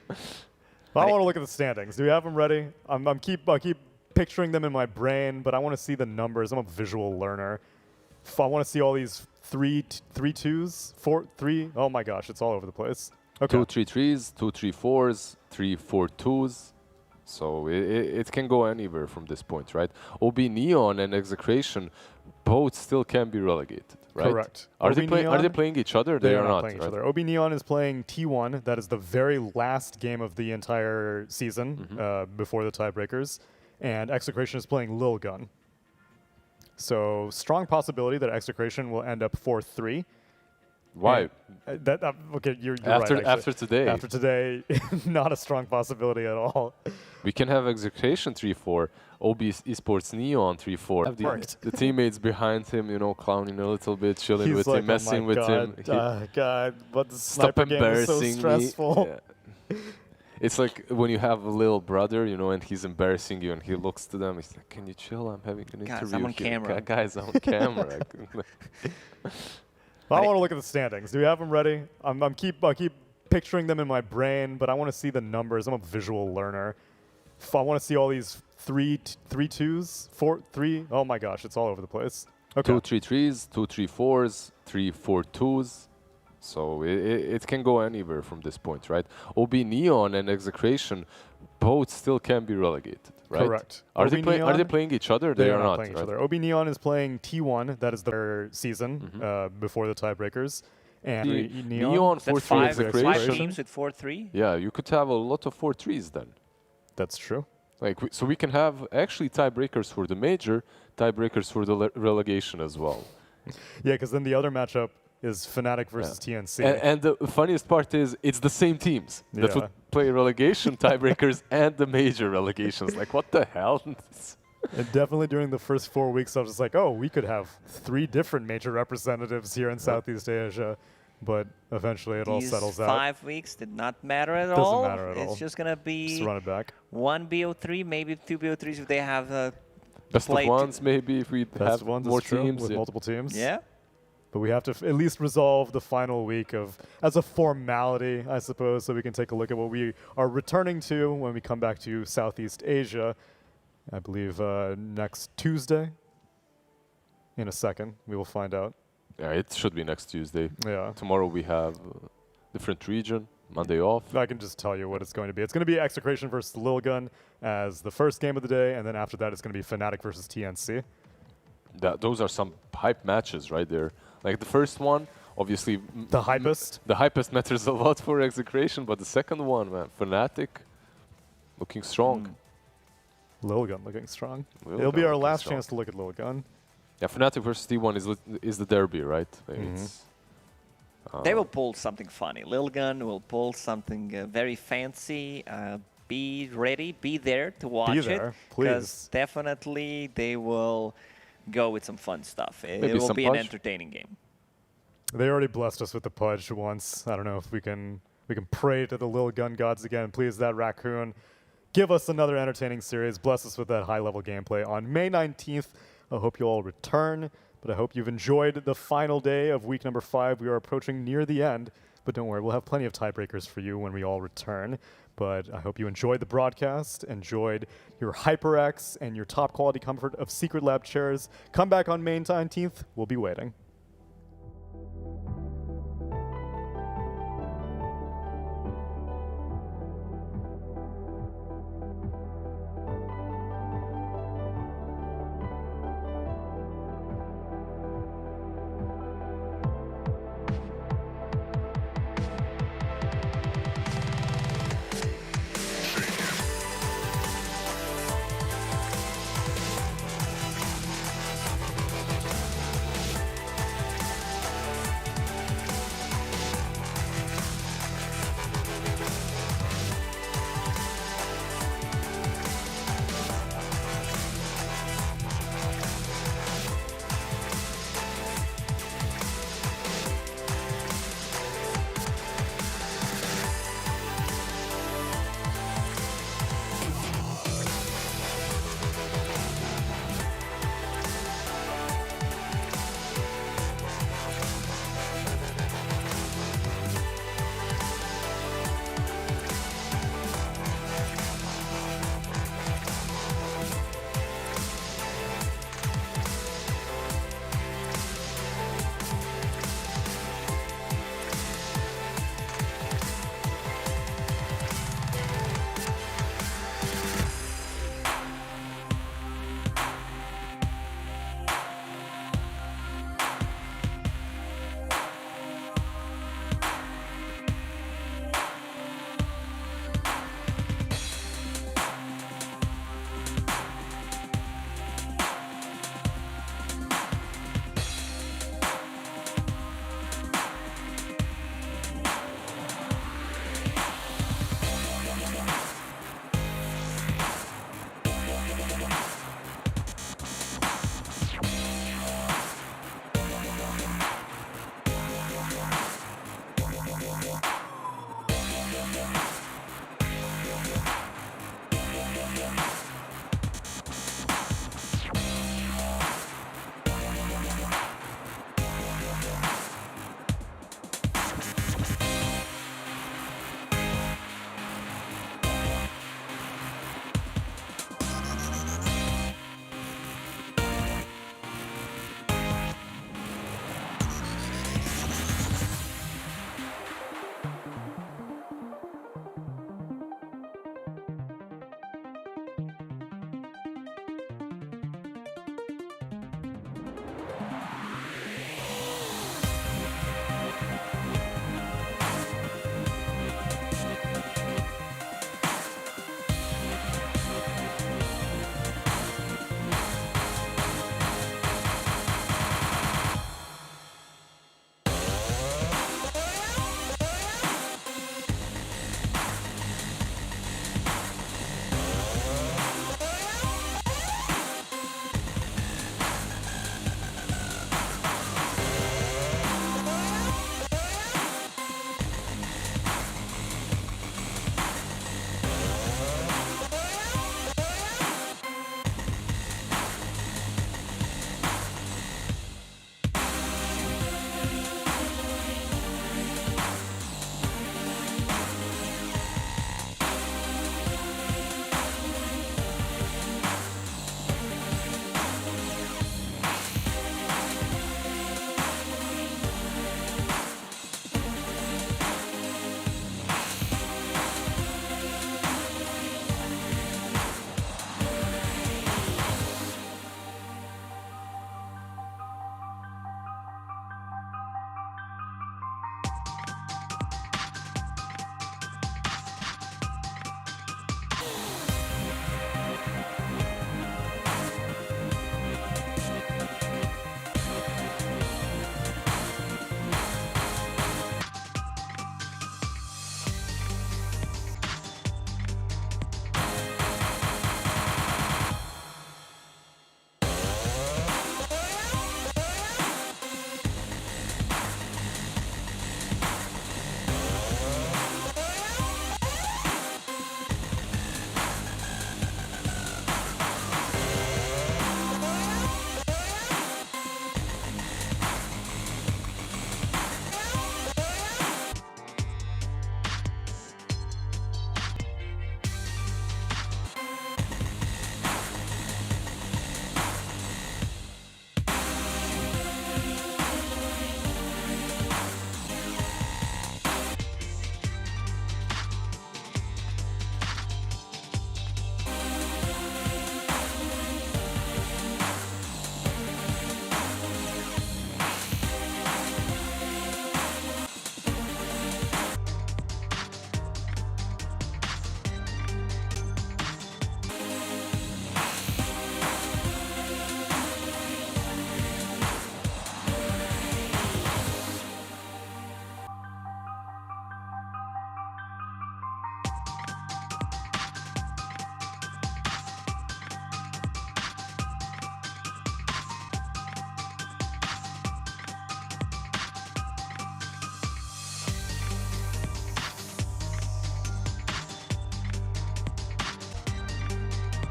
I want to look at the standings. Do we have them ready? I keep picturing them in my brain, but I want to see the numbers. I'm a visual learner. I want to see all these 3-2s, 4-3. Oh my gosh, it's all over the place. Okay. 2-3-3s, 2-3-4s, 3-4-2s. So it can go anywhere from this point, right? OB Neon and Execration both still can be relegated, right? Correct. Are they playing each other? They are not playing right? each other. OB Neon is playing T1. That is the very last game of the entire season before the tiebreakers. And Execration is playing Lilgun. So strong possibility that Execration will end up 4-3. Why? Okay, you're after, right. After today. After today, not a strong possibility at all. We can have Execration 3-4, OB Esports Neon 3-4. The teammates behind him, you know, clowning a little bit, chilling with him, messing with him. God, but the stop sniper game is so stressful. Yeah. It's like when you have a little brother, you know, and he's embarrassing you, and he looks to them. He's like, "Can you chill? I'm having an interview." Guys, I'm on camera. Guys, I'm on camera. I want to look at the standings. Do we have them ready? I keep picturing them in my brain, but I want to see the numbers. I'm a visual learner. I want to see all these 3-2s, 4-3. Oh my gosh, it's all over the place. Okay. 2-3-3s, 2-3-4s, 3-4-2s. So it can go anywhere from this point, right? OB Neon and Execration both still can be relegated, right? Correct. Are they playing each other? They are not playing each other. OB Neon is playing T1. That is their season before the tiebreakers. And Neon 4-3 Execration. 5 teams with 4-3? Yeah, you could have a lot of 4-3s then. That's true. Like so we can have actually tiebreakers for the major, tiebreakers for the relegation as well. Yeah, because then the other matchup is Fnatic versus TNC. And the funniest part is it's the same teams that would play relegation tiebreakers and the major relegations. Like, what the hell? And definitely during the first 4 weeks, I was just like, oh, we could have 3 different major representatives here in Southeast Asia. But eventually it all settles out. 5 weeks did not matter at all. Doesn't matter at all. It's just going to be just run it back. 1 BO3, maybe 2 BO3s if they have best of ones, maybe if we have more teams. With multiple teams. Yeah. But we have to at least resolve the final week as a formality, I suppose, so we can take a look at what we are returning to when we come back to Southeast Asia. I believe next Tuesday. In a second, we will find out. Yeah, it should be next Tuesday. Yeah. Tomorrow we have different region, Monday off. I can just tell you what it's going to be. It's going to be Execration versus Lilgun as the first game of the day, and then after that it's going to be Fnatic versus TNC. Those are some hype matches right there. Like the first one, obviously... The hypest? The hypest matters a lot for Execration, but the second one, man, Fnatic, looking strong. Lilgun looking strong. It'll be our last chance to look at Lilgun. Yeah, Fnatic versus T1 is the derby, right? They will pull something funny. Lilgun will pull something very fancy. Be ready, be there to watch it. Be there, because definitely they will go with some fun stuff. It will be an entertaining game. They already blessed us with the Pudge once. I don't know if we can pray to the Lilgun gods again. Please, that raccoon, give us another entertaining series. Bless us with that high-level gameplay on May 19th. I hope you all return, but I hope you've enjoyed the final day of week number 5. We are approaching near the end, but don't worry, we'll have plenty of tiebreakers for you when we all return. But I hope you enjoyed the broadcast, enjoyed your HyperX and your top quality comfort of Secret Lab chairs. Come back on May 19th. We'll be waiting.